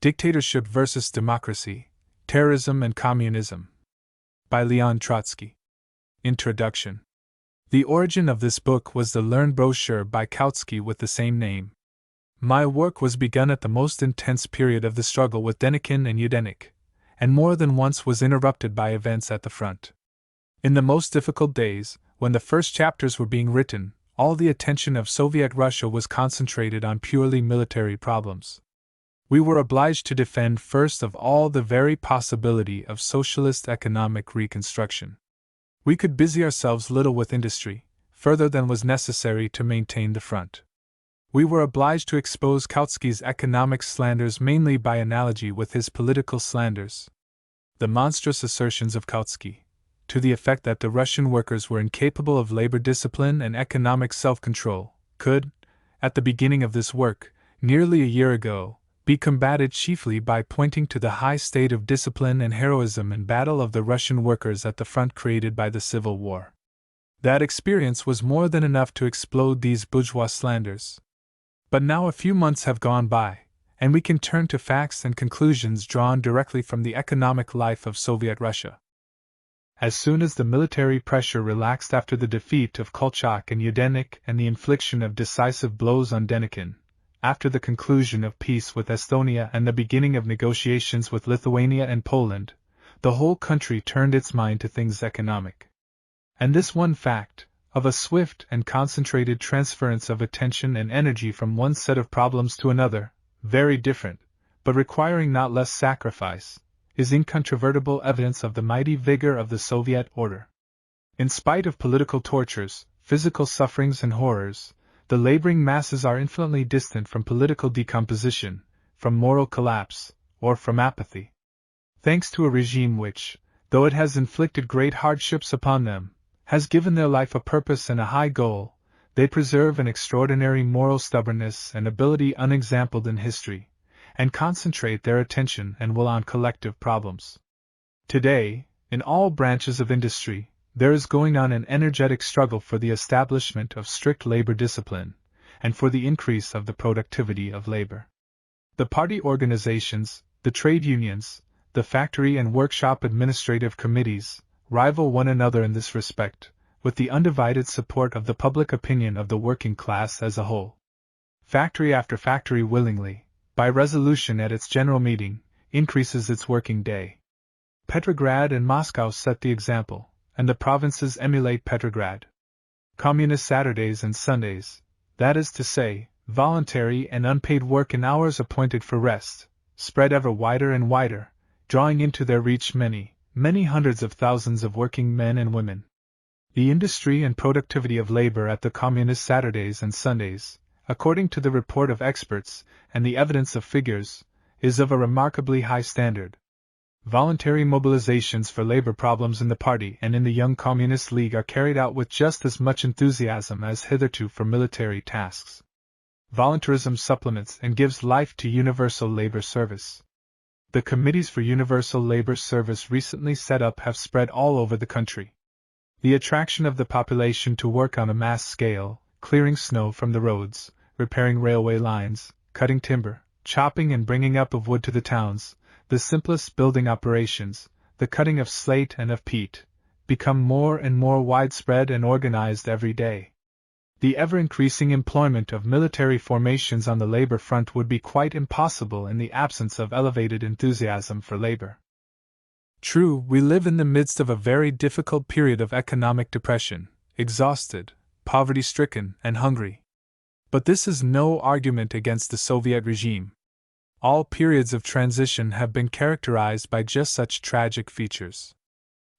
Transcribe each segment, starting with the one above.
Dictatorship versus Democracy, Terrorism and Communism. By Leon Trotsky. Introduction. The origin of this book was the learned brochure by Kautsky with the same name. My work was begun at the most intense period of the struggle with Denikin and Yudenik, and more than once was interrupted by events at the front. In the most difficult days, when the first chapters were being written, all the attention of Soviet Russia was concentrated on purely military problems. We were obliged to defend first of all the very possibility of socialist economic reconstruction. We could busy ourselves little with industry, further than was necessary to maintain the front. We were obliged to expose Kautsky's economic slanders mainly by analogy with his political slanders. The monstrous assertions of Kautsky, to the effect that the Russian workers were incapable of labor discipline and economic self-control, could, at the beginning of this work, nearly a year ago, be combated chiefly by pointing to the high state of discipline and heroism in battle of the Russian workers at the front created by the Civil War. That experience was more than enough to explode these bourgeois slanders. But now a few months have gone by, and we can turn to facts and conclusions drawn directly from the economic life of Soviet Russia. As soon as the military pressure relaxed after the defeat of Kolchak and Yudenik and the infliction of decisive blows on Denikin, after the conclusion of peace with Estonia and the beginning of negotiations with Lithuania and Poland, the whole country turned its mind to things economic. And this one fact, of a swift and concentrated transference of attention and energy from one set of problems to another, very different, but requiring not less sacrifice, is incontrovertible evidence of the mighty vigor of the Soviet order. In spite of political tortures, physical sufferings and horrors, the laboring masses are infinitely distant from political decomposition, from moral collapse, or from apathy. Thanks to a regime which, though it has inflicted great hardships upon them, has given their life a purpose and a high goal, they preserve an extraordinary moral stubbornness and ability unexampled in history, and concentrate their attention and will on collective problems. Today, in all branches of industry, there is going on an energetic struggle for the establishment of strict labor discipline, and for the increase of the productivity of labor. The party organizations, the trade unions, the factory and workshop administrative committees, rival one another in this respect, with the undivided support of the public opinion of the working class as a whole. Factory after factory willingly, by resolution at its general meeting, increases its working day. Petrograd and Moscow set the example, and the provinces emulate Petrograd. Communist Saturdays and Sundays, that is to say, voluntary and unpaid work in hours appointed for rest, spread ever wider and wider, drawing into their reach many, many hundreds of thousands of working men and women. The industry and productivity of labor at the Communist Saturdays and Sundays, according to the report of experts and the evidence of figures, is of a remarkably high standard. Voluntary mobilizations for labor problems in the party and in the Young Communist League are carried out with just as much enthusiasm as hitherto for military tasks. Voluntarism supplements and gives life to universal labor service. The committees for universal labor service recently set up have spread all over the country. The attraction of the population to work on a mass scale, clearing snow from the roads, repairing railway lines, cutting timber, chopping and bringing up of wood to the towns, the simplest building operations, the cutting of slate and of peat, become more and more widespread and organized every day. The ever-increasing employment of military formations on the labor front would be quite impossible in the absence of elevated enthusiasm for labor. True, we live in the midst of a very difficult period of economic depression, exhausted, poverty-stricken, and hungry. But this is no argument against the Soviet regime. All periods of transition have been characterized by just such tragic features.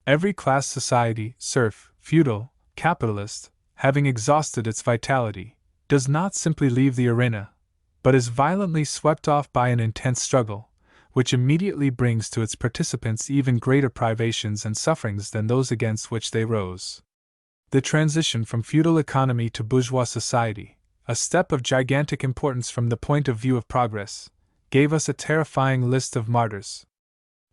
Every class society, serf, feudal, capitalist, having exhausted its vitality, does not simply leave the arena, but is violently swept off by an intense struggle, which immediately brings to its participants even greater privations and sufferings than those against which they rose. The transition from feudal economy to bourgeois society, a step of gigantic importance from the point of view of progress, gave us a terrifying list of martyrs.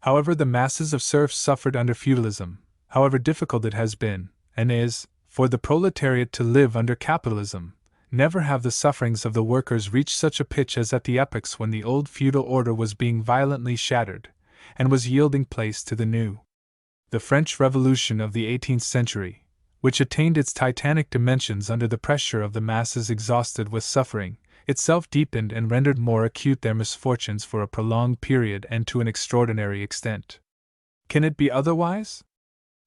However the masses of serfs suffered under feudalism, however difficult it has been, and is, for the proletariat to live under capitalism, never have the sufferings of the workers reached such a pitch as at the epochs when the old feudal order was being violently shattered, and was yielding place to the new. The French Revolution of the 18th century, which attained its titanic dimensions under the pressure of the masses exhausted with suffering, itself deepened and rendered more acute their misfortunes for a prolonged period and to an extraordinary extent. Can it be otherwise?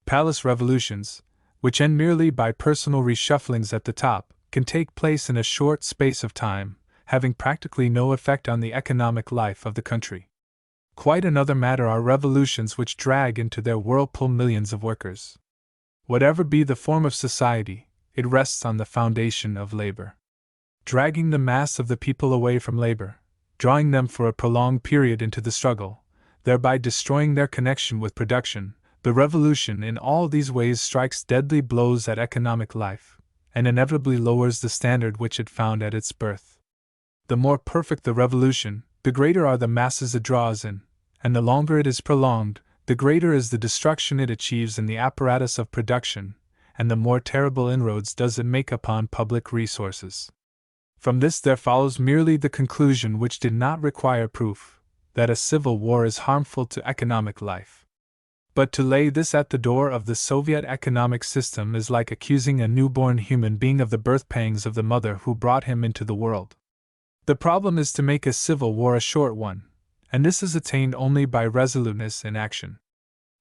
Palace revolutions, which end merely by personal reshufflings at the top, can take place in a short space of time, having practically no effect on the economic life of the country. Quite another matter are revolutions which drag into their whirlpool millions of workers. Whatever be the form of society, it rests on the foundation of labor. Dragging the mass of the people away from labor, drawing them for a prolonged period into the struggle, thereby destroying their connection with production, the revolution in all these ways strikes deadly blows at economic life, and inevitably lowers the standard which it found at its birth. The more perfect the revolution, the greater are the masses it draws in, and the longer it is prolonged, the greater is the destruction it achieves in the apparatus of production, and the more terrible inroads does it make upon public resources. From this there follows merely the conclusion, which did not require proof, that a civil war is harmful to economic life. But to lay this at the door of the Soviet economic system is like accusing a newborn human being of the birth pangs of the mother who brought him into the world. The problem is to make a civil war a short one, and this is attained only by resoluteness in action.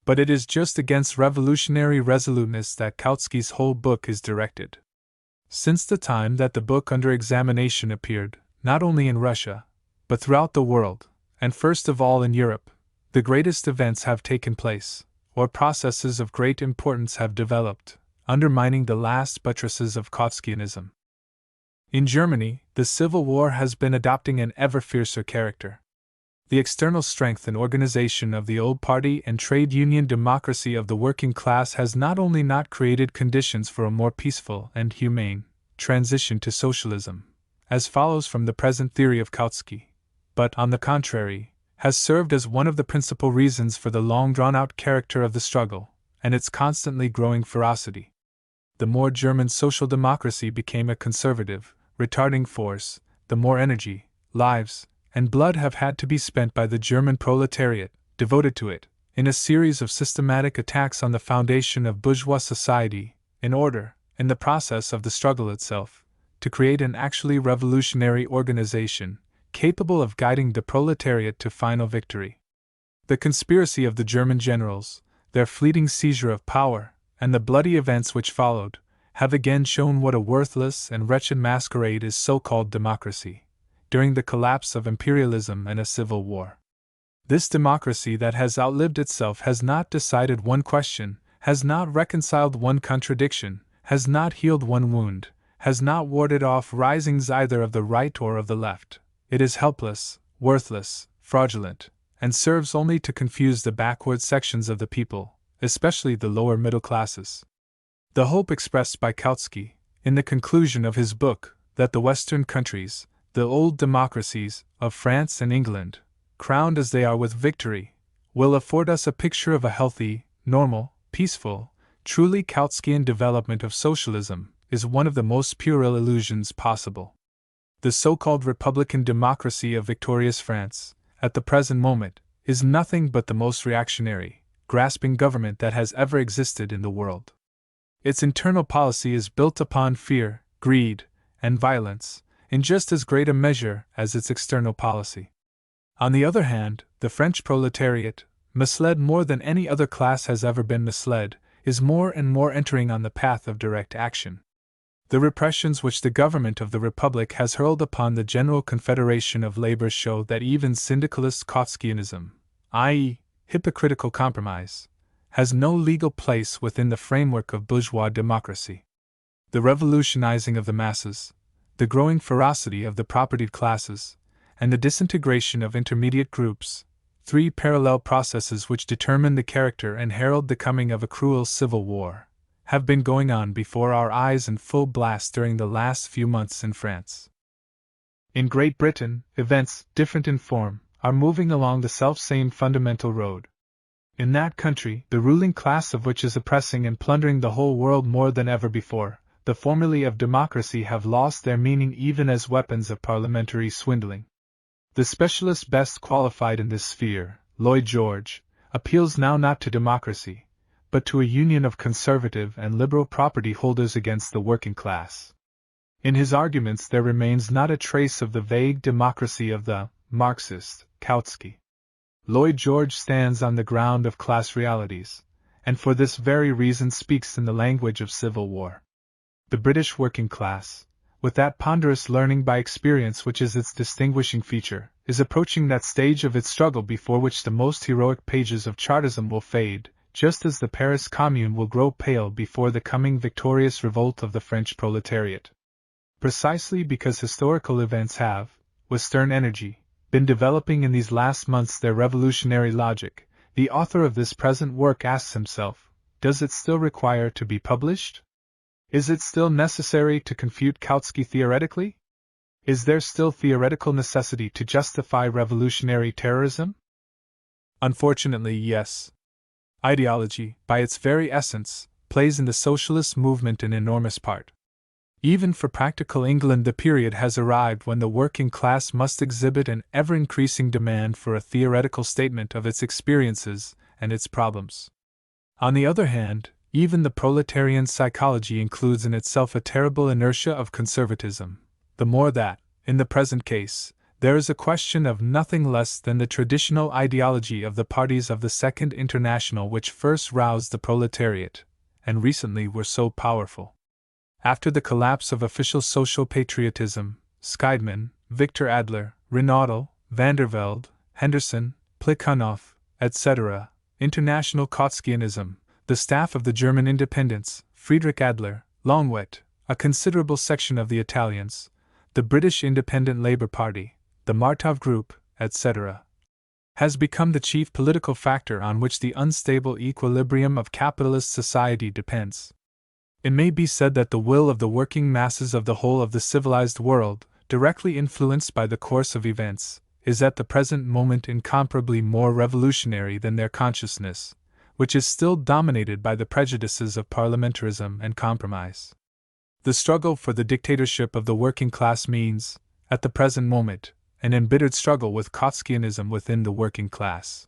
But it is just against revolutionary resoluteness that Kautsky's whole book is directed. Since the time that the book under examination appeared, not only in Russia, but throughout the world, and first of all in Europe, the greatest events have taken place, or processes of great importance have developed, undermining the last buttresses of Kautskyism. In Germany, the Civil War has been adopting an ever fiercer character. The external strength and organization of the old party and trade union democracy of the working class has not only not created conditions for a more peaceful and humane transition to socialism, as follows from the present theory of Kautsky, but, on the contrary, has served as one of the principal reasons for the long drawn-out character of the struggle, and its constantly growing ferocity. The more German social democracy became a conservative, retarding force, the more energy, lives, and blood have had to be spent by the German proletariat, devoted to it, in a series of systematic attacks on the foundation of bourgeois society, in order, in the process of the struggle itself, to create an actually revolutionary organization, capable of guiding the proletariat to final victory. The conspiracy of the German generals, their fleeting seizure of power, and the bloody events which followed, have again shown what a worthless and wretched masquerade is so-called democracy, during the collapse of imperialism and a civil war. This democracy that has outlived itself has not decided one question, has not reconciled one contradiction, has not healed one wound, has not warded off risings either of the right or of the left. It is helpless, worthless, fraudulent, and serves only to confuse the backward sections of the people, especially the lower middle classes. The hope expressed by Kautsky, in the conclusion of his book, that the Western countries, the old democracies of France and England, crowned as they are with victory, will afford us a picture of a healthy, normal, peaceful, truly Kautskian development of socialism, is one of the most puerile illusions possible. The so-called Republican democracy of victorious France, at the present moment, is nothing but the most reactionary, grasping government that has ever existed in the world. Its internal policy is built upon fear, greed, and violence, in just as great a measure as its external policy. On the other hand, the French proletariat, misled more than any other class has ever been misled, is more and more entering on the path of direct action. The repressions which the government of the Republic has hurled upon the General Confederation of Labor show that even syndicalist Kautskyism, i.e., hypocritical compromise, has no legal place within the framework of bourgeois democracy. The revolutionizing of the masses, the growing ferocity of the propertied classes, and the disintegration of intermediate groups, three parallel processes which determine the character and herald the coming of a cruel civil war, have been going on before our eyes in full blast during the last few months in France. In Great Britain, events, different in form, are moving along the self-same fundamental road. In that country, the ruling class of which is oppressing and plundering the whole world more than ever before, the formulae of democracy have lost their meaning even as weapons of parliamentary swindling. The specialist best qualified in this sphere, Lloyd George, appeals now not to democracy, but to a union of conservative and liberal property holders against the working class. In his arguments there remains not a trace of the vague democracy of the Marxist, Kautsky. Lloyd George stands on the ground of class realities, and for this very reason speaks in the language of civil war. The British working class, with that ponderous learning by experience which is its distinguishing feature, is approaching that stage of its struggle before which the most heroic pages of Chartism will fade, just as the Paris Commune will grow pale before the coming victorious revolt of the French proletariat. Precisely because historical events have, with stern energy, been developing in these last months their revolutionary logic, the author of this present work asks himself, does it still require to be published? Is it still necessary to confute Kautsky theoretically? Is there still theoretical necessity to justify revolutionary terrorism? Unfortunately, yes. Ideology, by its very essence, plays in the socialist movement an enormous part. Even for practical England, the period has arrived when the working class must exhibit an ever-increasing demand for a theoretical statement of its experiences and its problems. On the other hand, even the proletarian psychology includes in itself a terrible inertia of conservatism, the more that, in the present case, there is a question of nothing less than the traditional ideology of the parties of the Second International which first roused the proletariat, and recently were so powerful. After the collapse of official social patriotism, Scheidman, Victor Adler, Renaudel, Vandervelde, Henderson, Plekhanov, etc., international Kautskyism, the staff of the German independents, Friedrich Adler, Longwet, a considerable section of the Italians, the British Independent Labour Party, the Martov Group, etc., has become the chief political factor on which the unstable equilibrium of capitalist society depends. It may be said that the will of the working masses of the whole of the civilized world, directly influenced by the course of events, is at the present moment incomparably more revolutionary than their consciousness, which is still dominated by the prejudices of parliamentarism and compromise. The struggle for the dictatorship of the working class means, at the present moment, an embittered struggle with Kautskyism within the working class.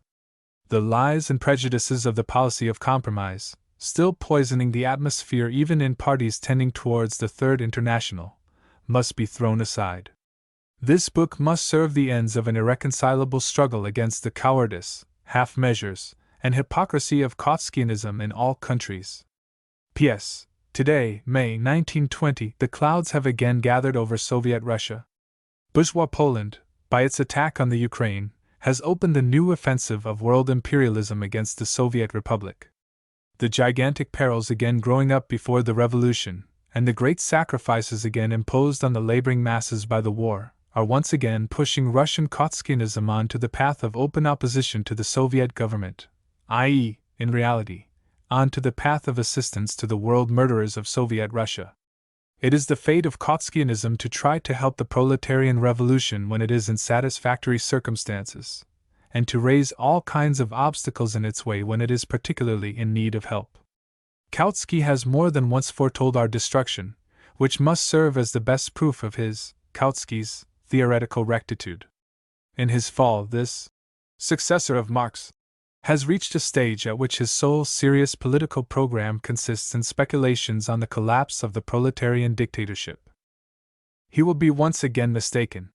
The lies and prejudices of the policy of compromise, still poisoning the atmosphere even in parties tending towards the Third International, must be thrown aside. This book must serve the ends of an irreconcilable struggle against the cowardice, half-measures, and hypocrisy of Kautskyism in all countries. P.S. Today, May 1920, the clouds have again gathered over Soviet Russia. Bourgeois Poland, by its attack on the Ukraine, has opened the new offensive of world imperialism against the Soviet Republic. The gigantic perils again growing up before the revolution, and the great sacrifices again imposed on the laboring masses by the war, are once again pushing Russian Kautskyism onto the path of open opposition to the Soviet government, i.e., in reality, onto the path of assistance to the world murderers of Soviet Russia. It is the fate of Kautskyism to try to help the proletarian revolution when it is in satisfactory circumstances, and to raise all kinds of obstacles in its way when it is particularly in need of help. Kautsky has more than once foretold our destruction, which must serve as the best proof of his, Kautsky's, theoretical rectitude. In his fall, this successor of Marx has reached a stage at which his sole serious political program consists in speculations on the collapse of the proletarian dictatorship. He will be once again mistaken.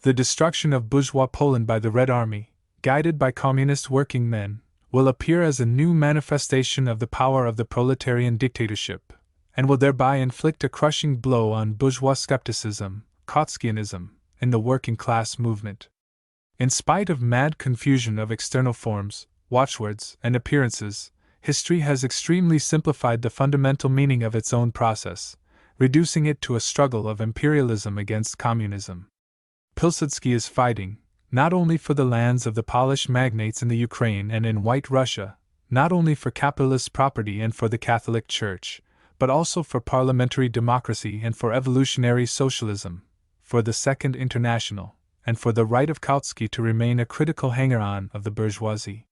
The destruction of bourgeois Poland by the Red Army, guided by communist working men, will appear as a new manifestation of the power of the proletarian dictatorship, and will thereby inflict a crushing blow on bourgeois skepticism, Kautskyism, in the working class movement. In spite of mad confusion of external forms, watchwords, and appearances, history has extremely simplified the fundamental meaning of its own process, reducing it to a struggle of imperialism against communism. Pilsudski is fighting, not only for the lands of the Polish magnates in the Ukraine and in White Russia, not only for capitalist property and for the Catholic Church, but also for parliamentary democracy and for evolutionary socialism, for the Second International, and for the right of Kautsky to remain a critical hanger-on of the bourgeoisie.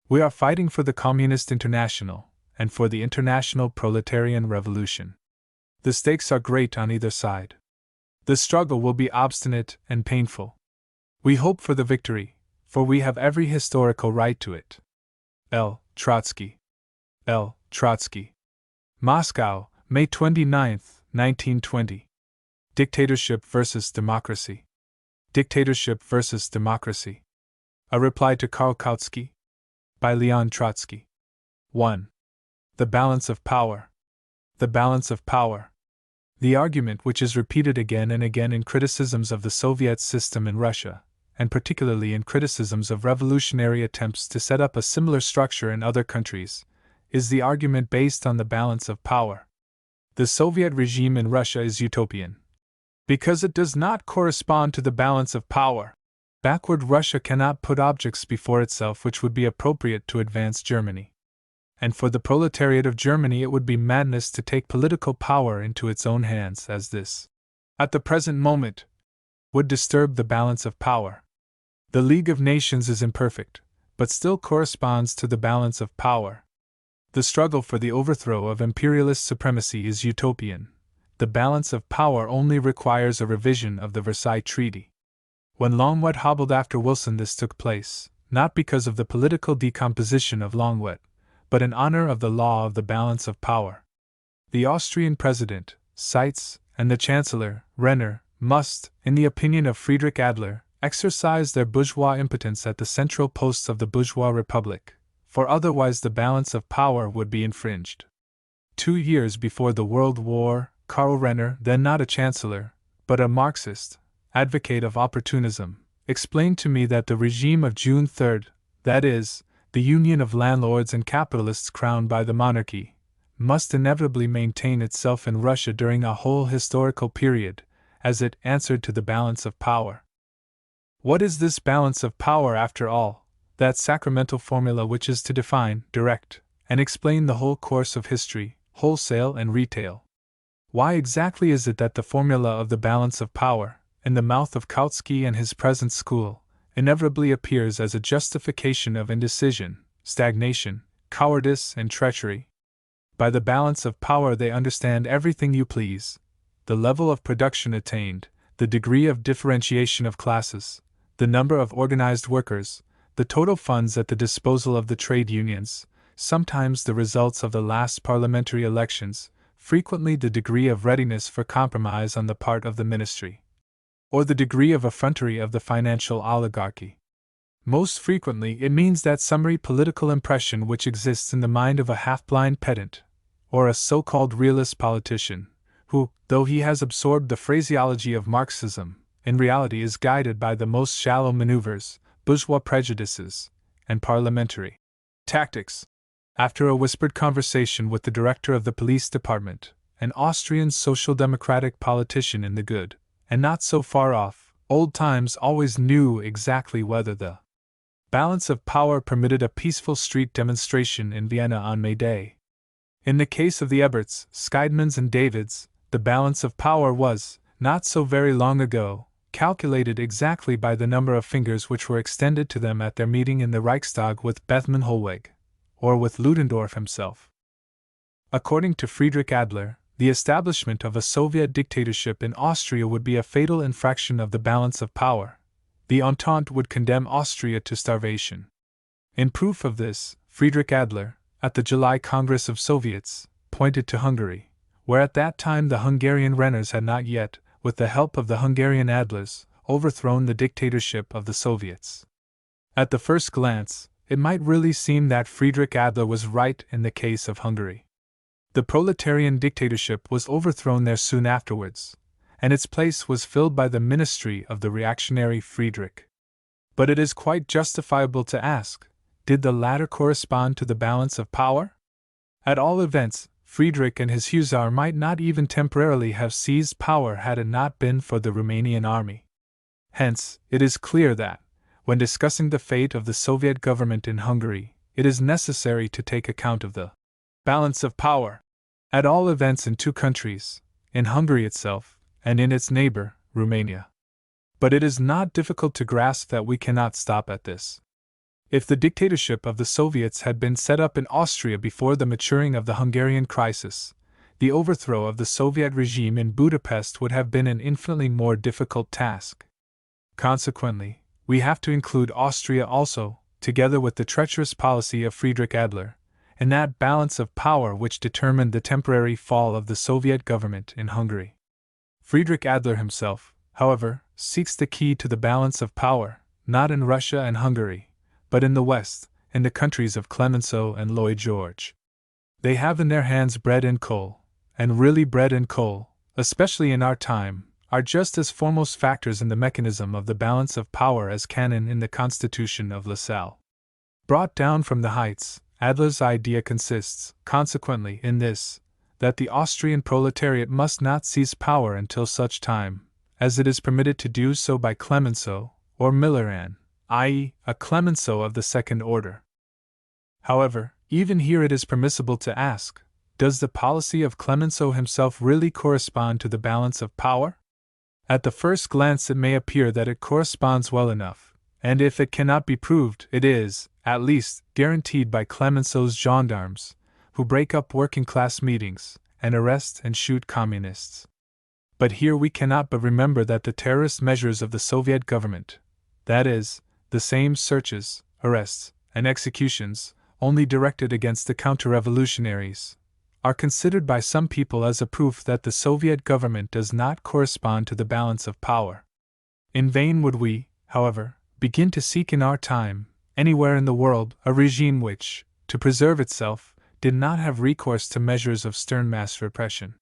We are fighting for the Communist International, and for the international proletarian revolution. The stakes are great on either side. The struggle will be obstinate and painful. We hope for the victory, for we have every historical right to it. L. Trotsky. L. Trotsky. Moscow, May 29, 1920. Dictatorship versus Democracy. Dictatorship versus Democracy. A reply to Karl Kautsky. By Leon Trotsky. 1. The balance of power. The balance of power. The argument which is repeated again and again in criticisms of the Soviet system in Russia, and particularly in criticisms of revolutionary attempts to set up a similar structure in other countries, is the argument based on the balance of power. The Soviet regime in Russia is utopian, because it does not correspond to the balance of power. Backward Russia cannot put objects before itself which would be appropriate to advance Germany. And for the proletariat of Germany it would be madness to take political power into its own hands, as this, at the present moment, would disturb the balance of power. The League of Nations is imperfect, but still corresponds to the balance of power. The struggle for the overthrow of imperialist supremacy is utopian. The balance of power only requires a revision of the Versailles Treaty. When Longwood hobbled after Wilson, this took place, not because of the political decomposition of Longwood, but in honor of the law of the balance of power. The Austrian President, Seitz, and the Chancellor, Renner, must, in the opinion of Friedrich Adler, exercise their bourgeois impotence at the central posts of the bourgeois republic, for otherwise the balance of power would be infringed. 2 years before the World War, Karl Renner, then not a chancellor, but a Marxist, advocate of opportunism, explained to me that the regime of June 3, that is, the union of landlords and capitalists crowned by the monarchy, must inevitably maintain itself in Russia during a whole historical period, as it answered to the balance of power. What is this balance of power after all? That sacramental formula which is to define, direct, and explain the whole course of history, wholesale and retail. Why exactly is it that the formula of the balance of power, in the mouth of Kautsky and his present school, inevitably appears as a justification of indecision, stagnation, cowardice, and treachery? By the balance of power they understand everything you please: the level of production attained, the degree of differentiation of classes, the number of organized workers, the total funds at the disposal of the trade unions, sometimes the results of the last parliamentary elections, frequently the degree of readiness for compromise on the part of the ministry, or the degree of effrontery of the financial oligarchy. Most frequently it means that summary political impression which exists in the mind of a half-blind pedant, or a so-called realist politician, who, though he has absorbed the phraseology of Marxism, in reality is guided by the most shallow maneuvers, bourgeois prejudices, and parliamentary tactics. After a whispered conversation with the director of the police department, an Austrian social democratic politician in the good, and not so far off, old times, always knew exactly whether the balance of power permitted a peaceful street demonstration in Vienna on May Day. In the case of the Eberts, Scheidmans, and Davids, the balance of power was, not so very long ago, calculated exactly by the number of fingers which were extended to them at their meeting in the Reichstag with Bethmann Hollweg, or with Ludendorff himself. According to Friedrich Adler, the establishment of a Soviet dictatorship in Austria would be a fatal infraction of the balance of power. The Entente would condemn Austria to starvation. In proof of this, Friedrich Adler, at the July Congress of Soviets, pointed to Hungary, where at that time the Hungarian Renners had not yet, with the help of the Hungarian Adlers, overthrown the dictatorship of the Soviets. At the first glance, it might really seem that Friedrich Adler was right in the case of Hungary. The proletarian dictatorship was overthrown there soon afterwards, and its place was filled by the ministry of the reactionary Friedrich. But it is quite justifiable to ask, did the latter correspond to the balance of power? At all events, Friedrich and his hussar might not even temporarily have seized power had it not been for the Romanian army. Hence, it is clear that, when discussing the fate of the Soviet government in Hungary, it is necessary to take account of the balance of power, at all events in two countries, in Hungary itself, and in its neighbor, Romania. But it is not difficult to grasp that we cannot stop at this. If the dictatorship of the Soviets had been set up in Austria before the maturing of the Hungarian crisis, the overthrow of the Soviet regime in Budapest would have been an infinitely more difficult task. Consequently, we have to include Austria also, together with the treacherous policy of Friedrich Adler, in that balance of power which determined the temporary fall of the Soviet government in Hungary. Friedrich Adler himself, however, seeks the key to the balance of power, not in Russia and Hungary, but in the West, in the countries of Clemenceau and Lloyd George. They have in their hands bread and coal, and really bread and coal, especially in our time, are just as foremost factors in the mechanism of the balance of power as cannon in the Constitution of Lassalle. Brought down from the heights, Adler's idea consists, consequently, in this, that the Austrian proletariat must not seize power until such time as it is permitted to do so by Clemenceau, or Milleran, i.e., a Clemenceau of the second order. However, even here it is permissible to ask, does the policy of Clemenceau himself really correspond to the balance of power? At the first glance it may appear that it corresponds well enough, and if it cannot be proved, it is, at least, guaranteed by Clemenceau's gendarmes, who break up working-class meetings, and arrest and shoot communists. But here we cannot but remember that the terrorist measures of the Soviet government, that is, the same searches, arrests, and executions, only directed against the counter-revolutionaries, are considered by some people as a proof that the Soviet government does not correspond to the balance of power. In vain would we, however, begin to seek in our time, anywhere in the world, a regime which, to preserve itself, did not have recourse to measures of stern mass repression.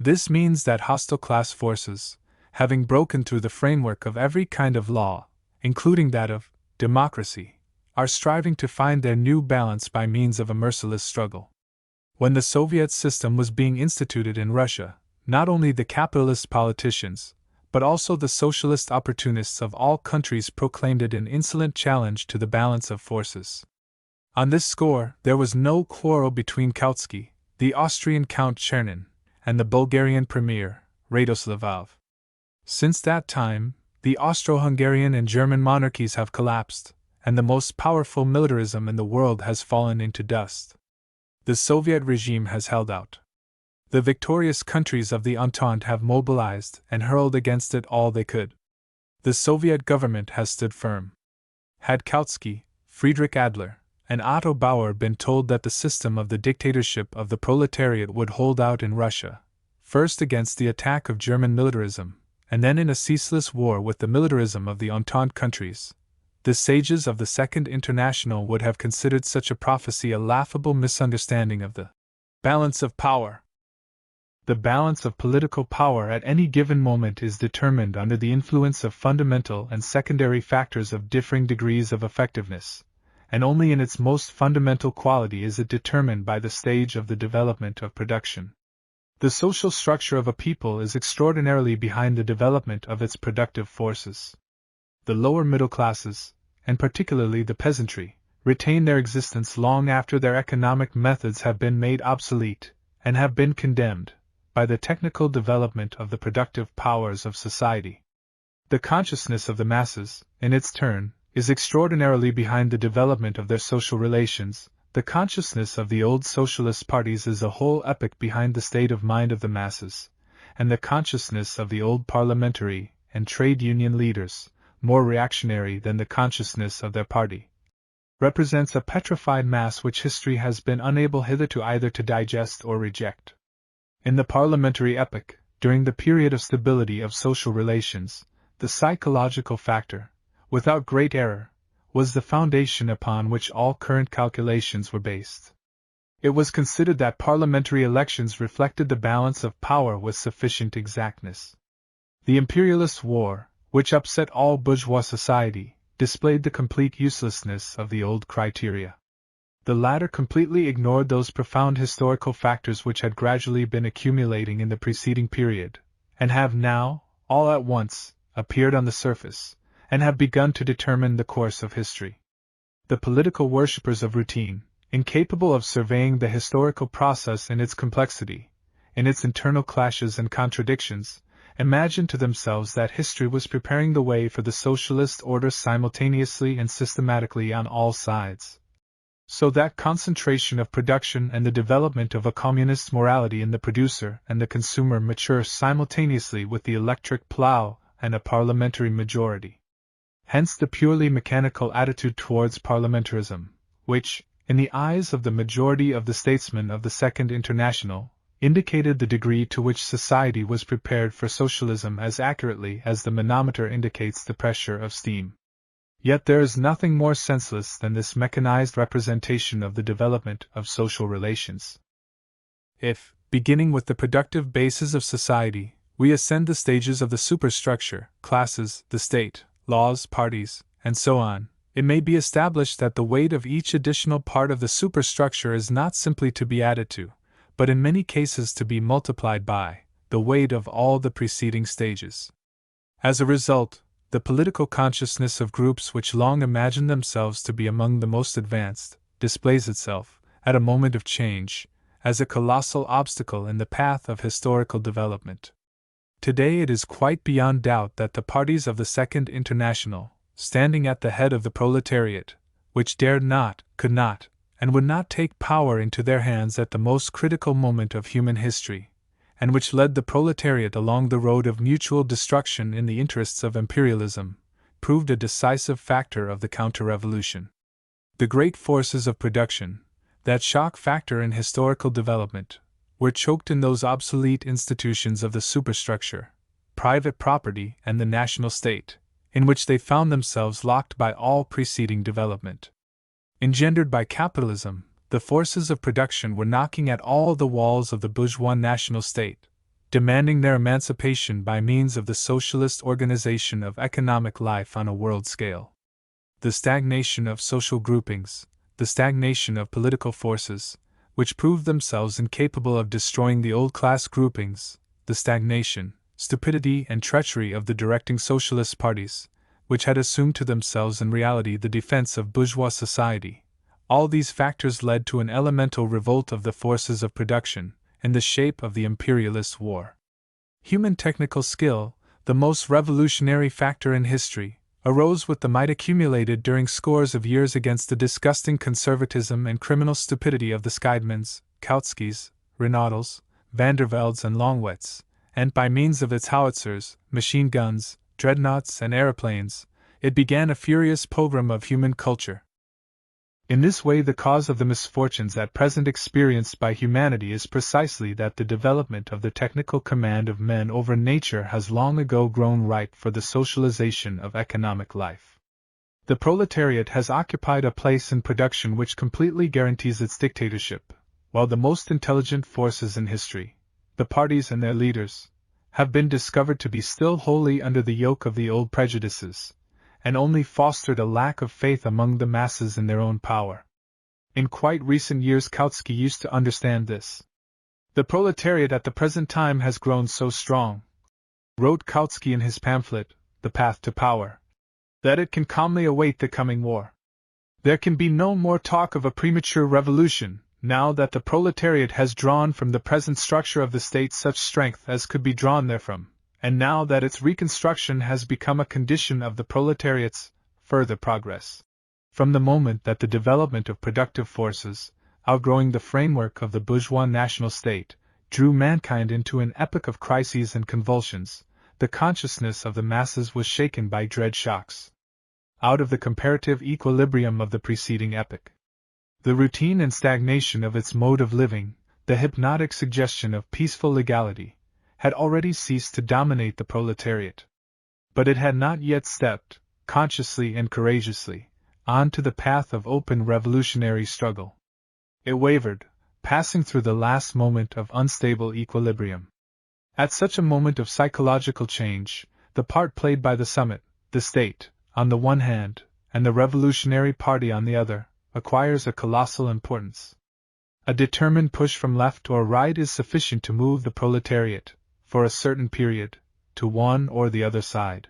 This means that hostile class forces, having broken through the framework of every kind of law, including that of democracy, are striving to find their new balance by means of a merciless struggle. When the Soviet system was being instituted in Russia, not only the capitalist politicians, but also the socialist opportunists of all countries proclaimed it an insolent challenge to the balance of forces. On this score, there was no quarrel between Kautsky, the Austrian Count Czernin, and the Bulgarian Premier, Radoslavov. Since that time, the Austro-Hungarian and German monarchies have collapsed, and the most powerful militarism in the world has fallen into dust. The Soviet regime has held out. The victorious countries of the Entente have mobilized and hurled against it all they could. The Soviet government has stood firm. Had Kautsky, Friedrich Adler, and Otto Bauer been told that the system of the dictatorship of the proletariat would hold out in Russia, first against the attack of German militarism, and then in a ceaseless war with the militarism of the Entente countries, the sages of the Second International would have considered such a prophecy a laughable misunderstanding of the balance of power. The balance of political power at any given moment is determined under the influence of fundamental and secondary factors of differing degrees of effectiveness, and only in its most fundamental quality is it determined by the stage of the development of production. The social structure of a people is extraordinarily behind the development of its productive forces. The lower middle classes, and particularly the peasantry, retain their existence long after their economic methods have been made obsolete, and have been condemned, by the technical development of the productive powers of society. The consciousness of the masses, in its turn, is extraordinarily behind the development of their social relations. The consciousness of the old socialist parties is a whole epoch behind the state of mind of the masses, and the consciousness of the old parliamentary and trade union leaders, more reactionary than the consciousness of their party, represents a petrified mass which history has been unable hitherto either to digest or reject. In the parliamentary epoch, during the period of stability of social relations, the psychological factor, without great error, was the foundation upon which all current calculations were based. It was considered that parliamentary elections reflected the balance of power with sufficient exactness. The imperialist war, which upset all bourgeois society, displayed the complete uselessness of the old criteria. The latter completely ignored those profound historical factors which had gradually been accumulating in the preceding period, and have now, all at once, appeared on the surface, and have begun to determine the course of history. The political worshippers of routine, incapable of surveying the historical process in its complexity, in its internal clashes and contradictions, imagined to themselves that history was preparing the way for the socialist order simultaneously and systematically on all sides. So that concentration of production and the development of a communist morality in the producer and the consumer mature simultaneously with the electric plow and a parliamentary majority. Hence the purely mechanical attitude towards parliamentarism, which, in the eyes of the majority of the statesmen of the Second International, indicated the degree to which society was prepared for socialism as accurately as the manometer indicates the pressure of steam. Yet there is nothing more senseless than this mechanized representation of the development of social relations. If, beginning with the productive basis of society, we ascend the stages of the superstructure, classes, the state, laws, parties, and so on, it may be established that the weight of each additional part of the superstructure is not simply to be added to, but in many cases to be multiplied by, the weight of all the preceding stages. As a result, the political consciousness of groups which long imagined themselves to be among the most advanced, displays itself, at a moment of change, as a colossal obstacle in the path of historical development. Today it is quite beyond doubt that the parties of the Second International, standing at the head of the proletariat, which dared not, could not, and would not take power into their hands at the most critical moment of human history, and which led the proletariat along the road of mutual destruction in the interests of imperialism, proved a decisive factor of the counter-revolution. The great forces of production, that shock factor in historical development, were choked in those obsolete institutions of the superstructure, private property and the national state, in which they found themselves locked by all preceding development. Engendered by capitalism, the forces of production were knocking at all the walls of the bourgeois national state, demanding their emancipation by means of the socialist organization of economic life on a world scale. The stagnation of social groupings, the stagnation of political forces, which proved themselves incapable of destroying the old class groupings, the stagnation, stupidity, and treachery of the directing socialist parties, which had assumed to themselves in reality the defense of bourgeois society. All these factors led to an elemental revolt of the forces of production, in the shape of the imperialist war. Human technical skill, the most revolutionary factor in history, arose with the might accumulated during scores of years against the disgusting conservatism and criminal stupidity of the Scheidmans, Kautskys, Renaudels, Vanderveldes, and Longwets, and by means of its howitzers, machine guns, dreadnoughts, and aeroplanes, it began a furious pogrom of human culture. In this way, the cause of the misfortunes at present experienced by humanity is precisely that the development of the technical command of men over nature has long ago grown ripe for the socialization of economic life. The proletariat has occupied a place in production which completely guarantees its dictatorship, while the most intelligent forces in history, the parties and their leaders, have been discovered to be still wholly under the yoke of the old prejudices, and only fostered a lack of faith among the masses in their own power. In quite recent years Kautsky used to understand this. The proletariat at the present time has grown so strong, wrote Kautsky in his pamphlet, The Path to Power, that it can calmly await the coming war. There can be no more talk of a premature revolution, now that the proletariat has drawn from the present structure of the state such strength as could be drawn therefrom, and now that its reconstruction has become a condition of the proletariat's further progress. From the moment that the development of productive forces, outgrowing the framework of the bourgeois national state, drew mankind into an epoch of crises and convulsions, the consciousness of the masses was shaken by dread shocks. Out of the comparative equilibrium of the preceding epoch, the routine and stagnation of its mode of living, the hypnotic suggestion of peaceful legality, had already ceased to dominate the proletariat. But it had not yet stepped, consciously and courageously, on to the path of open revolutionary struggle. It wavered, passing through the last moment of unstable equilibrium. At such a moment of psychological change, the part played by the summit, the state, on the one hand, and the revolutionary party on the other, acquires a colossal importance. A determined push from left or right is sufficient to move the proletariat, for a certain period, to one or the other side.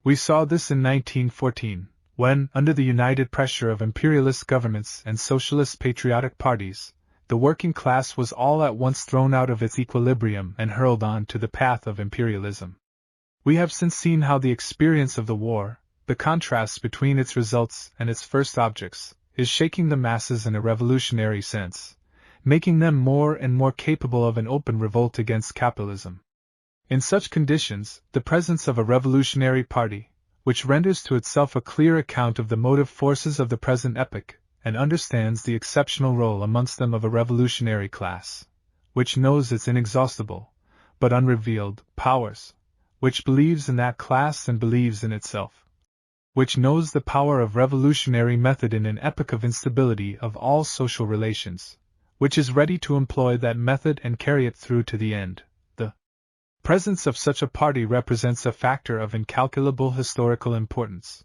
We saw this in 1914, when, under the united pressure of imperialist governments and socialist patriotic parties, the working class was all at once thrown out of its equilibrium and hurled on to the path of imperialism. We have since seen how the experience of the war, the contrasts between its results and its first objects, is shaking the masses in a revolutionary sense, making them more and more capable of an open revolt against capitalism. In such conditions, the presence of a revolutionary party, which renders to itself a clear account of the motive forces of the present epoch, and understands the exceptional role amongst them of a revolutionary class, which knows its inexhaustible, but unrevealed, powers, which believes in that class and believes in itself, which knows the power of revolutionary method in an epoch of instability of all social relations, which is ready to employ that method and carry it through to the end. The presence of such a party represents a factor of incalculable historical importance.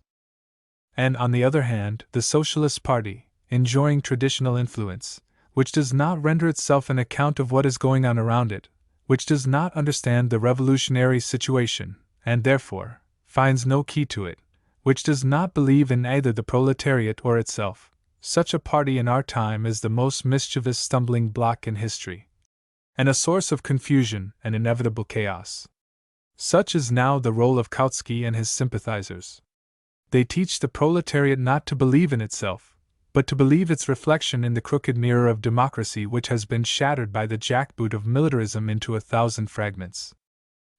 And on the other hand, the Socialist Party, enjoying traditional influence, which does not render itself an account of what is going on around it, which does not understand the revolutionary situation, and therefore finds no key to it, which does not believe in either the proletariat or itself, such a party in our time is the most mischievous stumbling block in history, and a source of confusion and inevitable chaos. Such is now the role of Kautsky and his sympathizers. They teach the proletariat not to believe in itself, but to believe its reflection in the crooked mirror of democracy which has been shattered by the jackboot of militarism into 1,000 fragments.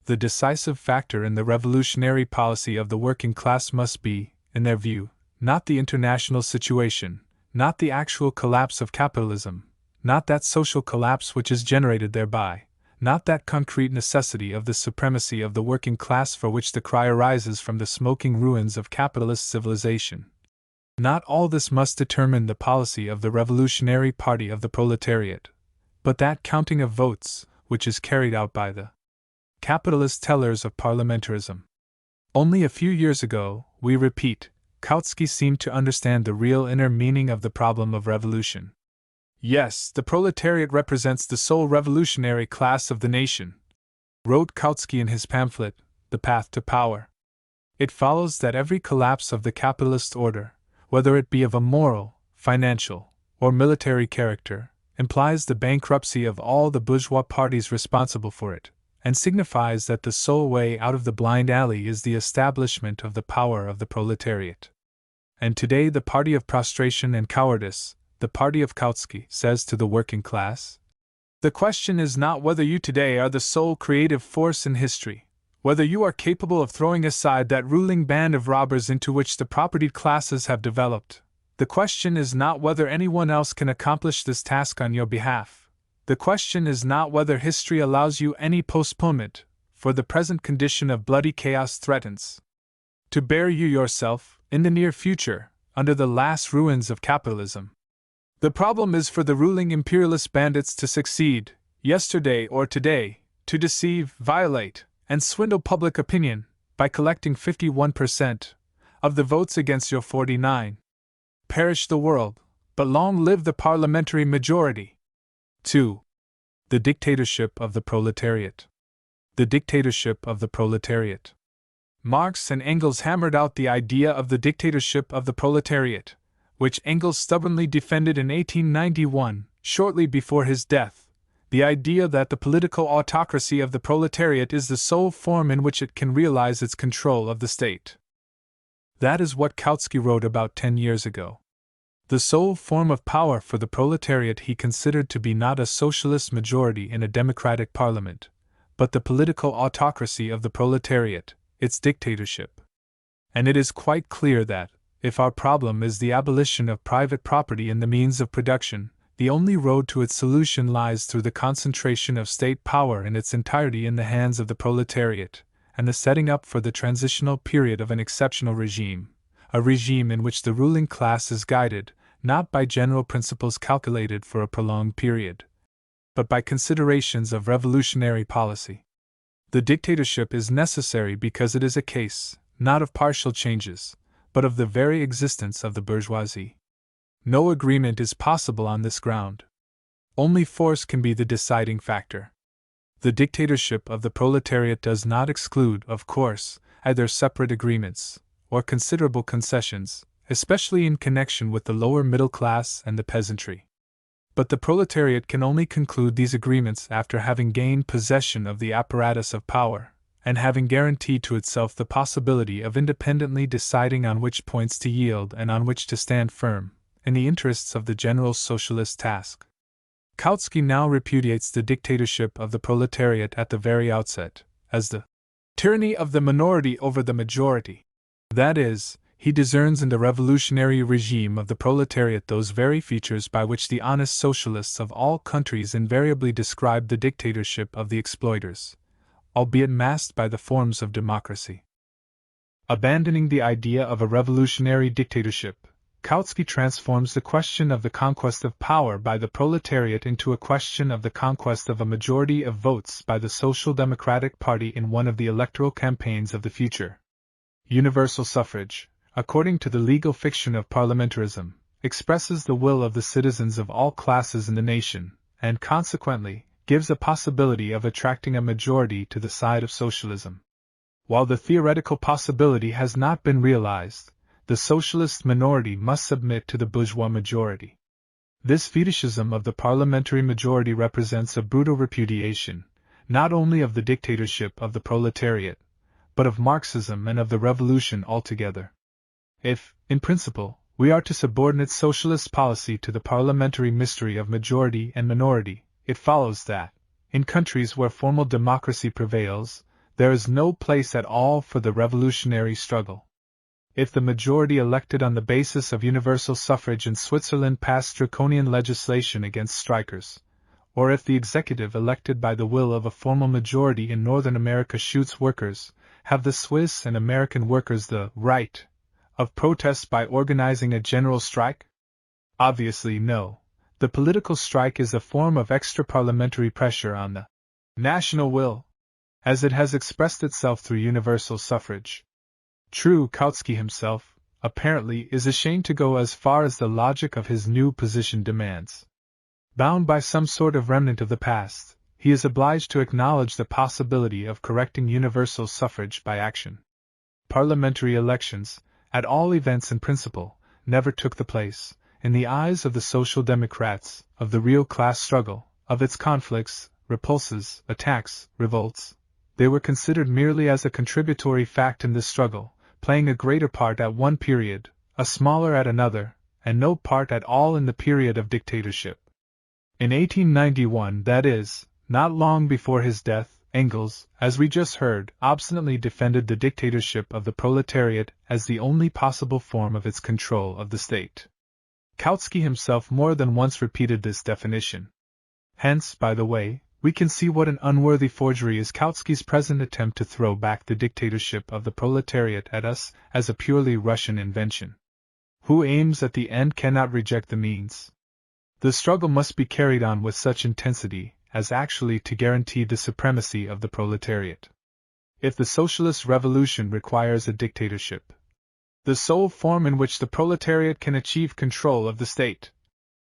The decisive factor in the revolutionary policy of the working class must be, in their view, not the international situation, not the actual collapse of capitalism, not that social collapse which is generated thereby, not that concrete necessity of the supremacy of the working class for which the cry arises from the smoking ruins of capitalist civilization. Not all this must determine the policy of the revolutionary party of the proletariat, but that counting of votes, which is carried out by the capitalist tellers of parliamentarism. Only a few years ago, we repeat, Kautsky seemed to understand the real inner meaning of the problem of revolution. Yes, the proletariat represents the sole revolutionary class of the nation, wrote Kautsky in his pamphlet, The Path to Power. It follows that every collapse of the capitalist order, whether it be of a moral, financial, or military character, implies the bankruptcy of all the bourgeois parties responsible for it, and signifies that the sole way out of the blind alley is the establishment of the power of the proletariat. And today the party of prostration and cowardice, the party of Kautsky, says to the working class, the question is not whether you today are the sole creative force in history, whether you are capable of throwing aside that ruling band of robbers into which the propertied classes have developed. The question is not whether anyone else can accomplish this task on your behalf. The question is not whether history allows you any postponement, for the present condition of bloody chaos threatens to bear you yourself, in the near future, under the last ruins of capitalism. The problem is for the ruling imperialist bandits to succeed, yesterday or today, to deceive, violate, and swindle public opinion, by collecting 51% of the votes against your 49. Perish the world, but long live the parliamentary majority. 2. The dictatorship of the proletariat. The dictatorship of the proletariat. Marx and Engels hammered out the idea of the dictatorship of the proletariat, which Engels stubbornly defended in 1891, shortly before his death, the idea that the political autocracy of the proletariat is the sole form in which it can realize its control of the state. That is what Kautsky wrote about 10 years ago. The sole form of power for the proletariat he considered to be not a socialist majority in a democratic parliament, but the political autocracy of the proletariat, its dictatorship. And it is quite clear that, if our problem is the abolition of private property in the means of production, the only road to its solution lies through the concentration of state power in its entirety in the hands of the proletariat, and the setting up for the transitional period of an exceptional regime, a regime in which the ruling class is guided, not by general principles calculated for a prolonged period, but by considerations of revolutionary policy. The dictatorship is necessary because it is a case, not of partial changes, but of the very existence of the bourgeoisie. No agreement is possible on this ground. Only force can be the deciding factor. The dictatorship of the proletariat does not exclude, of course, either separate agreements, or considerable concessions, especially in connection with the lower middle class and the peasantry. But the proletariat can only conclude these agreements after having gained possession of the apparatus of power, and having guaranteed to itself the possibility of independently deciding on which points to yield and on which to stand firm, in the interests of the general socialist task. Kautsky now repudiates the dictatorship of the proletariat at the very outset, as the tyranny of the minority over the majority. That is, he discerns in the revolutionary regime of the proletariat those very features by which the honest socialists of all countries invariably describe the dictatorship of the exploiters, albeit masked by the forms of democracy. Abandoning the idea of a revolutionary dictatorship, Kautsky transforms the question of the conquest of power by the proletariat into a question of the conquest of a majority of votes by the Social Democratic Party in one of the electoral campaigns of the future. Universal suffrage, according to the legal fiction of parliamentarism, expresses the will of the citizens of all classes in the nation, and consequently, gives a possibility of attracting a majority to the side of socialism. While the theoretical possibility has not been realized, the socialist minority must submit to the bourgeois majority. This fetishism of the parliamentary majority represents a brutal repudiation, not only of the dictatorship of the proletariat, but of Marxism and of the revolution altogether. If, in principle, we are to subordinate socialist policy to the parliamentary mystery of majority and minority, it follows that, in countries where formal democracy prevails, there is no place at all for the revolutionary struggle. If the majority elected on the basis of universal suffrage in Switzerland passed draconian legislation against strikers, or if the executive elected by the will of a formal majority in Northern America shoots workers, have the Swiss and American workers the right of protest by organizing a general strike? Obviously no. The political strike is a form of extra-parliamentary pressure on the national will, as it has expressed itself through universal suffrage. True, Kautsky himself, apparently, is ashamed to go as far as the logic of his new position demands. Bound by some sort of remnant of the past, he is obliged to acknowledge the possibility of correcting universal suffrage by action. Parliamentary elections, at all events in principle, never took the place, in the eyes of the Social Democrats, of the real class struggle, of its conflicts, repulses, attacks, revolts. They were considered merely as a contributory fact in this struggle, playing a greater part at one period, a smaller at another, and no part at all in the period of dictatorship. In 1891, that is, not long before his death, Engels, as we just heard, obstinately defended the dictatorship of the proletariat as the only possible form of its control of the state. Kautsky himself more than once repeated this definition. Hence, by the way, we can see what an unworthy forgery is Kautsky's present attempt to throw back the dictatorship of the proletariat at us as a purely Russian invention. Who aims at the end cannot reject the means. The struggle must be carried on with such intensity as actually to guarantee the supremacy of the proletariat. If the socialist revolution requires a dictatorship, the sole form in which the proletariat can achieve control of the state,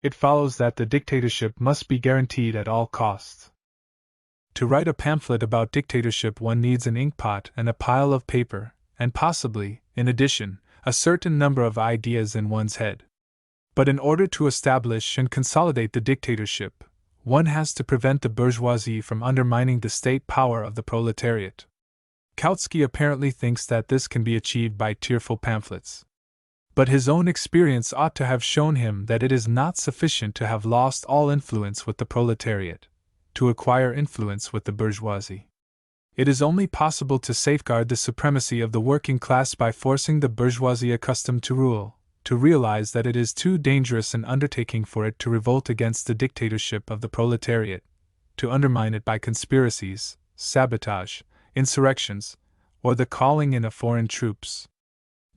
it follows that the dictatorship must be guaranteed at all costs. To write a pamphlet about dictatorship one needs an inkpot and a pile of paper, and possibly, in addition, a certain number of ideas in one's head. But in order to establish and consolidate the dictatorship, one has to prevent the bourgeoisie from undermining the state power of the proletariat. Kautsky apparently thinks that this can be achieved by tearful pamphlets. But his own experience ought to have shown him that it is not sufficient to have lost all influence with the proletariat to acquire influence with the bourgeoisie. It is only possible to safeguard the supremacy of the working class by forcing the bourgeoisie accustomed to rule, to realize that it is too dangerous an undertaking for it to revolt against the dictatorship of the proletariat, to undermine it by conspiracies, sabotage, insurrections, or the calling in of foreign troops.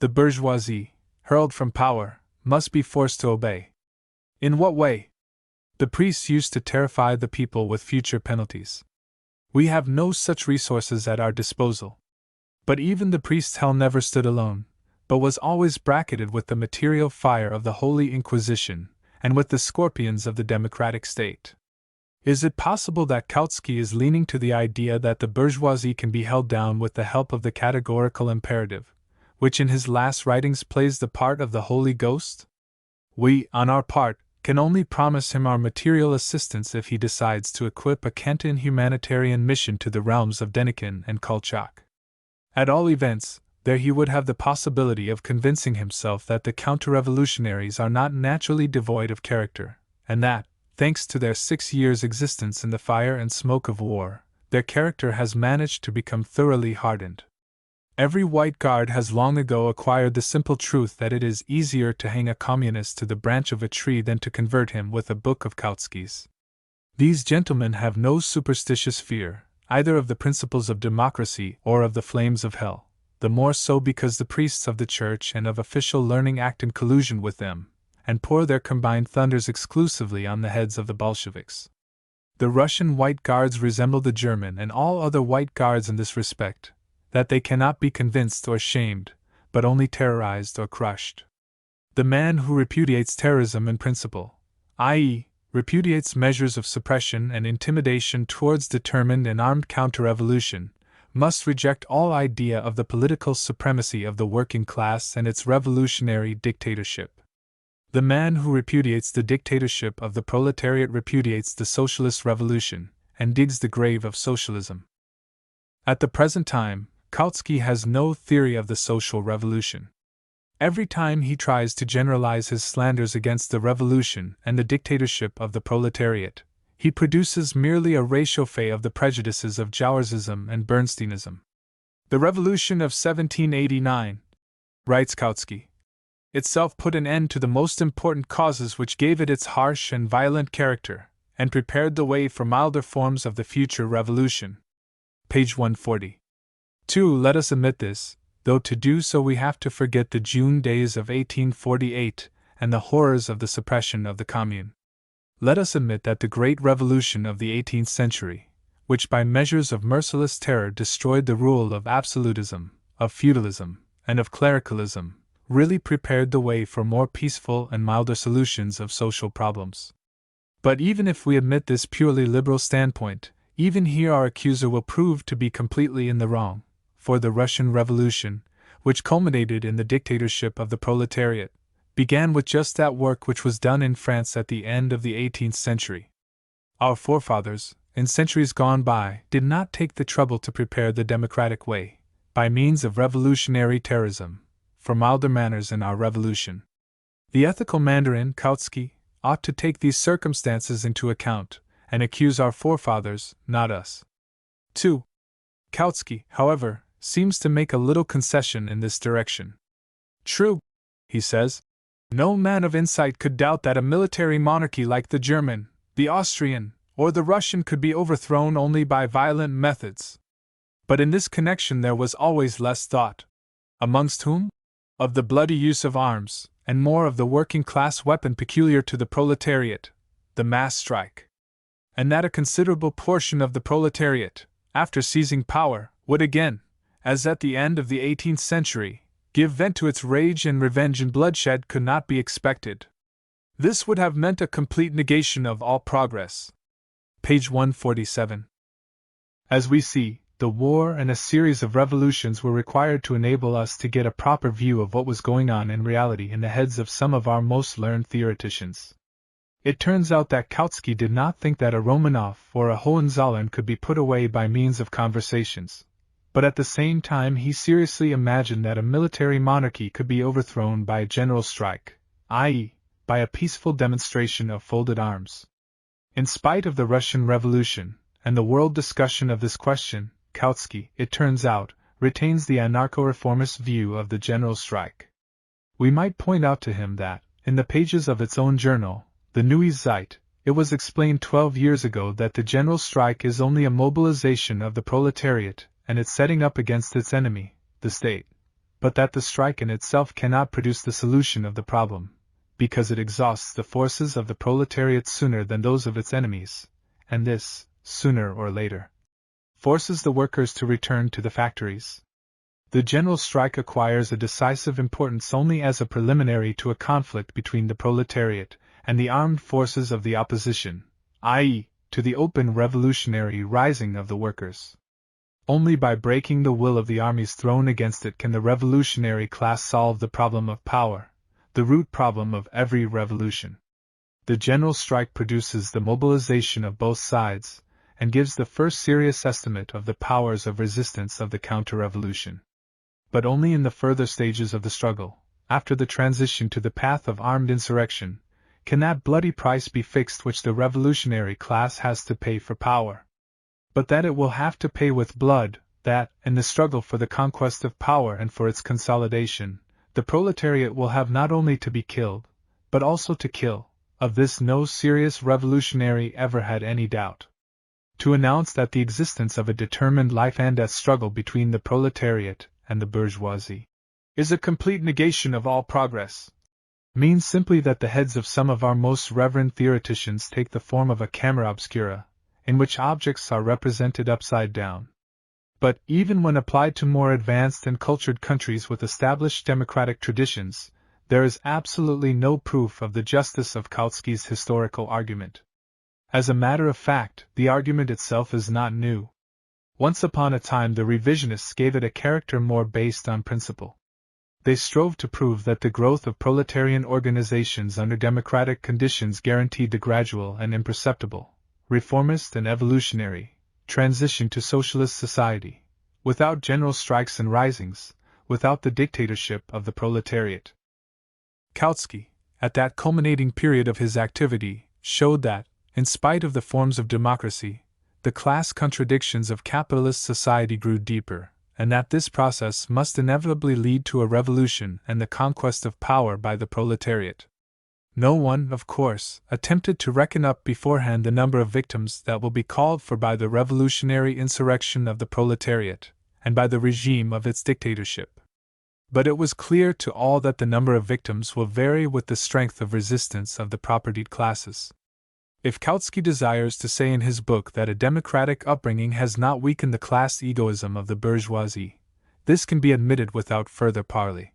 The bourgeoisie, hurled from power, must be forced to obey. In what way? The priests used to terrify the people with future penalties. We have no such resources at our disposal. But even the priest's hell never stood alone, but was always bracketed with the material fire of the Holy Inquisition, and with the scorpions of the democratic state. Is it possible that Kautsky is leaning to the idea that the bourgeoisie can be held down with the help of the categorical imperative, which in his last writings plays the part of the Holy Ghost? We, on our part, can only promise him our material assistance if he decides to equip a Kantian humanitarian mission to the realms of Denikin and Kolchak. At all events, There he would have the possibility of convincing himself that the counter-revolutionaries are not naturally devoid of character, and that, thanks to their 6 years' existence in the fire and smoke of war, their character has managed to become thoroughly hardened. Every White Guard has long ago acquired the simple truth that it is easier to hang a communist to the branch of a tree than to convert him with a book of Kautsky's. These gentlemen have no superstitious fear, either of the principles of democracy or of the flames of hell, the more so because the priests of the church and of official learning act in collusion with them, and pour their combined thunders exclusively on the heads of the Bolsheviks. The Russian White Guards resemble the German and all other White Guards in this respect, that they cannot be convinced or shamed, but only terrorized or crushed. The man who repudiates terrorism in principle, i.e., repudiates measures of suppression and intimidation towards determined and armed counter-revolution, must reject all idea of the political supremacy of the working class and its revolutionary dictatorship. The man who repudiates the dictatorship of the proletariat repudiates the socialist revolution, and digs the grave of socialism. At the present time, Kautsky has no theory of the social revolution. Every time he tries to generalize his slanders against the revolution and the dictatorship of the proletariat, he produces merely a réchauffé of the prejudices of Jaursism and Bernsteinism. The revolution of 1789, writes Kautsky, itself put an end to the most important causes which gave it its harsh and violent character, and prepared the way for milder forms of the future revolution. Page 140. 2. Let us admit this, though to do so we have to forget the June days of 1848 and the horrors of the suppression of the Commune. Let us admit that the great revolution of the 18th century, which by measures of merciless terror destroyed the rule of absolutism, of feudalism, and of clericalism, really prepared the way for more peaceful and milder solutions of social problems. But even if we admit this purely liberal standpoint, even here our accuser will prove to be completely in the wrong, for the Russian Revolution, which culminated in the dictatorship of the proletariat, began with just that work which was done in France at the end of the 18th century. Our forefathers, in centuries gone by, did not take the trouble to prepare the democratic way, by means of revolutionary terrorism, for milder manners in our revolution. The ethical Mandarin, Kautsky, ought to take these circumstances into account, and accuse our forefathers, not us. 2. Kautsky, however, seems to make a little concession in this direction. True, he says, no man of insight could doubt that a military monarchy like the German, the Austrian, or the Russian could be overthrown only by violent methods. But in this connection there was always less thought. Amongst whom? Of the bloody use of arms, and more of the working-class weapon peculiar to the proletariat, the mass strike. And that a considerable portion of the proletariat, after seizing power, would again, as at the end of the 18th century, give vent to its rage and revenge and bloodshed could not be expected. This would have meant a complete negation of all progress. Page 147. As we see, the war and a series of revolutions were required to enable us to get a proper view of what was going on in reality in the heads of some of our most learned theoreticians. It turns out that Kautsky did not think that a Romanov or a Hohenzollern could be put away by means of conversations, but at the same time he seriously imagined that a military monarchy could be overthrown by a general strike, i.e., by a peaceful demonstration of folded arms. In spite of the Russian Revolution, and the world discussion of this question, Kautsky, it turns out, retains the anarcho-reformist view of the general strike. We might point out to him that, in the pages of its own journal, the Neue Zeit, it was explained 12 years ago that the general strike is only a mobilization of the proletariat, and its setting up against its enemy, the state, but that the strike in itself cannot produce the solution of the problem, because it exhausts the forces of the proletariat sooner than those of its enemies, and this, sooner or later, forces the workers to return to the factories. The general strike acquires a decisive importance only as a preliminary to a conflict between the proletariat and the armed forces of the opposition, i.e., to the open revolutionary rising of the workers. Only by breaking the will of the armies thrown against it can the revolutionary class solve the problem of power, the root problem of every revolution. The general strike produces the mobilization of both sides, and gives the first serious estimate of the powers of resistance of the counter-revolution. but only in the further stages of the struggle, after the transition to the path of armed insurrection, can that bloody price be fixed which the revolutionary class has to pay for power. But that it will have to pay with blood, that, in the struggle for the conquest of power and for its consolidation, the proletariat will have not only to be killed, but also to kill, of this no serious revolutionary ever had any doubt. To announce that the existence of a determined life-and-death struggle between the proletariat and the bourgeoisie is a complete negation of all progress, means simply that the heads of some of our most reverend theoreticians take the form of a camera obscura, in which objects are represented upside down. But, even when applied to more advanced and cultured countries with established democratic traditions, there is absolutely no proof of the justice of Kautsky's historical argument. As a matter of fact, the argument itself is not new. Once upon a time the revisionists gave it a character more based on principle. They strove to prove that the growth of proletarian organizations under democratic conditions guaranteed the gradual and imperceptible, reformist and evolutionary, transition to socialist society, without general strikes and risings, without the dictatorship of the proletariat. Kautsky, at that culminating period of his activity, showed that, in spite of the forms of democracy, the class contradictions of capitalist society grew deeper, and that this process must inevitably lead to a revolution and the conquest of power by the proletariat. No one, of course, attempted to reckon up beforehand the number of victims that will be called for by the revolutionary insurrection of the proletariat, and by the regime of its dictatorship. But it was clear to all that the number of victims will vary with the strength of resistance of the propertied classes. If Kautsky desires to say in his book that a democratic upbringing has not weakened the class egoism of the bourgeoisie, this can be admitted without further parley.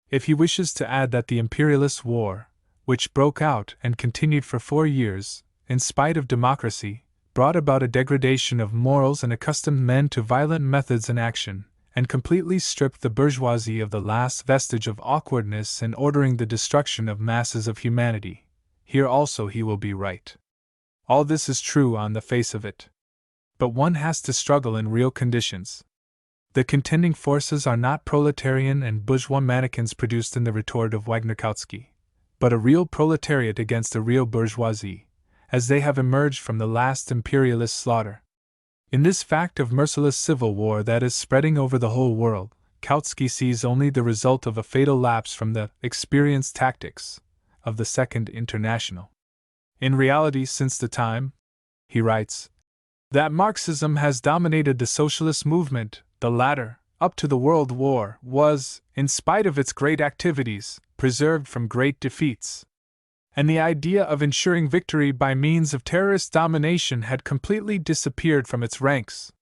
If he wishes to add that the imperialist war, which broke out and continued for 4 years, in spite of democracy, brought about a degradation of morals and accustomed men to violent methods and action, and completely stripped the bourgeoisie of the last vestige of awkwardness in ordering the destruction of masses of humanity, here also he will be right. All this is true on the face of it. But one has to struggle in real conditions. The contending forces are not proletarian and bourgeois mannequins produced in the retort of Wagner Kautsky, but a real proletariat against a real bourgeoisie, as they have emerged from the last imperialist slaughter. In this fact of merciless civil war that is spreading over the whole world, Kautsky sees only the result of a fatal lapse from the experienced tactics of the Second International. In reality, since the time, he writes, that Marxism has dominated the socialist movement, the latter, up to the World War, was, in spite of its great activities, preserved from great defeats. And the idea of ensuring victory by means of terrorist domination had completely disappeared from its ranks.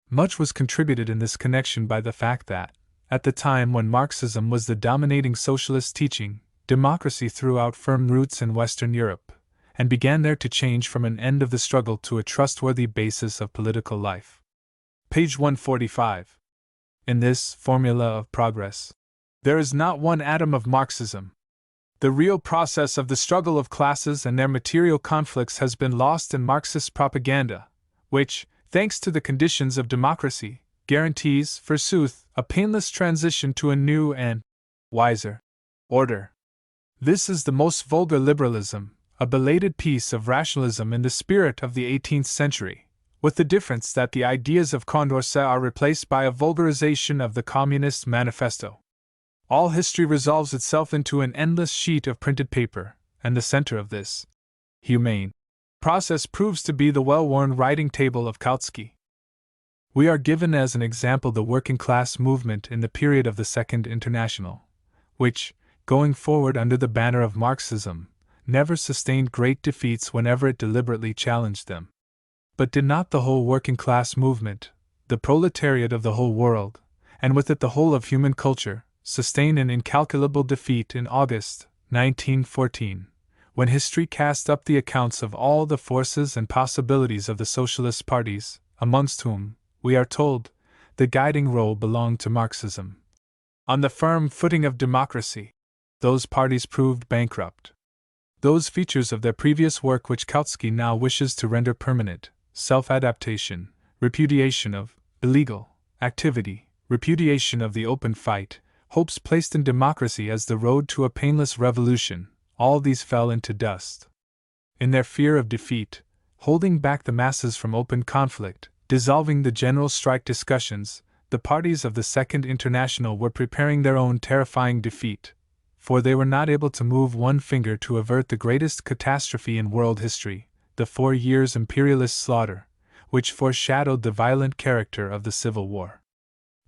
Much was contributed in this connection by the fact that, at the time when Marxism was the dominating socialist teaching, democracy threw out firm roots in Western Europe, and began there to change from an end of the struggle to a trustworthy basis of political life. Page 145. In this formula of progress, there is not one atom of Marxism. The real process of the struggle of classes and their material conflicts has been lost in Marxist propaganda, which, thanks to the conditions of democracy, guarantees, forsooth, a painless transition to a new and wiser order. This is the most vulgar liberalism, a belated piece of rationalism in the spirit of the 18th century, with the difference that the ideas of Condorcet are replaced by a vulgarization of the Communist Manifesto. All history resolves itself into an endless sheet of printed paper, and the center of this humane process proves to be the well-worn writing table of Kautsky. We are given as an example the working class movement in the period of the Second International, which, going forward under the banner of Marxism, never sustained great defeats whenever it deliberately challenged them. But did not the whole working class movement, the proletariat of the whole world, and with it the whole of human culture, sustain an incalculable defeat in August 1914, when history cast up the accounts of all the forces and possibilities of the socialist parties, amongst whom, we are told, the guiding role belonged to Marxism. On the firm footing of democracy, those parties proved bankrupt. Those features of their previous work which Kautsky now wishes to render permanent, self-adaptation, repudiation of illegal activity, repudiation of the open fight, hopes placed in democracy as the road to a painless revolution, all these fell into dust. In their fear of defeat, holding back the masses from open conflict, dissolving the general strike discussions, the parties of the Second International were preparing their own terrifying defeat, for they were not able to move one finger to avert the greatest catastrophe in world history, the 4 years' imperialist slaughter, which foreshadowed the violent character of the Civil War.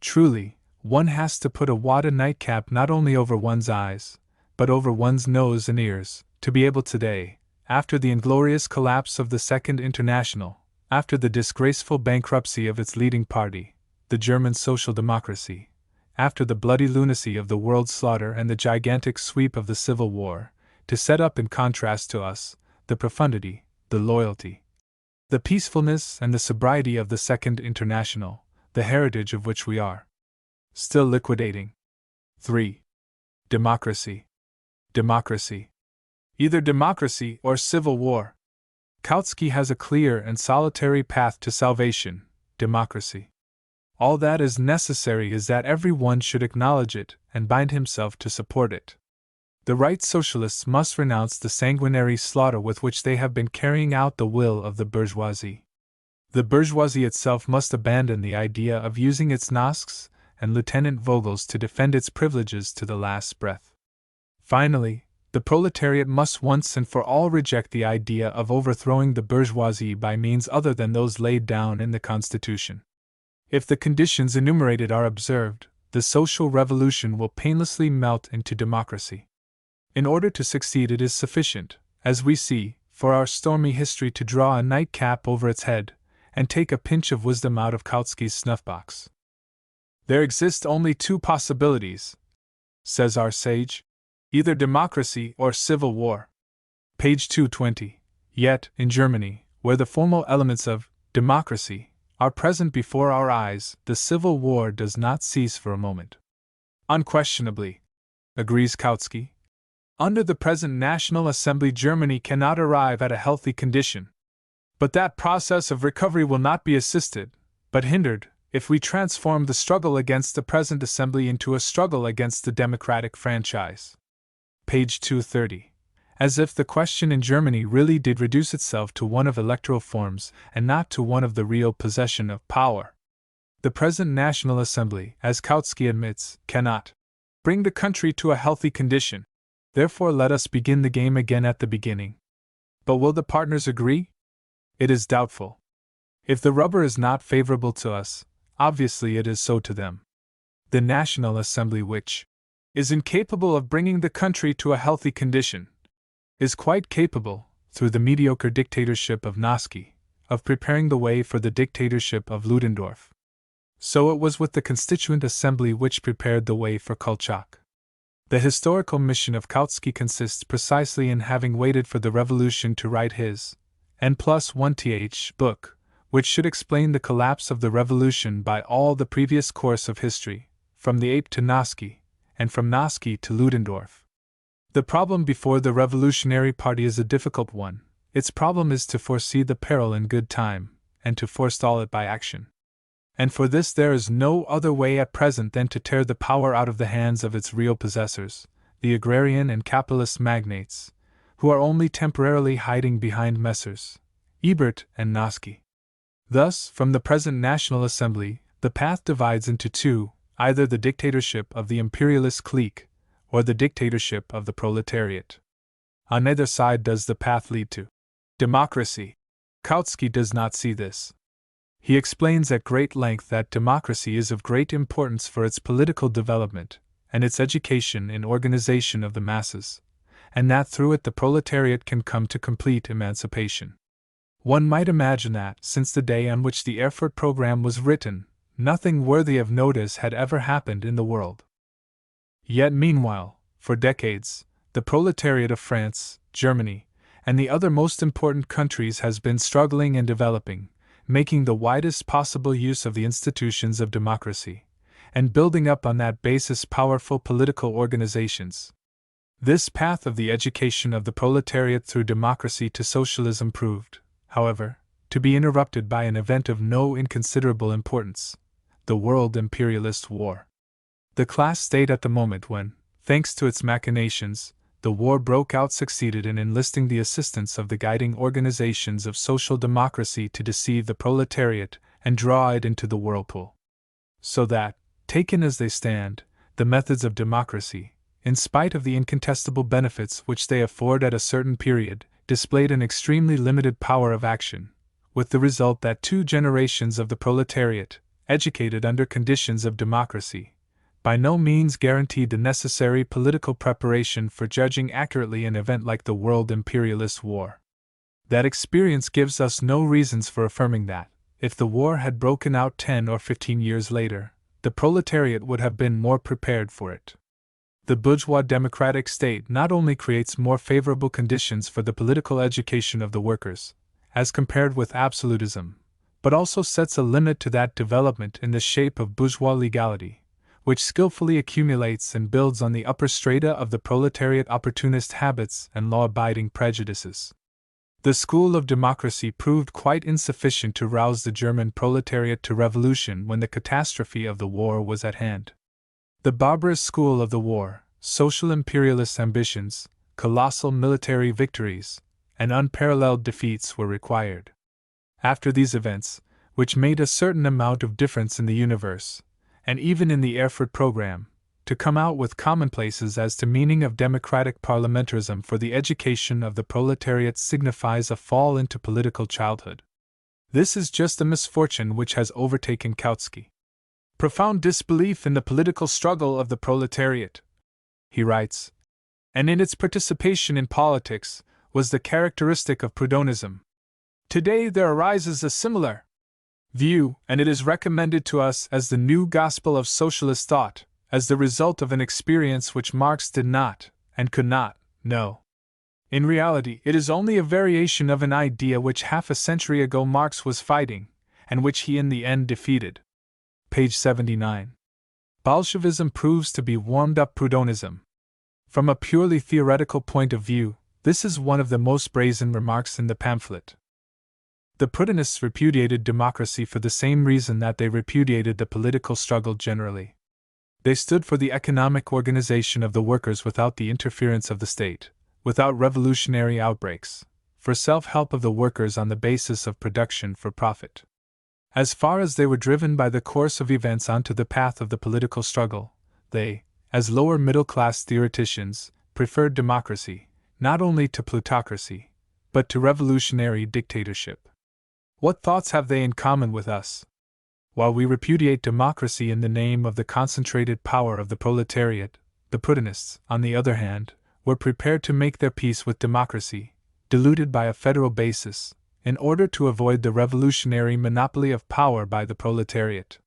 Truly, one has to put a wada nightcap not only over one's eyes, but over one's nose and ears, to be able today, after the inglorious collapse of the Second International, after the disgraceful bankruptcy of its leading party, the German Social Democracy, after the bloody lunacy of the world slaughter and the gigantic sweep of the Civil War, to set up in contrast to us, the profundity, the loyalty, the peacefulness and the sobriety of the Second International, the heritage of which we are still liquidating. 3. Democracy. Democracy. Either democracy or civil war. Kautsky has a clear and solitary path to salvation: democracy. All that is necessary is that every one should acknowledge it and bind himself to support it. The right socialists must renounce the sanguinary slaughter with which they have been carrying out the will of the bourgeoisie. The bourgeoisie itself must abandon the idea of using its Nosks and Lieutenant Vogels to defend its privileges to the last breath. Finally, the proletariat must once and for all reject the idea of overthrowing the bourgeoisie by means other than those laid down in the Constitution. If the conditions enumerated are observed, the social revolution will painlessly melt into democracy. In order to succeed, it is sufficient, as we see, for our stormy history to draw a nightcap over its head and take a pinch of wisdom out of Kautsky's snuffbox. There exist only 2 possibilities, says our sage: either democracy or civil war. Page 220. Yet, in Germany, where the formal elements of democracy are present before our eyes, the civil war does not cease for a moment. Unquestionably, agrees Kautsky, under the present National Assembly Germany cannot arrive at a healthy condition. But that process of recovery will not be assisted, but hindered, if we transform the struggle against the present assembly into a struggle against the democratic franchise. Page 230. As if the question in Germany really did reduce itself to one of electoral forms and not to one of the real possession of power. The present National Assembly, as Kautsky admits, cannot bring the country to a healthy condition. Therefore, let us begin the game again at the beginning. But will the partners agree? It is doubtful. If the rubber is not favorable to us, obviously it is so to them. The National Assembly, which is incapable of bringing the country to a healthy condition, is quite capable, through the mediocre dictatorship of Trotsky, of preparing the way for the dictatorship of Ludendorff. So it was with the Constituent Assembly which prepared the way for Kolchak. The historical mission of Kautsky consists precisely in having waited for the revolution to write his N+1th book, which should explain the collapse of the revolution by all the previous course of history, from the ape to Trotsky, and from Trotsky to Ludendorff. The problem before the Revolutionary Party is a difficult one. Its problem is to foresee the peril in good time, and to forestall it by action. And for this there is no other way at present than to tear the power out of the hands of its real possessors, the agrarian and capitalist magnates, who are only temporarily hiding behind Messrs. Ebert and Trotsky. Thus, from the present National Assembly, the path divides into 2, either the dictatorship of the imperialist clique, or the dictatorship of the proletariat. On neither side does the path lead to democracy. Kautsky does not see this. He explains at great length that democracy is of great importance for its political development, and its education and organization of the masses, and that through it the proletariat can come to complete emancipation. One might imagine that, since the day on which the Erfurt program was written, nothing worthy of notice had ever happened in the world. Yet meanwhile, for decades, the proletariat of France, Germany, and the other most important countries has been struggling and developing, making the widest possible use of the institutions of democracy, and building up on that basis powerful political organizations. This path of the education of the proletariat through democracy to socialism proved, however, to be interrupted by an event of no inconsiderable importance, the world imperialist war. The class state at the moment when, thanks to its machinations, the war broke out succeeded in enlisting the assistance of the guiding organizations of social democracy to deceive the proletariat and draw it into the whirlpool. So that, taken as they stand, the methods of democracy, in spite of the incontestable benefits which they afford at a certain period, displayed an extremely limited power of action, with the result that 2 generations of the proletariat, educated under conditions of democracy, by no means guaranteed the necessary political preparation for judging accurately an event like the world imperialist war. That experience gives us no reasons for affirming that, if the war had broken out 10 or 15 years later, the proletariat would have been more prepared for it. The bourgeois democratic state not only creates more favorable conditions for the political education of the workers, as compared with absolutism, but also sets a limit to that development in the shape of bourgeois legality, which skillfully accumulates and builds on the upper strata of the proletariat opportunist habits and law-abiding prejudices. The school of democracy proved quite insufficient to rouse the German proletariat to revolution when the catastrophe of the war was at hand. The barbarous school of the war, social imperialist ambitions, colossal military victories, and unparalleled defeats were required. After these events, which made a certain amount of difference in the universe, and even in the Erfurt program, to come out with commonplaces as to meaning of democratic parliamentarism for the education of the proletariat signifies a fall into political childhood. This is just a misfortune which has overtaken Kautsky. Profound disbelief in the political struggle of the proletariat, he writes, and in its participation in politics, was the characteristic of Proudhonism. Today there arises a similar view, and it is recommended to us as the new gospel of socialist thought, as the result of an experience which Marx did not, and could not, know. In reality, it is only a variation of an idea which half a century ago Marx was fighting, and which he in the end defeated. Page 79. Bolshevism proves to be warmed-up Proudhonism. From a purely theoretical point of view, this is one of the most brazen remarks in the pamphlet. The Proudhonists repudiated democracy for the same reason that they repudiated the political struggle generally. They stood for the economic organization of the workers without the interference of the state, without revolutionary outbreaks, for self-help of the workers on the basis of production for profit. As far as they were driven by the course of events onto the path of the political struggle, they, as lower middle-class theoreticians, preferred democracy, not only to plutocracy, but to revolutionary dictatorship. What thoughts have they in common with us? While we repudiate democracy in the name of the concentrated power of the proletariat, the Proudhonists, on the other hand, were prepared to make their peace with democracy, diluted by a federal basis, in order to avoid the revolutionary monopoly of power by the proletariat.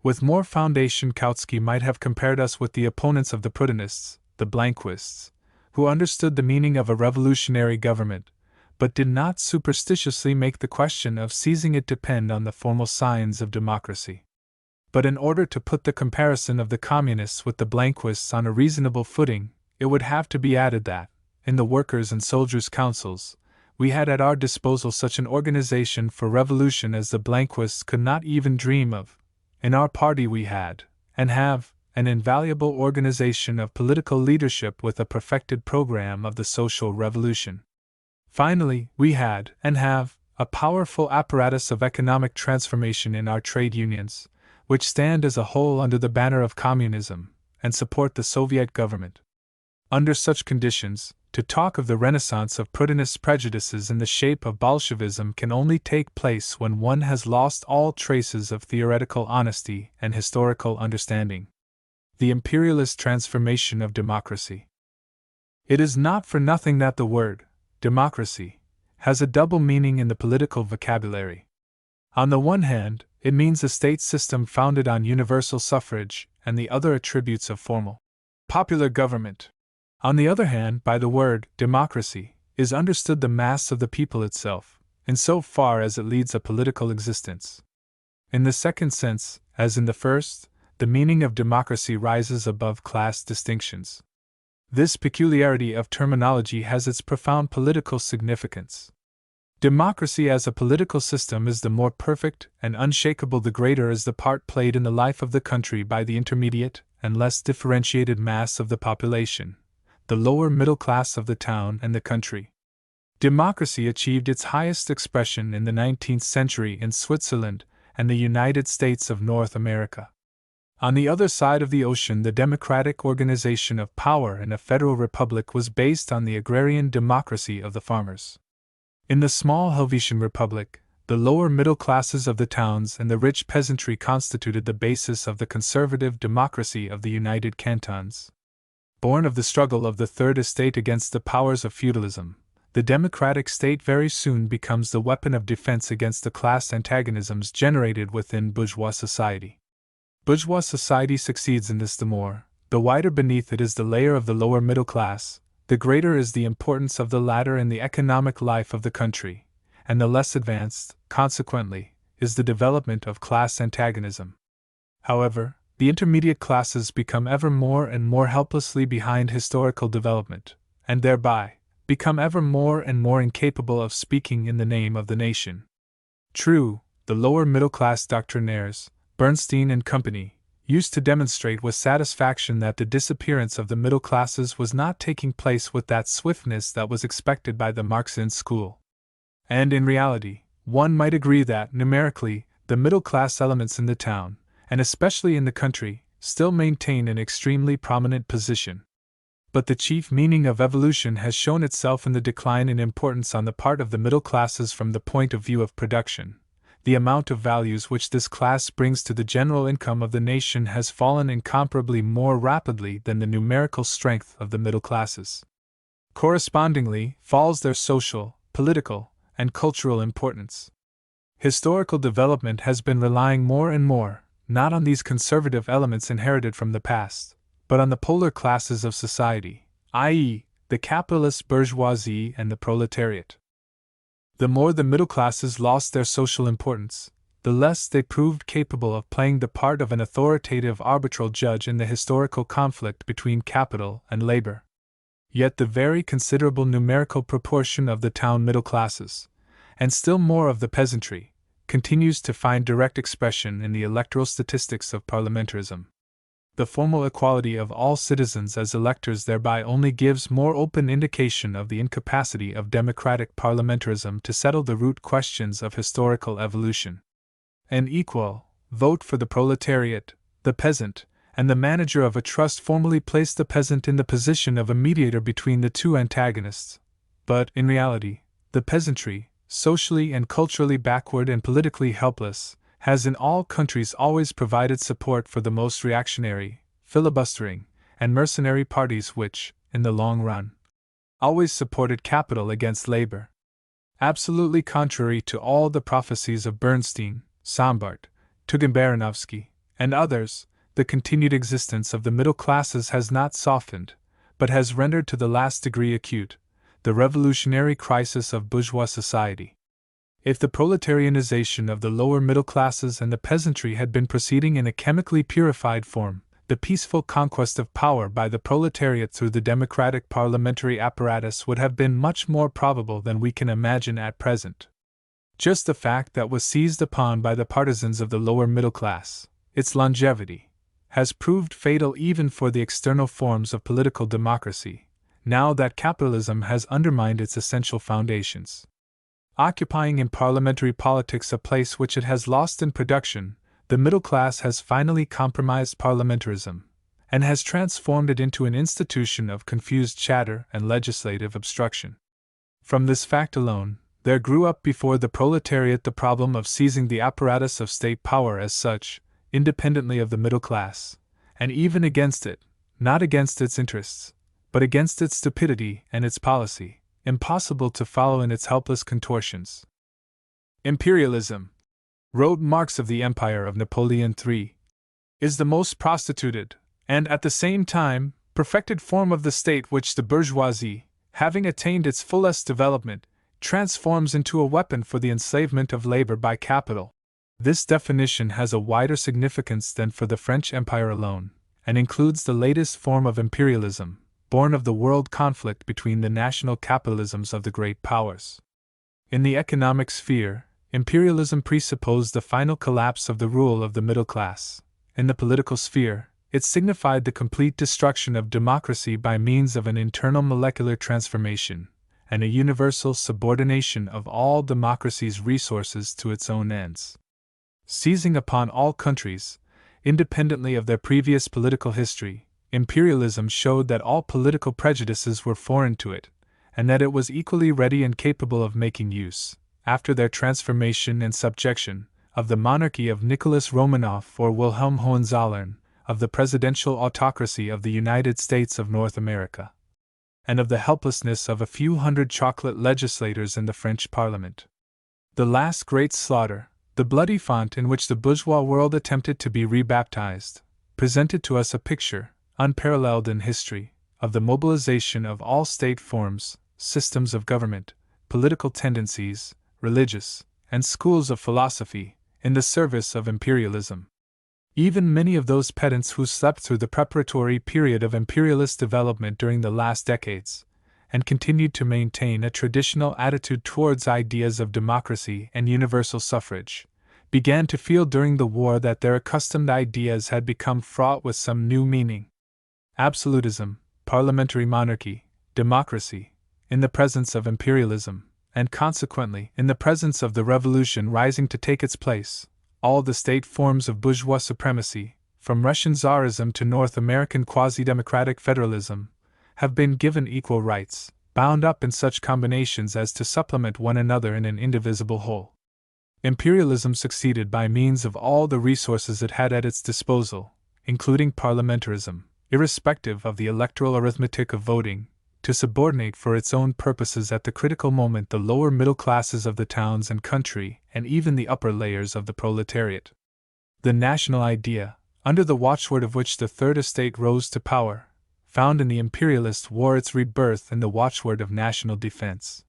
With more foundation, Kautsky might have compared us with the opponents of the Proudhonists, the Blanquists, who understood the meaning of a revolutionary government, but did not superstitiously make the question of seizing it depend on the formal signs of democracy. But in order to put the comparison of the communists with the Blanquists on a reasonable footing, it would have to be added that, in the Workers' and Soldiers' Councils, we had at our disposal such an organization for revolution as the Blanquists could not even dream of. In our party we had, and have, an invaluable organization of political leadership with a perfected program of the social revolution. Finally, we had, and have, a powerful apparatus of economic transformation in our trade unions, which stand as a whole under the banner of communism, and support the Soviet government. Under such conditions, to talk of the renaissance of Proudhonist prejudices in the shape of Bolshevism can only take place when one has lost all traces of theoretical honesty and historical understanding. The imperialist transformation of democracy. It is not for nothing that the word democracy has a double meaning in the political vocabulary. On the one hand, it means a state system founded on universal suffrage and the other attributes of formal, popular government. On the other hand, by the word democracy is understood the mass of the people itself, in so far as it leads a political existence. In the second sense, as in the first, the meaning of democracy rises above class distinctions. This peculiarity of terminology has its profound political significance. Democracy as a political system is the more perfect and unshakable the greater is the part played in the life of the country by the intermediate and less differentiated mass of the population, the lower middle class of the town and the country. Democracy achieved its highest expression in the 19th century in Switzerland and the United States of North America. On the other side of the ocean, the democratic organization of power in a federal republic was based on the agrarian democracy of the farmers. In the small Helvetian Republic, the lower middle classes of the towns and the rich peasantry constituted the basis of the conservative democracy of the United Cantons. Born of the struggle of the Third Estate against the powers of feudalism, the democratic state very soon becomes the weapon of defense against the class antagonisms generated within bourgeois society. Bourgeois society succeeds in this the wider beneath it is the layer of the lower middle class, the greater is the importance of the latter in the economic life of the country, and the less advanced, consequently, is the development of class antagonism. However, the intermediate classes become ever more and more helplessly behind historical development, and thereby become ever more and more incapable of speaking in the name of the nation. True, the lower middle class doctrinaires, Bernstein and Company, used to demonstrate with satisfaction that the disappearance of the middle classes was not taking place with that swiftness that was expected by the Marxian school. And in reality, one might agree that, numerically, the middle class elements in the town, and especially in the country, still maintain an extremely prominent position. But the chief meaning of evolution has shown itself in the decline in importance on the part of the middle classes from the point of view of production. The amount of values which this class brings to the general income of the nation has fallen incomparably more rapidly than the numerical strength of the middle classes. Correspondingly, falls their social, political, and cultural importance. Historical development has been relying more and more, not on these conservative elements inherited from the past, but on the polar classes of society, i.e., the capitalist bourgeoisie and the proletariat. The more the middle classes lost their social importance, the less they proved capable of playing the part of an authoritative arbitral judge in the historical conflict between capital and labor. Yet the very considerable numerical proportion of the town middle classes, and still more of the peasantry, continues to find direct expression in the electoral statistics of parliamentarism. The formal equality of all citizens as electors thereby only gives more open indication of the incapacity of democratic parliamentarism to settle the root questions of historical evolution. An equal vote for the proletariat, the peasant, and the manager of a trust formally placed the peasant in the position of a mediator between the two antagonists. But, in reality, the peasantry, socially and culturally backward and politically helpless, has in all countries always provided support for the most reactionary, filibustering, and mercenary parties which, in the long run, always supported capital against labor. Absolutely contrary to all the prophecies of Bernstein, Sombart, Tugendbaranovsky, and others, the continued existence of the middle classes has not softened, but has rendered to the last degree acute, the revolutionary crisis of bourgeois society. If the proletarianization of the lower middle classes and the peasantry had been proceeding in a chemically purified form, the peaceful conquest of power by the proletariat through the democratic parliamentary apparatus would have been much more probable than we can imagine at present. Just the fact that was seized upon by the partisans of the lower middle class, its longevity, has proved fatal even for the external forms of political democracy, now that capitalism has undermined its essential foundations. Occupying in parliamentary politics a place which it has lost in production, the middle class has finally compromised parliamentarism, and has transformed it into an institution of confused chatter and legislative obstruction. From this fact alone, there grew up before the proletariat the problem of seizing the apparatus of state power as such, independently of the middle class, and even against it, not against its interests, but against its stupidity and its policy, impossible to follow in its helpless contortions. Imperialism, wrote Marx of the Empire of Napoleon III, is the most prostituted, and at the same time, perfected form of the state which the bourgeoisie, having attained its fullest development, transforms into a weapon for the enslavement of labor by capital. This definition has a wider significance than for the French Empire alone, and includes the latest form of imperialism, born of the world conflict between the national capitalisms of the great powers. In the economic sphere, imperialism presupposed the final collapse of the rule of the middle class. In the political sphere, it signified the complete destruction of democracy by means of an internal molecular transformation, and a universal subordination of all democracy's resources to its own ends. Seizing upon all countries, independently of their previous political history, imperialism showed that all political prejudices were foreign to it, and that it was equally ready and capable of making use, after their transformation and subjection, of the monarchy of Nicholas Romanov or Wilhelm Hohenzollern, of the presidential autocracy of the United States of North America, and of the helplessness of a few hundred chocolate legislators in the French Parliament. The last great slaughter, the bloody font in which the bourgeois world attempted to be rebaptized, presented to us a picture, unparalleled in history, of the mobilization of all state forms, systems of government, political tendencies, religious, and schools of philosophy, in the service of imperialism. Even many of those pedants who slept through the preparatory period of imperialist development during the last decades, and continued to maintain a traditional attitude towards ideas of democracy and universal suffrage, began to feel during the war that their accustomed ideas had become fraught with some new meaning. Absolutism, parliamentary monarchy, democracy, in the presence of imperialism, and consequently in the presence of the revolution rising to take its place, all the state forms of bourgeois supremacy, from Russian Tsarism to North American quasi-democratic federalism, have been given equal rights, bound up in such combinations as to supplement one another in an indivisible whole. Imperialism succeeded by means of all the resources it had at its disposal, including parliamentarism, irrespective of the electoral arithmetic of voting, to subordinate for its own purposes at the critical moment the lower middle classes of the towns and country, and even the upper layers of the proletariat. The national idea, under the watchword of which the Third Estate rose to power, found in the imperialist war its rebirth in the watchword of national defense.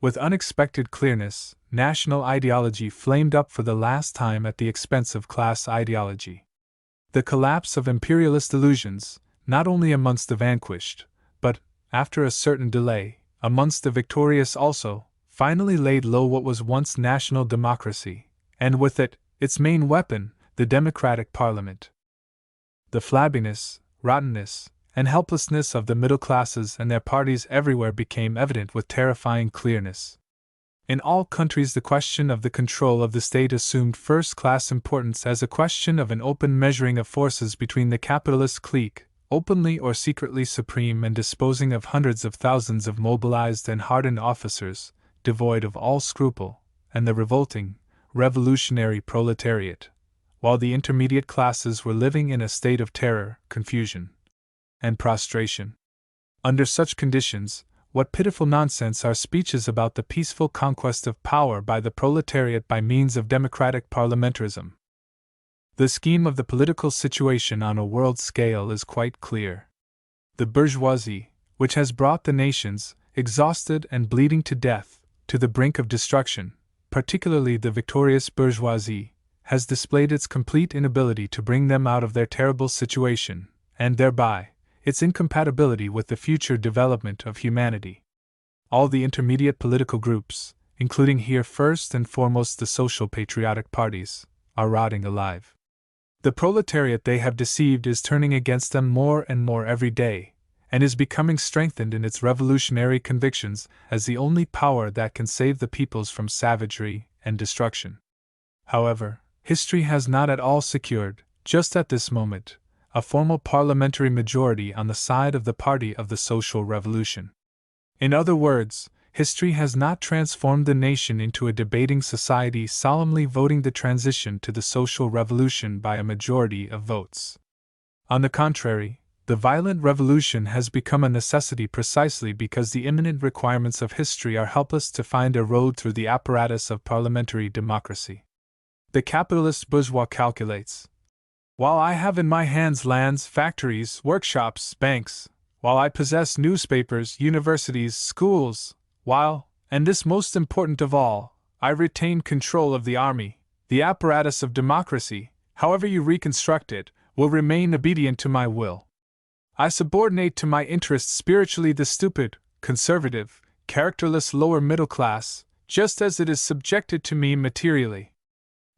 With unexpected clearness, national ideology flamed up for the last time at the expense of class ideology. The collapse of imperialist illusions, not only amongst the vanquished, but, after a certain delay, amongst the victorious also, finally laid low what was once national democracy, and with it, its main weapon, the democratic parliament. The flabbiness, rottenness, and helplessness of the middle classes and their parties everywhere became evident with terrifying clearness. In all countries the question of the control of the state assumed first-class importance as a question of an open measuring of forces between the capitalist clique, openly or secretly supreme and disposing of hundreds of thousands of mobilized and hardened officers, devoid of all scruple, and the revolting, revolutionary proletariat, while the intermediate classes were living in a state of terror, confusion, and prostration. Under such conditions, what pitiful nonsense are speeches about the peaceful conquest of power by the proletariat by means of democratic parliamentarism? The scheme of the political situation on a world scale is quite clear. The bourgeoisie, which has brought the nations, exhausted and bleeding to death, to the brink of destruction, particularly the victorious bourgeoisie, has displayed its complete inability to bring them out of their terrible situation, and thereby, its incompatibility with the future development of humanity. All the intermediate political groups, including here first and foremost the social patriotic parties, are rotting alive. The proletariat they have deceived is turning against them more and more every day, and is becoming strengthened in its revolutionary convictions as the only power that can save the peoples from savagery and destruction. However, history has not at all secured, just at this moment, a formal parliamentary majority on the side of the party of the social revolution. In other words, history has not transformed the nation into a debating society solemnly voting the transition to the social revolution by a majority of votes. On the contrary, the violent revolution has become a necessity precisely because the imminent requirements of history are helpless to find a road through the apparatus of parliamentary democracy. The capitalist bourgeois calculates, while I have in my hands lands, factories, workshops, banks, while I possess newspapers, universities, schools, while, and this most important of all, I retain control of the army, the apparatus of democracy, however you reconstruct it, will remain obedient to my will. I subordinate to my interests spiritually the stupid, conservative, characterless lower middle class, just as it is subjected to me materially.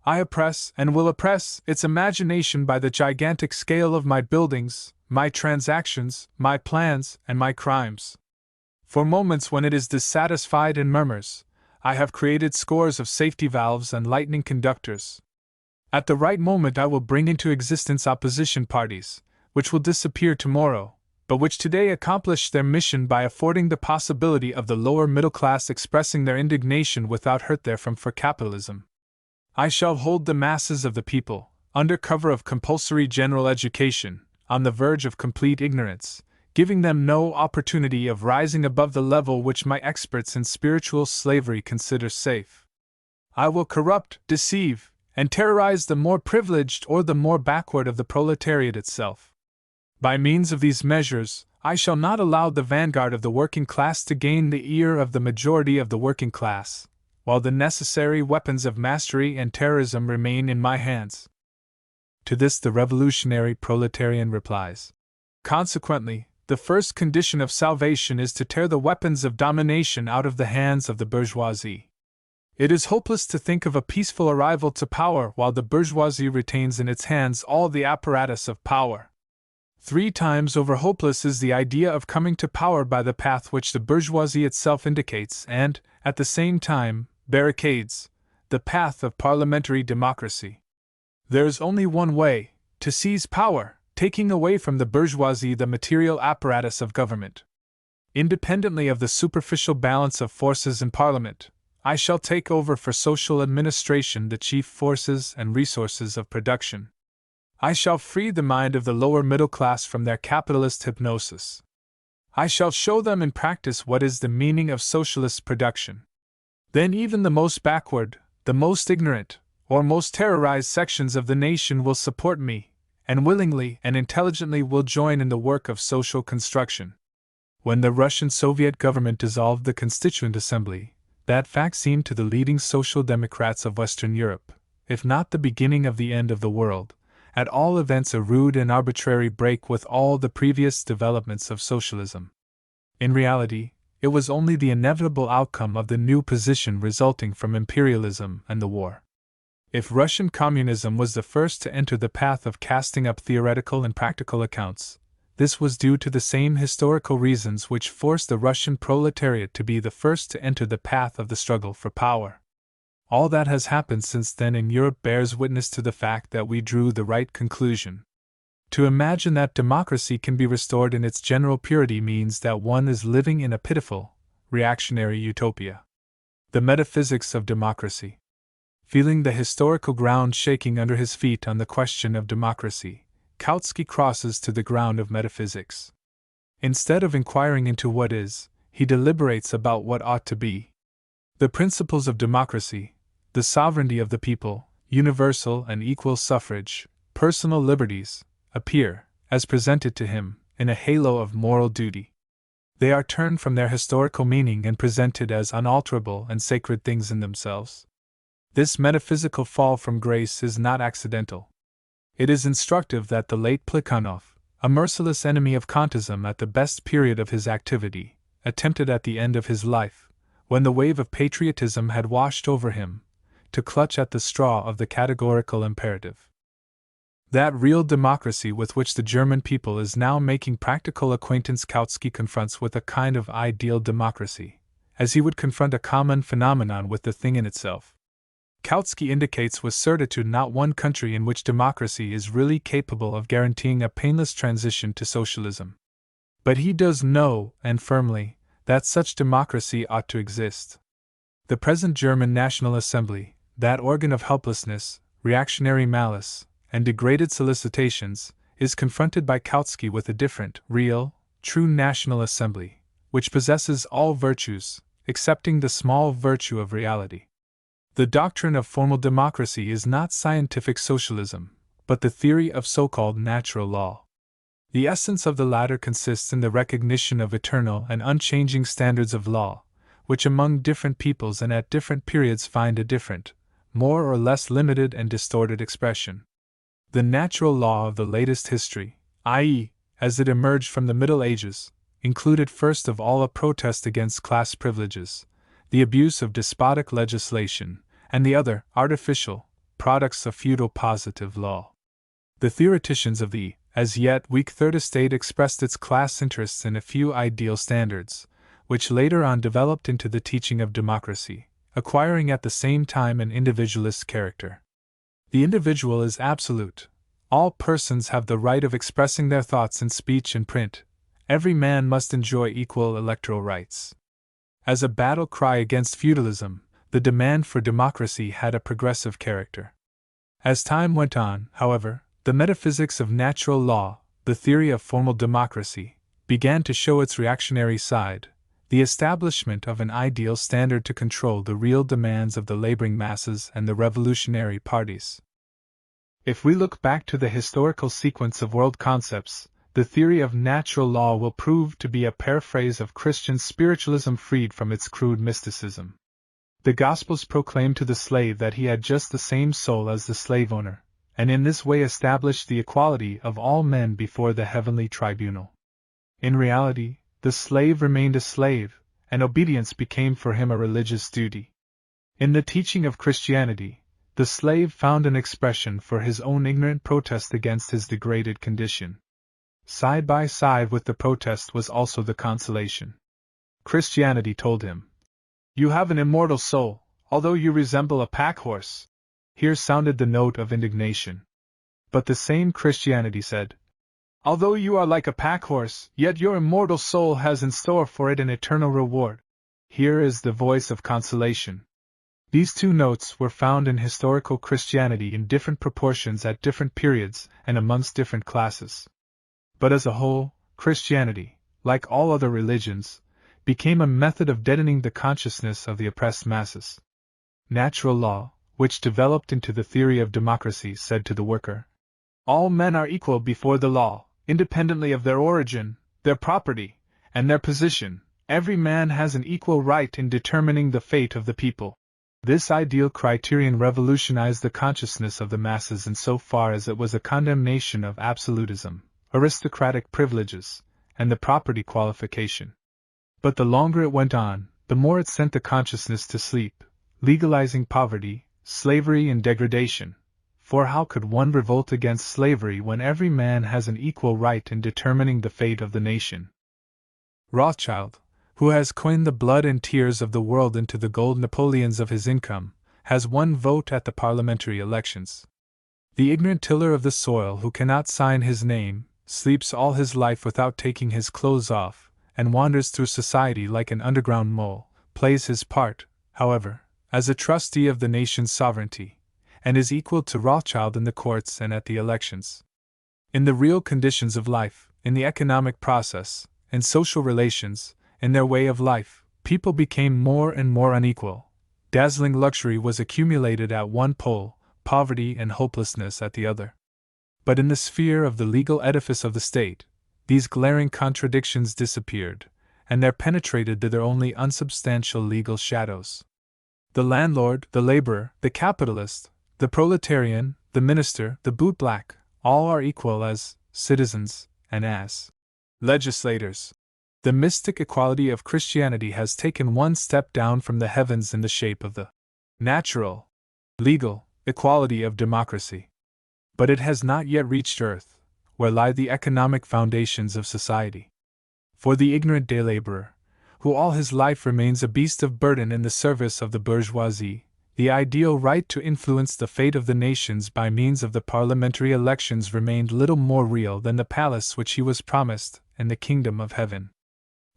I oppress and will oppress its imagination by the gigantic scale of my buildings, my transactions, my plans, and my crimes. For moments when it is dissatisfied and murmurs, I have created scores of safety valves and lightning conductors. At the right moment I will bring into existence opposition parties, which will disappear tomorrow, but which today accomplish their mission by affording the possibility of the lower middle class expressing their indignation without hurt therefrom for capitalism. I shall hold the masses of the people, under cover of compulsory general education, on the verge of complete ignorance, giving them no opportunity of rising above the level which my experts in spiritual slavery consider safe. I will corrupt, deceive, and terrorize the more privileged or the more backward of the proletariat itself. By means of these measures, I shall not allow the vanguard of the working class to gain the ear of the majority of the working class, while the necessary weapons of mastery and terrorism remain in my hands. To this the revolutionary proletarian replies. Consequently, the first condition of salvation is to tear the weapons of domination out of the hands of the bourgeoisie. It is hopeless to think of a peaceful arrival to power while the bourgeoisie retains in its hands all the apparatus of power. 3 times over hopeless is the idea of coming to power by the path which the bourgeoisie itself indicates and, at the same time, barricades, the path of parliamentary democracy. There is only one way, to seize power, taking away from the bourgeoisie the material apparatus of government. Independently of the superficial balance of forces in Parliament, I shall take over for social administration the chief forces and resources of production. I shall free the mind of the lower middle class from their capitalist hypnosis. I shall show them in practice what is the meaning of socialist production. Then even the most backward, the most ignorant, or most terrorized sections of the nation will support me, and willingly and intelligently will join in the work of social construction. When the Russian Soviet government dissolved the Constituent Assembly, that fact seemed to the leading social democrats of Western Europe, if not the beginning of the end of the world, at all events a rude and arbitrary break with all the previous developments of socialism. In reality, it was only the inevitable outcome of the new position resulting from imperialism and the war. If Russian communism was the first to enter the path of casting up theoretical and practical accounts, this was due to the same historical reasons which forced the Russian proletariat to be the first to enter the path of the struggle for power. All that has happened since then in Europe bears witness to the fact that we drew the right conclusion. To imagine that democracy can be restored in its general purity means that one is living in a pitiful, reactionary utopia. The metaphysics of democracy. Feeling the historical ground shaking under his feet on the question of democracy, Kautsky crosses to the ground of metaphysics. Instead of inquiring into what is, he deliberates about what ought to be. The principles of democracy, the sovereignty of the people, universal and equal suffrage, personal liberties, appear, as presented to him, in a halo of moral duty. They are turned from their historical meaning and presented as unalterable and sacred things in themselves. This metaphysical fall from grace is not accidental. It is instructive that the late Plekhanov, a merciless enemy of Kantism at the best period of his activity, attempted at the end of his life, when the wave of patriotism had washed over him, to clutch at the straw of the categorical imperative. That real democracy with which the German people is now making practical acquaintance Kautsky confronts with a kind of ideal democracy, as he would confront a common phenomenon with the thing in itself. Kautsky indicates with certitude not one country in which democracy is really capable of guaranteeing a painless transition to socialism. But he does know, and firmly, that such democracy ought to exist. The present German National Assembly, that organ of helplessness, reactionary malice, and degraded solicitations, is confronted by Kautsky with a different, real, true National Assembly, which possesses all virtues, excepting the small virtue of reality. The doctrine of formal democracy is not scientific socialism, but the theory of so-called natural law. The essence of the latter consists in the recognition of eternal and unchanging standards of law, which among different peoples and at different periods find a different, more or less limited and distorted expression. The natural law of the latest history, i.e., as it emerged from the Middle Ages, included first of all a protest against class privileges, the abuse of despotic legislation, and the other, artificial, products of feudal positive law. The theoreticians of the, as yet weak Third Estate expressed its class interests in a few ideal standards, which later on developed into the teaching of democracy, acquiring at the same time an individualist character. The individual is absolute. All persons have the right of expressing their thoughts in speech and print. Every man must enjoy equal electoral rights. As a battle cry against feudalism, the demand for democracy had a progressive character. As time went on, however, the metaphysics of natural law, the theory of formal democracy, began to show its reactionary side, the establishment of an ideal standard to control the real demands of the laboring masses and the revolutionary parties. If we look back to the historical sequence of world concepts, the theory of natural law will prove to be a paraphrase of Christian spiritualism freed from its crude mysticism. The Gospels proclaim to the slave that he had just the same soul as the slave owner, and in this way established the equality of all men before the heavenly tribunal. In reality, the slave remained a slave, and obedience became for him a religious duty. In the teaching of Christianity, the slave found an expression for his own ignorant protest against his degraded condition. Side by side with the protest was also the consolation. Christianity told him, "You have an immortal soul, although you resemble a pack horse." Here sounded the note of indignation. But the same Christianity said, "Although you are like a pack horse, yet your immortal soul has in store for it an eternal reward." Here is the voice of consolation. These two notes were found in historical Christianity in different proportions at different periods and amongst different classes. But as a whole, Christianity, like all other religions, became a method of deadening the consciousness of the oppressed masses. Natural law, which developed into the theory of democracy, said to the worker, "All men are equal before the law, independently of their origin, their property, and their position. Every man has an equal right in determining the fate of the people." This ideal criterion revolutionized the consciousness of the masses in so far as it was a condemnation of absolutism, aristocratic privileges, and the property qualification. But the longer it went on, the more it sent the consciousness to sleep, legalizing poverty, slavery, and degradation. For how could one revolt against slavery when every man has an equal right in determining the fate of the nation? Rothschild, who has coined the blood and tears of the world into the gold Napoleons of his income, has one vote at the parliamentary elections. The ignorant tiller of the soil who cannot sign his name, sleeps all his life without taking his clothes off, and wanders through society like an underground mole, plays his part, however, as a trustee of the nation's sovereignty, and is equal to Rothschild in the courts and at the elections. In the real conditions of life, in the economic process, in social relations, in their way of life, people became more and more unequal. Dazzling luxury was accumulated at one pole, poverty and hopelessness at the other. But in the sphere of the legal edifice of the state, these glaring contradictions disappeared, and there penetrated thither only unsubstantial legal shadows. The landlord, the laborer, the capitalist, the proletarian, the minister, the bootblack, all are equal as citizens and as legislators. The mystic equality of Christianity has taken one step down from the heavens in the shape of the natural, legal equality of democracy. But it has not yet reached earth, where lie the economic foundations of society. For the ignorant day laborer, who all his life remains a beast of burden in the service of the bourgeoisie, the ideal right to influence the fate of the nations by means of the parliamentary elections remained little more real than the palace which he was promised in the kingdom of heaven.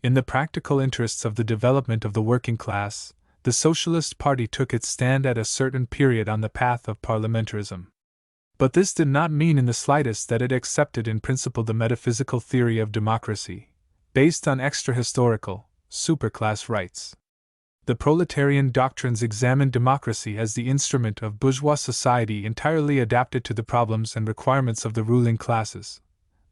In the practical interests of the development of the working class, the Socialist Party took its stand at a certain period on the path of parliamentarism. But this did not mean in the slightest that it accepted in principle the metaphysical theory of democracy, based on extra-historical, superclass rights. The proletarian doctrines examined democracy as the instrument of bourgeois society entirely adapted to the problems and requirements of the ruling classes.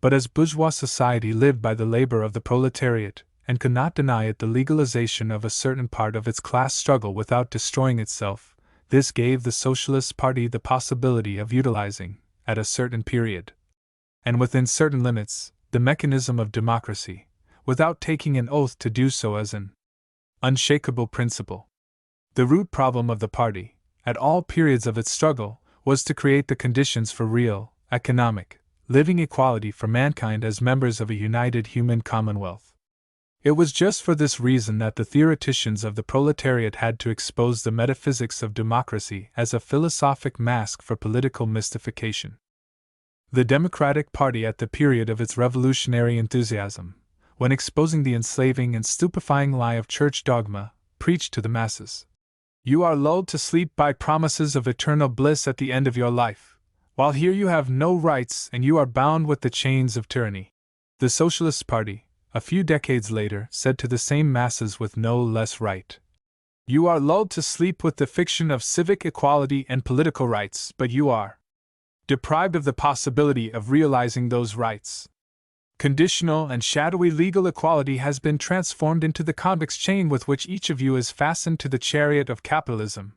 But as bourgeois society lived by the labor of the proletariat, and could not deny it the legalization of a certain part of its class struggle without destroying itself, this gave the Socialist Party the possibility of utilizing, at a certain period, and within certain limits, the mechanism of democracy, without taking an oath to do so as an unshakable principle. The root problem of the party, at all periods of its struggle, was to create the conditions for real, economic, living equality for mankind as members of a united human commonwealth. It was just for this reason that the theoreticians of the proletariat had to expose the metaphysics of democracy as a philosophic mask for political mystification. The Democratic Party at the period of its revolutionary enthusiasm, when exposing the enslaving and stupefying lie of church dogma, preached to the masses. You are lulled to sleep by promises of eternal bliss at the end of your life, while here you have no rights and you are bound with the chains of tyranny. The Socialist Party, a few decades later, said to the same masses with no less right. You are lulled to sleep with the fiction of civic equality and political rights, but you are deprived of the possibility of realizing those rights. Conditional and shadowy legal equality has been transformed into the convict's chain with which each of you is fastened to the chariot of capitalism.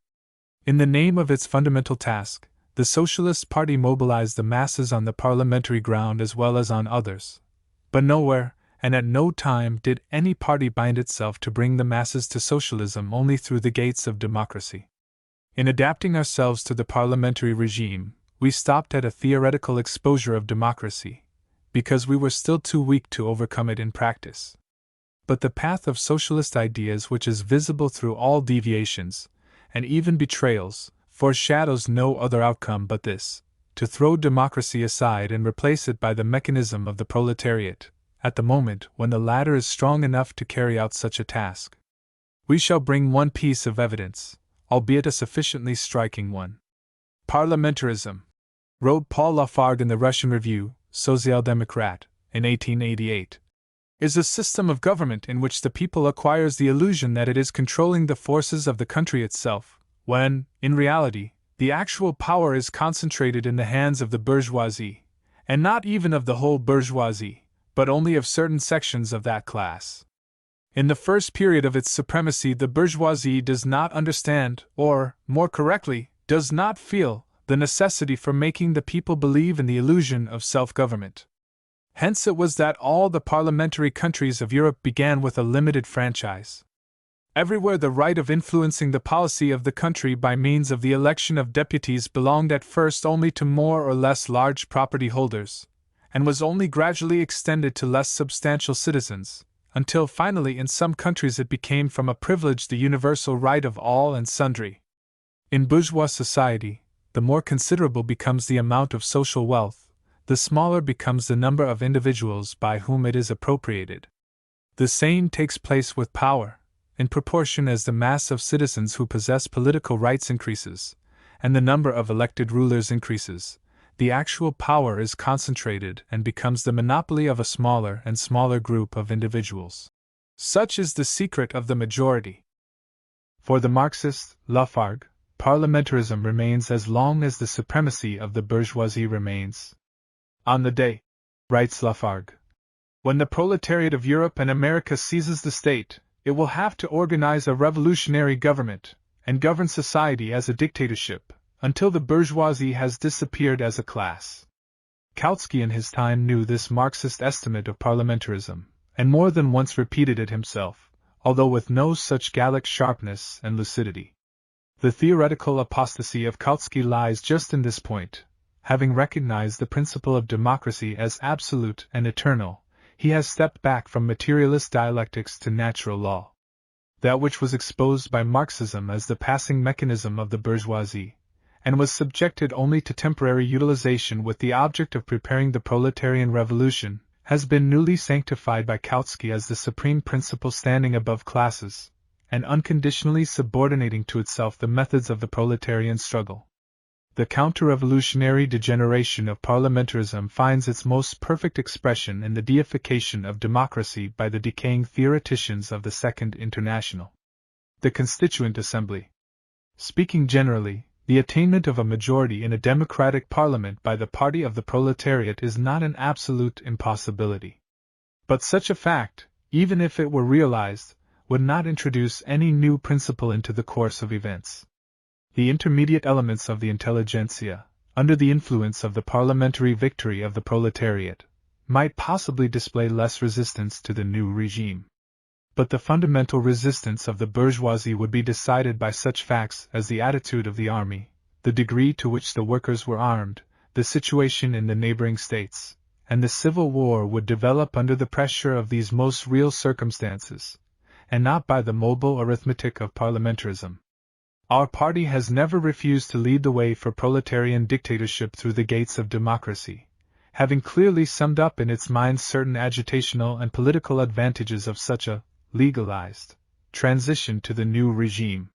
In the name of its fundamental task, the Socialist Party mobilized the masses on the parliamentary ground as well as on others. But nowhere, and at no time, did any party bind itself to bring the masses to socialism only through the gates of democracy. In adapting ourselves to the parliamentary regime, we stopped at a theoretical exposure of democracy, because we were still too weak to overcome it in practice. But the path of socialist ideas, which is visible through all deviations, and even betrayals, foreshadows no other outcome but this: to throw democracy aside and replace it by the mechanism of the proletariat, at the moment when the latter is strong enough to carry out such a task. We shall bring one piece of evidence, albeit a sufficiently striking one. Parliamentarism, wrote Paul Lafargue in the Russian Review, Social Democrat, in 1888, is a system of government in which the people acquires the illusion that it is controlling the forces of the country itself, when, in reality, the actual power is concentrated in the hands of the bourgeoisie, and not even of the whole bourgeoisie, but only of certain sections of that class. In the first period of its supremacy, the bourgeoisie does not understand, or, more correctly, does not feel, the necessity for making the people believe in the illusion of self-government. Hence it was that all the parliamentary countries of Europe began with a limited franchise. Everywhere the right of influencing the policy of the country by means of the election of deputies belonged at first only to more or less large property holders, and was only gradually extended to less substantial citizens, until finally in some countries it became from a privilege the universal right of all and sundry. In bourgeois society, the more considerable becomes the amount of social wealth, the smaller becomes the number of individuals by whom it is appropriated. The same takes place with power. In proportion as the mass of citizens who possess political rights increases, and the number of elected rulers increases, the actual power is concentrated and becomes the monopoly of a smaller and smaller group of individuals. Such is the secret of the majority. For the Marxist, Lafargue, parliamentarism remains as long as the supremacy of the bourgeoisie remains. On the day, writes Lafargue, when the proletariat of Europe and America seizes the state, it will have to organize a revolutionary government, and govern society as a dictatorship, until the bourgeoisie has disappeared as a class. Kautsky in his time knew this Marxist estimate of parliamentarism, and more than once repeated it himself, although with no such Gallic sharpness and lucidity. The theoretical apostasy of Kautsky lies just in this point. Having recognized the principle of democracy as absolute and eternal, he has stepped back from materialist dialectics to natural law. That which was exposed by Marxism as the passing mechanism of the bourgeoisie, and was subjected only to temporary utilization with the object of preparing the proletarian revolution, has been newly sanctified by Kautsky as the supreme principle standing above classes, and unconditionally subordinating to itself the methods of the proletarian struggle. The counter-revolutionary degeneration of parliamentarism finds its most perfect expression in the deification of democracy by the decaying theoreticians of the Second International. The Constituent Assembly. Speaking generally, the attainment of a majority in a democratic parliament by the party of the proletariat is not an absolute impossibility. But such a fact, even if it were realized, would not introduce any new principle into the course of events. The intermediate elements of the intelligentsia, under the influence of the parliamentary victory of the proletariat, might possibly display less resistance to the new regime. But the fundamental resistance of the bourgeoisie would be decided by such facts as the attitude of the army, the degree to which the workers were armed, the situation in the neighboring states, and the civil war would develop under the pressure of these most real circumstances, and not by the mobile arithmetic of parliamentarism. Our party has never refused to lead the way for proletarian dictatorship through the gates of democracy, having clearly summed up in its mind certain agitational and political advantages of such a legalized transition to the new regime.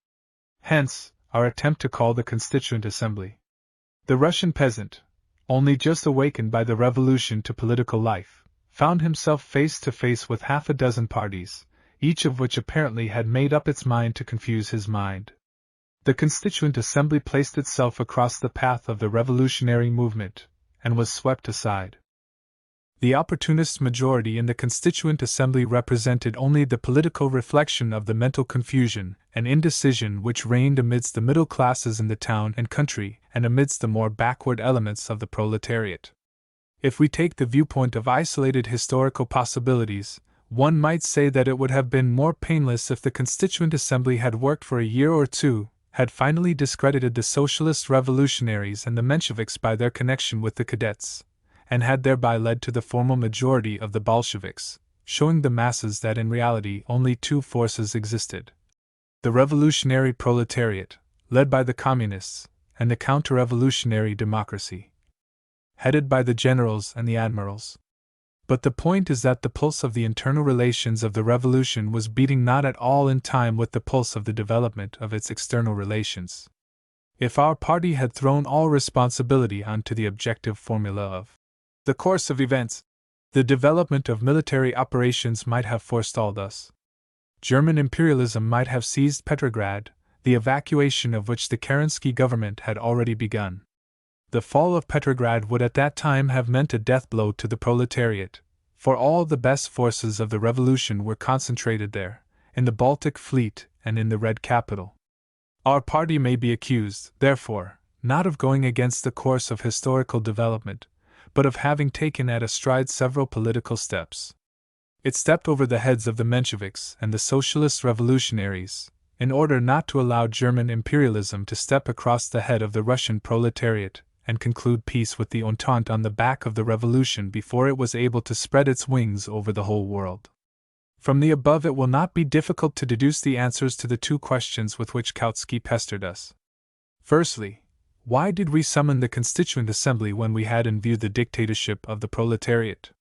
Hence, our attempt to call the Constituent Assembly. The Russian peasant, only just awakened by the revolution to political life, found himself face to face with half a dozen parties, each of which apparently had made up its mind to confuse his mind. The Constituent Assembly placed itself across the path of the revolutionary movement, and was swept aside. The opportunist majority in the Constituent Assembly represented only the political reflection of the mental confusion and indecision which reigned amidst the middle classes in the town and country and amidst the more backward elements of the proletariat. If we take the viewpoint of isolated historical possibilities, one might say that it would have been more painless if the Constituent Assembly had worked for a year or two, had finally discredited the socialist revolutionaries and the Mensheviks by their connection with the cadets, and had thereby led to the formal majority of the Bolsheviks, showing the masses that in reality only two forces existed: the revolutionary proletariat, led by the communists, and the counter-revolutionary democracy, headed by the generals and the admirals. But the point is that the pulse of the internal relations of the revolution was beating not at all in time with the pulse of the development of its external relations. If our party had thrown all responsibility onto the objective formula of the course of events, the development of military operations might have forestalled us. German imperialism might have seized Petrograd, the evacuation of which the Kerensky government had already begun. The fall of Petrograd would at that time have meant a death blow to the proletariat, for all the best forces of the revolution were concentrated there, in the Baltic Fleet and in the Red Capital. Our party may be accused, therefore, not of going against the course of historical development, but of having taken at a stride several political steps. It stepped over the heads of the Mensheviks and the socialist revolutionaries, in order not to allow German imperialism to step across the head of the Russian proletariat and conclude peace with the Entente on the back of the revolution before it was able to spread its wings over the whole world. From the above it will not be difficult to deduce the answers to the two questions with which Kautsky pestered us. Firstly, why did we summon the Constituent Assembly when we had in view the dictatorship of the proletariat?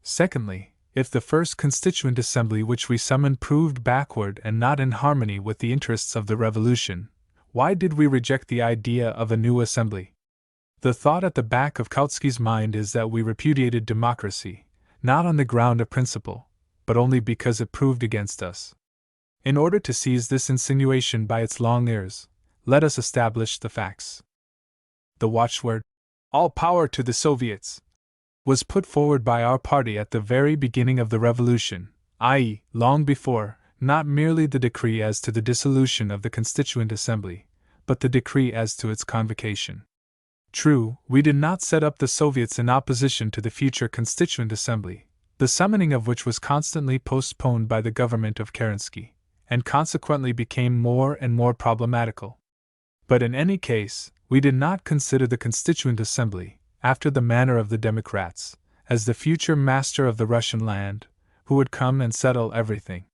Secondly, if the first Constituent Assembly which we summoned proved backward and not in harmony with the interests of the revolution, why did we reject the idea of a new assembly? The thought at the back of Kautsky's mind is that we repudiated democracy, not on the ground of principle, but only because it proved against us. In order to seize this insinuation by its long ears, let us establish the facts. The watchword, "All power to the Soviets," was put forward by our party at the very beginning of the revolution, i.e., long before, not merely the decree as to the dissolution of the Constituent Assembly, but the decree as to its convocation. True, we did not set up the Soviets in opposition to the future Constituent Assembly, the summoning of which was constantly postponed by the government of Kerensky, and consequently became more and more problematical. But in any case, we did not consider the Constituent Assembly, after the manner of the Democrats, as the future master of the Russian land, who would come and settle everything.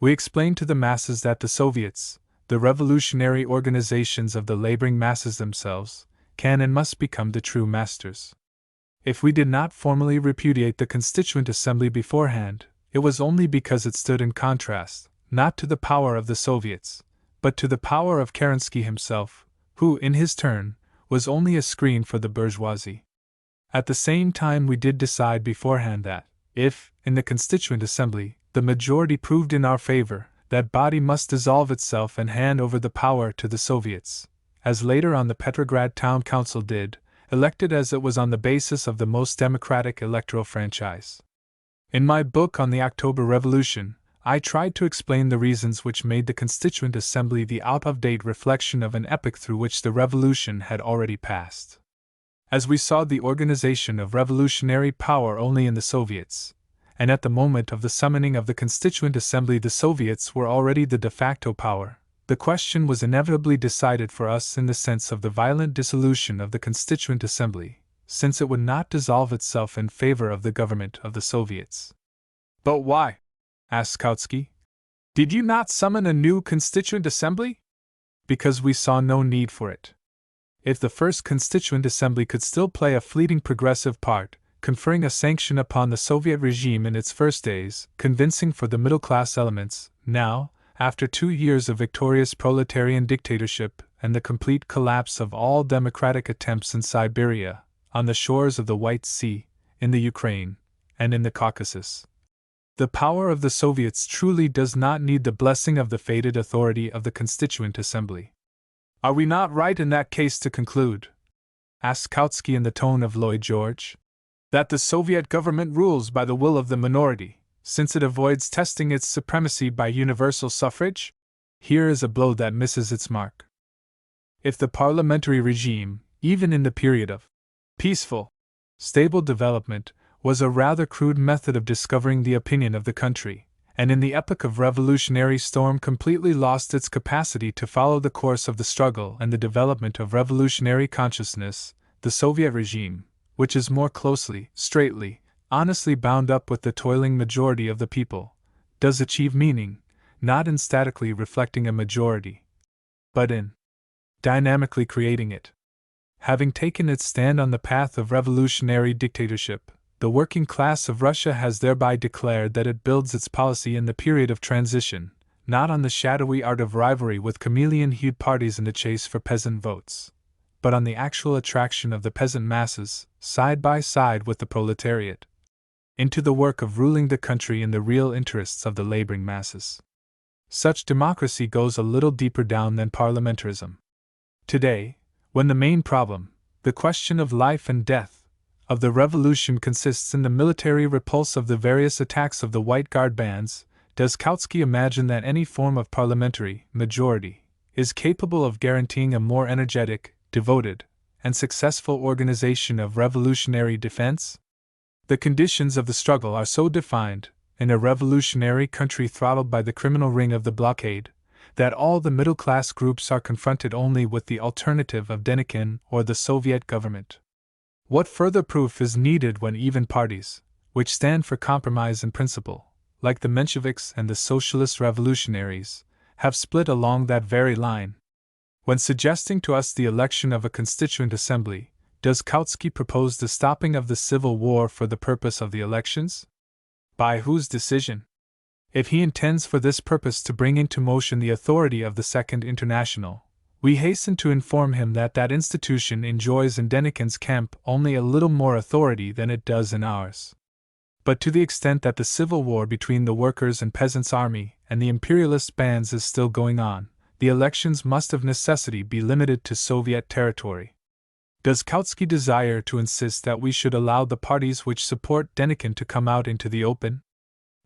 We explained to the masses that the Soviets, the revolutionary organizations of the laboring masses themselves, can and must become the true masters. If we did not formally repudiate the Constituent Assembly beforehand, it was only because it stood in contrast, not to the power of the Soviets, but to the power of Kerensky himself, who, in his turn, was only a screen for the bourgeoisie. At the same time we did decide beforehand that, if, in the Constituent Assembly, the majority proved in our favor, that body must dissolve itself and hand over the power to the Soviets, as later on the Petrograd Town Council did, elected as it was on the basis of the most democratic electoral franchise. In my book on the October Revolution, I tried to explain the reasons which made the Constituent Assembly the out-of-date reflection of an epoch through which the revolution had already passed. As we saw the organization of revolutionary power only in the Soviets, and at the moment of the summoning of the Constituent Assembly the Soviets were already the de facto power, the question was inevitably decided for us in the sense of the violent dissolution of the Constituent Assembly, since it would not dissolve itself in favor of the government of the Soviets. "But why?" asked Kautsky. "Did you not summon a new Constituent Assembly?" "Because we saw no need for it. If the first Constituent Assembly could still play a fleeting progressive part, conferring a sanction upon the Soviet regime in its first days, convincing for the middle-class elements, now, after 2 years of victorious proletarian dictatorship and the complete collapse of all democratic attempts in Siberia, on the shores of the White Sea, in the Ukraine, and in the Caucasus, the power of the Soviets truly does not need the blessing of the fated authority of the Constituent Assembly." "Are we not right in that case to conclude," asked Kautsky in the tone of Lloyd George, "that the Soviet government rules by the will of the minority, since it avoids testing its supremacy by universal suffrage?" Here is a blow that misses its mark. If the parliamentary regime, even in the period of peaceful, stable development, was a rather crude method of discovering the opinion of the country, and in the epoch of revolutionary storm completely lost its capacity to follow the course of the struggle and the development of revolutionary consciousness, the Soviet regime, which is more closely, straightly, honestly bound up with the toiling majority of the people, does achieve meaning, not in statically reflecting a majority, but in dynamically creating it. Having taken its stand on the path of revolutionary dictatorship, the working class of Russia has thereby declared that it builds its policy in the period of transition, not on the shadowy art of rivalry with chameleon-hued parties in the chase for peasant votes, but on the actual attraction of the peasant masses, side by side with the proletariat, into the work of ruling the country in the real interests of the laboring masses. Such democracy goes a little deeper down than parliamentarism. Today, when the main problem, the question of life and death, of the revolution consists in the military repulse of the various attacks of the White Guard bands, does Kautsky imagine that any form of parliamentary majority is capable of guaranteeing a more energetic, devoted, and successful organization of revolutionary defense? The conditions of the struggle are so defined, in a revolutionary country throttled by the criminal ring of the blockade, that all the middle-class groups are confronted only with the alternative of Denikin or the Soviet government. What further proof is needed when even parties, which stand for compromise in principle, like the Mensheviks and the Socialist Revolutionaries, have split along that very line? When suggesting to us the election of a Constituent Assembly, does Kautsky propose the stopping of the civil war for the purpose of the elections? By whose decision? If he intends for this purpose to bring into motion the authority of the Second International, we hasten to inform him that that institution enjoys in Denikin's camp only a little more authority than it does in ours. But to the extent that the civil war between the workers' and peasants' army and the imperialist bands is still going on, the elections must of necessity be limited to Soviet territory. Does Kautsky desire to insist that we should allow the parties which support Denikin to come out into the open?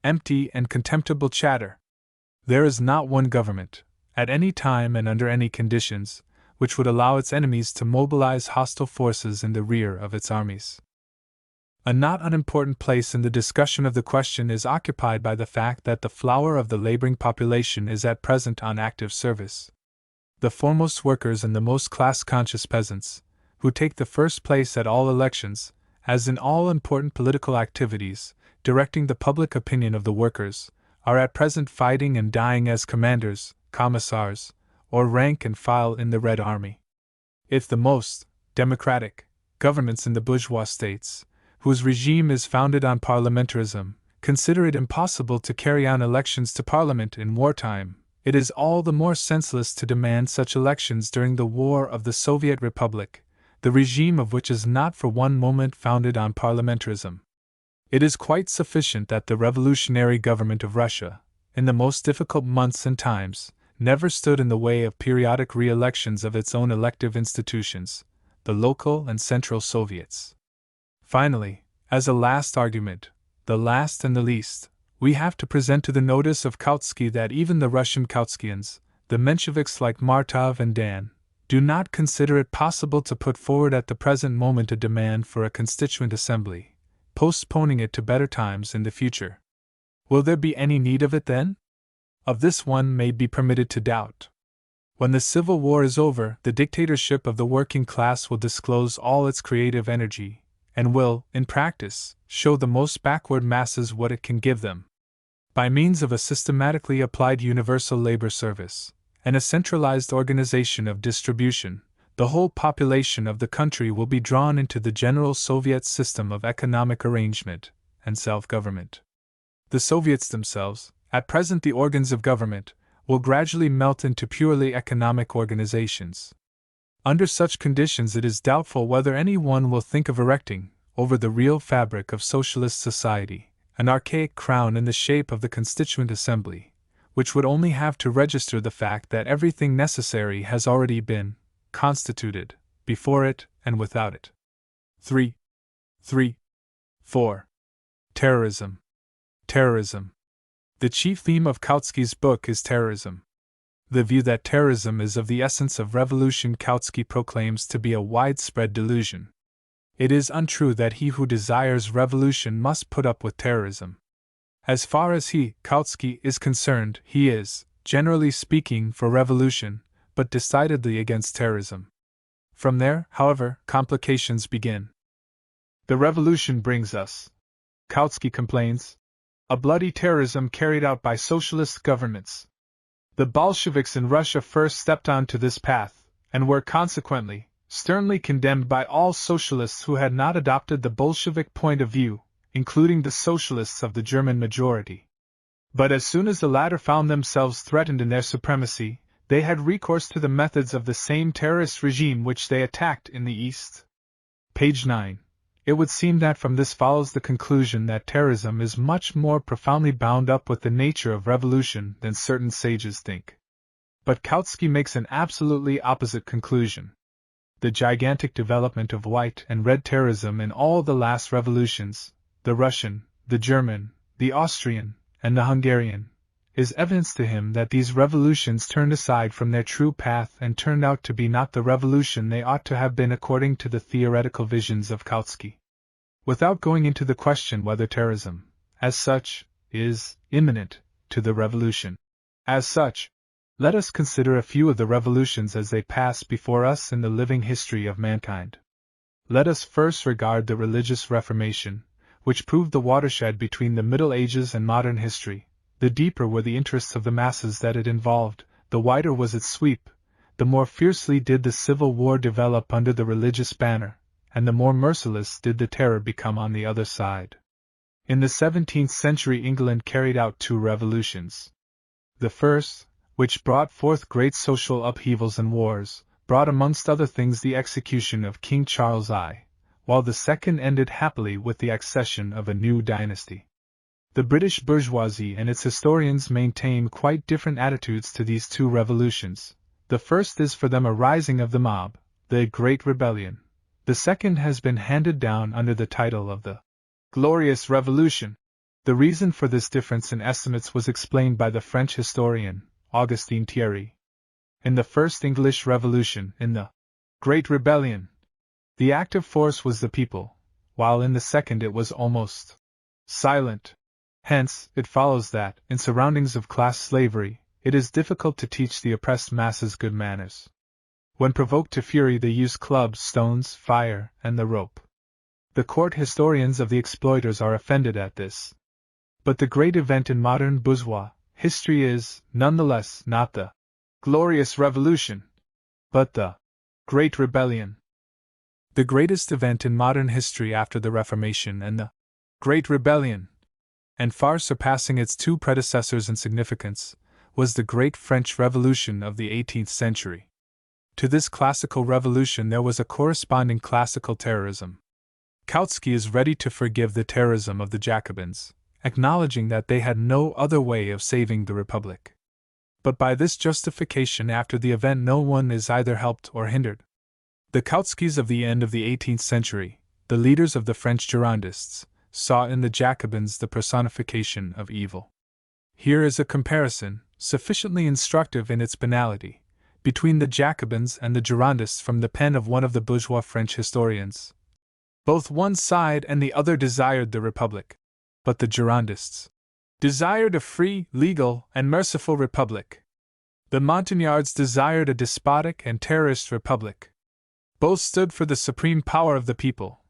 Empty and contemptible chatter. There is not one government, at any time and under any conditions, which would allow its enemies to mobilize hostile forces in the rear of its armies. A not unimportant place in the discussion of the question is occupied by the fact that the flower of the laboring population is at present on active service. The foremost workers and the most class-conscious peasants, who take the first place at all elections, as in all important political activities, directing the public opinion of the workers, are at present fighting and dying as commanders, commissars, or rank and file in the Red Army. If the most democratic governments in the bourgeois states, whose regime is founded on parliamentarism, consider it impossible to carry on elections to parliament in wartime, it is all the more senseless to demand such elections during the war of the Soviet Republic, the regime of which is not for one moment founded on parliamentarism. It is quite sufficient that the revolutionary government of Russia, in the most difficult months and times, never stood in the way of periodic re-elections of its own elective institutions, the local and central Soviets. Finally, as a last argument, the last and the least, we have to present to the notice of Kautsky that even the Russian Kautskians, the Mensheviks like Martov and Dan, do not consider it possible to put forward at the present moment a demand for a Constituent Assembly, postponing it to better times in the future. Will there be any need of it then? Of this one may be permitted to doubt. When the Civil War is over, the dictatorship of the working class will disclose all its creative energy, and will, in practice, show the most backward masses what it can give them. By means of a systematically applied universal labor service, and a centralized organization of distribution, the whole population of the country will be drawn into the general Soviet system of economic arrangement and self-government. The Soviets themselves, at present the organs of government, will gradually melt into purely economic organizations. Under such conditions it is doubtful whether any one will think of erecting, over the real fabric of socialist society, an archaic crown in the shape of the Constituent Assembly, which would only have to register the fact that everything necessary has already been constituted, before it and without it. 4. Terrorism. Terrorism. The chief theme of Kautsky's book is terrorism. The view that terrorism is of the essence of revolution Kautsky proclaims to be a widespread delusion. It is untrue that he who desires revolution must put up with terrorism. As far as he, Kautsky, is concerned, he is, generally speaking, for revolution, but decidedly against terrorism. From there, however, complications begin. The revolution brings us, Kautsky complains, a bloody terrorism carried out by socialist governments. The Bolsheviks in Russia first stepped onto this path, and were consequently sternly condemned by all socialists who had not adopted the Bolshevik point of view, including the socialists of the German majority. But as soon as the latter found themselves threatened in their supremacy, they had recourse to the methods of the same terrorist regime which they attacked in the East. Page 9. It would seem that from this follows the conclusion that terrorism is much more profoundly bound up with the nature of revolution than certain sages think. But Kautsky makes an absolutely opposite conclusion. The gigantic development of white and red terrorism in all the last revolutions, the Russian, the German, the Austrian, and the Hungarian, is evidence to him that these revolutions turned aside from their true path and turned out to be not the revolution they ought to have been according to the theoretical visions of Kautsky. Without going into the question whether terrorism, as such, is imminent to the revolution, as such, let us consider a few of the revolutions as they pass before us in the living history of mankind. Let us first regard the religious Reformation, which proved the watershed between the Middle Ages and modern history. The deeper were the interests of the masses that it involved, the wider was its sweep, the more fiercely did the Civil War develop under the religious banner, and the more merciless did the terror become on the other side. In the 17th century England carried out two revolutions. The first, which brought forth great social upheavals and wars, brought amongst other things the execution of King Charles I, while the second ended happily with the accession of a new dynasty. The British bourgeoisie and its historians maintain quite different attitudes to these two revolutions. The first is for them a rising of the mob, the Great Rebellion. The second has been handed down under the title of the Glorious Revolution. The reason for this difference in estimates was explained by the French historian, Augustin Thierry. In the First English Revolution, in the Great Rebellion, the active force was the people, while in the second it was almost silent. Hence, it follows that, in surroundings of class slavery, it is difficult to teach the oppressed masses good manners. When provoked to fury they use clubs, stones, fire, and the rope. The court historians of the exploiters are offended at this. But the great event in modern bourgeois history is, nonetheless, not the Glorious Revolution, but the Great Rebellion. The greatest event in modern history after the Reformation and the Great Rebellion, and far surpassing its two predecessors in significance, was the Great French Revolution of the 18th century. To this classical revolution there was a corresponding classical terrorism. Kautsky is ready to forgive the terrorism of the Jacobins, acknowledging that they had no other way of saving the Republic. But by this justification after the event no one is either helped or hindered. The Kautskys of the end of the 18th century, the leaders of the French Girondists, saw in the Jacobins the personification of evil. Here is a comparison, sufficiently instructive in its banality, between the Jacobins and the Girondists from the pen of one of the bourgeois French historians. Both one side and the other desired the republic. But the Girondists desired a free, legal, and merciful republic. The Montagnards desired a despotic and terrorist republic. Both stood for the supreme power of the people.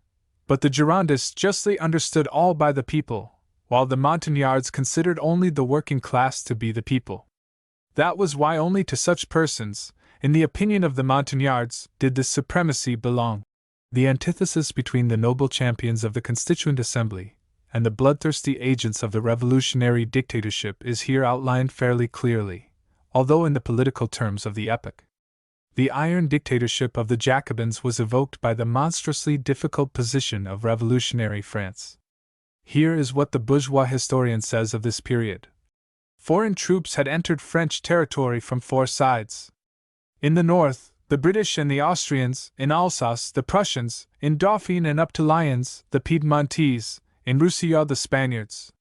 But the Girondists justly understood all by the people, while the Montagnards considered only the working class to be the people. That was why only to such persons, in the opinion of the Montagnards, did this supremacy belong. The antithesis between the noble champions of the Constituent Assembly and the bloodthirsty agents of the revolutionary dictatorship is here outlined fairly clearly, although in the political terms of the epoch. The iron dictatorship of the Jacobins was evoked by the monstrously difficult position of revolutionary France. Here is what the bourgeois historian says of this period. Foreign troops had entered French territory from four sides. In the north, the British and the Austrians; in Alsace, the Prussians; in Dauphine and up to Lyons, the Piedmontese; in Roussillon, the Spaniards.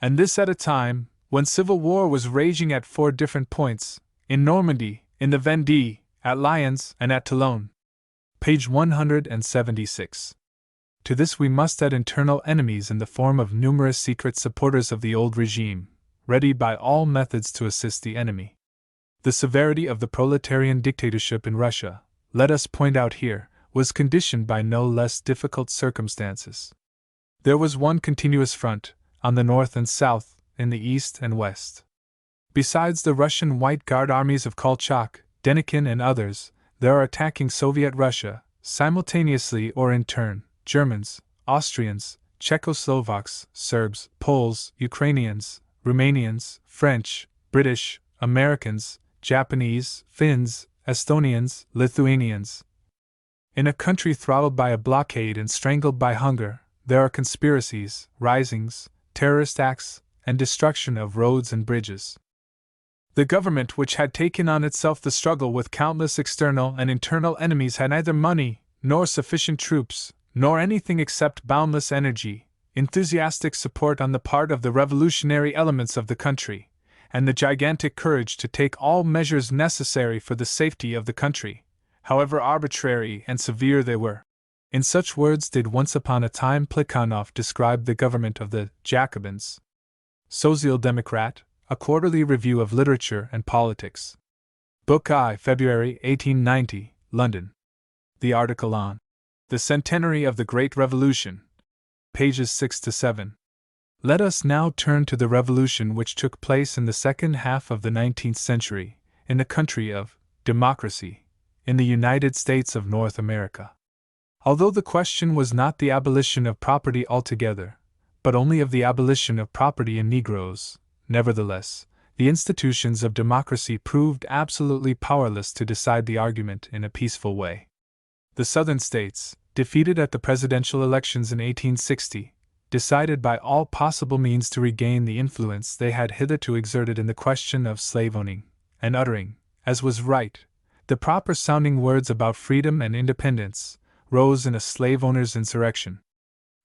And this at a time when civil war was raging at four different points: in Normandy, in the Vendée, at Lyons, and at Toulon. Page 176. To this we must add internal enemies in the form of numerous secret supporters of the old regime, ready by all methods to assist the enemy. The severity of the proletarian dictatorship in Russia, let us point out here, was conditioned by no less difficult circumstances. There was one continuous front, on the north and south, in the east and west. Besides the Russian White Guard armies of Kolchak, Denikin, and others, there are attacking Soviet Russia, simultaneously or in turn, Germans, Austrians, Czechoslovaks, Serbs, Poles, Ukrainians, Romanians, French, British, Americans, Japanese, Finns, Estonians, Lithuanians. In a country throttled by a blockade and strangled by hunger, there are conspiracies, risings, terrorist acts, and destruction of roads and bridges. The government, which had taken on itself the struggle with countless external and internal enemies, had neither money, nor sufficient troops, nor anything except boundless energy, enthusiastic support on the part of the revolutionary elements of the country, and the gigantic courage to take all measures necessary for the safety of the country, however arbitrary and severe they were. In such words did once upon a time Plekhanov describe the government of the Jacobins. Social Democrat, A Quarterly Review of Literature and Politics. Book I, February 1890, London. The article on The Centenary of the Great Revolution. Pages 6 to 7. Let us now turn to the revolution which took place in the second half of the 19th century, in the country of democracy, in the United States of North America. Although the question was not the abolition of property altogether, but only of the abolition of property in Negroes, nevertheless, the institutions of democracy proved absolutely powerless to decide the argument in a peaceful way. The Southern states, defeated at the presidential elections in 1860, decided by all possible means to regain the influence they had hitherto exerted in the question of slave-owning, and uttering, as was right, the proper-sounding words about freedom and independence, rose in a slave-owners' insurrection.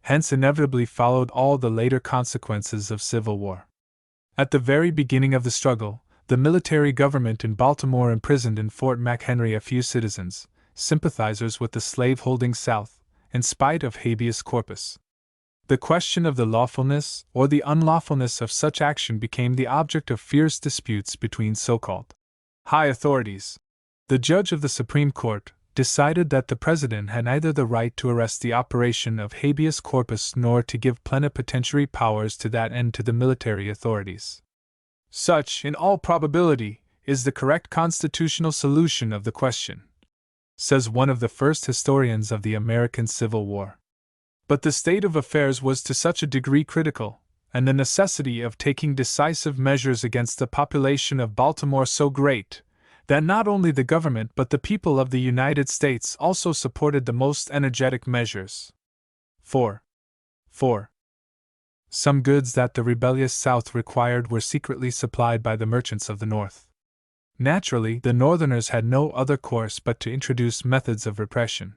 Hence inevitably followed all the later consequences of civil war. At the very beginning of the struggle, the military government in Baltimore imprisoned in Fort McHenry a few citizens, sympathizers with the slave-holding South, in spite of habeas corpus. The question of the lawfulness or the unlawfulness of such action became the object of fierce disputes between so-called high authorities. The judge of the Supreme Court decided that the President had neither the right to arrest the operation of habeas corpus nor to give plenipotentiary powers to that end to the military authorities. Such, in all probability, is the correct constitutional solution of the question, says one of the first historians of the American Civil War. But the state of affairs was to such a degree critical, and the necessity of taking decisive measures against the population of Baltimore so great, that not only the government but the people of the United States also supported the most energetic measures. 4. Some goods that the rebellious South required were secretly supplied by the merchants of the North. Naturally, the Northerners had no other course but to introduce methods of repression.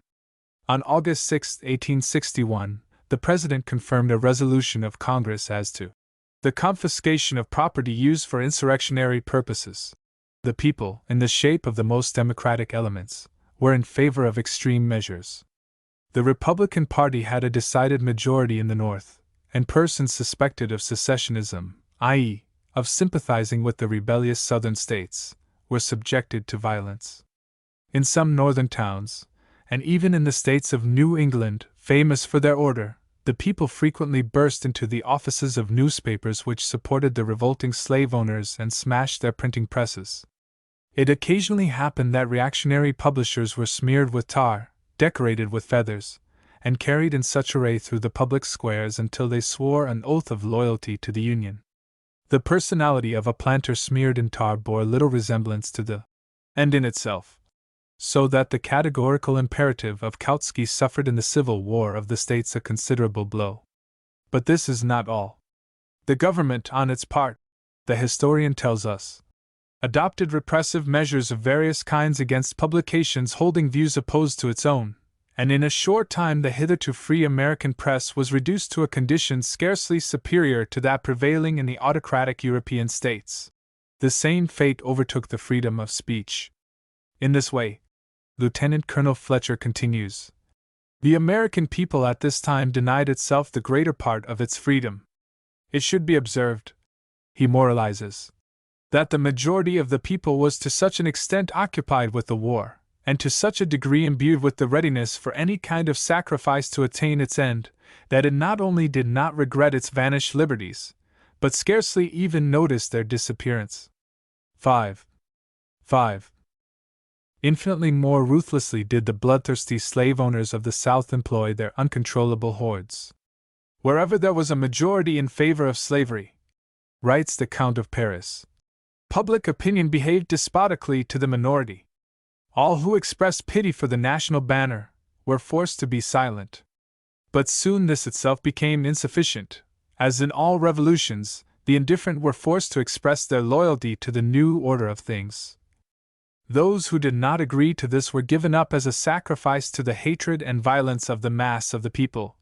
On August 6, 1861, the President confirmed a resolution of Congress as to the confiscation of property used for insurrectionary purposes. The people, in the shape of the most democratic elements, were in favor of extreme measures. The Republican Party had a decided majority in the North, and persons suspected of secessionism, i.e., of sympathizing with the rebellious Southern states, were subjected to violence. In some northern towns, and even in the states of New England, famous for their order, the people frequently burst into the offices of newspapers which supported the revolting slave owners and smashed their printing presses. It occasionally happened that reactionary publishers were smeared with tar, decorated with feathers, and carried in such array through the public squares until they swore an oath of loyalty to the Union. The personality of a planter smeared in tar bore little resemblance to the end in itself, so that the categorical imperative of Kautsky suffered in the Civil War of the states a considerable blow. But this is not all. The government, on its part, the historian tells us, adopted repressive measures of various kinds against publications holding views opposed to its own, and in a short time the hitherto free American press was reduced to a condition scarcely superior to that prevailing in the autocratic European states. The same fate overtook the freedom of speech. In this way, Lieutenant Colonel Fletcher continues, the American people at this time denied itself the greater part of its freedom. It should be observed, he moralizes, that the majority of the people was to such an extent occupied with the war, and to such a degree imbued with the readiness for any kind of sacrifice to attain its end, that it not only did not regret its vanished liberties, but scarcely even noticed their disappearance. 5. Infinitely more ruthlessly did the bloodthirsty slave owners of the South employ their uncontrollable hordes. Wherever there was a majority in favor of slavery, writes the Count of Paris, public opinion behaved despotically to the minority. All who expressed pity for the national banner were forced to be silent. But soon this itself became insufficient. As in all revolutions, the indifferent were forced to express their loyalty to the new order of things. Those who did not agree to this were given up as a sacrifice to the hatred and violence of the mass of the people.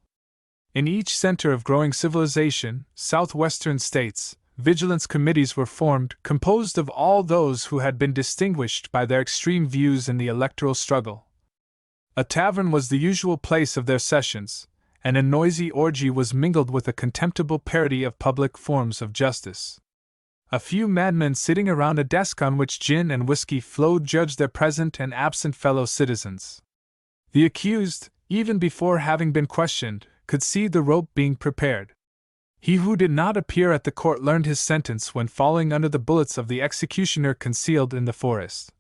In each center of growing civilization, southwestern states, vigilance committees were formed, composed of all those who had been distinguished by their extreme views in the electoral struggle. A tavern was the usual place of their sessions, and a noisy orgy was mingled with a contemptible parody of public forms of justice. A few madmen sitting around a desk on which gin and whiskey flowed judged their present and absent fellow citizens. The accused, even before having been questioned, could see the rope being prepared. He who did not appear at the court learned his sentence when falling under the bullets of the executioner concealed in the forest.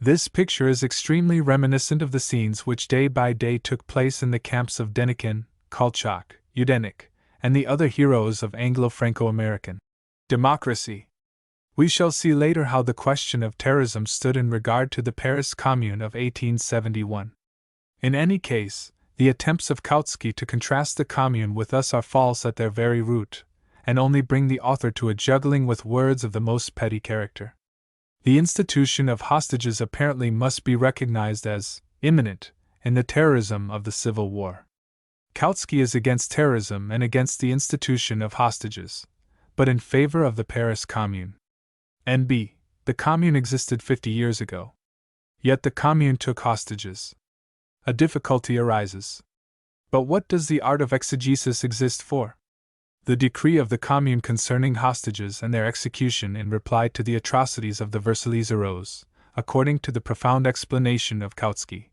This picture is extremely reminiscent of the scenes which day by day took place in the camps of Denikin, Kolchak, Yudenik, and the other heroes of Anglo-Franco-American democracy. We shall see later how the question of terrorism stood in regard to the Paris Commune of 1871. In any case, the attempts of Kautsky to contrast the Commune with us are false at their very root, and only bring the author to a juggling with words of the most petty character. The institution of hostages apparently must be recognized as imminent in the terrorism of the Civil War. Kautsky is against terrorism and against the institution of hostages, but in favor of the Paris Commune. N.B. The Commune existed 50 years ago. Yet the Commune took hostages. A difficulty arises. But what does the art of exegesis exist for? The decree of the Commune concerning hostages and their execution in reply to the atrocities of the Versailles arose, according to the profound explanation of Kautsky,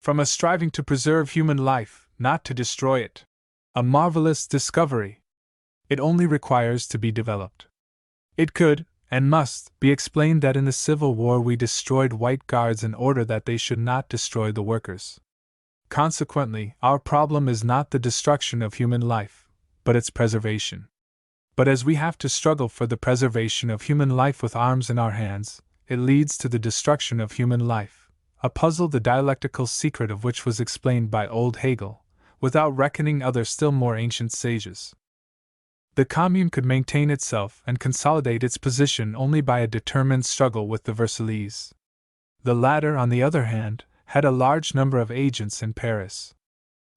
from a striving to preserve human life, not to destroy it. A marvelous discovery. It only requires to be developed. It could, and must, be explained that in the Civil War we destroyed white guards in order that they should not destroy the workers. Consequently, our problem is not the destruction of human life, but its preservation. But as we have to struggle for the preservation of human life with arms in our hands, it leads to the destruction of human life, a puzzle the dialectical secret of which was explained by old Hegel, without reckoning other still more ancient sages. The Commune could maintain itself and consolidate its position only by a determined struggle with the Versaillese. The latter, on the other hand, had a large number of agents in Paris.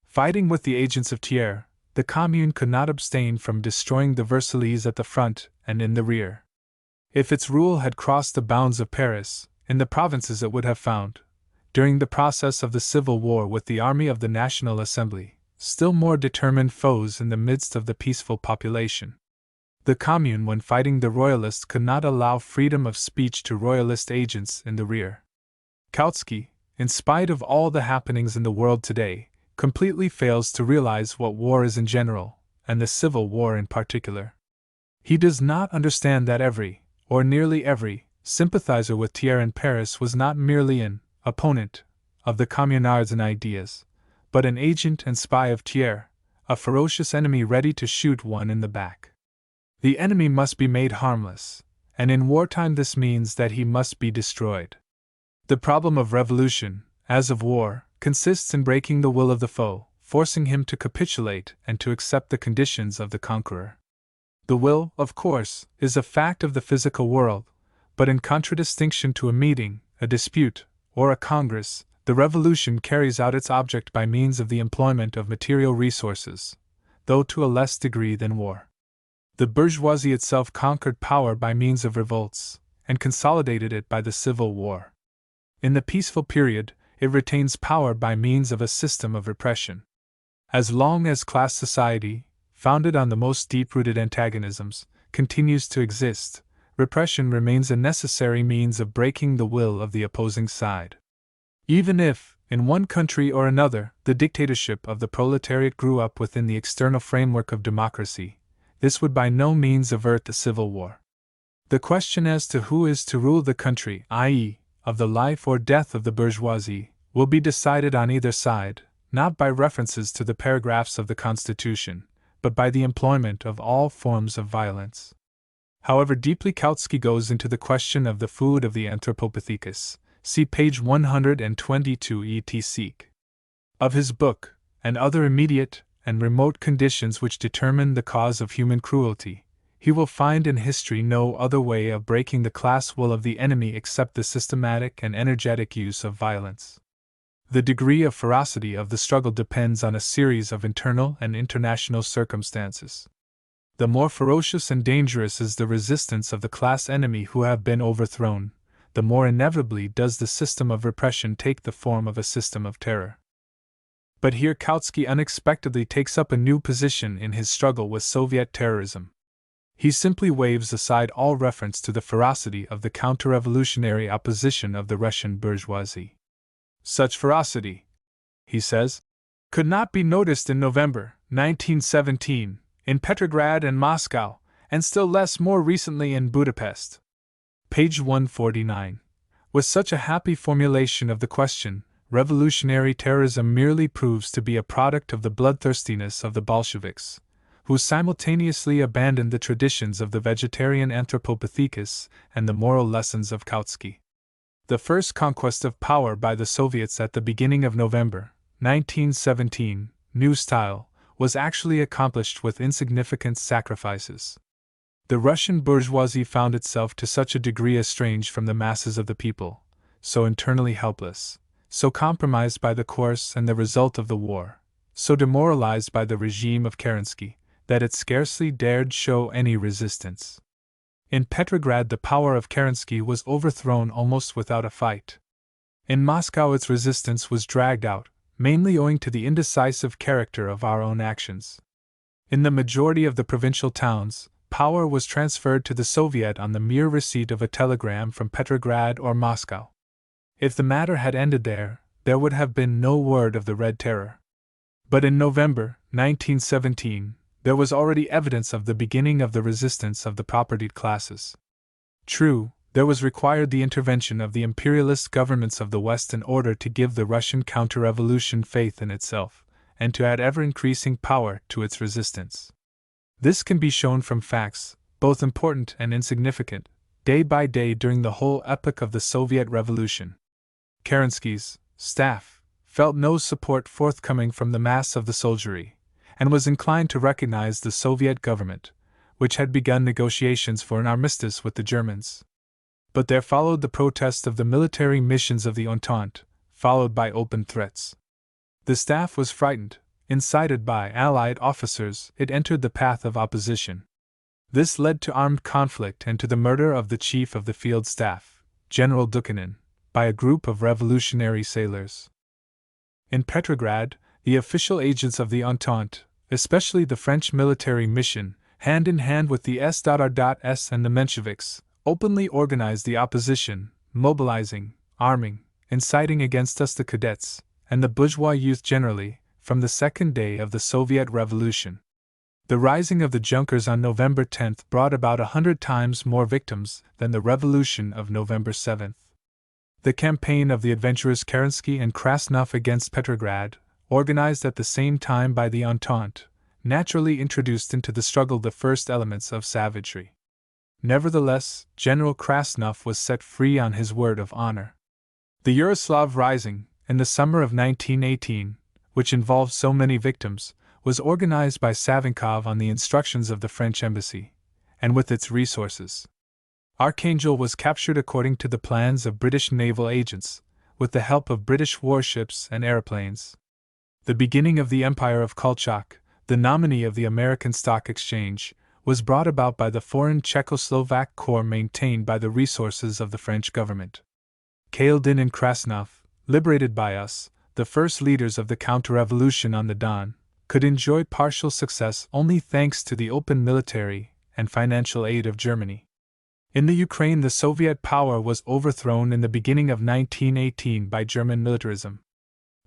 Fighting with the agents of Thiers, the Commune could not abstain from destroying the Versaillese at the front and in the rear. If its rule had crossed the bounds of Paris, in the provinces it would have found, during the process of the Civil War with the Army of the National Assembly, still more determined foes in the midst of the peaceful population. The Commune, when fighting the Royalists, could not allow freedom of speech to Royalist agents in the rear. Kautsky, in spite of all the happenings in the world today, completely fails to realize what war is in general, and the Civil War in particular. He does not understand that every, or nearly every, sympathizer with Thiers in Paris was not merely an opponent of the communards in ideas, but an agent and spy of Thiers, a ferocious enemy ready to shoot one in the back. The enemy must be made harmless, and in wartime this means that he must be destroyed. The problem of revolution, as of war, consists in breaking the will of the foe, forcing him to capitulate and to accept the conditions of the conqueror. The will, of course, is a fact of the physical world, but in contradistinction to a meeting, a dispute, or a congress, the revolution carries out its object by means of the employment of material resources, though to a less degree than war. The bourgeoisie itself conquered power by means of revolts, and consolidated it by the Civil War. In the peaceful period, it retains power by means of a system of repression. As long as class society, founded on the most deep-rooted antagonisms, continues to exist, repression remains a necessary means of breaking the will of the opposing side. Even if, in one country or another, the dictatorship of the proletariat grew up within the external framework of democracy, this would by no means avert the Civil War. The question as to who is to rule the country, i.e., of the life or death of the bourgeoisie, will be decided on either side, not by references to the paragraphs of the Constitution, but by the employment of all forms of violence. However deeply Kautsky goes into the question of the food of the anthropopithecus, see page 122 etc. of his book, and other immediate and remote conditions which determine the cause of human cruelty, he will find in history no other way of breaking the class will of the enemy except the systematic and energetic use of violence. The degree of ferocity of the struggle depends on a series of internal and international circumstances. The more ferocious and dangerous is the resistance of the class enemy who have been overthrown, the more inevitably does the system of repression take the form of a system of terror. But here Kautsky unexpectedly takes up a new position in his struggle with Soviet terrorism. He simply waves aside all reference to the ferocity of the counter-revolutionary opposition of the Russian bourgeoisie. Such ferocity, he says, could not be noticed in November 1917 in Petrograd and Moscow, and still less more recently in Budapest. Page 149. With such a happy formulation of the question, revolutionary terrorism merely proves to be a product of the bloodthirstiness of the Bolsheviks, who simultaneously abandoned the traditions of the vegetarian anthropopithecus and the moral lessons of Kautsky. The first conquest of power by the Soviets at the beginning of November 1917, New Style, was actually accomplished with insignificant sacrifices. The Russian bourgeoisie found itself to such a degree estranged from the masses of the people, so internally helpless, so compromised by the course and the result of the war, so demoralized by the regime of Kerensky, that it scarcely dared show any resistance. In Petrograd the power of Kerensky was overthrown almost without a fight. In Moscow its resistance was dragged out, mainly owing to the indecisive character of our own actions. In the majority of the provincial towns, power was transferred to the Soviet on the mere receipt of a telegram from Petrograd or Moscow. If the matter had ended there, there would have been no word of the Red Terror. But in November 1917, there was already evidence of the beginning of the resistance of the propertied classes. True, there was required the intervention of the imperialist governments of the West in order to give the Russian counter-revolution faith in itself, and to add ever-increasing power to its resistance. This can be shown from facts, both important and insignificant, day by day during the whole epoch of the Soviet Revolution. Kerensky's staff felt no support forthcoming from the mass of the soldiery, and was inclined to recognize the Soviet government, which had begun negotiations for an armistice with the Germans. But there followed the protest of the military missions of the Entente, followed by open threats. The staff was frightened. Incited by Allied officers, it entered the path of opposition. This led to armed conflict and to the murder of the chief of the field staff, General Dukhanin, by a group of revolutionary sailors. In Petrograd, the official agents of the Entente, especially the French military mission, hand in hand with the S.R.S. and the Mensheviks, openly organized the opposition, mobilizing, arming, inciting against us the cadets, and the bourgeois youth generally, from the second day of the Soviet Revolution. The rising of the Junkers on November 10 brought about 100 times more victims than the revolution of November 7. The campaign of the adventurers Kerensky and Krasnov against Petrograd, organized at the same time by the Entente, naturally introduced into the struggle the first elements of savagery. Nevertheless, General Krasnov was set free on his word of honor. The Yaroslav Rising, in the summer of 1918, which involved so many victims, was organized by Savinkov on the instructions of the French embassy, and with its resources. Archangel was captured according to the plans of British naval agents, with the help of British warships and airplanes. The beginning of the empire of Kolchak, the nominee of the American Stock Exchange, was brought about by the foreign Czechoslovak corps maintained by the resources of the French government. Kaledin and Krasnov, liberated by us, the first leaders of the counter-revolution on the Don, could enjoy partial success only thanks to the open military and financial aid of Germany. In the Ukraine, the Soviet power was overthrown in the beginning of 1918 by German militarism.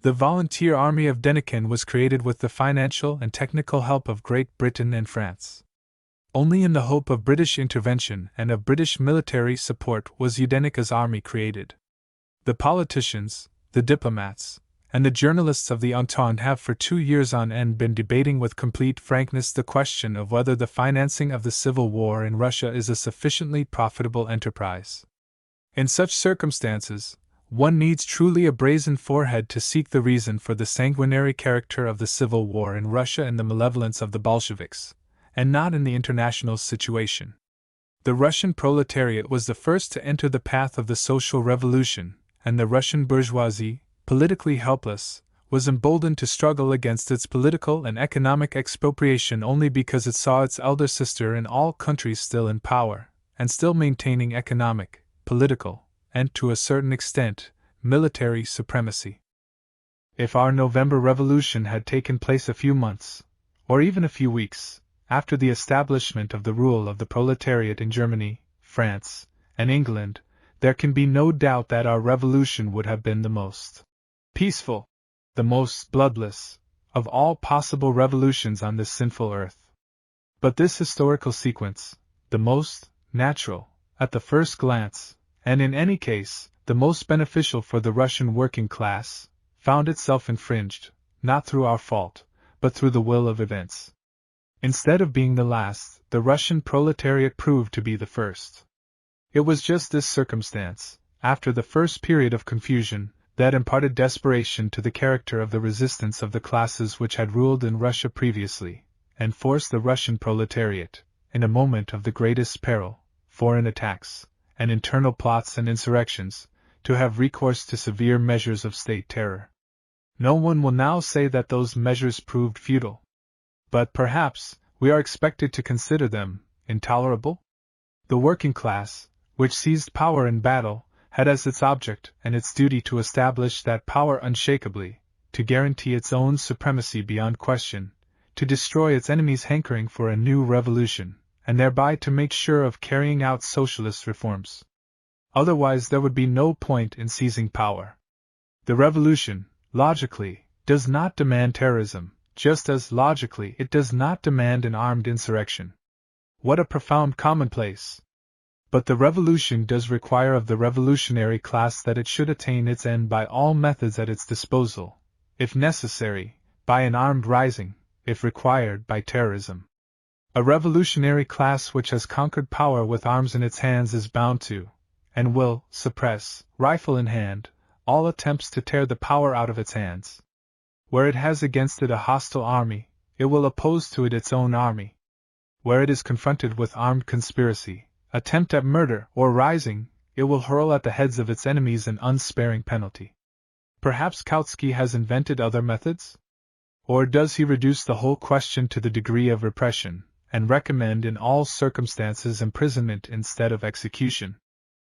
The volunteer army of Denikin was created with the financial and technical help of Great Britain and France. Only in the hope of British intervention and of British military support was Yudenika's army created. The politicians, the diplomats, and the journalists of the Entente have for 2 years on end been debating with complete frankness the question of whether the financing of the civil war in Russia is a sufficiently profitable enterprise. In such circumstances, one needs truly a brazen forehead to seek the reason for the sanguinary character of the civil war in Russia and the malevolence of the Bolsheviks, and not in the international situation. The Russian proletariat was the first to enter the path of the social revolution, and the Russian bourgeoisie, politically helpless, was emboldened to struggle against its political and economic expropriation only because it saw its elder sister in all countries still in power, and still maintaining economic, political, and, to a certain extent, military supremacy. If our November Revolution had taken place a few months, or even a few weeks, after the establishment of the rule of the proletariat in Germany, France, and England, there can be no doubt that our revolution would have been the most peaceful, the most bloodless, of all possible revolutions on this sinful earth. But this historical sequence, the most natural, at the first glance, and in any case, the most beneficial for the Russian working class, found itself infringed, not through our fault, but through the will of events. Instead of being the last, the Russian proletariat proved to be the first. It was just this circumstance, after the first period of confusion, that imparted desperation to the character of the resistance of the classes which had ruled in Russia previously, and forced the Russian proletariat, in a moment of the greatest peril, foreign attacks, and internal plots and insurrections, to have recourse to severe measures of state terror. No one will now say that those measures proved futile. But perhaps we are expected to consider them intolerable? The working class, which seized power in battle, had as its object and its duty to establish that power unshakably, to guarantee its own supremacy beyond question, to destroy its enemies' hankering for a new revolution, and thereby to make sure of carrying out socialist reforms. Otherwise there would be no point in seizing power. The revolution, logically, does not demand terrorism, just as logically it does not demand an armed insurrection. What a profound commonplace! But the revolution does require of the revolutionary class that it should attain its end by all methods at its disposal, if necessary, by an armed rising, if required, by terrorism. A revolutionary class which has conquered power with arms in its hands is bound to, and will, suppress, rifle in hand, all attempts to tear the power out of its hands. Where it has against it a hostile army, it will oppose to it its own army. Where it is confronted with armed conspiracy, attempt at murder, or rising, it will hurl at the heads of its enemies an unsparing penalty. Perhaps Kautsky has invented other methods? Or does he reduce the whole question to the degree of repression, and recommend in all circumstances imprisonment instead of execution?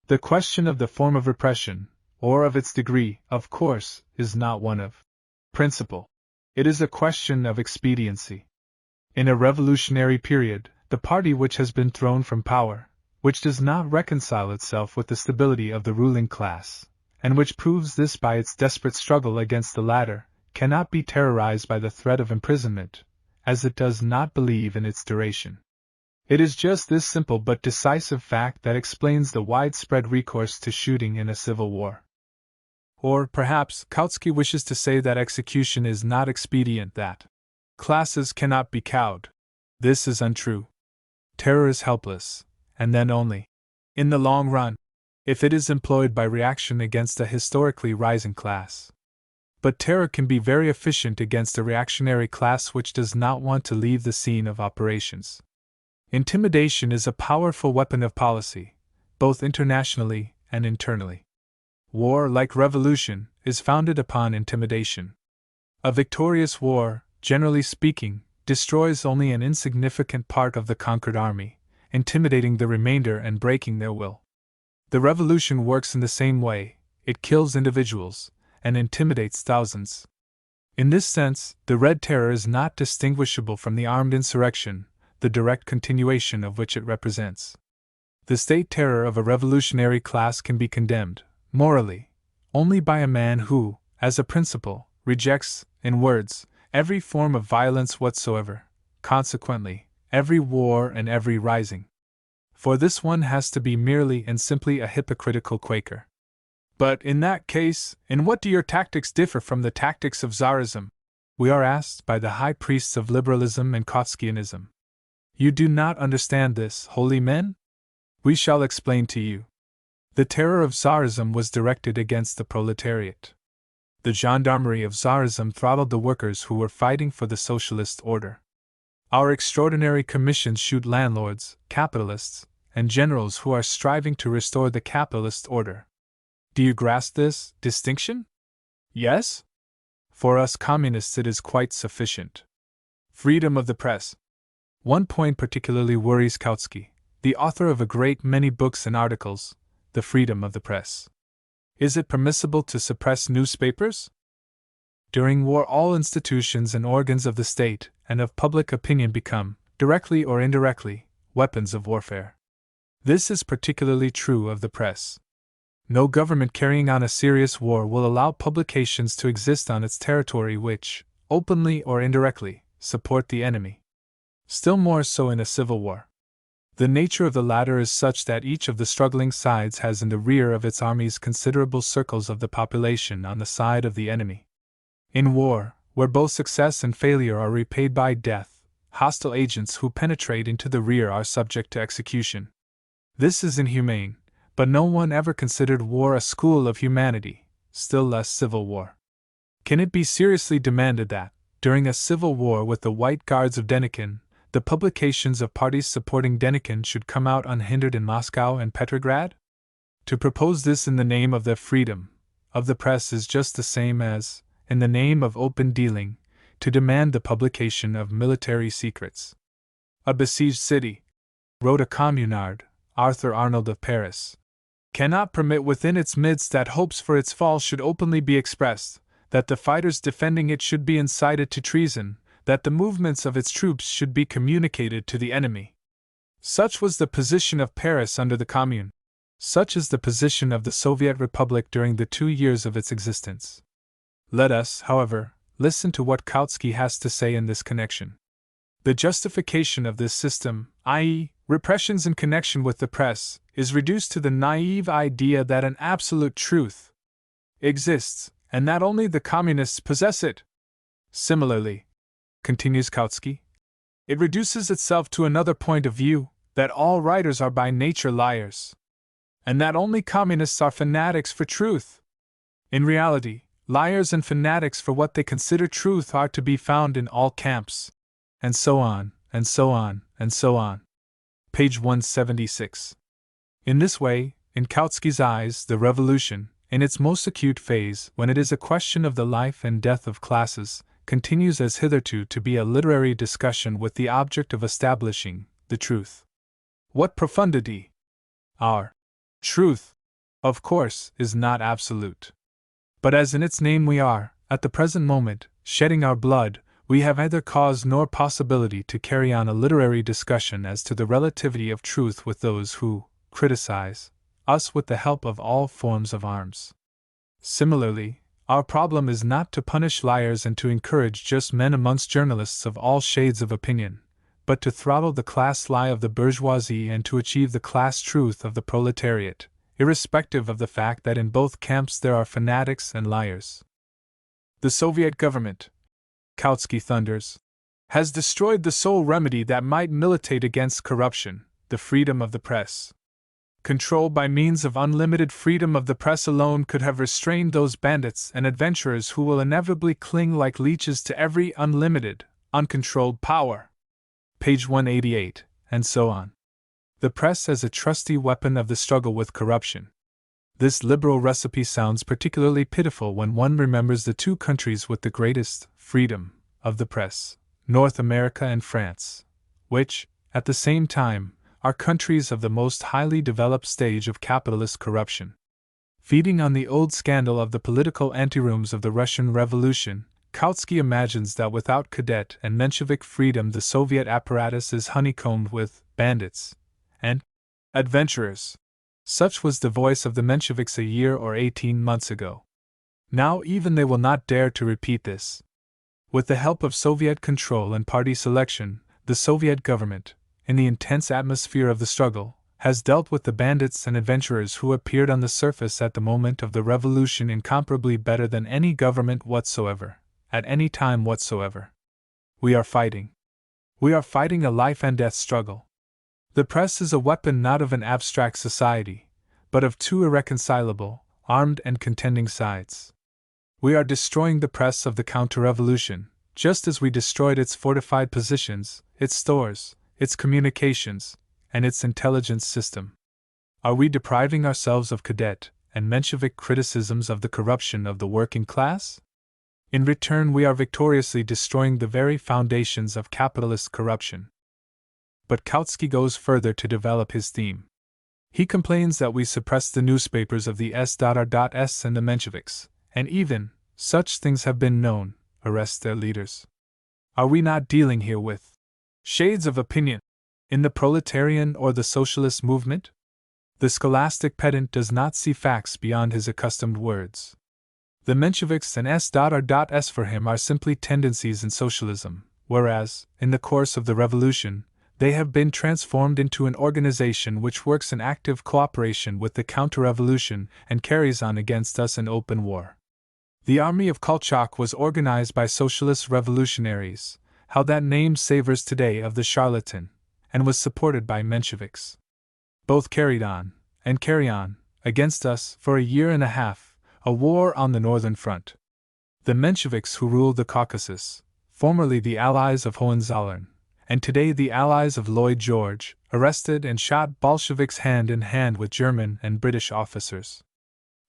The question of the form of repression, or of its degree, of course, is not one of principle. It is a question of expediency. In a revolutionary period, the party which has been thrown from power, which does not reconcile itself with the stability of the ruling class, and which proves this by its desperate struggle against the latter, cannot be terrorized by the threat of imprisonment, as it does not believe in its duration. It is just this simple but decisive fact that explains the widespread recourse to shooting in a civil war. Or, perhaps, Kautsky wishes to say that execution is not expedient, that classes cannot be cowed. This is untrue. Terror is helpless, and then only, in the long run, if it is employed by reaction against a historically rising class. But terror can be very efficient against a reactionary class which does not want to leave the scene of operations. Intimidation is a powerful weapon of policy, both internationally and internally. War, like revolution, is founded upon intimidation. A victorious war, generally speaking, destroys only an insignificant part of the conquered army, intimidating the remainder and breaking their will. The revolution works in the same way: it kills individuals and intimidates thousands. In this sense, the Red Terror is not distinguishable from the armed insurrection, the direct continuation of which it represents. The state terror of a revolutionary class can be condemned, morally, only by a man who, as a principle, rejects, in words, every form of violence whatsoever, consequently, every war and every rising. For this one has to be merely and simply a hypocritical Quaker. But in that case, in what do your tactics differ from the tactics of Tsarism? We are asked by the high priests of liberalism and Kautskyism. You do not understand this, holy men? We shall explain to you. The terror of Tsarism was directed against the proletariat. The gendarmerie of Tsarism throttled the workers who were fighting for the socialist order. Our extraordinary commissions shoot landlords, capitalists, and generals who are striving to restore the capitalist order. Do you grasp this distinction? Yes? For us communists it is quite sufficient. Freedom of the press. One point particularly worries Kautsky, the author of a great many books and articles: the freedom of the press. Is it permissible to suppress newspapers? During war, all institutions and organs of the state and of public opinion become, directly or indirectly, weapons of warfare. This is particularly true of the press. No government carrying on a serious war will allow publications to exist on its territory which, openly or indirectly, support the enemy. Still more so in a civil war. The nature of the latter is such that each of the struggling sides has in the rear of its armies considerable circles of the population on the side of the enemy. In war, where both success and failure are repaid by death, hostile agents who penetrate into the rear are subject to execution. This is inhumane, but no one ever considered war a school of humanity, still less civil war. Can it be seriously demanded that, during a civil war with the White Guards of Denikin, the publications of parties supporting Denikin should come out unhindered in Moscow and Petrograd? To propose this in the name of the freedom of the press is just the same as, in the name of open dealing, to demand the publication of military secrets. A besieged city, wrote a communard, Arthur Arnold of Paris, cannot permit within its midst that hopes for its fall should openly be expressed, that the fighters defending it should be incited to treason, that the movements of its troops should be communicated to the enemy. Such was the position of Paris under the Commune. Such is the position of the Soviet Republic during the 2 years of its existence. Let us, however, listen to what Kautsky has to say in this connection. The justification of this system, i.e., repressions in connection with the press, is reduced to the naive idea that an absolute truth exists, and that only the communists possess it. Similarly, continues Kautsky, it reduces itself to another point of view, that all writers are by nature liars, and that only communists are fanatics for truth. In reality, liars and fanatics for what they consider truth are to be found in all camps, and so on, and so on, and so on. Page 176. In this way, in Kautsky's eyes, the revolution, in its most acute phase, when it is a question of the life and death of classes, continues as hitherto to be a literary discussion with the object of establishing the truth. What profundity! Our truth! of course, is not absolute. But as in its name we are, at the present moment, shedding our blood, we have neither cause nor possibility to carry on a literary discussion as to the relativity of truth with those who criticize us with the help of all forms of arms. Similarly, our problem is not to punish liars and to encourage just men amongst journalists of all shades of opinion, but to throttle the class lie of the bourgeoisie and to achieve the class truth of the proletariat, irrespective of the fact that in both camps there are fanatics and liars. The Soviet government, Kautsky thunders, has destroyed the sole remedy that might militate against corruption, the freedom of the press. Control by means of unlimited freedom of the press alone could have restrained those bandits and adventurers who will inevitably cling like leeches to every unlimited, uncontrolled power. Page 188, and so on. The press as a trusty weapon of the struggle with corruption. This liberal recipe sounds particularly pitiful when one remembers the two countries with the greatest freedom of the press, North America and France, which, at the same time, are countries of the most highly developed stage of capitalist corruption. Feeding on the old scandal of the political anterooms of the Russian Revolution, Kautsky imagines that without cadet and Menshevik freedom the Soviet apparatus is honeycombed with bandits and adventurers. Such was the voice of the Mensheviks a year or 18 months ago. Now even they will not dare to repeat this. With the help of Soviet control and party selection, the Soviet government, in the intense atmosphere of the struggle, has dealt with the bandits and adventurers who appeared on the surface at the moment of the revolution incomparably better than any government whatsoever, at any time whatsoever. We are fighting. We are fighting a life and death struggle. The press is a weapon not of an abstract society, but of two irreconcilable, armed and contending sides. We are destroying the press of the counter-revolution, just as we destroyed its fortified positions, its stores, its communications, and its intelligence system. Are we depriving ourselves of cadet and Menshevik criticisms of the corruption of the working class? In return, we are victoriously destroying the very foundations of capitalist corruption. But Kautsky goes further to develop his theme. He complains that we suppress the newspapers of the S.R.S. and the Mensheviks, and even, such things have been known, arrest their leaders. Are we not dealing here with shades of opinion in the proletarian or the socialist movement? The scholastic pedant does not see facts beyond his accustomed words. The Mensheviks and S.R.S. for him are simply tendencies in socialism, whereas, in the course of the revolution, they have been transformed into an organization which works in active cooperation with the counter-revolution and carries on against us an open war. The army of Kolchak was organized by socialist revolutionaries, how that name savors today of the charlatan, and was supported by Mensheviks. Both carried on, and carry on, against us, for a year and a half, a war on the northern front. The Mensheviks who ruled the Caucasus, formerly the allies of Hohenzollern, and today the allies of Lloyd George, arrested and shot Bolsheviks hand in hand with German and British officers.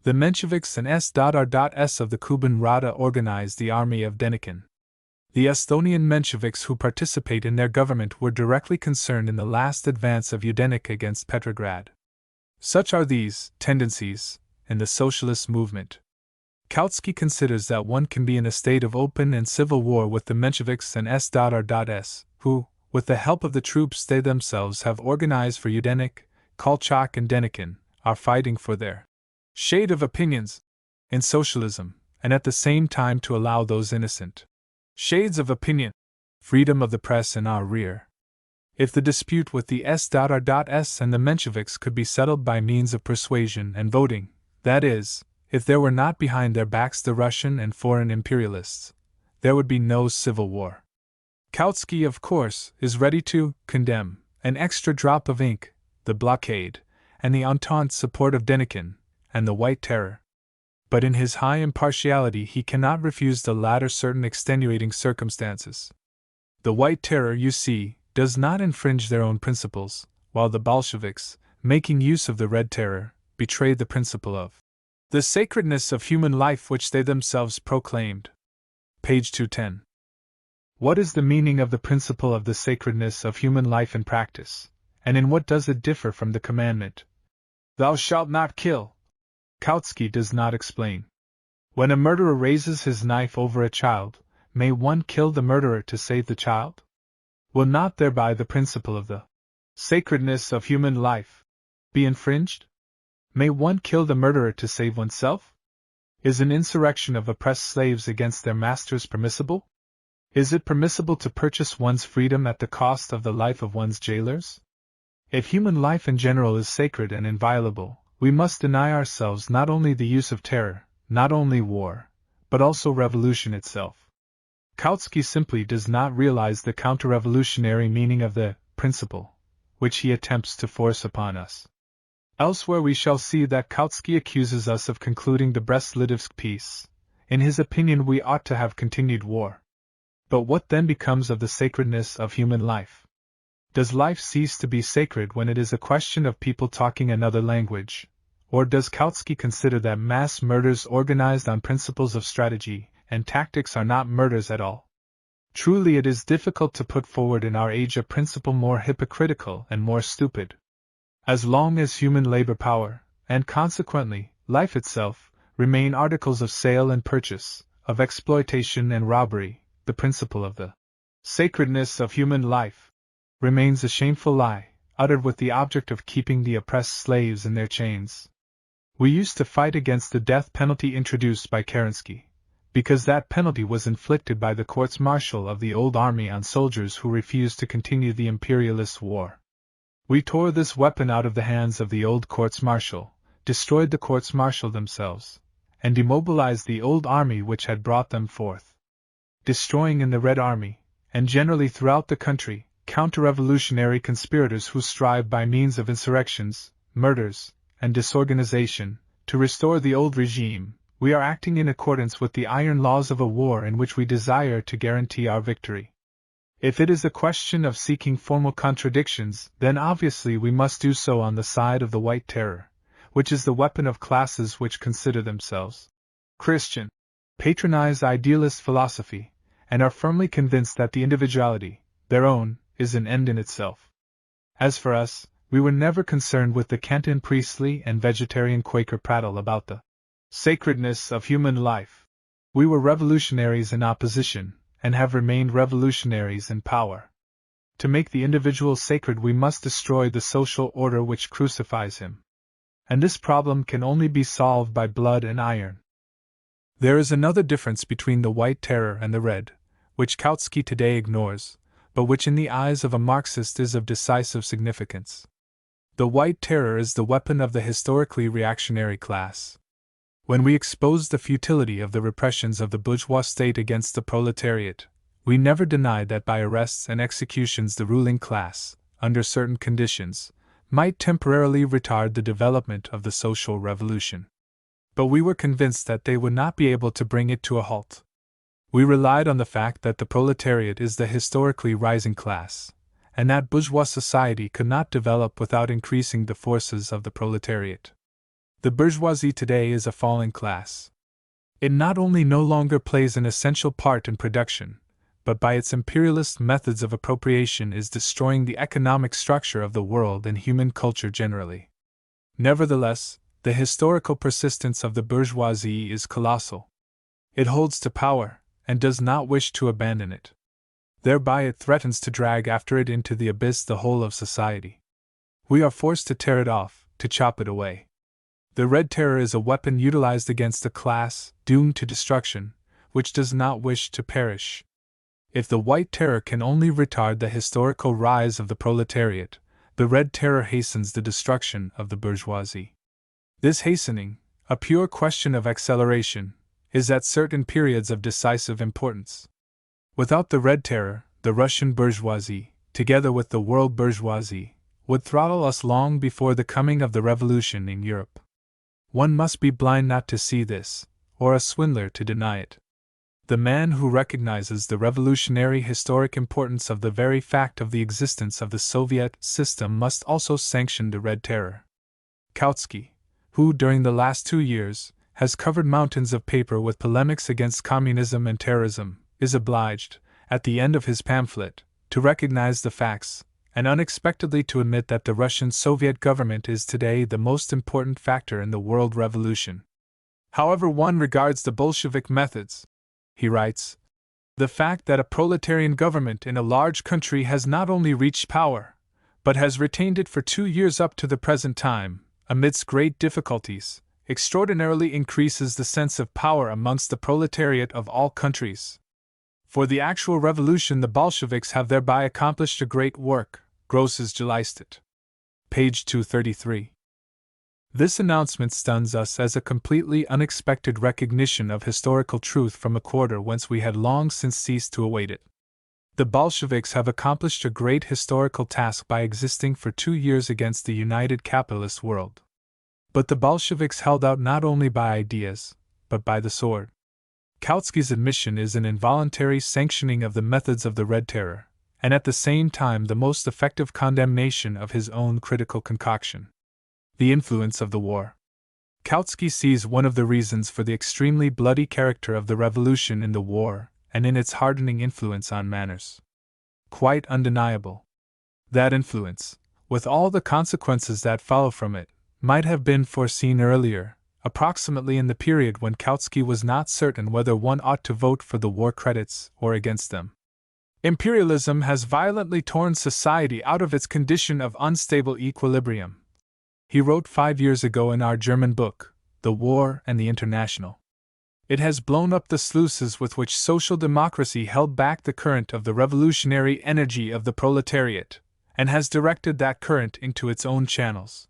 The Mensheviks and S.R.S. of the Kuban Rada organized the army of Denikin. The Estonian Mensheviks who participate in their government were directly concerned in the last advance of Yudenik against Petrograd. Such are these tendencies in the socialist movement. Kautsky considers that one can be in a state of open and civil war with the Mensheviks and S.R.S., who, with the help of the troops they themselves have organized for Yudenik, Kolchak and Denikin, are fighting for their shade of opinions in socialism, and at the same time to allow those innocent shades of opinion, freedom of the press in our rear. If the dispute with the S.R.S. and the Mensheviks could be settled by means of persuasion and voting, that is, if there were not behind their backs the Russian and foreign imperialists, there would be no civil war. Kautsky, of course, is ready to condemn, an extra drop of ink, the blockade, and the Entente support of Denikin, and the White Terror. But in his high impartiality he cannot refuse the latter certain extenuating circumstances. The White Terror, you see, does not infringe their own principles, while the Bolsheviks, making use of the Red Terror, betrayed the principle of the sacredness of human life which they themselves proclaimed. Page 210. What is the meaning of the principle of the sacredness of human life in practice, and in what does it differ from the commandment, "Thou shalt not kill"? Kautsky does not explain. When a murderer raises his knife over a child, may one kill the murderer to save the child? Will not thereby the principle of the sacredness of human life be infringed? May one kill the murderer to save oneself? Is an insurrection of oppressed slaves against their masters permissible? Is it permissible to purchase one's freedom at the cost of the life of one's jailers? If human life in general is sacred and inviolable, we must deny ourselves not only the use of terror, not only war, but also revolution itself. Kautsky simply does not realize the counter-revolutionary meaning of the principle, which he attempts to force upon us. Elsewhere we shall see that Kautsky accuses us of concluding the Brest-Litovsk peace. In his opinion we ought to have continued war. But what then becomes of the sacredness of human life? Does life cease to be sacred when it is a question of people talking another language? Or does Kautsky consider that mass murders organized on principles of strategy and tactics are not murders at all? Truly it is difficult to put forward in our age a principle more hypocritical and more stupid. As long as human labor power, and consequently, life itself, remain articles of sale and purchase, of exploitation and robbery, the principle of the sacredness of human life remains a shameful lie, uttered with the object of keeping the oppressed slaves in their chains. We used to fight against the death penalty introduced by Kerensky, because that penalty was inflicted by the courts-martial of the old army on soldiers who refused to continue the imperialist war. We tore this weapon out of the hands of the old courts-martial, destroyed the courts-martial themselves, and demobilized the old army which had brought them forth. Destroying in the Red Army, and generally throughout the country, counter-revolutionary conspirators who strive by means of insurrections, murders, and disorganization, to restore the old regime, we are acting in accordance with the iron laws of a war in which we desire to guarantee our victory. If it is a question of seeking formal contradictions, then obviously we must do so on the side of the White Terror, which is the weapon of classes which consider themselves Christian, patronize idealist philosophy, and are firmly convinced that the individuality, their own, is an end in itself. As for us, we were never concerned with the Canton priestly and vegetarian Quaker prattle about the sacredness of human life. We were revolutionaries in opposition, and have remained revolutionaries in power. To make the individual sacred we must destroy the social order which crucifies him. And this problem can only be solved by blood and iron. There is another difference between the White Terror and the Red, which Kautsky today ignores, but which in the eyes of a Marxist is of decisive significance. The White Terror is the weapon of the historically reactionary class. When we exposed the futility of the repressions of the bourgeois state against the proletariat, we never denied that by arrests and executions the ruling class, under certain conditions, might temporarily retard the development of the social revolution. But we were convinced that they would not be able to bring it to a halt. We relied on the fact that the proletariat is the historically rising class, and that bourgeois society could not develop without increasing the forces of the proletariat. The bourgeoisie today is a falling class. It not only no longer plays an essential part in production, but by its imperialist methods of appropriation is destroying the economic structure of the world and human culture generally. Nevertheless, the historical persistence of the bourgeoisie is colossal. It holds to power, and does not wish to abandon it. Thereby it threatens to drag after it into the abyss the whole of society. We are forced to tear it off, to chop it away. The Red Terror is a weapon utilized against a class, doomed to destruction, which does not wish to perish. If the White Terror can only retard the historical rise of the proletariat, the Red Terror hastens the destruction of the bourgeoisie. This hastening, a pure question of acceleration, is at certain periods of decisive importance. Without the Red Terror, the Russian bourgeoisie, together with the world bourgeoisie, would throttle us long before the coming of the revolution in Europe. One must be blind not to see this, or a swindler to deny it. The man who recognizes the revolutionary historic importance of the very fact of the existence of the Soviet system must also sanction the Red Terror. Kautsky, who during the last 2 years has covered mountains of paper with polemics against communism and terrorism, is obliged, at the end of his pamphlet, to recognize the facts, and unexpectedly to admit that the Russian Soviet government is today the most important factor in the world revolution. However one regards the Bolshevik methods, he writes, the fact that a proletarian government in a large country has not only reached power, but has retained it for 2 years up to the present time, amidst great difficulties, extraordinarily increases the sense of power amongst the proletariat of all countries. For the actual revolution the Bolsheviks have thereby accomplished a great work, Grosses geleistet. Page 233. This announcement stuns us as a completely unexpected recognition of historical truth from a quarter whence we had long since ceased to await it. The Bolsheviks have accomplished a great historical task by existing for 2 years against the united capitalist world. But the Bolsheviks held out not only by ideas, but by the sword. Kautsky's admission is an involuntary sanctioning of the methods of the Red Terror, and at the same time the most effective condemnation of his own critical concoction. The influence of the war. Kautsky sees one of the reasons for the extremely bloody character of the revolution in the war, and in its hardening influence on manners. Quite undeniable. That influence, with all the consequences that follow from it, might have been foreseen earlier, approximately in the period when Kautsky was not certain whether one ought to vote for the war credits or against them. Imperialism has violently torn society out of its condition of unstable equilibrium. He wrote 5 years ago in our German book, The War and the International. It has blown up the sluices with which social democracy held back the current of the revolutionary energy of the proletariat, and has directed that current into its own channels.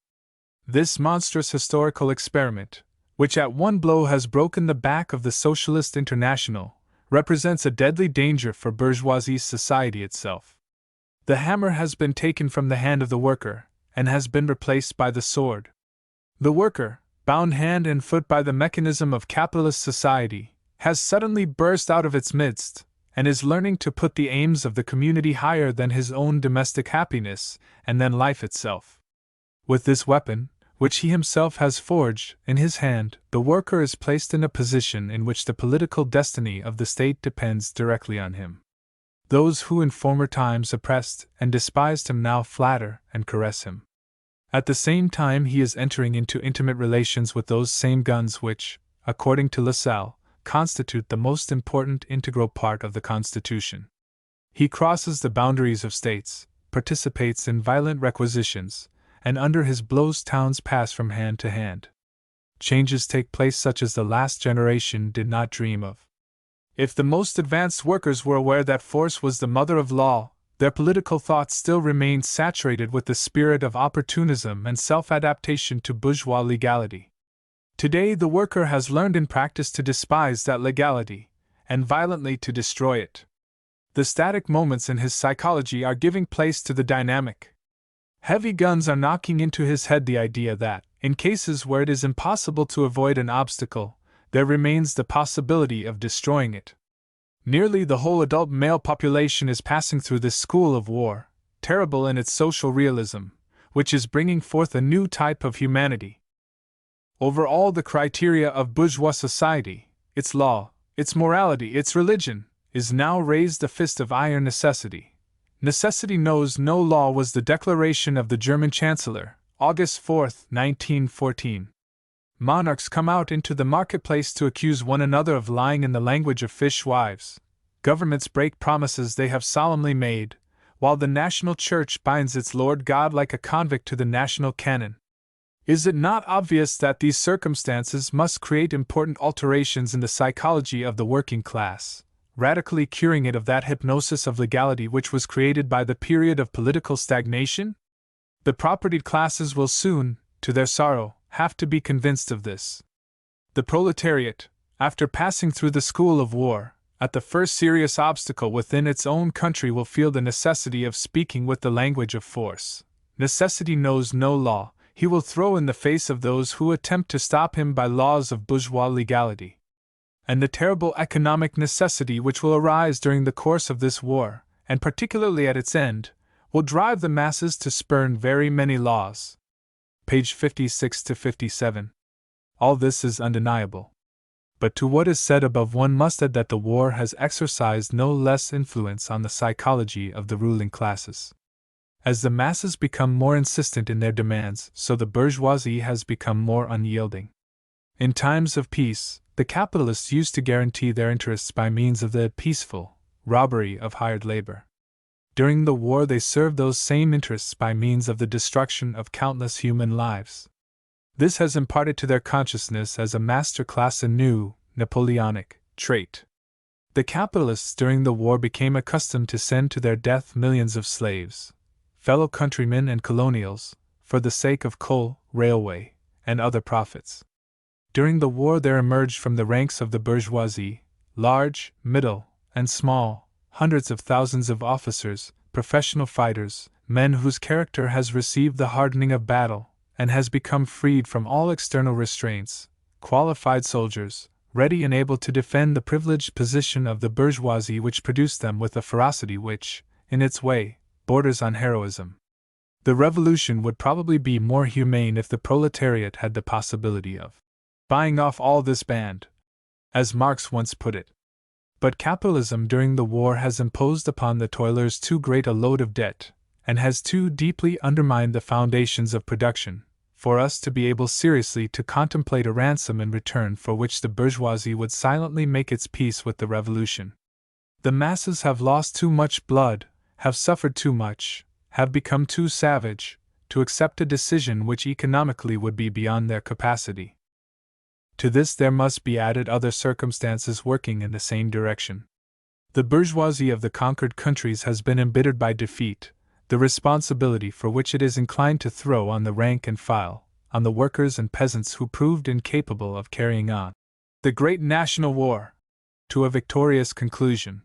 This monstrous historical experiment, which at one blow has broken the back of the Socialist International, represents a deadly danger for bourgeoisie society itself. The hammer has been taken from the hand of the worker, and has been replaced by the sword. The worker, bound hand and foot by the mechanism of capitalist society, has suddenly burst out of its midst, and is learning to put the aims of the community higher than his own domestic happiness, and than life itself. With this weapon, which he himself has forged, in his hand, the worker is placed in a position in which the political destiny of the state depends directly on him. Those who in former times oppressed and despised him now flatter and caress him. At the same time he is entering into intimate relations with those same guns which, according to Lassalle, constitute the most important integral part of the Constitution. He crosses the boundaries of states, participates in violent requisitions, and under his blows towns pass from hand to hand. Changes take place such as the last generation did not dream of. If the most advanced workers were aware that force was the mother of law, their political thought still remained saturated with the spirit of opportunism and self-adaptation to bourgeois legality. Today the worker has learned in practice to despise that legality, and violently to destroy it. The static moments in his psychology are giving place to the dynamic. Heavy guns are knocking into his head the idea that, in cases where it is impossible to avoid an obstacle, there remains the possibility of destroying it. Nearly the whole adult male population is passing through this school of war, terrible in its social realism, which is bringing forth a new type of humanity. Over all the criteria of bourgeois society, its law, its morality, its religion, is now raised a fist of iron necessity. Necessity knows no law was the declaration of the German Chancellor, August 4, 1914. Monarchs come out into the marketplace to accuse one another of lying in the language of fishwives. Governments break promises they have solemnly made, while the national church binds its Lord God like a convict to the national canon. Is it not obvious that these circumstances must create important alterations in the psychology of the working class, radically curing it of that hypnosis of legality which was created by the period of political stagnation? The propertied classes will soon, to their sorrow, have to be convinced of this. The proletariat, after passing through the school of war, at the first serious obstacle within its own country will feel the necessity of speaking with the language of force. Necessity knows no law, he will throw in the face of those who attempt to stop him by laws of bourgeois legality. And the terrible economic necessity which will arise during the course of this war, and particularly at its end, will drive the masses to spurn very many laws. Page 56 to 57. All this is undeniable. But to what is said above one must add that the war has exercised no less influence on the psychology of the ruling classes. As the masses become more insistent in their demands, so the bourgeoisie has become more unyielding. In times of peace, the capitalists used to guarantee their interests by means of the peaceful robbery of hired labor. During the war, they served those same interests by means of the destruction of countless human lives. This has imparted to their consciousness as a master class a new, Napoleonic trait. The capitalists during the war became accustomed to send to their death millions of slaves, fellow countrymen and colonials, for the sake of coal, railway, and other profits. During the war there emerged from the ranks of the bourgeoisie, large, middle, and small, hundreds of thousands of officers, professional fighters, men whose character has received the hardening of battle, and has become freed from all external restraints, qualified soldiers, ready and able to defend the privileged position of the bourgeoisie which produced them with a ferocity which, in its way, borders on heroism. The revolution would probably be more humane if the proletariat had the possibility of buying off all this band, as Marx once put it. But capitalism during the war has imposed upon the toilers too great a load of debt, and has too deeply undermined the foundations of production, for us to be able seriously to contemplate a ransom in return for which the bourgeoisie would silently make its peace with the revolution. The masses have lost too much blood, have suffered too much, have become too savage, to accept a decision which economically would be beyond their capacity. To this there must be added other circumstances working in the same direction. The bourgeoisie of the conquered countries has been embittered by defeat, the responsibility for which it is inclined to throw on the rank and file, on the workers and peasants who proved incapable of carrying on the great national war to a victorious conclusion.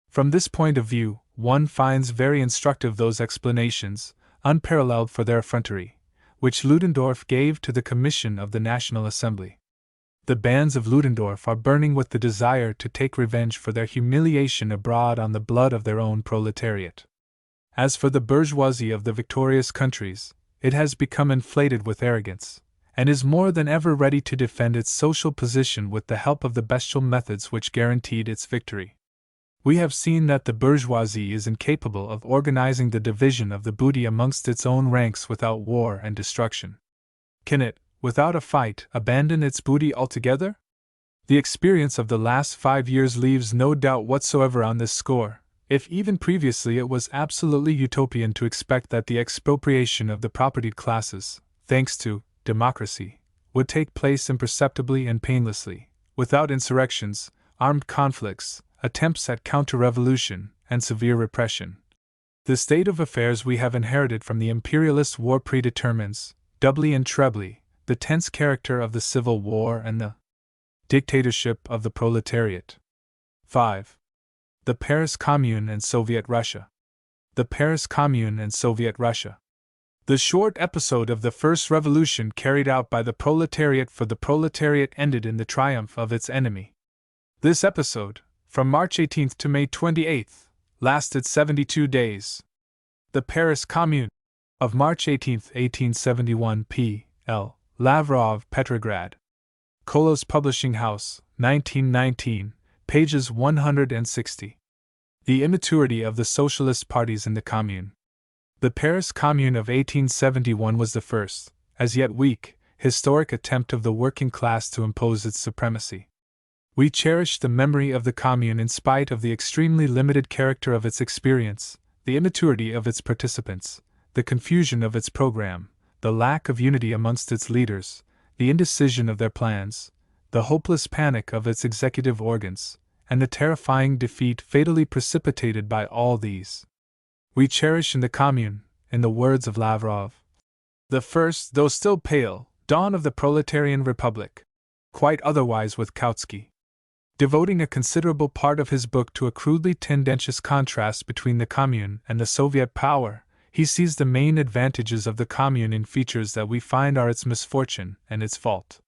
From this point of view, one finds very instructive those explanations, unparalleled for their effrontery, which Ludendorff gave to the Commission of the National Assembly. The bands of Ludendorff are burning with the desire to take revenge for their humiliation abroad on the blood of their own proletariat. As for the bourgeoisie of the victorious countries, it has become inflated with arrogance, and is more than ever ready to defend its social position with the help of the bestial methods which guaranteed its victory. We have seen that the bourgeoisie is incapable of organizing the division of the booty amongst its own ranks without war and destruction. Can it, without a fight, abandon its booty altogether? The experience of the last 5 years leaves no doubt whatsoever on this score, if even previously it was absolutely utopian to expect that the expropriation of the propertied classes, thanks to democracy, would take place imperceptibly and painlessly, without insurrections, armed conflicts, attempts at counter-revolution, and severe repression. The state of affairs we have inherited from the imperialist war predetermines, doubly and trebly, the tense character of the Civil War and the dictatorship of the proletariat. 5. The Paris Commune and Soviet Russia. The Paris Commune and Soviet Russia. The short episode of the first revolution carried out by the proletariat for the proletariat ended in the triumph of its enemy. This episode, from March 18 to May 28, lasted 72 days. The Paris Commune of March 18, 1871 P.L. Lavrov, Petrograd. Kolos Publishing House, 1919, pages 160. The immaturity of the socialist parties in the Commune. The Paris Commune of 1871 was the first, as yet weak, historic attempt of the working class to impose its supremacy. We cherish the memory of the Commune in spite of the extremely limited character of its experience, the immaturity of its participants, the confusion of its program, the lack of unity amongst its leaders, the indecision of their plans, the hopeless panic of its executive organs, and the terrifying defeat fatally precipitated by all these. We cherish in the Commune, in the words of Lavrov, the first, though still pale, dawn of the proletarian republic. Quite otherwise with Kautsky. Devoting a considerable part of his book to a crudely tendentious contrast between the Commune and the Soviet power, he sees the main advantages of the Commune in features that we find are its misfortune and its fault.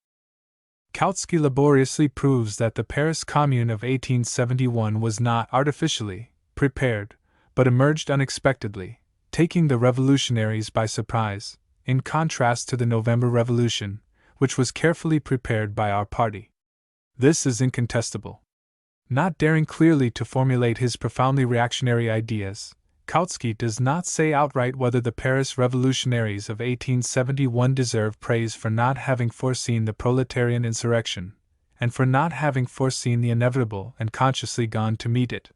Kautsky laboriously proves that the Paris Commune of 1871 was not artificially prepared, but emerged unexpectedly, taking the revolutionaries by surprise, in contrast to the November Revolution, which was carefully prepared by our party. This is incontestable. Not daring clearly to formulate his profoundly reactionary ideas, Kautsky does not say outright whether the Paris revolutionaries of 1871 deserve praise for not having foreseen the proletarian insurrection, and for not having foreseen the inevitable and consciously gone to meet it.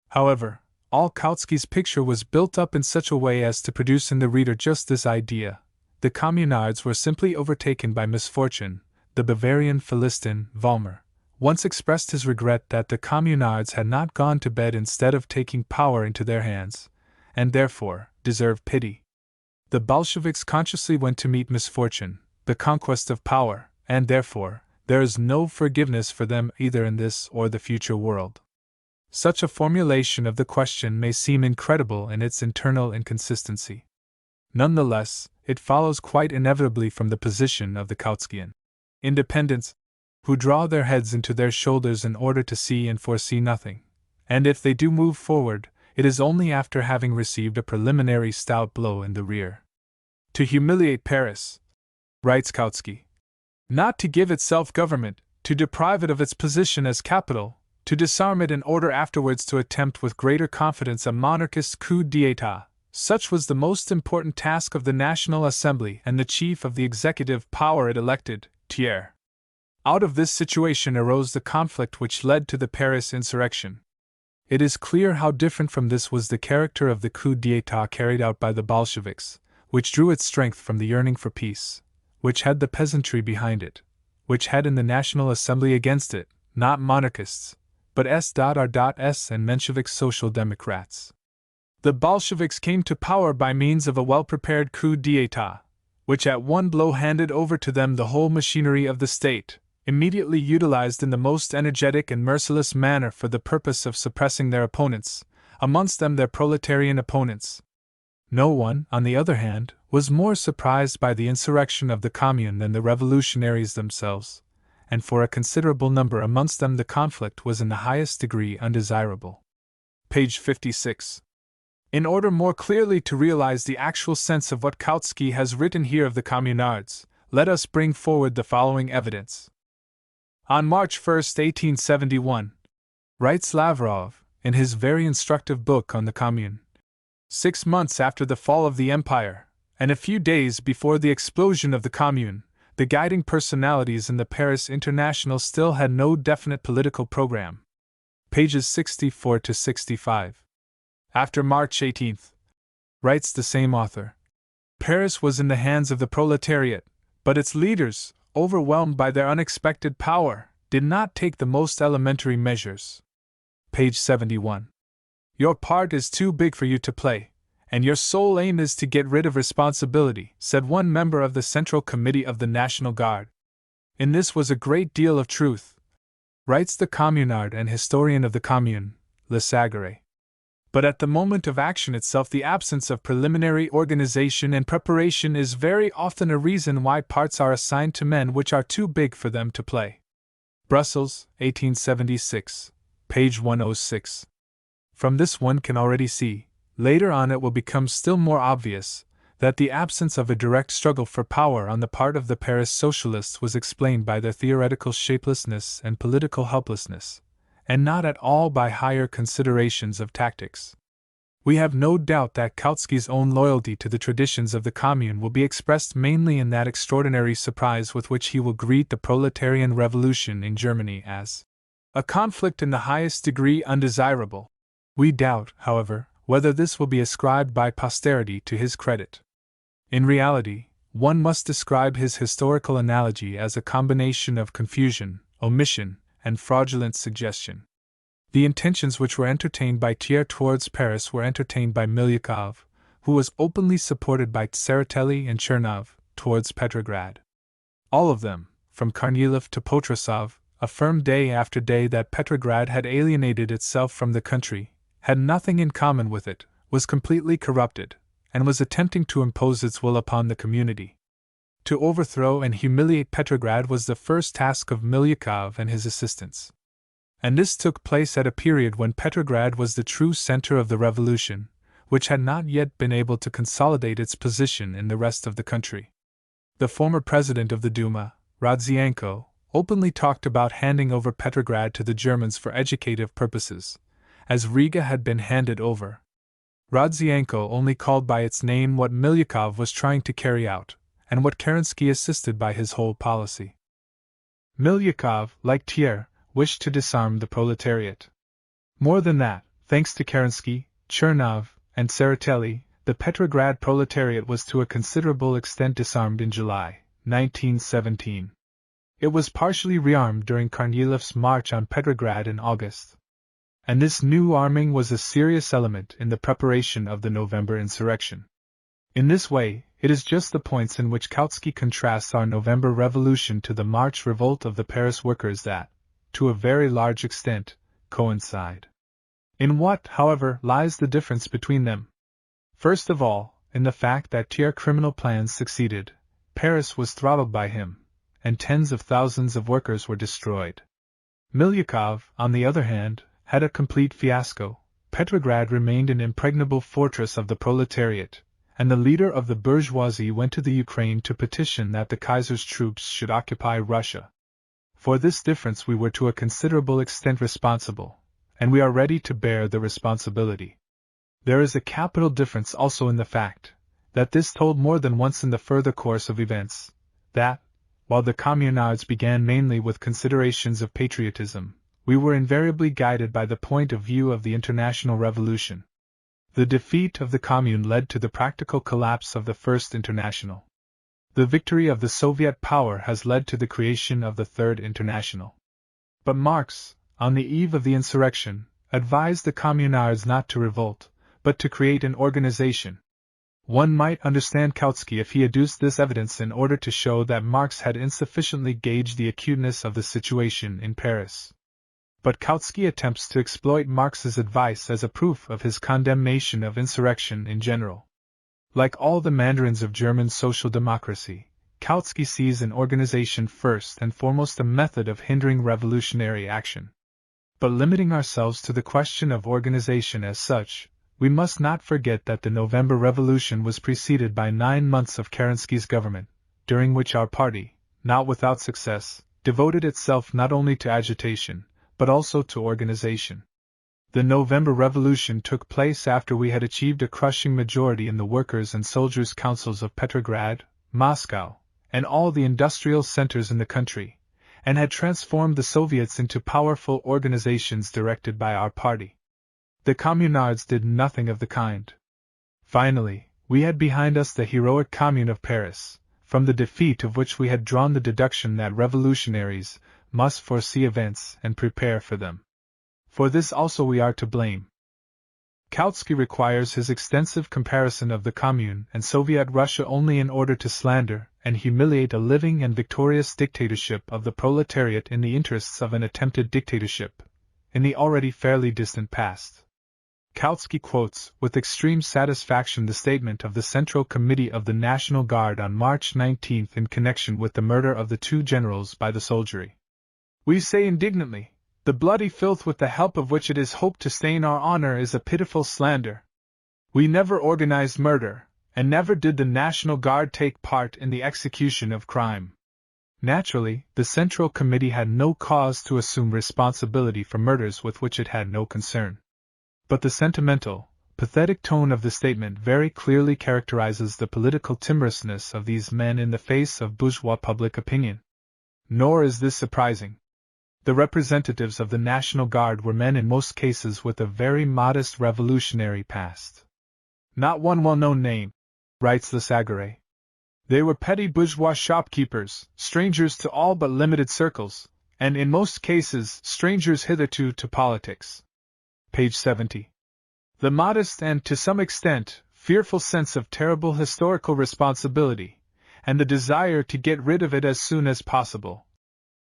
However, all Kautsky's picture was built up in such a way as to produce in the reader just this idea: the communards were simply overtaken by misfortune. The Bavarian Philistin, Vollmer, once expressed his regret that the communards had not gone to bed instead of taking power into their hands, and therefore deserved pity. The Bolsheviks consciously went to meet misfortune, the conquest of power, and therefore there is no forgiveness for them either in this or the future world. Such a formulation of the question may seem incredible in its internal inconsistency. Nonetheless, it follows quite inevitably from the position of the Kautskian independents, who draw their heads into their shoulders in order to see and foresee nothing, and if they do move forward, it is only after having received a preliminary stout blow in the rear. To humiliate Paris, writes Kautsky, not to give it self-government, to deprive it of its position as capital, to disarm it in order afterwards to attempt with greater confidence a monarchist coup d'état, such was the most important task of the National Assembly and the chief of the executive power it elected, Thiers. Out of this situation arose the conflict which led to the Paris insurrection. It is clear how different from this was the character of the coup d'état carried out by the Bolsheviks, which drew its strength from the yearning for peace, which had the peasantry behind it, which had in the National Assembly against it, not monarchists, but S.R.S. and Menshevik Social Democrats. The Bolsheviks came to power by means of a well-prepared coup d'état, which at one blow handed over to them the whole machinery of the state, immediately utilized in the most energetic and merciless manner for the purpose of suppressing their opponents, amongst them their proletarian opponents. No one, on the other hand, was more surprised by the insurrection of the Commune than the revolutionaries themselves, and for a considerable number amongst them the conflict was in the highest degree undesirable. Page 56. In order more clearly to realize the actual sense of what Kautsky has written here of the communards, let us bring forward the following evidence. On March 1, 1871, writes Lavrov, in his very instructive book on the Commune, 6 months after the fall of the Empire, and a few days before the explosion of the Commune, the guiding personalities in the Paris International still had no definite political program. Pages 64 to 65. After March 18, writes the same author, Paris was in the hands of the proletariat, but its leaders, overwhelmed by their unexpected power, did not take the most elementary measures. Page 71. Your part is too big for you to play, and your sole aim is to get rid of responsibility, said one member of the Central Committee of the National Guard. In this was a great deal of truth, writes the communard and historian of the Commune, Le Sagare. But at the moment of action itself, the absence of preliminary organization and preparation is very often a reason why parts are assigned to men which are too big for them to play. Brussels, 1876, page 106. From this one can already see, later on it will become still more obvious, that the absence of a direct struggle for power on the part of the Paris socialists was explained by their theoretical shapelessness and political helplessness, and not at all by higher considerations of tactics. We have no doubt that Kautsky's own loyalty to the traditions of the Commune will be expressed mainly in that extraordinary surprise with which he will greet the proletarian revolution in Germany as a conflict in the highest degree undesirable. We doubt, however, whether this will be ascribed by posterity to his credit. In reality, one must describe his historical analogy as a combination of confusion, omission, and fraudulent suggestion. The intentions which were entertained by Thiers towards Paris were entertained by Milyukov, who was openly supported by Tseretelli and Chernov, towards Petrograd. All of them, from Kornilov to Potrasov, affirmed day after day that Petrograd had alienated itself from the country, had nothing in common with it, was completely corrupted, and was attempting to impose its will upon the community. To overthrow and humiliate Petrograd was the first task of Milyukov and his assistants. And this took place at a period when Petrograd was the true center of the revolution, which had not yet been able to consolidate its position in the rest of the country. The former president of the Duma, Rodzianko, openly talked about handing over Petrograd to the Germans for educative purposes, as Riga had been handed over. Rodzianko only called by its name what Milyukov was trying to carry out, and what Kerensky assisted by his whole policy. Milyukov, like Thiers, wished to disarm the proletariat. More than that, thanks to Kerensky, Chernov, and Tseretelli, the Petrograd proletariat was to a considerable extent disarmed in July 1917. It was partially rearmed during Kornilov's march on Petrograd in August. And this new arming was a serious element in the preparation of the November insurrection. In this way, it is just the points in which Kautsky contrasts our November revolution to the March revolt of the Paris workers that, to a very large extent, coincide. In what, however, lies the difference between them? First of all, in the fact that Thiers' criminal plans succeeded, Paris was throttled by him, and tens of thousands of workers were destroyed. Milyukov, on the other hand, had a complete fiasco. Petrograd remained an impregnable fortress of the proletariat, and the leader of the bourgeoisie went to the Ukraine to petition that the Kaiser's troops should occupy Russia. For this difference we were to a considerable extent responsible, and we are ready to bear the responsibility. There is a capital difference also in the fact that this told more than once in the further course of events, that, while the communards began mainly with considerations of patriotism, we were invariably guided by the point of view of the international revolution. The defeat of the Commune led to the practical collapse of the First International. The victory of the Soviet power has led to the creation of the Third International. But Marx, on the eve of the insurrection, advised the communards not to revolt, but to create an organization. One might understand Kautsky if he adduced this evidence in order to show that Marx had insufficiently gauged the acuteness of the situation in Paris. But Kautsky attempts to exploit Marx's advice as a proof of his condemnation of insurrection in general. Like all the mandarins of German social democracy, Kautsky sees an organization first and foremost a method of hindering revolutionary action. But limiting ourselves to the question of organization as such, we must not forget that the November Revolution was preceded by 9 months of Kerensky's government, during which our party, not without success, devoted itself not only to agitation, but also to organization. The November Revolution took place after we had achieved a crushing majority in the workers' and soldiers' councils of Petrograd, Moscow, and all the industrial centers in the country, and had transformed the Soviets into powerful organizations directed by our party. The communards did nothing of the kind. Finally, we had behind us the heroic Commune of Paris, from the defeat of which we had drawn the deduction that revolutionaries must foresee events and prepare for them. For this also we are to blame. Kautsky requires his extensive comparison of the Commune and Soviet Russia only in order to slander and humiliate a living and victorious dictatorship of the proletariat in the interests of an attempted dictatorship, in the already fairly distant past. Kautsky quotes with extreme satisfaction the statement of the Central Committee of the National Guard on March 19 in connection with the murder of the 2 generals by the soldiery. We say indignantly, the bloody filth with the help of which it is hoped to stain our honor is a pitiful slander. We never organized murder, and never did the National Guard take part in the execution of crime. Naturally, the Central Committee had no cause to assume responsibility for murders with which it had no concern. But the sentimental, pathetic tone of the statement very clearly characterizes the political timorousness of these men in the face of bourgeois public opinion. Nor is this surprising. The representatives of the National Guard were men in most cases with a very modest revolutionary past. Not one well-known name, writes Le Sagare. They were petty bourgeois shopkeepers, strangers to all but limited circles, and in most cases strangers hitherto to politics. Page 70. The modest and, to some extent, fearful sense of terrible historical responsibility, and the desire to get rid of it as soon as possible,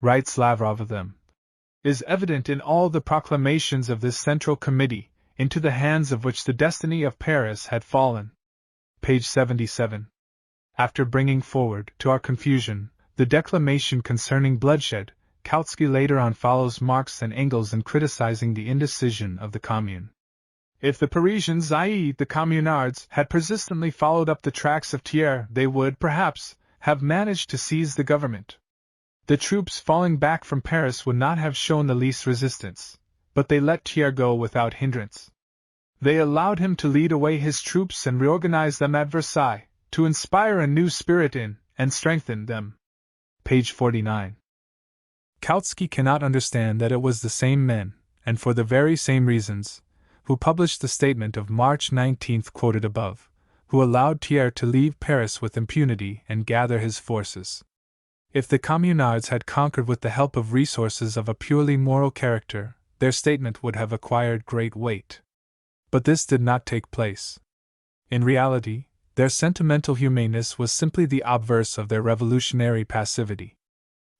writes Lavrov of them, is evident in all the proclamations of this Central Committee, into the hands of which the destiny of Paris had fallen. Page 77. After bringing forward, to our confusion, the declamation concerning bloodshed, Kautsky later on follows Marx and Engels in criticizing the indecision of the Commune. If the Parisians, i.e., the communards, had persistently followed up the tracks of Thiers, they would, perhaps, have managed to seize the government. The troops falling back from Paris would not have shown the least resistance, but they let Thiers go without hindrance. They allowed him to lead away his troops and reorganize them at Versailles, to inspire a new spirit in, and strengthen them. Page 49. Kautsky cannot understand that it was the same men, and for the very same reasons, who published the statement of March 19 quoted above, who allowed Thiers to leave Paris with impunity and gather his forces. If the Communards had conquered with the help of resources of a purely moral character, their statement would have acquired great weight. But this did not take place. In reality, their sentimental humaneness was simply the obverse of their revolutionary passivity.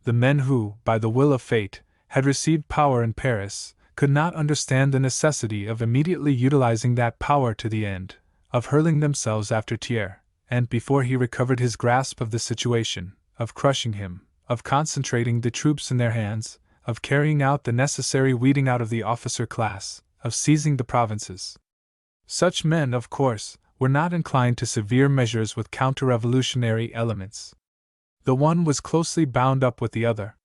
The men who, by the will of fate, had received power in Paris, could not understand the necessity of immediately utilizing that power to the end of hurling themselves after Thiers, and before he recovered his grasp of the situation, of crushing him, of concentrating the troops in their hands, of carrying out the necessary weeding out of the officer class, of seizing the provinces. Such men, of course, were not inclined to severe measures with counter-revolutionary elements. The one was closely bound up with the other.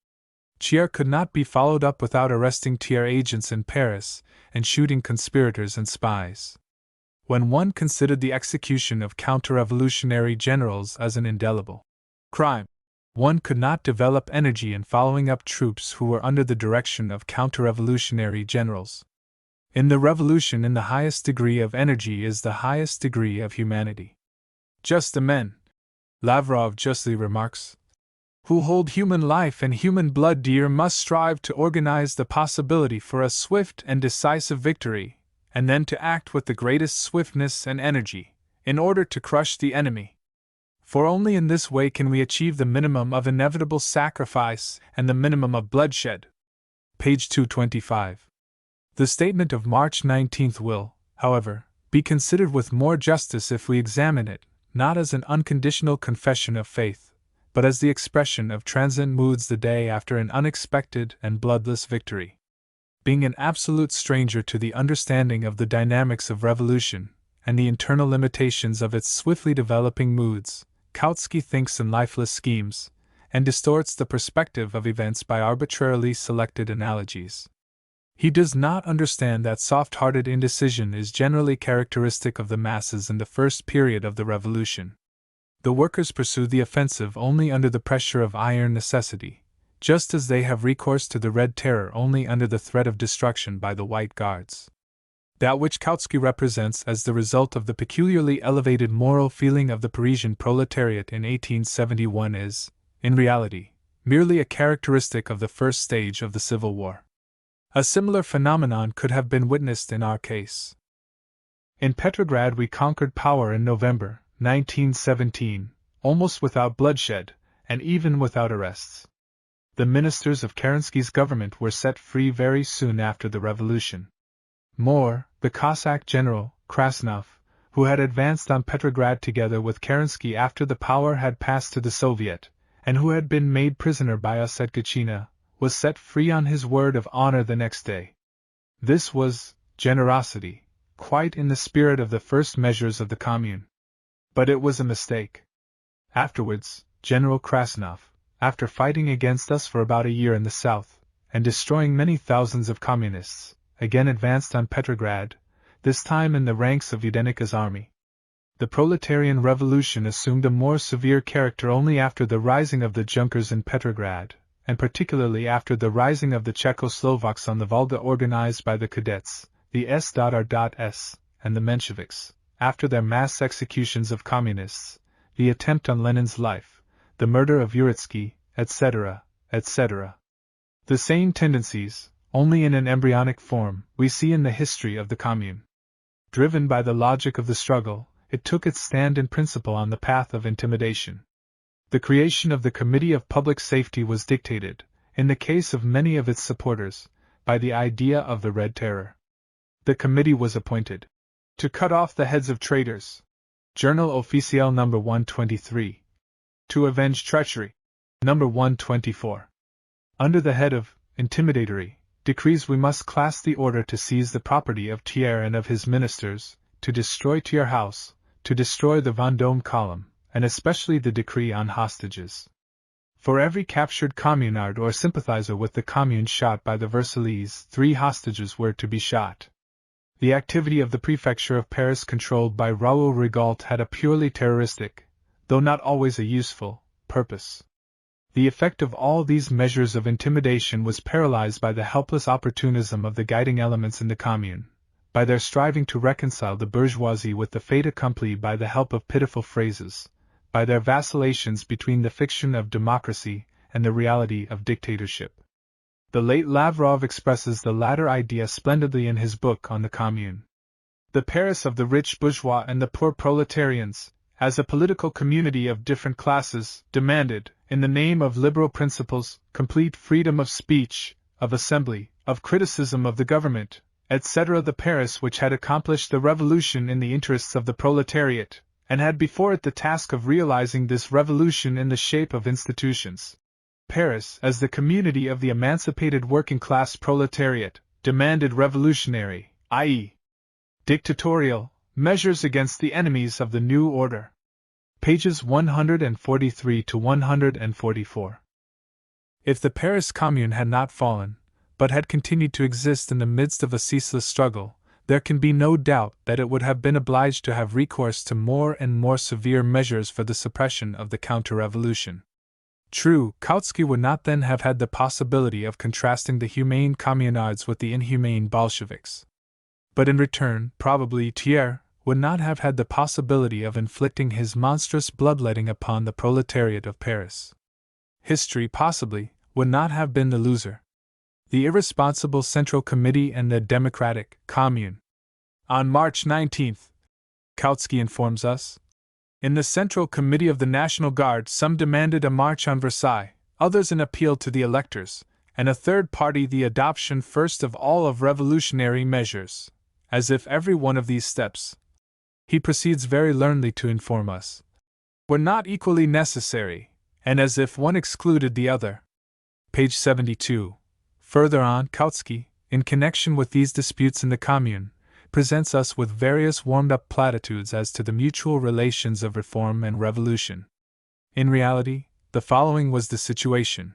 Thiers could not be followed up without arresting Thiers agents in Paris and shooting conspirators and spies. When one considered the execution of counter-revolutionary generals as an indelible crime, one could not develop energy in following up troops who were under the direction of counter-revolutionary generals. In the revolution, in the highest degree of energy is the highest degree of humanity. Just the men, Lavrov justly remarks, who hold human life and human blood dear must strive to organize the possibility for a swift and decisive victory, and then to act with the greatest swiftness and energy, in order to crush the enemy. For only in this way can we achieve the minimum of inevitable sacrifice and the minimum of bloodshed. Page 225. The statement of March 19 will, however, be considered with more justice if we examine it, not as an unconditional confession of faith, but as the expression of transient moods the day after an unexpected and bloodless victory. Being an absolute stranger to the understanding of the dynamics of revolution and the internal limitations of its swiftly developing moods, Kautsky thinks in lifeless schemes, and distorts the perspective of events by arbitrarily selected analogies. He does not understand that soft-hearted indecision is generally characteristic of the masses in the first period of the revolution. The workers pursue the offensive only under the pressure of iron necessity, just as they have recourse to the Red Terror only under the threat of destruction by the White Guards. That which Kautsky represents as the result of the peculiarly elevated moral feeling of the Parisian proletariat in 1871 is, in reality, merely a characteristic of the first stage of the Civil War. A similar phenomenon could have been witnessed in our case. In Petrograd we conquered power in November 1917, almost without bloodshed, and even without arrests. The ministers of Kerensky's government were set free very soon after the revolution. More, the Cossack general, Krasnov, who had advanced on Petrograd together with Kerensky after the power had passed to the Soviet, and who had been made prisoner by us at Gatchina, was set free on his word of honor the next day. This was generosity, quite in the spirit of the first measures of the Commune. But it was a mistake. Afterwards, General Krasnov, after fighting against us for about a year in the south, and destroying many thousands of communists, again advanced on Petrograd, this time in the ranks of Yudenika's army. The proletarian revolution assumed a more severe character only after the rising of the Junkers in Petrograd, and particularly after the rising of the Czechoslovaks on the Volga organized by the cadets, the S.R.S., and the Mensheviks, after their mass executions of communists, the attempt on Lenin's life, the murder of Uritsky, etc., etc. The same tendencies, only in an embryonic form, we see in the history of the Commune. Driven by the logic of the struggle, it took its stand in principle on the path of intimidation. The creation of the Committee of Public Safety was dictated, in the case of many of its supporters, by the idea of the Red Terror. The committee was appointed to cut off the heads of traitors. Journal Officiel No. 123. To avenge treachery. No. 124. Under the head of intimidatory decrees we must class the order to seize the property of Thiers and of his ministers, to destroy Thiers House, to destroy the Vendôme column, and especially the decree on hostages. For every captured communard or sympathizer with the Commune shot by the Versaillese, 3 hostages were to be shot. The activity of the prefecture of Paris controlled by Raoul Rigault had a purely terroristic, though not always a useful, purpose. The effect of all these measures of intimidation was paralyzed by the helpless opportunism of the guiding elements in the Commune, by their striving to reconcile the bourgeoisie with the fait accompli by the help of pitiful phrases, by their vacillations between the fiction of democracy and the reality of dictatorship. The late Lavrov expresses the latter idea splendidly in his book on the Commune. The Paris of the rich bourgeois and the poor proletarians, as a political community of different classes, demanded, in the name of liberal principles, complete freedom of speech, of assembly, of criticism of the government, etc. The Paris which had accomplished the revolution in the interests of the proletariat, and had before it the task of realizing this revolution in the shape of institutions. Paris, as the community of the emancipated working-class proletariat, demanded revolutionary, i.e., dictatorial, measures against the enemies of the new order. Pages 143 to 144. If the Paris Commune had not fallen, but had continued to exist in the midst of a ceaseless struggle, there can be no doubt that it would have been obliged to have recourse to more and more severe measures for the suppression of the counter-revolution. True, Kautsky would not then have had the possibility of contrasting the humane communards with the inhumane Bolsheviks. But in return, probably Thiers would not have had the possibility of inflicting his monstrous bloodletting upon the proletariat of Paris. History, possibly, would not have been the loser. The irresponsible Central Committee and the Democratic Commune. On March 19, Kautsky informs us, in the Central Committee of the National Guard some demanded a march on Versailles, others an appeal to the electors, and a third party the adoption first of all of revolutionary measures, as if every one of these steps, he proceeds very learnedly to inform us, were not equally necessary, and as if one excluded the other. Page 72. Further on, Kautsky, in connection with these disputes in the Commune, presents us with various warmed-up platitudes as to the mutual relations of reform and revolution. In reality, the following was the situation.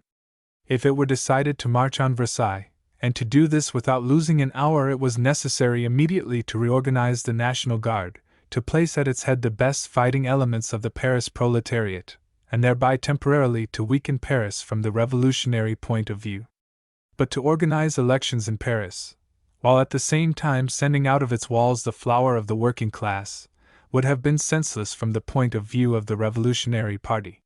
If it were decided to march on Versailles, and to do this without losing an hour, it was necessary immediately to reorganize the National Guard, to place at its head the best fighting elements of the Paris proletariat, and thereby temporarily to weaken Paris from the revolutionary point of view. But to organize elections in Paris, while at the same time sending out of its walls the flower of the working class, would have been senseless from the point of view of the revolutionary party.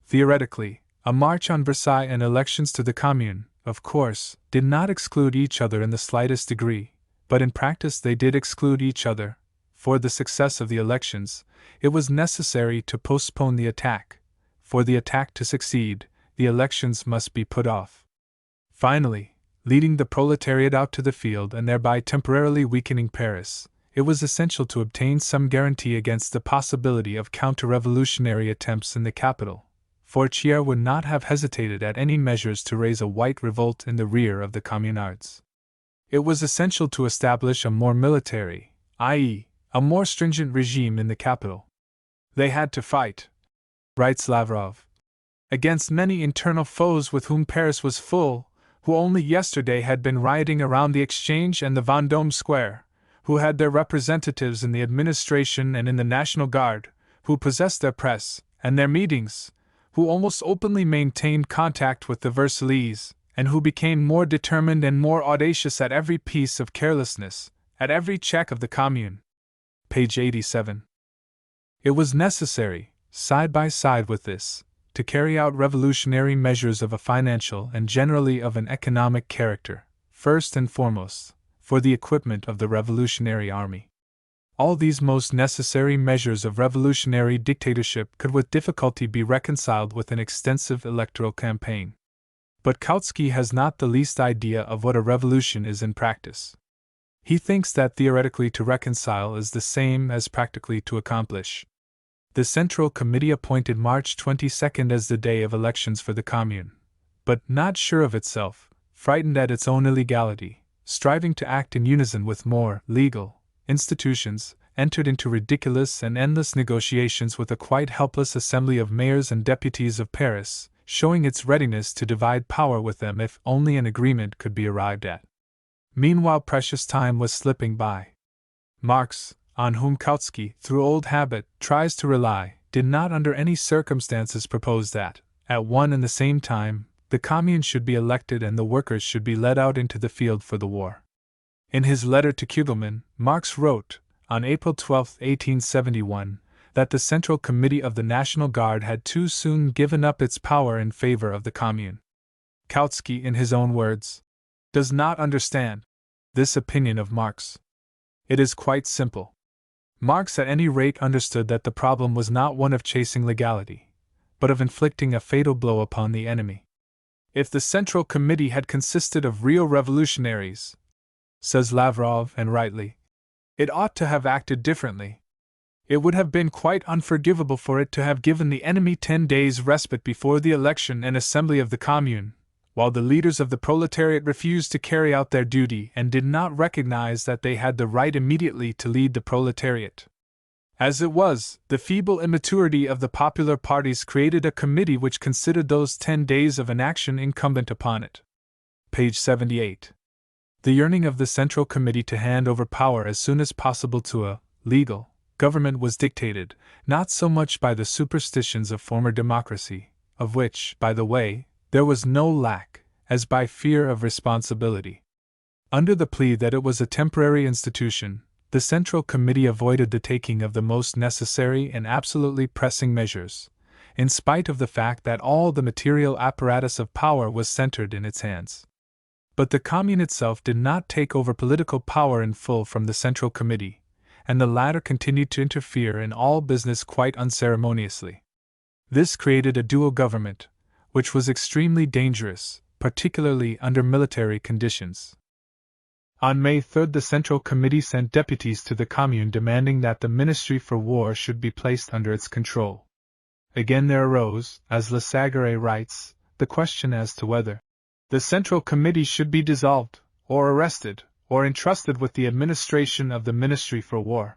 Theoretically, a march on Versailles and elections to the Commune, of course, did not exclude each other in the slightest degree, but in practice they did exclude each other. For the success of the elections, it was necessary to postpone the attack. For the attack to succeed, the elections must be put off. Finally, leading the proletariat out to the field and thereby temporarily weakening Paris, it was essential to obtain some guarantee against the possibility of counter-revolutionary attempts in the capital, for Thiers would not have hesitated at any measures to raise a white revolt in the rear of the communards. It was essential to establish a more military, i.e., a more stringent regime in the capital. They had to fight, writes Lavrov, against many internal foes with whom Paris was full, who only yesterday had been rioting around the Exchange and the Vendôme Square, who had their representatives in the administration and in the National Guard, who possessed their press and their meetings, who almost openly maintained contact with the Versaillese, and who became more determined and more audacious at every piece of carelessness, at every check of the Commune. Page 87. It was necessary, side by side with this, to carry out revolutionary measures of a financial and generally of an economic character, first and foremost, for the equipment of the revolutionary army. All these most necessary measures of revolutionary dictatorship could with difficulty be reconciled with an extensive electoral campaign. But Kautsky has not the least idea of what a revolution is in practice. He thinks that theoretically to reconcile is the same as practically to accomplish. The Central Committee appointed March 22 as the day of elections for the Commune, but not sure of itself, frightened at its own illegality, striving to act in unison with more legal institutions, entered into ridiculous and endless negotiations with a quite helpless assembly of mayors and deputies of Paris, showing its readiness to divide power with them if only an agreement could be arrived at. Meanwhile, precious time was slipping by. Marx, on whom Kautsky, through old habit, tries to rely, did not under any circumstances propose that, at one and the same time, the commune should be elected and the workers should be led out into the field for the war. In his letter to Kugelmann, Marx wrote, on April 12, 1871, that the Central Committee of the National Guard had too soon given up its power in favor of the commune. Kautsky, in his own words, does not understand this opinion of Marx. It is quite simple. Marx at any rate understood that the problem was not one of chasing legality, but of inflicting a fatal blow upon the enemy. If the Central Committee had consisted of real revolutionaries, says Lavrov, and rightly, it ought to have acted differently. It would have been quite unforgivable for it to have given the enemy 10 days' respite before the election and assembly of the commune, while the leaders of the proletariat refused to carry out their duty and did not recognize that they had the right immediately to lead the proletariat. As it was, the feeble immaturity of the popular parties created a committee which considered those 10 days of inaction incumbent upon it. Page 78. The yearning of the Central Committee to hand over power as soon as possible to a legal government was dictated, not so much by the superstitions of former democracy, of which, by the way, there was no lack, as by fear of responsibility. Under the plea that it was a temporary institution, the Central Committee avoided the taking of the most necessary and absolutely pressing measures, in spite of the fact that all the material apparatus of power was centered in its hands. But the Commune itself did not take over political power in full from the Central Committee, and the latter continued to interfere in all business quite unceremoniously. This created a dual government, which was extremely dangerous, particularly under military conditions. On May 3 the Central Committee sent deputies to the Commune demanding that the Ministry for War should be placed under its control. Again there arose, as Lesagre writes, the question as to whether the Central Committee should be dissolved, or arrested, or entrusted with the administration of the Ministry for War.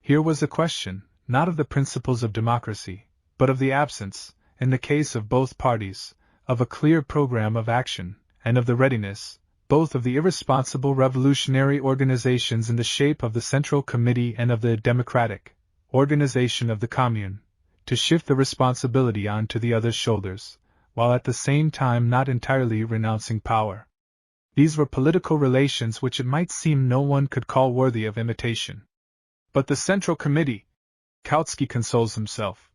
Here was a question, not of the principles of democracy, but of the absence, in the case of both parties, of a clear program of action, and of the readiness, both of the irresponsible revolutionary organizations in the shape of the Central Committee and of the democratic organization of the Commune, to shift the responsibility on to the other's shoulders, while at the same time not entirely renouncing power. These were political relations which it might seem no one could call worthy of imitation. But the Central Committee, Kautsky consoles himself,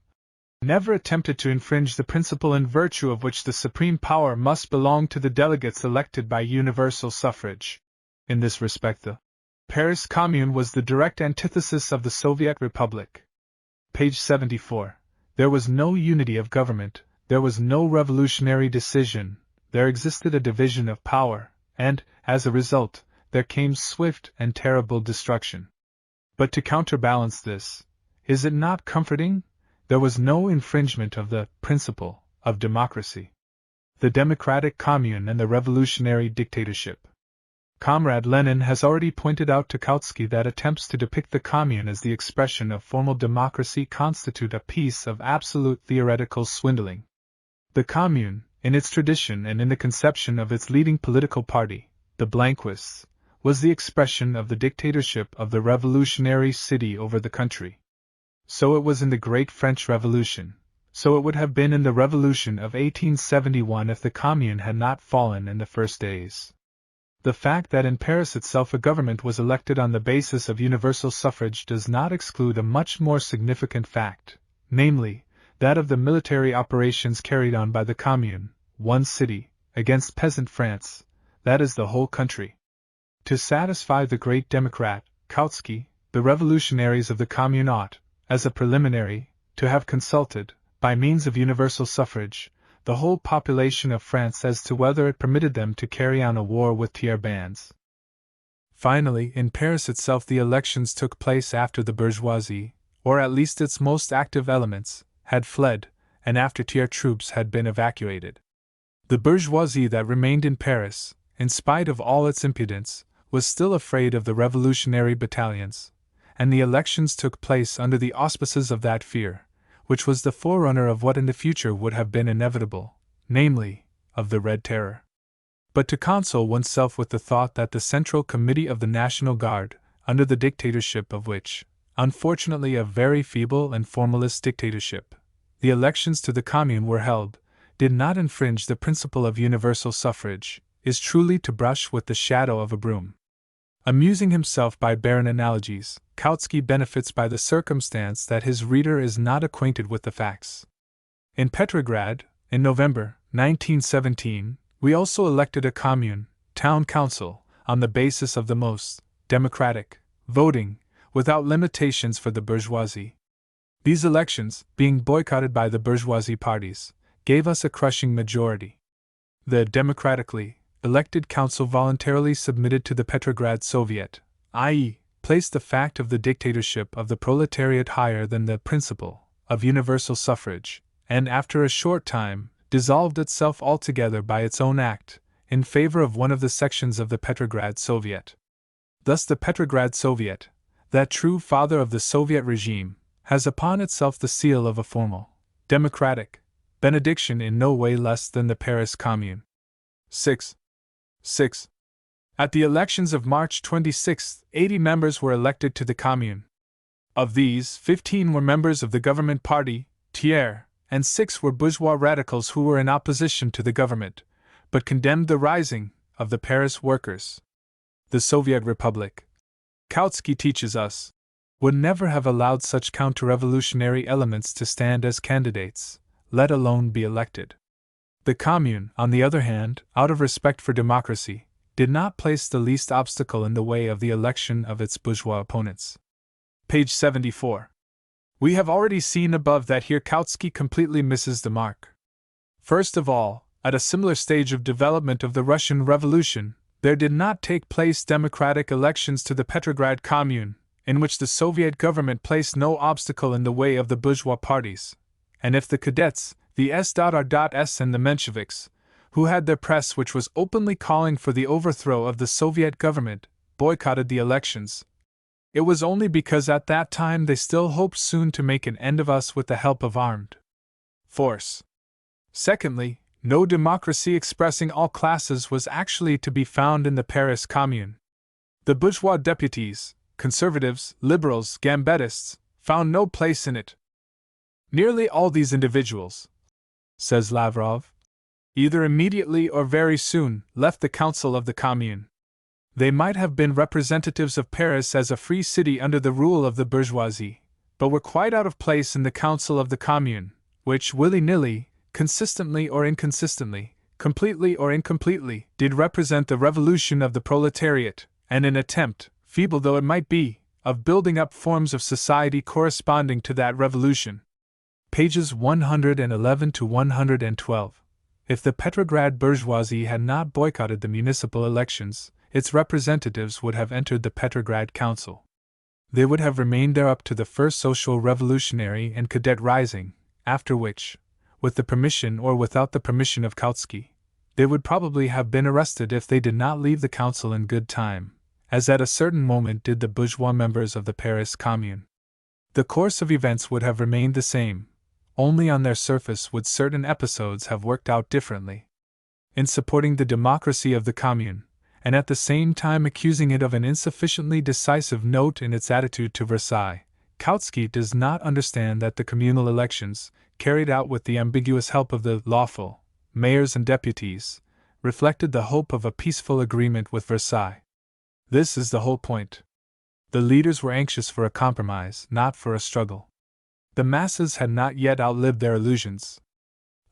never attempted to infringe the principle in virtue of which the supreme power must belong to the delegates elected by universal suffrage. In this respect the Paris Commune was the direct antithesis of the Soviet Republic. Page 74. There was no unity of government, there was no revolutionary decision, there existed a division of power, and, as a result, there came swift and terrible destruction. But to counterbalance this, is it not comforting? There was no infringement of the principle of democracy. The democratic commune and the revolutionary dictatorship. Comrade Lenin has already pointed out to Kautsky that attempts to depict the commune as the expression of formal democracy constitute a piece of absolute theoretical swindling. The commune, in its tradition and in the conception of its leading political party, the Blanquists, was the expression of the dictatorship of the revolutionary city over the country. So it was in the Great French Revolution, so it would have been in the Revolution of 1871 if the Commune had not fallen in the first days. The fact that in Paris itself a government was elected on the basis of universal suffrage does not exclude a much more significant fact, namely, that of the military operations carried on by the Commune, one city, against peasant France, that is the whole country. To satisfy the great democrat, Kautsky, the revolutionaries of the Commune ought, as a preliminary, to have consulted, by means of universal suffrage, the whole population of France as to whether it permitted them to carry on a war with tiers bands. Finally, in Paris itself the elections took place after the bourgeoisie, or at least its most active elements, had fled, and after tiers troops had been evacuated. The bourgeoisie that remained in Paris, in spite of all its impudence, was still afraid of the revolutionary battalions, and the elections took place under the auspices of that fear, which was the forerunner of what in the future would have been inevitable, namely, of the Red Terror. But to console oneself with the thought that the Central Committee of the National Guard, under the dictatorship of which, unfortunately a very feeble and formalist dictatorship, the elections to the Commune were held, did not infringe the principle of universal suffrage, is truly to brush with the shadow of a broom. Amusing himself by barren analogies, Kautsky benefits by the circumstance that his reader is not acquainted with the facts. In Petrograd, in November 1917, we also elected a commune, town council, on the basis of the most democratic voting, without limitations for the bourgeoisie. These elections, being boycotted by the bourgeoisie parties, gave us a crushing majority. The democratically elected council voluntarily submitted to the Petrograd Soviet, i.e., placed the fact of the dictatorship of the proletariat higher than the principle of universal suffrage, and after a short time, dissolved itself altogether by its own act, in favor of one of the sections of the Petrograd Soviet. Thus the Petrograd Soviet, that true father of the Soviet regime, has upon itself the seal of a formal, democratic benediction in no way less than the Paris Commune. 6. At the elections of March 26, 80 members were elected to the Commune. Of these, 15 were members of the government party, Thiers, and 6 were bourgeois radicals who were in opposition to the government, but condemned the rising of the Paris workers. The Soviet Republic, Kautsky teaches us, would never have allowed such counter-revolutionary elements to stand as candidates, let alone be elected. The Commune, on the other hand, out of respect for democracy, did not place the least obstacle in the way of the election of its bourgeois opponents. Page 74. We have already seen above that here Kautsky completely misses the mark. First of all, at a similar stage of development of the Russian Revolution, there did not take place democratic elections to the Petrograd Commune, in which the Soviet government placed no obstacle in the way of the bourgeois parties, and if the cadets, the S.R.S. and the Mensheviks, who had their press which was openly calling for the overthrow of the Soviet government, boycotted the elections, it was only because at that time they still hoped soon to make an end of us with the help of armed force. Secondly, no democracy expressing all classes was actually to be found in the Paris Commune. The bourgeois deputies, conservatives, liberals, gambettists, found no place in it. Nearly all these individuals, says Lavrov, either immediately or very soon left the council of the Commune. They might have been representatives of Paris as a free city under the rule of the bourgeoisie, but were quite out of place in the council of the Commune, which willy-nilly, consistently or inconsistently, completely or incompletely, did represent the revolution of the proletariat, and an attempt, feeble though it might be, of building up forms of society corresponding to that revolution. Pages 111 to 112. If the Petrograd bourgeoisie had not boycotted the municipal elections, its representatives would have entered the Petrograd Council. They would have remained there up to the first social revolutionary and cadet rising, after which, with the permission or without the permission of Kautsky, they would probably have been arrested if they did not leave the council in good time, as at a certain moment did the bourgeois members of the Paris Commune. The course of events would have remained the same, only on their surface would certain episodes have worked out differently. In supporting the democracy of the Commune, and at the same time accusing it of an insufficiently decisive note in its attitude to Versailles, Kautsky does not understand that the communal elections, carried out with the ambiguous help of the lawful mayors and deputies, reflected the hope of a peaceful agreement with Versailles. This is the whole point. The leaders were anxious for a compromise, not for a struggle. The masses had not yet outlived their illusions.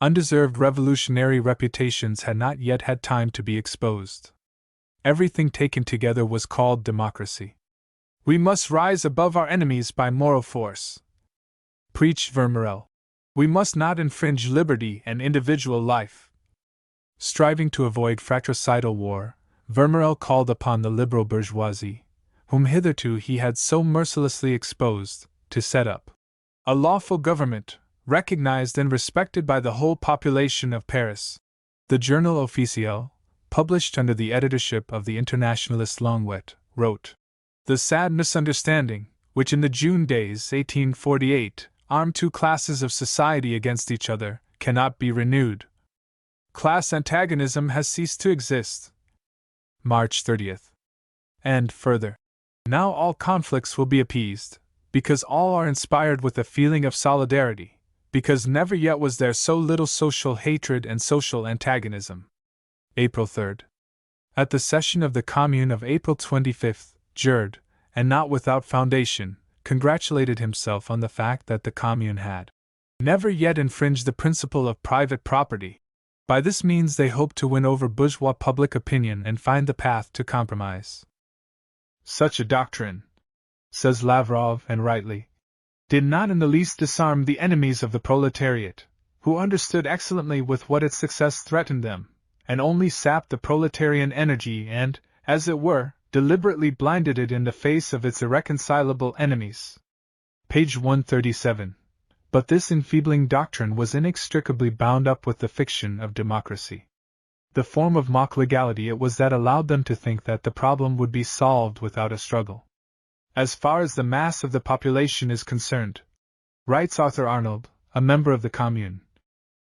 Undeserved revolutionary reputations had not yet had time to be exposed. Everything taken together was called democracy. We must rise above our enemies by moral force, preached Vermorel. We must not infringe liberty and individual life. Striving to avoid fratricidal war, Vermorel called upon the liberal bourgeoisie, whom hitherto he had so mercilessly exposed, to set up a lawful government, recognized and respected by the whole population of Paris. The Journal Officiel, published under the editorship of the internationalist Longuet, wrote, "The sad misunderstanding, which in the June days 1848 armed two classes of society against each other, cannot be renewed. Class antagonism has ceased to exist." March 30th. And, further, Now all conflicts will be appeased, because all are inspired with a feeling of solidarity, because never yet was there so little social hatred and social antagonism. April 3rd. At the session of the Commune of April 25th, Gerd, and not without foundation, congratulated himself on the fact that the Commune had never yet infringed the principle of private property. By this means they hoped to win over bourgeois public opinion and find the path to compromise. Such a doctrine, says Lavrov, and rightly, did not in the least disarm the enemies of the proletariat, who understood excellently with what its success threatened them, and only sapped the proletarian energy and, as it were, deliberately blinded it in the face of its irreconcilable enemies. Page 137. But this enfeebling doctrine was inextricably bound up with the fiction of democracy. The form of mock legality it was that allowed them to think that the problem would be solved without a struggle. As far as the mass of the population is concerned, writes Arthur Arnold, a member of the Commune,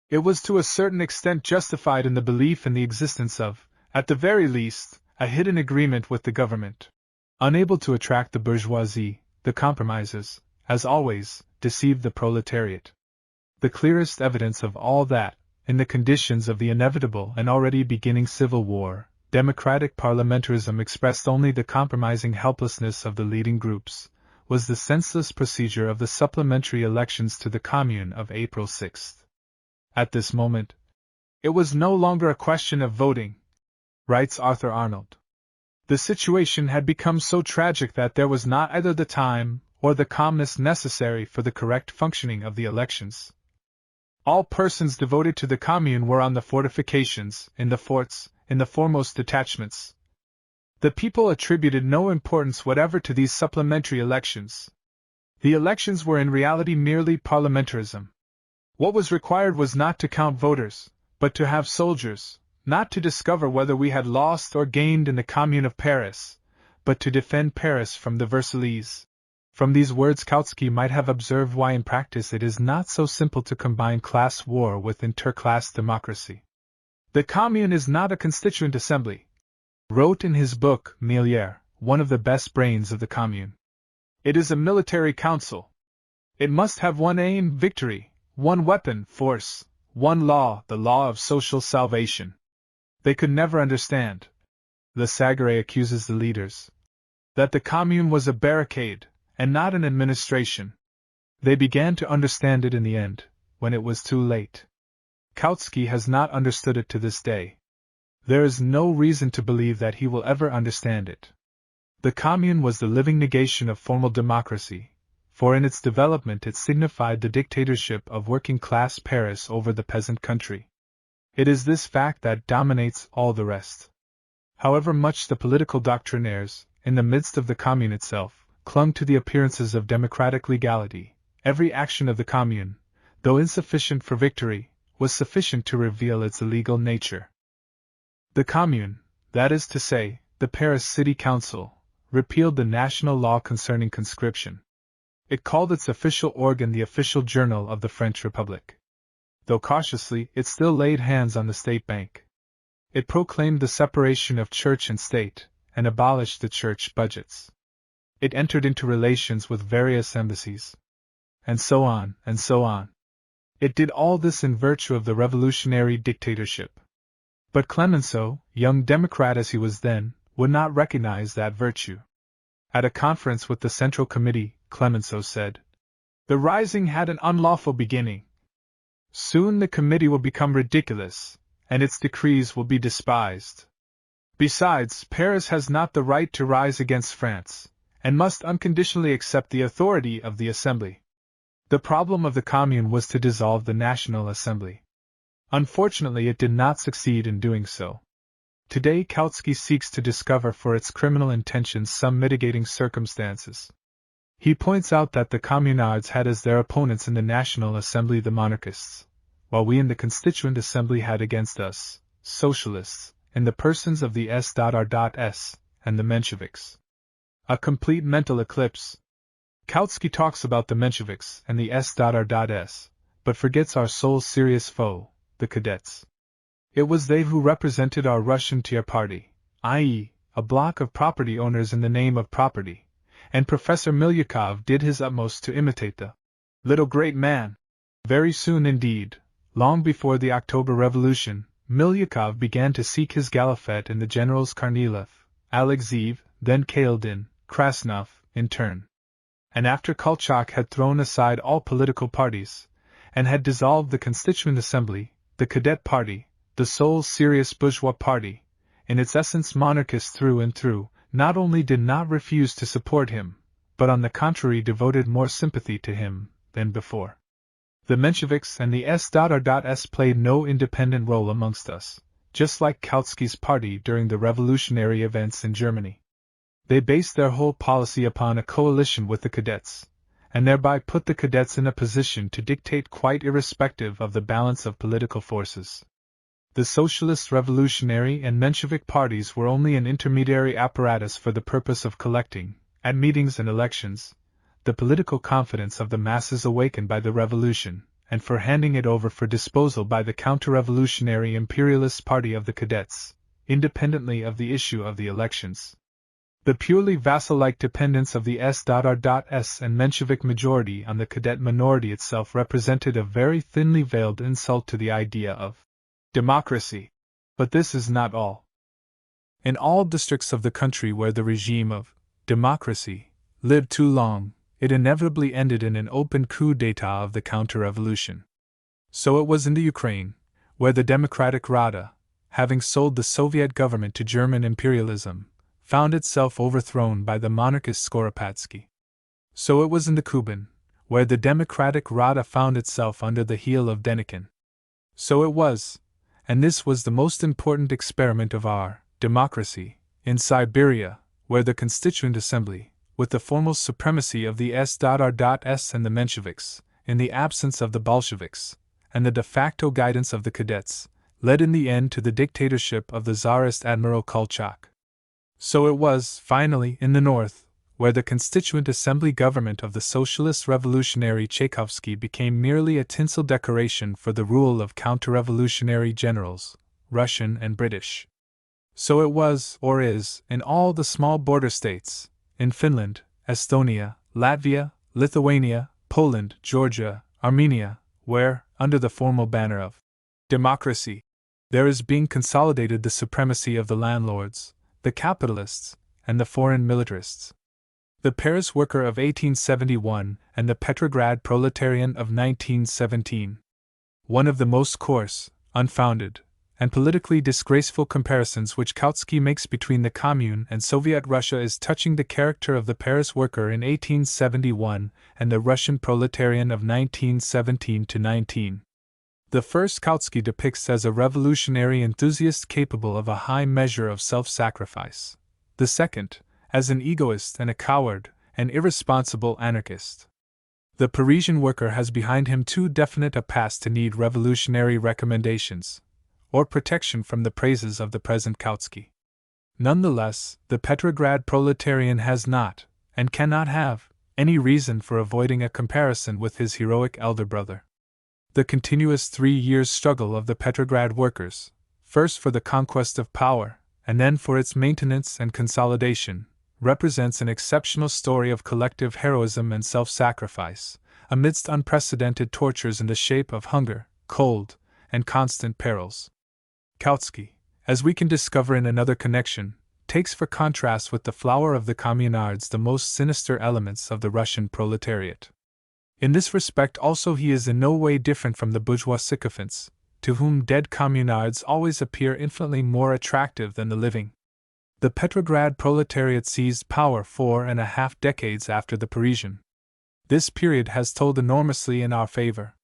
it was to a certain extent justified in the belief in the existence of, at the very least, a hidden agreement with the government. Unable to attract the bourgeoisie, the compromises, as always, deceived the proletariat. The clearest evidence of all that, in the conditions of the inevitable and already beginning civil war, democratic parliamentarism expressed only the compromising helplessness of the leading groups, was the senseless procedure of the supplementary elections to the Commune of April 6. At this moment, it was no longer a question of voting, writes Arthur Arnold. The situation had become so tragic that there was not either the time or the calmness necessary for the correct functioning of the elections. All persons devoted to the Commune were on the fortifications, in the forts, in the foremost detachments. The people attributed no importance whatever to these supplementary elections. The elections were in reality merely parliamentarism. What was required was not to count voters, but to have soldiers, not to discover whether we had lost or gained in the Commune of Paris, but to defend Paris from the Versaillese. From these words Kautsky might have observed why in practice it is not so simple to combine class war with interclass democracy. The Commune is not a constituent assembly, wrote in his book Millière, one of the best brains of the Commune. It is a military council. It must have one aim, victory, one weapon, force, one law, the law of social salvation. They could never understand. Le Sagre accuses the leaders that the Commune was a barricade, and not an administration. They began to understand it in the end, when it was too late. Kautsky has not understood it to this day. There is no reason to believe that he will ever understand it. The Commune was the living negation of formal democracy, for in its development it signified the dictatorship of working-class Paris over the peasant country. It is this fact that dominates all the rest. However much the political doctrinaires, in the midst of the Commune itself, clung to the appearances of democratic legality, every action of the Commune, though insufficient for victory, was sufficient to reveal its illegal nature. The Commune, that is to say, the Paris City Council, repealed the national law concerning conscription. It called its official organ the official journal of the French Republic. Though cautiously, it still laid hands on the state bank. It proclaimed the separation of church and state, and abolished the church budgets. It entered into relations with various embassies. And so on, and so on. It did all this in virtue of the revolutionary dictatorship. But Clemenceau, young Democrat as he was then, would not recognize that virtue. At a conference with the Central Committee, Clemenceau said, "The rising had an unlawful beginning. Soon the committee will become ridiculous, and its decrees will be despised. Besides, Paris has not the right to rise against France, and must unconditionally accept the authority of the Assembly." The problem of the Commune was to dissolve the National Assembly. Unfortunately, it did not succeed in doing so. Today Kautsky seeks to discover for its criminal intentions some mitigating circumstances. He points out that the Communards had as their opponents in the National Assembly the monarchists, while we in the Constituent Assembly had against us, socialists, in the persons of the S.R.S. and the Mensheviks. A complete mental eclipse. Kautsky talks about the Mensheviks and the S.R.S., but forgets our sole serious foe, the cadets. It was they who represented our Russian Tiers party, i.e., a bloc of property owners in the name of property, and Professor Milyukov did his utmost to imitate the little great man. Very soon indeed, long before the October Revolution, Milyukov began to seek his Galifet in the generals Kornilov, Alexeyev, then Kaledin, Krasnov, in turn. And after Kolchak had thrown aside all political parties, and had dissolved the Constituent Assembly, the Cadet Party, the sole serious bourgeois party, in its essence monarchist through and through, not only did not refuse to support him, but on the contrary devoted more sympathy to him than before. The Mensheviks and the S.R.S. played no independent role amongst us, just like Kautsky's party during the revolutionary events in Germany. They based their whole policy upon a coalition with the cadets, and thereby put the cadets in a position to dictate quite irrespective of the balance of political forces. The Socialist Revolutionary and Menshevik parties were only an intermediary apparatus for the purpose of collecting, at meetings and elections, the political confidence of the masses awakened by the revolution, and for handing it over for disposal by the counter-revolutionary imperialist party of the cadets, independently of the issue of the elections. The purely vassal-like dependence of the S.R.S. and Menshevik majority on the cadet minority itself represented a very thinly veiled insult to the idea of democracy. But this is not all. In all districts of the country where the regime of democracy lived too long, it inevitably ended in an open coup d'état of the counter-revolution. So it was in the Ukraine, where the Democratic Rada, having sold the Soviet government to German imperialism, found itself overthrown by the monarchist Skoropadsky. So it was in the Kuban, where the Democratic Rada found itself under the heel of Denikin. So it was, and this was the most important experiment of our democracy, in Siberia, where the Constituent Assembly, with the formal supremacy of the S.R.S. and the Mensheviks, in the absence of the Bolsheviks, and the de facto guidance of the cadets, led in the end to the dictatorship of the Tsarist Admiral Kolchak. So it was, finally, in the north, where the Constituent Assembly government of the Socialist Revolutionary Tchaikovsky became merely a tinsel decoration for the rule of counter-revolutionary generals, Russian and British. So it was, or is, in all the small border states, in Finland, Estonia, Latvia, Lithuania, Poland, Georgia, Armenia, where, under the formal banner of democracy, there is being consolidated the supremacy of the landlords, the capitalists, and the foreign militarists. The Paris worker of 1871 and the Petrograd proletarian of 1917. One of the most coarse, unfounded, and politically disgraceful comparisons which Kautsky makes between the Commune and Soviet Russia is touching the character of the Paris worker in 1871 and the Russian proletarian of 1917-19. The first Kautsky depicts as a revolutionary enthusiast capable of a high measure of self-sacrifice. The second, as an egoist and a coward, an irresponsible anarchist. The Parisian worker has behind him too definite a past to need revolutionary recommendations, or protection from the praises of the present Kautsky. Nonetheless, the Petrograd proletarian has not, and cannot have, any reason for avoiding a comparison with his heroic elder brother. The continuous 3 years' struggle of the Petrograd workers, first for the conquest of power, and then for its maintenance and consolidation, represents an exceptional story of collective heroism and self-sacrifice, amidst unprecedented tortures in the shape of hunger, cold, and constant perils. Kautsky, as we can discover in another connection, takes for contrast with the flower of the communards the most sinister elements of the Russian proletariat. In this respect also he is in no way different from the bourgeois sycophants, to whom dead communards always appear infinitely more attractive than the living. The Petrograd proletariat seized power 4.5 decades after the Parisian. This period has told enormously in our favor.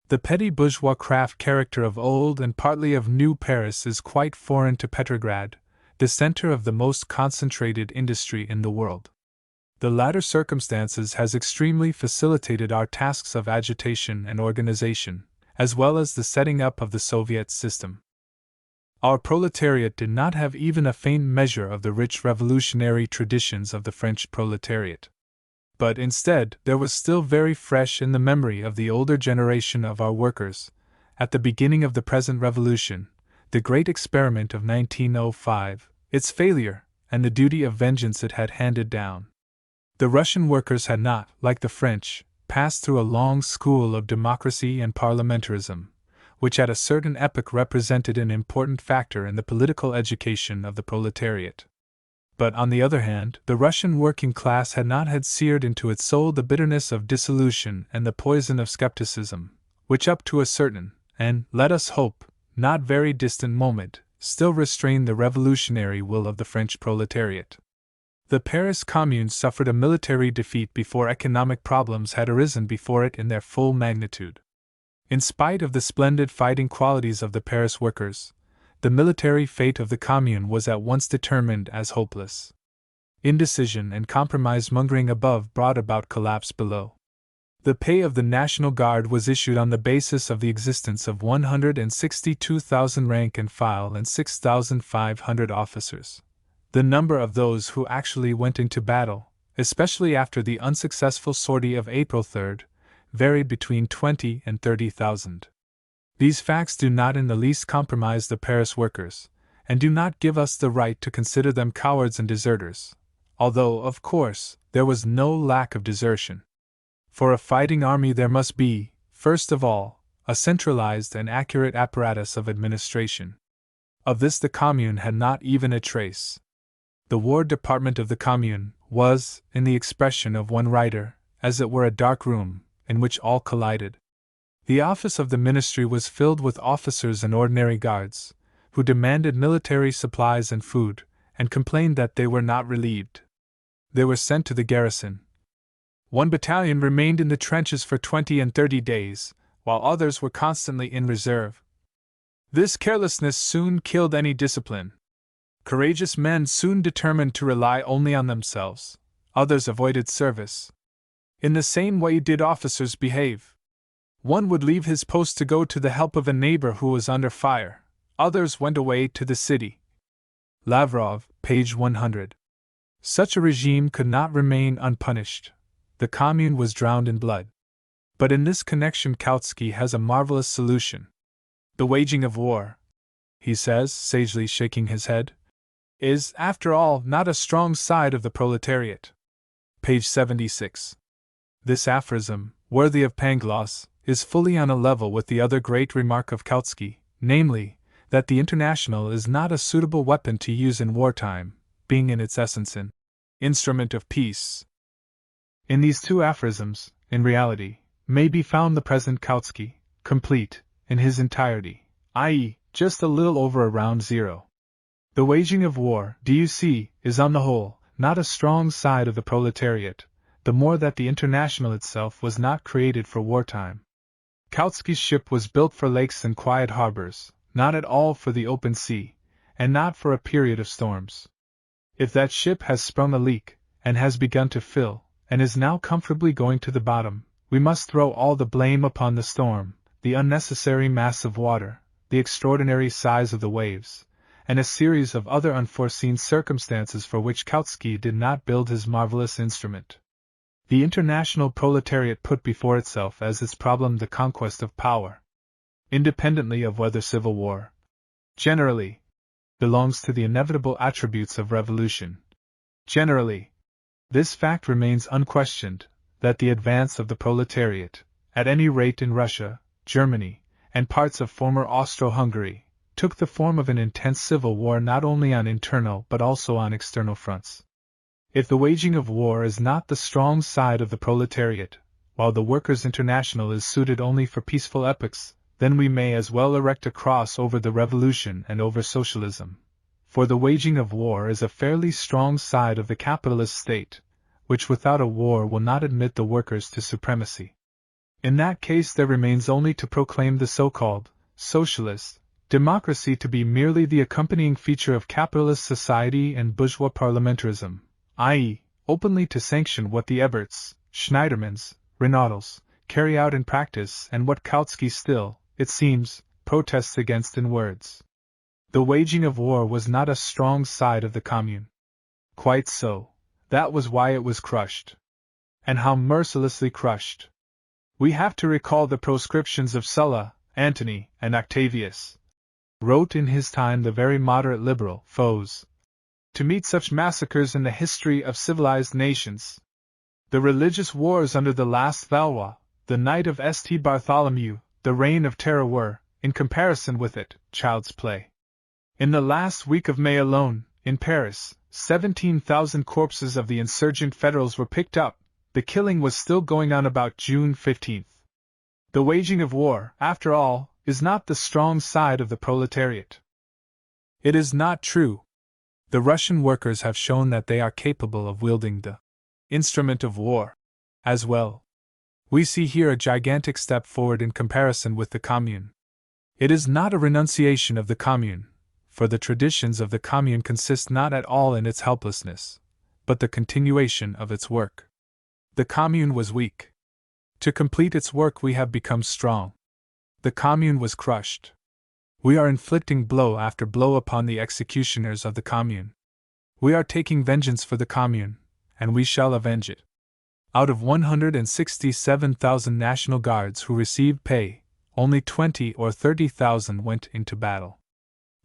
The petty bourgeois craft character of old and partly of new Paris is quite foreign to Petrograd, the center of the most concentrated industry in the world. The latter circumstances has extremely facilitated our tasks of agitation and organization, as well as the setting up of the Soviet system. Our proletariat did not have even a faint measure of the rich revolutionary traditions of the French proletariat. But instead, there was still very fresh in the memory of the older generation of our workers, at the beginning of the present revolution, the great experiment of 1905, its failure, and the duty of vengeance it had handed down. The Russian workers had not, like the French, passed through a long school of democracy and parliamentarism, which at a certain epoch represented an important factor in the political education of the proletariat. But on the other hand, the Russian working class had not had seared into its soul the bitterness of dissolution and the poison of skepticism, which up to a certain, and, let us hope, not very distant moment, still restrained the revolutionary will of the French proletariat. The Paris Commune suffered a military defeat before economic problems had arisen before it in their full magnitude. In spite of the splendid fighting qualities of the Paris workers, the military fate of the Commune was at once determined as hopeless. Indecision and compromise-mongering above brought about collapse below. The pay of the National Guard was issued on the basis of the existence of 162,000 rank and file and 6,500 officers. The number of those who actually went into battle, especially after the unsuccessful sortie of April 3, varied between 20 and 30,000. These facts do not in the least compromise the Paris workers, and do not give us the right to consider them cowards and deserters, although, of course, there was no lack of desertion. For a fighting army there must be, first of all, a centralized and accurate apparatus of administration. Of this the Commune had not even a trace. The War Department of the Commune was, in the expression of one writer, as it were a dark room, in which all collided. The office of the ministry was filled with officers and ordinary guards, who demanded military supplies and food, and complained that they were not relieved. They were sent to the garrison. One battalion remained in the trenches for 20 and 30 days, while others were constantly in reserve. This carelessness soon killed any discipline. Courageous men soon determined to rely only on themselves, others avoided service. In the same way did officers behave. One would leave his post to go to the help of a neighbor who was under fire, others went away to the city. Lavrov, page 100. Such a regime could not remain unpunished. The Commune was drowned in blood. But in this connection Kautsky has a marvelous solution. The waging of war, he says, sagely shaking his head, is, after all, not a strong side of the proletariat. Page 76. This aphorism, worthy of Pangloss, is fully on a level with the other great remark of Kautsky, namely, that the International is not a suitable weapon to use in wartime, being in its essence an instrument of peace. In these two aphorisms, in reality, may be found the present Kautsky, complete, in his entirety, i.e., just a little over a round zero. The waging of war, do you see, is on the whole, not a strong side of the proletariat, the more that the International itself was not created for wartime. Kautsky's ship was built for lakes and quiet harbors, not at all for the open sea, and not for a period of storms. If that ship has sprung a leak, and has begun to fill, and is now comfortably going to the bottom, we must throw all the blame upon the storm, the unnecessary mass of water, the extraordinary size of the waves, and a series of other unforeseen circumstances for which Kautsky did not build his marvelous instrument. The international proletariat put before itself as its problem the conquest of power, independently of whether civil war, generally, belongs to the inevitable attributes of revolution. Generally, this fact remains unquestioned, that the advance of the proletariat, at any rate in Russia, Germany, and parts of former Austro-Hungary, took the form of an intense civil war not only on internal but also on external fronts. If the waging of war is not the strong side of the proletariat, while the Workers' International is suited only for peaceful epochs, then we may as well erect a cross over the revolution and over socialism. For the waging of war is a fairly strong side of the capitalist state, which without a war will not admit the workers to supremacy. In that case there remains only to proclaim the so-called socialist democracy to be merely the accompanying feature of capitalist society and bourgeois parliamentarism, i.e., openly to sanction what the Eberts, Schneidermans, Renaudels carry out in practice and what Kautsky still, it seems, protests against in words. The waging of war was not a strong side of the Commune. Quite so. That was why it was crushed. And how mercilessly crushed. We have to recall the proscriptions of Sulla, Antony, and Octavius. Wrote in his time the very moderate liberal Foes. To meet such massacres in the history of civilized nations, The religious wars under the last Valois, the night of St. Bartholomew, the reign of terror were, in comparison with it, child's play. In the last week of May alone, in Paris, 17,000 corpses of the insurgent federals were picked up. The killing was still going on about June 15th. The waging of war, after all, is not the strong side of the proletariat. It is not true. The Russian workers have shown that they are capable of wielding the instrument of war as well. We see here a gigantic step forward in comparison with the Commune. It is not a renunciation of the Commune, for the traditions of the Commune consist not at all in its helplessness, but the continuation of its work. The Commune was weak. To complete its work we have become strong. The Commune was crushed. We are inflicting blow after blow upon the executioners of the Commune. We are taking vengeance for the Commune, and we shall avenge it. Out of 167,000 National Guards who received pay, only 20 or 30,000 went into battle.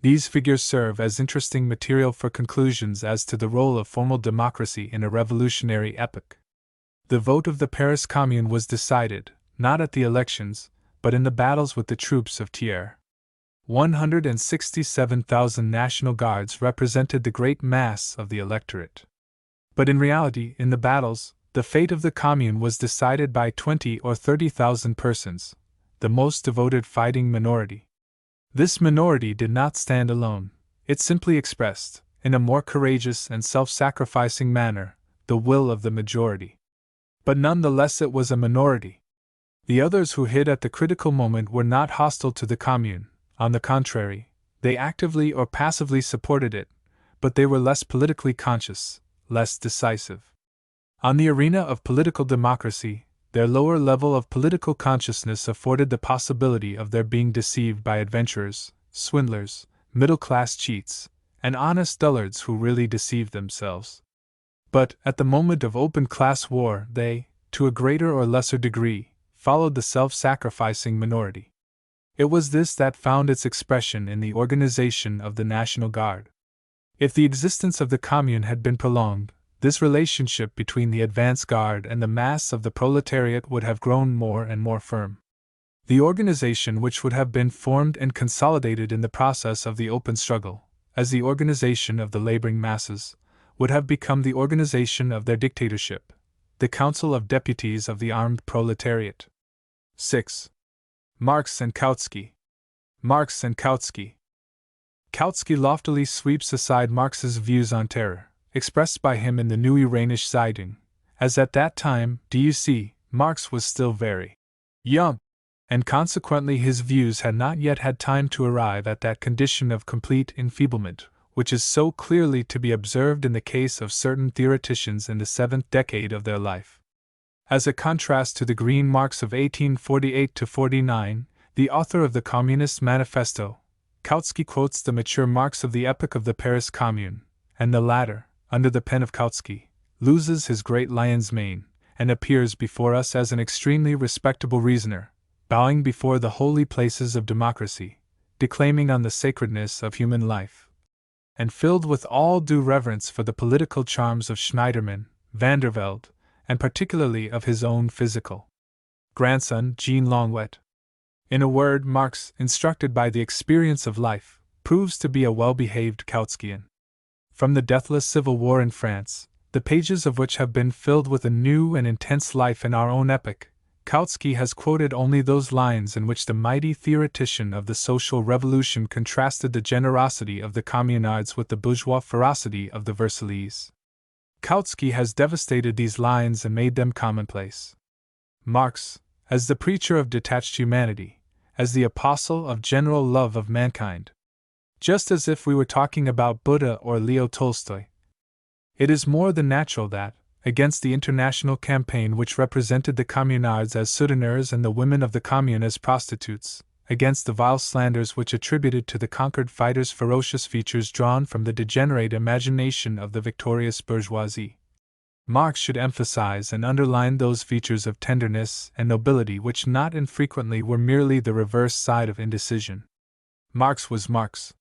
These figures serve as interesting material for conclusions as to the role of formal democracy in a revolutionary epoch. The vote of the Paris Commune was decided, not at the elections, but in the battles with the troops of Thiers. 167,000 National Guards represented the great mass of the electorate. But in reality, in the battles, the fate of the Commune was decided by 20 or 30,000 persons, the most devoted fighting minority. This minority did not stand alone, it simply expressed, in a more courageous and self-sacrificing manner, the will of the majority. But none the less it was a minority. The others who hid at the critical moment were not hostile to the Commune, on the contrary, they actively or passively supported it, but they were less politically conscious, less decisive. On the arena of political democracy, their lower level of political consciousness afforded the possibility of their being deceived by adventurers, swindlers, middle-class cheats, and honest dullards who really deceived themselves. But, at the moment of open class war, they, to a greater or lesser degree, followed the self-sacrificing minority. It was this that found its expression in the organization of the National Guard. If the existence of the Commune had been prolonged, this relationship between the advance guard and the mass of the proletariat would have grown more and more firm. The organization which would have been formed and consolidated in the process of the open struggle, as the organization of the laboring masses, would have become the organization of their dictatorship, the Council of Deputies of the Armed Proletariat. 6. Marx and Kautsky. Marx and Kautsky. Kautsky loftily sweeps aside Marx's views on terror, expressed by him in the Neue Rheinische Zeitung, as at that time, Marx was still very young, and consequently his views had not yet had time to arrive at that condition of complete enfeeblement, which is so clearly to be observed in the case of certain theoreticians in the seventh decade of their life. As a contrast to the green Marx of 1848-49, the author of the Communist Manifesto, Kautsky quotes the mature Marx of the epoch of the Paris Commune, and the latter, under the pen of Kautsky, loses his great lion's mane, and appears before us as an extremely respectable reasoner, bowing before the holy places of democracy, declaiming on the sacredness of human life, and filled with all due reverence for the political charms of Schneiderman, Vandervelde, and particularly of his own physical grandson, Jean Longuet. In a word, Marx, instructed by the experience of life, proves to be a well-behaved Kautskian. From the deathless civil war in France, the pages of which have been filled with a new and intense life in our own epoch, Kautsky has quoted only those lines in which the mighty theoretician of the social revolution contrasted the generosity of the communards with the bourgeois ferocity of the Versaillese. Kautsky has devastated these lines and made them commonplace. Marx, as the preacher of detached humanity, as the apostle of general love of mankind. Just as if we were talking about Buddha or Leo Tolstoy. It is more than natural that, against the international campaign which represented the communards as souteneurs and the women of the commune as prostitutes, against the vile slanders which attributed to the conquered fighters ferocious features drawn from the degenerate imagination of the victorious bourgeoisie, Marx should emphasize and underline those features of tenderness and nobility which not infrequently were merely the reverse side of indecision. Marx was Marx.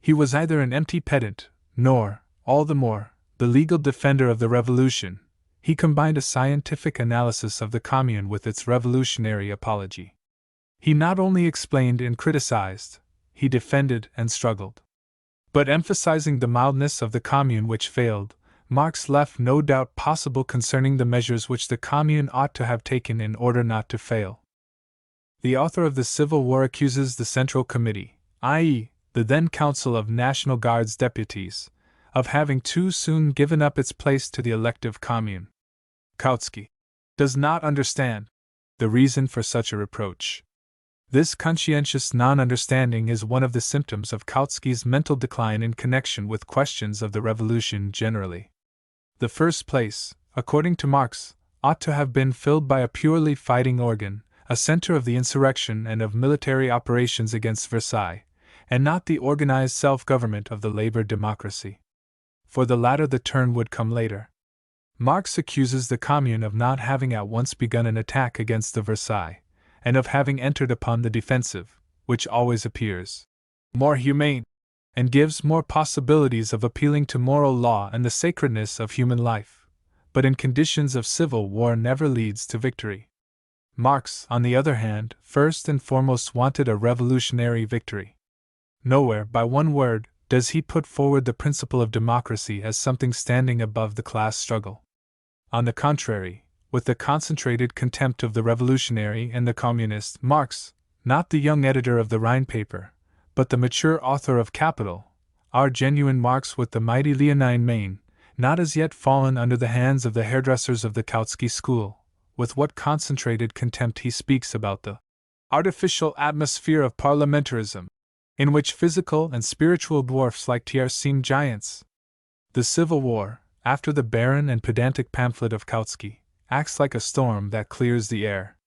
He was neither an empty pedant, nor, all the more, the legal defender of the revolution. he combined a scientific analysis of the Commune with its revolutionary apology. He not only explained and criticized, he defended and struggled. But emphasizing the mildness of the Commune which failed, Marx left no doubt possible concerning the measures which the Commune ought to have taken in order not to fail. The author of the Civil War accuses the Central Committee, i.e., the then Council of National Guard's deputies, of having too soon given up its place to the elective Commune. Kautsky does not understand the reason for such a reproach. This conscientious non-understanding is one of the symptoms of Kautsky's mental decline in connection with questions of the revolution generally. The first place, according to Marx, ought to have been filled by a purely fighting organ, a center of the insurrection and of military operations against Versailles, and not the organized self-government of the labor democracy. For the latter the turn would come later. Marx accuses the Commune of not having at once begun an attack against the Versailles, and of having entered upon the defensive, which always appears more humane, and gives more possibilities of appealing to moral law and the sacredness of human life, but in conditions of civil war never leads to victory. Marx, on the other hand, first and foremost wanted a revolutionary victory. Nowhere, by one word, does he put forward the principle of democracy as something standing above the class struggle. On the contrary, with the concentrated contempt of the revolutionary and the communist, Marx, not the young editor of the Rhine paper, but the mature author of Capital, our genuine Marx with the mighty leonine mane, not as yet fallen under the hands of the hairdressers of the Kautsky school, with what concentrated contempt he speaks about the artificial atmosphere of parliamentarism, in which physical and spiritual dwarfs like Thiers seem giants. The Civil War, after the barren and pedantic pamphlet of Kautsky, acts like a storm that clears the air.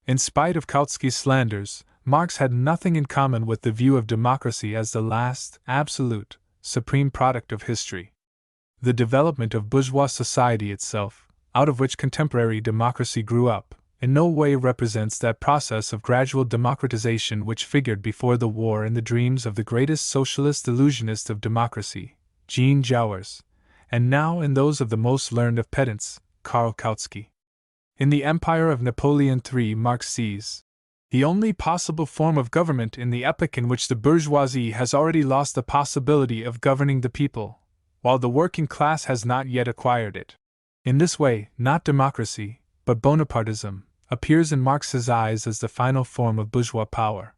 In spite of Kautsky's slanders, Marx had nothing in common with the view of democracy as the last, absolute, supreme product of history. The development of bourgeois society itself, out of which contemporary democracy grew up, in no way represents that process of gradual democratization which figured before the war in the dreams of the greatest socialist illusionist of democracy, Jean Jouwers, and now in those of the most learned of pedants, Karl Kautsky. In the empire of Napoleon III, Marx sees the only possible form of government in the epoch in which the bourgeoisie has already lost the possibility of governing the people, while the working class has not yet acquired it. In this way, not democracy, but Bonapartism, appears in Marx's eyes as the final form of bourgeois power.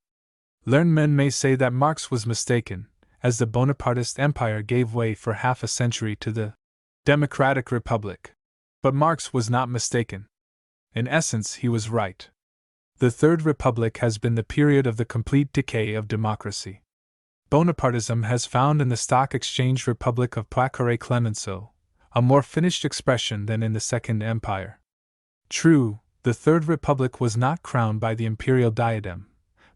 Learned men may say that Marx was mistaken, as the Bonapartist empire gave way for half a century to the democratic republic. But Marx was not mistaken. In essence, he was right. The Third Republic has been the period of the complete decay of democracy. Bonapartism has found in the Stock Exchange Republic of Poincaré-Clemenceau a more finished expression than in the Second Empire. True, the Third Republic was not crowned by the imperial diadem,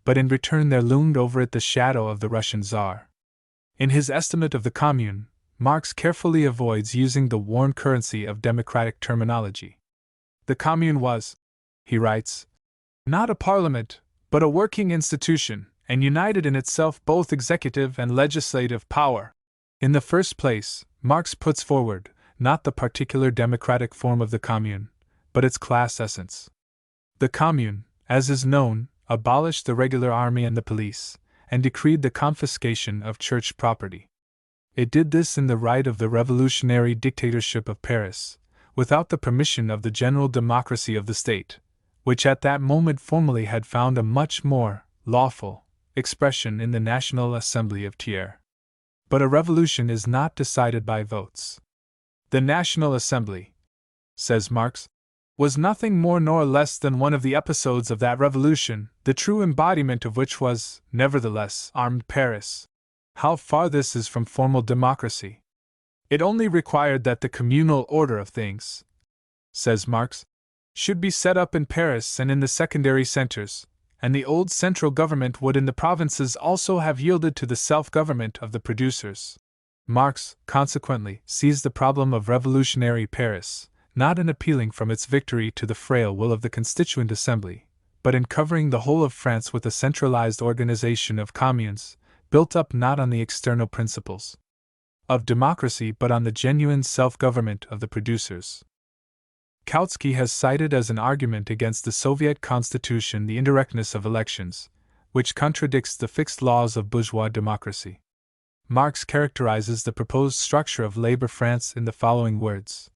but in return there loomed over it the shadow of the Russian Tsar. In his estimate of the Commune, Marx carefully avoids using the worn currency of democratic terminology. The Commune was, he writes, not a parliament, but a working institution, and united in itself both executive and legislative power. In the first place, Marx puts forward, not the particular democratic form of the Commune, but its class essence. The Commune, as is known, abolished the regular army and the police, and decreed the confiscation of church property. It did this in the right of the revolutionary dictatorship of Paris, without the permission of the general democracy of the state, which at that moment formally had found a much more lawful expression in the National Assembly of Thiers. But a revolution is not decided by votes. The National Assembly, says Marx, was nothing more nor less than one of the episodes of that revolution, the true embodiment of which was, nevertheless, armed Paris. How far this is from formal democracy! It only required that the communal order of things, says Marx, should be set up in Paris and in the secondary centers, and the old central government would in the provinces also have yielded to the self-government of the producers. Marx, consequently, sees the problem of revolutionary Paris, not in appealing from its victory to the frail will of the Constituent Assembly, but in covering the whole of France with a centralized organization of communes, built up not on the external principles of democracy but on the genuine self-government of the producers. Kautsky has cited as an argument against the Soviet constitution the indirectness of elections, which contradicts the fixed laws of bourgeois democracy. Marx characterizes the proposed structure of Labour France in the following words.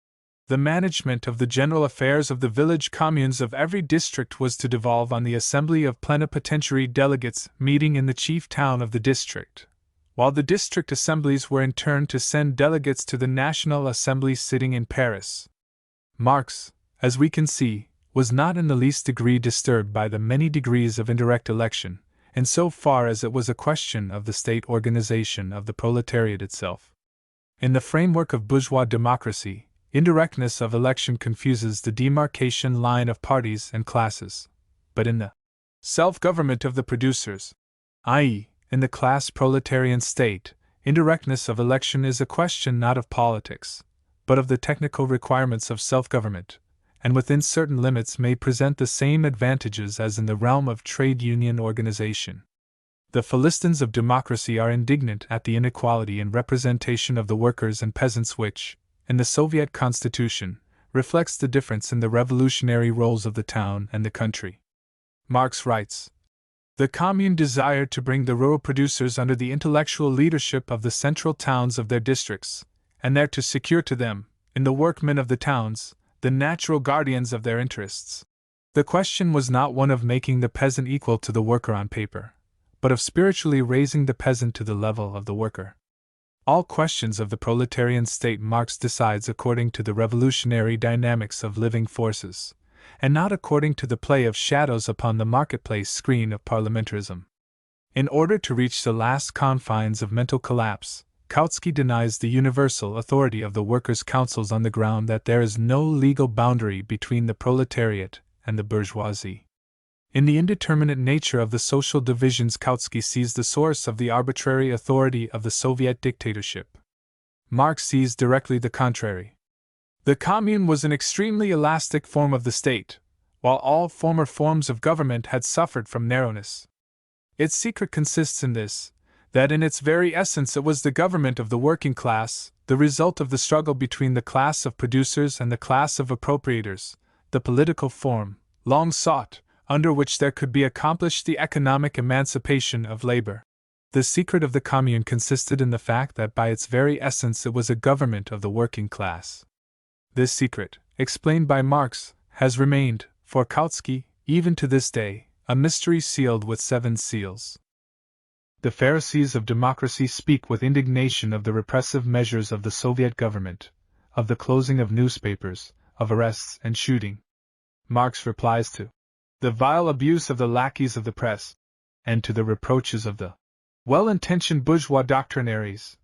The management of the general affairs of the village communes of every district was to devolve on the assembly of plenipotentiary delegates meeting in the chief town of the district, while the district assemblies were in turn to send delegates to the National Assembly sitting in Paris. Marx, as we can see, was not in the least degree disturbed by the many degrees of indirect election, in so far as it was a question of the state organization of the proletariat itself. In the framework of bourgeois democracy, indirectness of election confuses the demarcation line of parties and classes, but in the self-government of the producers, i.e., in the class proletarian state, indirectness of election is a question not of politics, but of the technical requirements of self-government, and within certain limits may present the same advantages as in the realm of trade union organization. The Philistines of democracy are indignant at the inequality in representation of the workers and peasants which, in the Soviet constitution, reflects the difference in the revolutionary roles of the town and the country. Marx writes, the Commune desired to bring the rural producers under the intellectual leadership of the central towns of their districts, and there to secure to them, in the workmen of the towns, the natural guardians of their interests. The question was not one of making the peasant equal to the worker on paper, but of spiritually raising the peasant to the level of the worker. All questions of the proletarian state Marx decides according to the revolutionary dynamics of living forces, and not according to the play of shadows upon the marketplace screen of parliamentarism. In order to reach the last confines of mental collapse, Kautsky denies the universal authority of the workers' councils on the ground that there is no legal boundary between the proletariat and the bourgeoisie. In the indeterminate nature of the social divisions, Kautsky sees the source of the arbitrary authority of the Soviet dictatorship. Marx sees directly the contrary. The Commune was an extremely elastic form of the state, while all former forms of government had suffered from narrowness. Its secret consists in this, that in its very essence it was the government of the working class, the result of the struggle between the class of producers and the class of appropriators, the political form, long sought, under which there could be accomplished the economic emancipation of labor. The secret of the Commune consisted in the fact that by its very essence it was a government of the working class. This secret, explained by Marx, has remained, for Kautsky, even to this day, a mystery sealed with 7 seals. The Pharisees of democracy speak with indignation of the repressive measures of the Soviet government, of the closing of newspapers, of arrests and shooting. Marx replies to the vile abuse of the lackeys of the press, and to the reproaches of the well-intentioned bourgeois doctrinaries,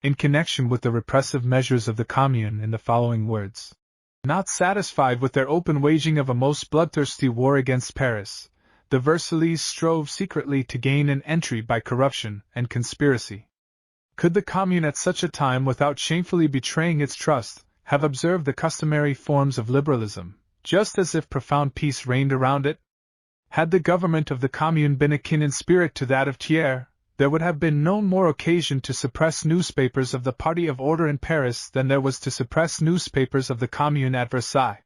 in connection with the repressive measures of the Commune in the following words. Not satisfied with their open waging of a most bloodthirsty war against Paris, the Versaillese strove secretly to gain an entry by corruption and conspiracy. Could the Commune at such a time, without shamefully betraying its trust, have observed the customary forms of liberalism, just as if profound peace reigned around it? Had the government of the Commune been akin in spirit to that of Thiers, there would have been no more occasion to suppress newspapers of the party of order in Paris than there was to suppress newspapers of the Commune at Versailles.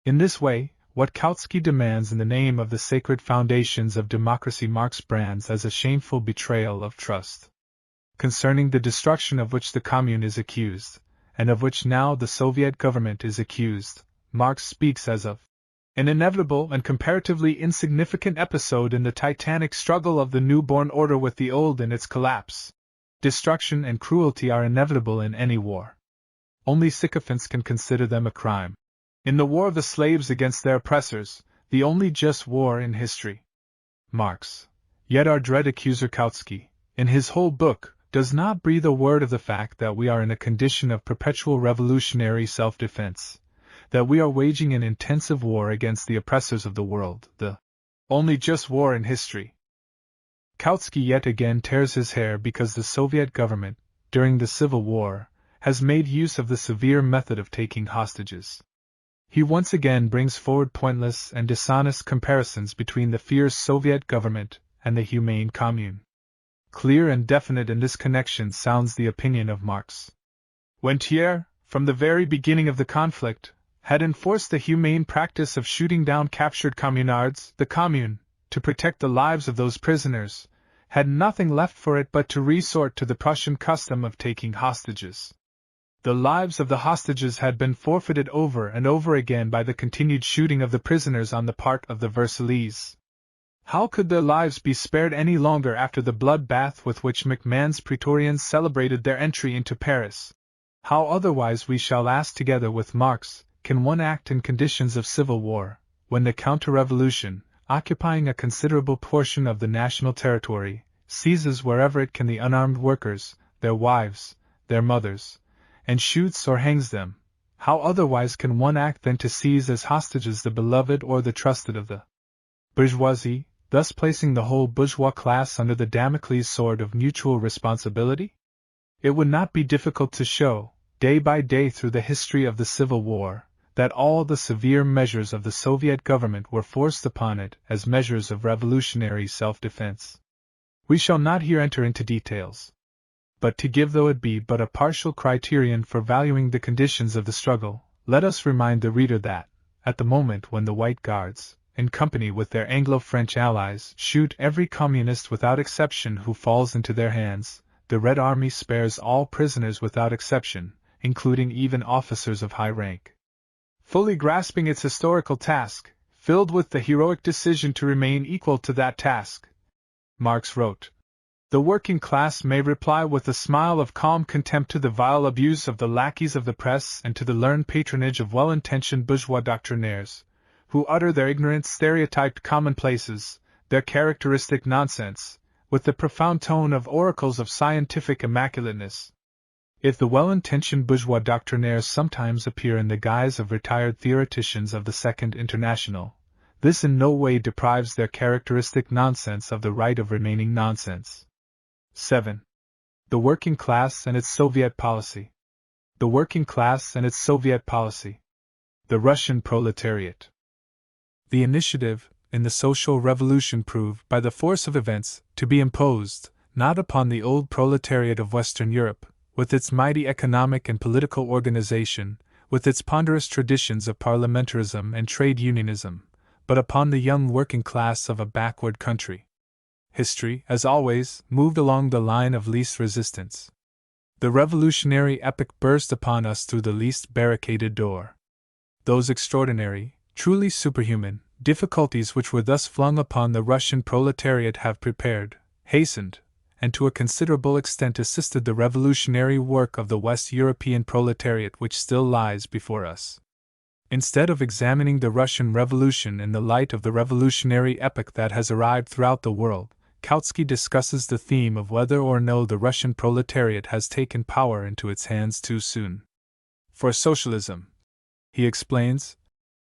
In this way, what Kautsky demands in the name of the sacred foundations of democracy Marx brands as a shameful betrayal of trust. Concerning the destruction of which the Commune is accused, and of which now the Soviet government is accused, Marx speaks as of an inevitable and comparatively insignificant episode in the titanic struggle of the newborn order with the old in its collapse. Destruction and cruelty are inevitable in any war. Only sycophants can consider them a crime. In the war of the slaves against their oppressors, the only just war in history. Marx, yet our dread accuser Kautsky, in his whole book, does not breathe a word of the fact that we are in a condition of perpetual revolutionary self-defense, that we are waging an intensive war against the oppressors of the world, the only just war in history. Kautsky yet again tears his hair because the Soviet government, during the Civil War, has made use of the severe method of taking hostages. He once again brings forward pointless and dishonest comparisons between the fierce Soviet government and the humane Commune. Clear and definite in this connection sounds the opinion of Marx. When Thiers, from the very beginning of the conflict, had enforced the humane practice of shooting down captured communards, the Commune, to protect the lives of those prisoners, had nothing left for it but to resort to the Prussian custom of taking hostages. The lives of the hostages had been forfeited over and over again by the continued shooting of the prisoners on the part of the Versaillese. How could their lives be spared any longer after the bloodbath with which MacMahon's Praetorians celebrated their entry into Paris? How otherwise, we shall ask together with Marx, can one act in conditions of civil war, when the counter-revolution, occupying a considerable portion of the national territory, seizes wherever it can the unarmed workers, their wives, their mothers, and shoots or hangs them? How otherwise can one act than to seize as hostages the beloved or the trusted of the bourgeoisie, thus placing the whole bourgeois class under the Damocles sword of mutual responsibility? It would not be difficult to show, day by day through the history of the Civil War, that all the severe measures of the Soviet government were forced upon it as measures of revolutionary self-defense. We shall not here enter into details. But to give, though it be but a partial criterion for valuing the conditions of the struggle, let us remind the reader that, at the moment when the White Guards, in company with their Anglo-French allies, shoot every communist without exception who falls into their hands, the Red Army spares all prisoners without exception, including even officers of high rank. Fully grasping its historical task, filled with the heroic decision to remain equal to that task, Marx wrote, the working class may reply with a smile of calm contempt to the vile abuse of the lackeys of the press and to the learned patronage of well-intentioned bourgeois doctrinaires, who utter their ignorant stereotyped commonplaces, their characteristic nonsense, with the profound tone of oracles of scientific immaculateness. If the well-intentioned bourgeois doctrinaires sometimes appear in the guise of retired theoreticians of the Second International, this in no way deprives their characteristic nonsense of the right of remaining nonsense. 7. The working class and its Soviet policy. The working class and its Soviet policy. The Russian proletariat. The initiative in the social revolution proved, by the force of events, to be imposed, not upon the old proletariat of Western Europe, with its mighty economic and political organization, with its ponderous traditions of parliamentarism and trade unionism, but upon the young working class of a backward country. History, as always, moved along the line of least resistance. The revolutionary epoch burst upon us through the least barricaded door. Those extraordinary, truly superhuman, difficulties which were thus flung upon the Russian proletariat have prepared, hastened, and to a considerable extent assisted the revolutionary work of the West European proletariat which still lies before us. Instead of examining the Russian Revolution in the light of the revolutionary epoch that has arrived throughout the world, Kautsky discusses the theme of whether or no the Russian proletariat has taken power into its hands too soon. For socialism, he explains,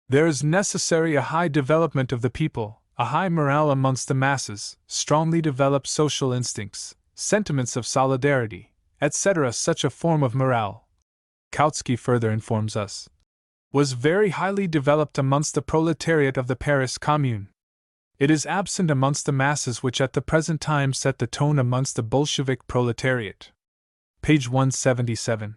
there is necessary a high development of the people, a high morale amongst the masses, strongly developed social instincts, sentiments of solidarity, etc. Such a form of morale, Kautsky further informs us, was very highly developed amongst the proletariat of the Paris Commune. It is absent amongst the masses which at the present time set the tone amongst the Bolshevik proletariat. Page 177.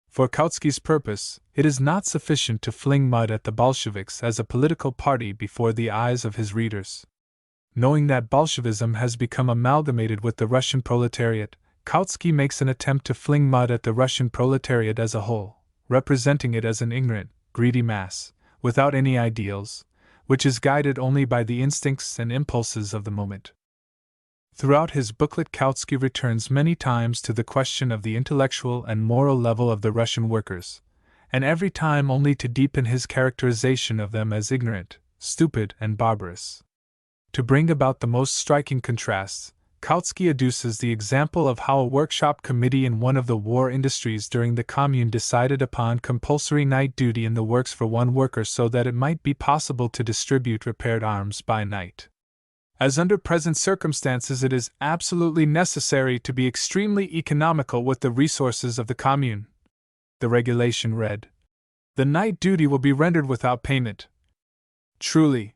For Kautsky's purpose, it is not sufficient to fling mud at the Bolsheviks as a political party before the eyes of his readers. Knowing that Bolshevism has become amalgamated with the Russian proletariat, Kautsky makes an attempt to fling mud at the Russian proletariat as a whole, representing it as an ignorant, greedy mass, without any ideals, which is guided only by the instincts and impulses of the moment. Throughout his booklet, Kautsky returns many times to the question of the intellectual and moral level of the Russian workers, and every time only to deepen his characterization of them as ignorant, stupid, and barbarous. To bring about the most striking contrasts, Kautsky adduces the example of how a workshop committee in one of the war industries during the Commune decided upon compulsory night duty in the works for one worker so that it might be possible to distribute repaired arms by night. As under present circumstances it is absolutely necessary to be extremely economical with the resources of the Commune, the regulation read, the night duty will be rendered without payment. Truly,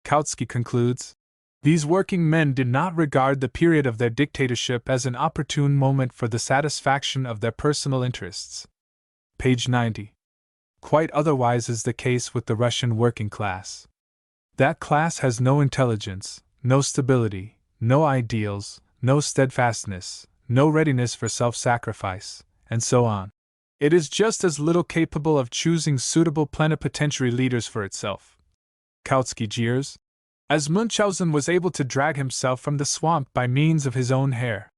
Kautsky concludes, these working men did not regard the period of their dictatorship as an opportune moment for the satisfaction of their personal interests. Page 90. quite otherwise is the case with the Russian working class. That class has no intelligence, no stability, no ideals, no steadfastness, no readiness for self-sacrifice, and so on. It is just as little capable of choosing suitable plenipotentiary leaders for itself. Kautsky jeers. As Munchausen was able to drag himself from the swamp by means of his own hair.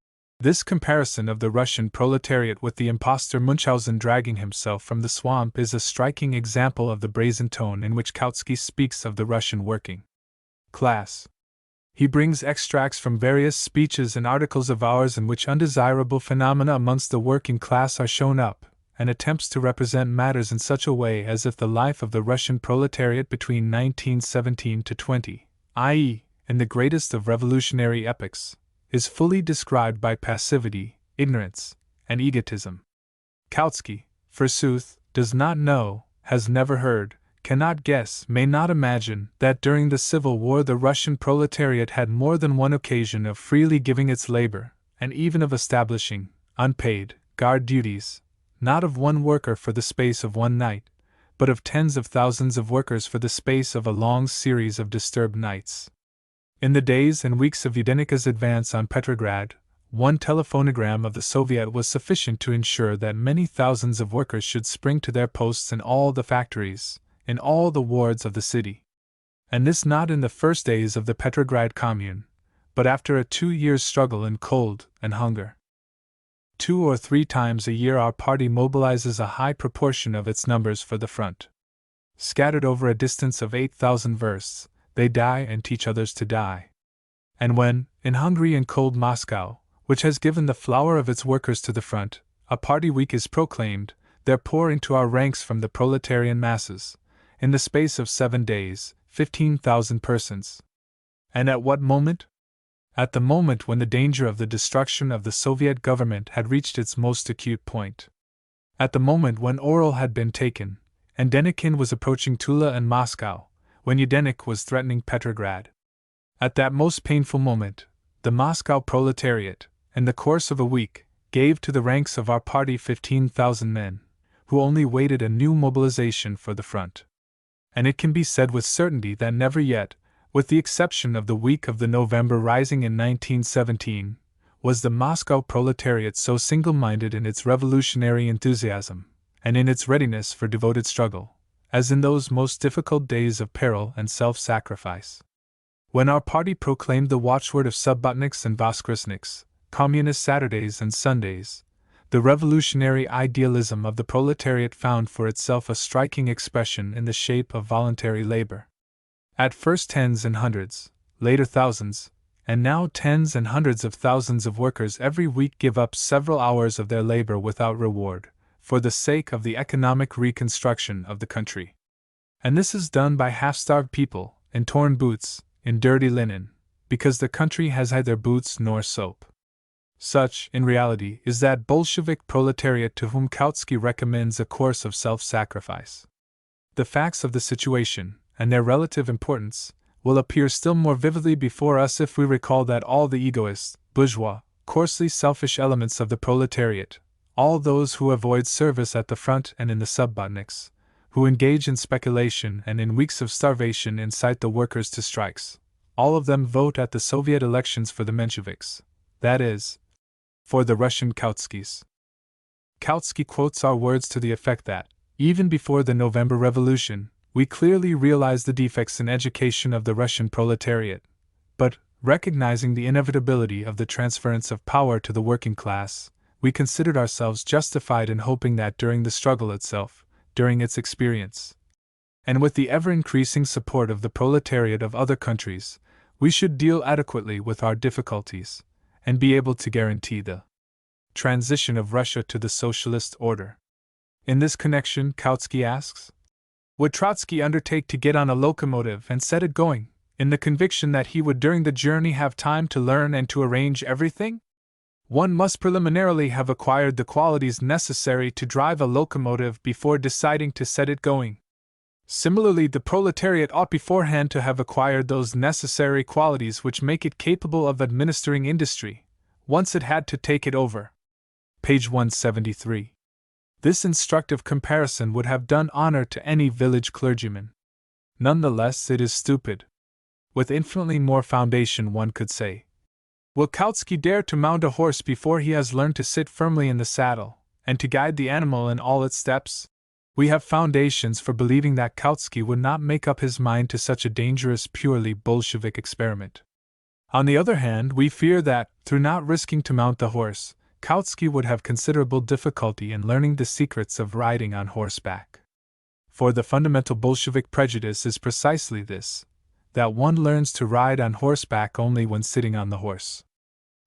This comparison of the Russian proletariat with the impostor Munchausen dragging himself from the swamp is a striking example of the brazen tone in which Kautsky speaks of the Russian working class. He brings extracts from various speeches and articles of ours in which undesirable phenomena amongst the working class are shown up, and attempts to represent matters in such a way as if the life of the Russian proletariat between 1917 to 20, i.e., in the greatest of revolutionary epochs, is fully described by passivity, ignorance, and egotism. Kautsky, forsooth, does not know, has never heard, cannot guess, may not imagine, that during the Civil War the Russian proletariat had more than one occasion of freely giving its labor, and even of establishing, unpaid, guard duties, not of one worker for the space of one night, but of tens of thousands of workers for the space of a long series of disturbed nights. In the days and weeks of Yudenika's advance on Petrograd, one telephonogram of the Soviet was sufficient to ensure that many thousands of workers should spring to their posts in all the factories, in all the wards of the city. And this not in the first days of the Petrograd Commune, but after a 2 years' struggle in cold and hunger. 2 or 3 times a year our party mobilizes a high proportion of its numbers for the front. Scattered over a distance of 8,000 versts, they die and teach others to die. And when, in hungry and cold Moscow, which has given the flower of its workers to the front, a party week is proclaimed, there pour into our ranks from the proletarian masses, in the space of 7 days, 15,000 persons. And at what moment? At the moment when the danger of the destruction of the Soviet government had reached its most acute point. At the moment when Orel had been taken, and Denikin was approaching Tula and Moscow, when Yudenik was threatening Petrograd. At that most painful moment, the Moscow proletariat, in the course of a week, gave to the ranks of our party 15,000 men, who only waited a new mobilization for the front. And it can be said with certainty that never yet, with the exception of the week of the November Rising in 1917, was the Moscow proletariat so single-minded in its revolutionary enthusiasm, and in its readiness for devoted struggle, as in those most difficult days of peril and self-sacrifice. When our party proclaimed the watchword of Subbotniks and Voskresniks, Communist Saturdays and Sundays, the revolutionary idealism of the proletariat found for itself a striking expression in the shape of voluntary labor. At first tens and hundreds, later thousands, and now tens and hundreds of thousands of workers every week give up several hours of their labor without reward, for the sake of the economic reconstruction of the country. And this is done by half-starved people, in torn boots, in dirty linen, because the country has neither boots nor soap. Such, in reality, is that Bolshevik proletariat to whom Kautsky recommends a course of self-sacrifice. The facts of the situation, and their relative importance, will appear still more vividly before us if we recall that all the egoist, bourgeois, coarsely selfish elements of the proletariat, all those who avoid service at the front and in the subbotniks, who engage in speculation and in weeks of starvation incite the workers to strikes, all of them vote at the Soviet elections for the Mensheviks, that is, for the Russian Kautskys. Kautsky quotes our words to the effect that, even before the November Revolution, we clearly realized the defects in education of the Russian proletariat, but, recognizing the inevitability of the transference of power to the working class, we considered ourselves justified in hoping that during the struggle itself, during its experience, and with the ever-increasing support of the proletariat of other countries, we should deal adequately with our difficulties, and be able to guarantee the transition of Russia to the socialist order. In this connection, Kautsky asks, would Trotsky undertake to get on a locomotive and set it going, in the conviction that he would during the journey have time to learn and to arrange everything? One must preliminarily have acquired the qualities necessary to drive a locomotive before deciding to set it going. Similarly, the proletariat ought beforehand to have acquired those necessary qualities which make it capable of administering industry, once it had to take it over. Page 173. This instructive comparison would have done honor to any village clergyman. Nonetheless, it is stupid. With infinitely more foundation, one could say, will Kautsky dare to mount a horse before he has learned to sit firmly in the saddle, and to guide the animal in all its steps? We have foundations for believing that Kautsky would not make up his mind to such a dangerous, purely Bolshevik experiment. On the other hand, we fear that, through not risking to mount the horse, Kautsky would have considerable difficulty in learning the secrets of riding on horseback. For the fundamental Bolshevik prejudice is precisely this, that one learns to ride on horseback only when sitting on the horse.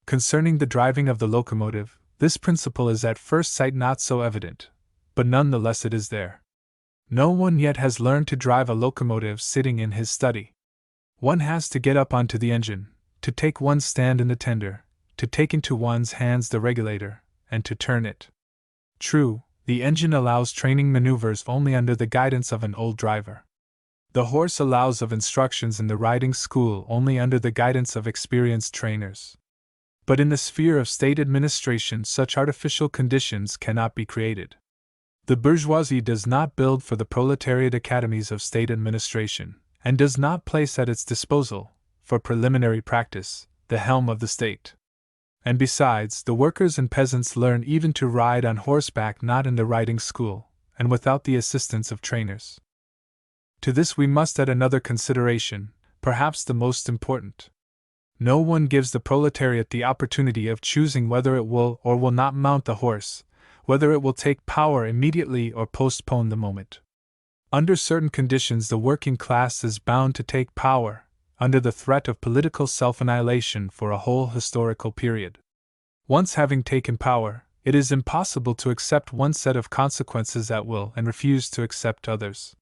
Concerning the driving of the locomotive, this principle is at first sight not so evident, but nonetheless it is there. No one yet has learned to drive a locomotive sitting in his study. One has to get up onto the engine, to take one's stand in the tender, to take into one's hands the regulator, and to turn it. True, the engine allows training maneuvers only under the guidance of an old driver. The horse allows of instructions in the riding school only under the guidance of experienced trainers. But in the sphere of state administration, such artificial conditions cannot be created. The bourgeoisie does not build for the proletariat academies of state administration, and does not place at its disposal, for preliminary practice, the helm of the state. And besides, the workers and peasants learn even to ride on horseback not in the riding school, and without the assistance of trainers. To this we must add another consideration, perhaps the most important. No one gives the proletariat the opportunity of choosing whether it will or will not mount the horse, whether it will take power immediately or postpone the moment. Under certain conditions, the working class is bound to take power, under the threat of political self-annihilation for a whole historical period. Once having taken power, it is impossible to accept one set of consequences at will and refuse to accept others.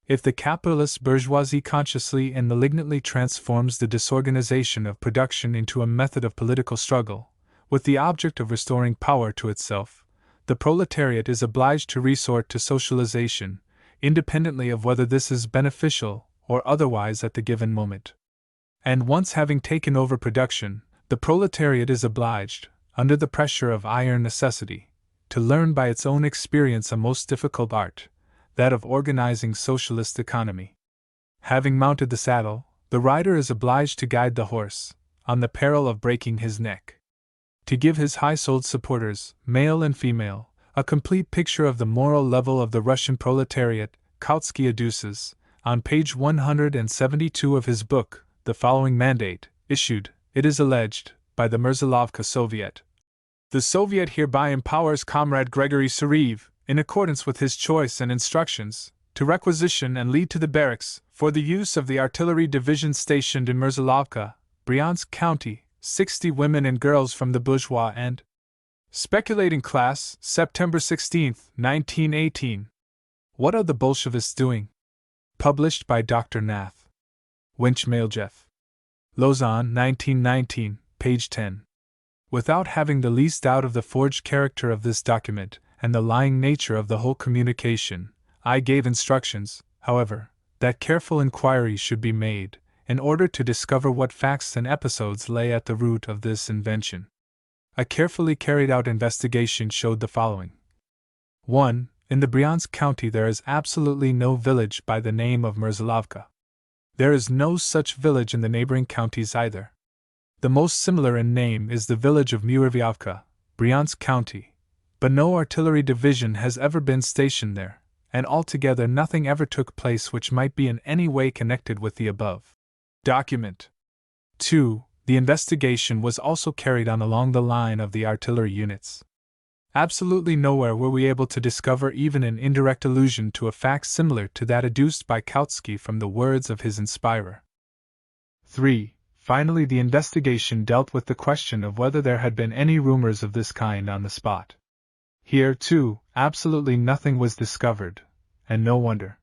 If the capitalist bourgeoisie consciously and malignantly transforms the disorganization of production into a method of political struggle, with the object of restoring power to itself, the proletariat is obliged to resort to socialization, independently of whether this is beneficial or otherwise at the given moment. And once having taken over production, the proletariat is obliged, under the pressure of iron necessity, to learn by its own experience a most difficult art, that of organizing socialist economy. Having mounted the saddle, the rider is obliged to guide the horse, on the peril of breaking his neck. To give his high-souled supporters, male and female, a complete picture of the moral level of the Russian proletariat, Kautsky adduces, on page 172 of his book, the following mandate, issued, it is alleged, by the Murzilovka Soviet. The Soviet hereby empowers Comrade Gregory Sarev, in accordance with his choice and instructions, to requisition and lead to the barracks, for the use of the artillery division stationed in Murzilovka, Bryansk County, 60 women and girls from the bourgeois and speculating class, September 16, 1918. What are the Bolshevists doing? Published by Dr. Nath. Winch-Mailjeff. Lausanne, 1919, page 10. Without having the least doubt of the forged character of this document, and the lying nature of the whole communication, I gave instructions, however, that careful inquiry should be made, in order to discover what facts and episodes lay at the root of this invention. A carefully carried out investigation showed the following. 1. In the Bryansk County there is absolutely no village by the name of Murzilovka. There is no such village in the neighboring counties either. The most similar in name is the village of Muravyovka, Bryansk County, but no artillery division has ever been stationed there, and altogether nothing ever took place which might be in any way connected with the above document. 2. The investigation was also carried on along the line of the artillery units. Absolutely nowhere were we able to discover even an indirect allusion to a fact similar to that adduced by Kautsky from the words of his inspirer. 3. Finally, the investigation dealt with the question of whether there had been any rumors of this kind on the spot. Here, too, absolutely nothing was discovered, and no wonder.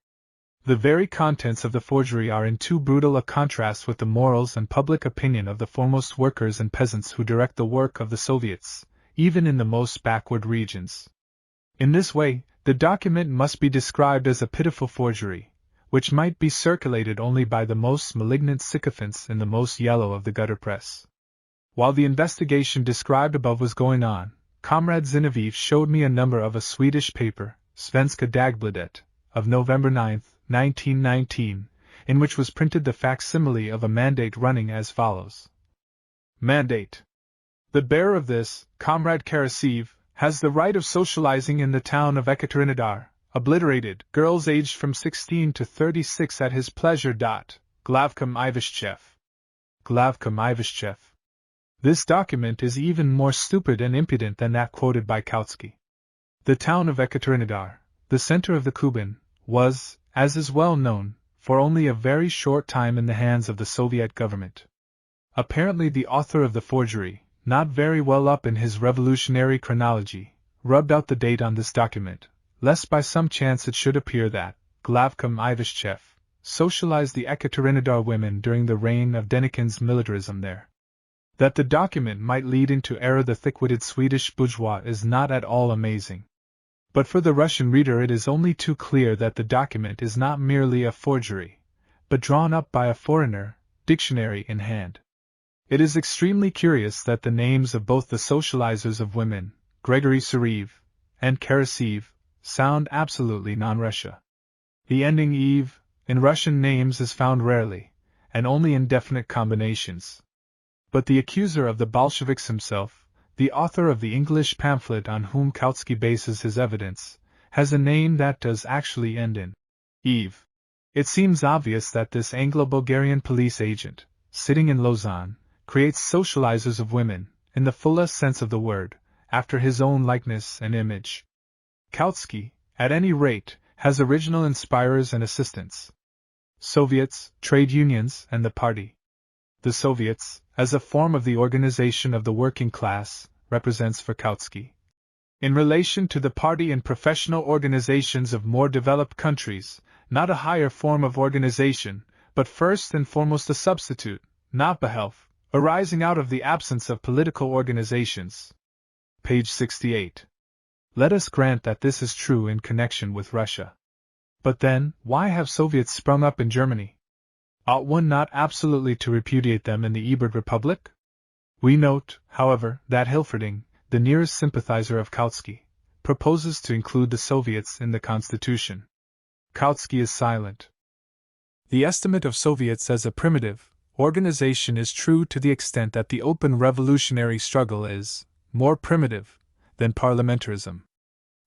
The very contents of the forgery are in too brutal a contrast with the morals and public opinion of the foremost workers and peasants who direct the work of the Soviets, even in the most backward regions. In this way, the document must be described as a pitiful forgery, which might be circulated only by the most malignant sycophants in the most yellow of the gutter press. While the investigation described above was going on, Comrade Zinoviev showed me a number of a Swedish paper, Svenska Dagbladet, of November 9, 1919, in which was printed the facsimile of a mandate running as follows. Mandate. The bearer of this, Comrade Karasev, has the right of socializing in the town of Ekaterinodar, obliterated, girls aged from 16 to 36 at his pleasure. Glavkom Ivashchev. Glavkom Ivashchev. This document is even more stupid and impudent than that quoted by Kautsky. The town of Ekaterinodar, the center of the Kuban, was, as is well known, for only a very short time in the hands of the Soviet government. Apparently the author of the forgery, not very well up in his revolutionary chronology, rubbed out the date on this document, lest by some chance it should appear that Glavkom Ivashchev socialized the Ekaterinodar women during the reign of Denikin's militarism there. That the document might lead into error the thick-witted Swedish bourgeois is not at all amazing. But for the Russian reader it is only too clear that the document is not merely a forgery, but drawn up by a foreigner, dictionary in hand. It is extremely curious that the names of both the socializers of women, Gregory Surev and Karasev, sound absolutely non-Russia. The ending "ev" in Russian names is found rarely, and only in definite combinations. But the accuser of the Bolsheviks himself, the author of the English pamphlet on whom Kautsky bases his evidence, has a name that does actually end in "ev." It seems obvious that this Anglo-Bulgarian police agent, sitting in Lausanne, creates socializers of women, in the fullest sense of the word, after his own likeness and image. Kautsky, at any rate, has original inspirers and assistants. Soviets, trade unions, and the party. The Soviets, as a form of the organization of the working class, represents for Kautsky. In relation to the party and professional organizations of more developed countries, not a higher form of organization, but first and foremost a substitute, not behelf, arising out of the absence of political organizations. Page 68. Let us grant that this is true in connection with Russia. But then, why have Soviets sprung up in Germany? Ought one not absolutely to repudiate them in the Ebert Republic? We note, however, that Hilferding, the nearest sympathizer of Kautsky, proposes to include the Soviets in the Constitution. Kautsky is silent. The estimate of Soviets as a primitive organization is true to the extent that the open revolutionary struggle is more primitive than parliamentarism.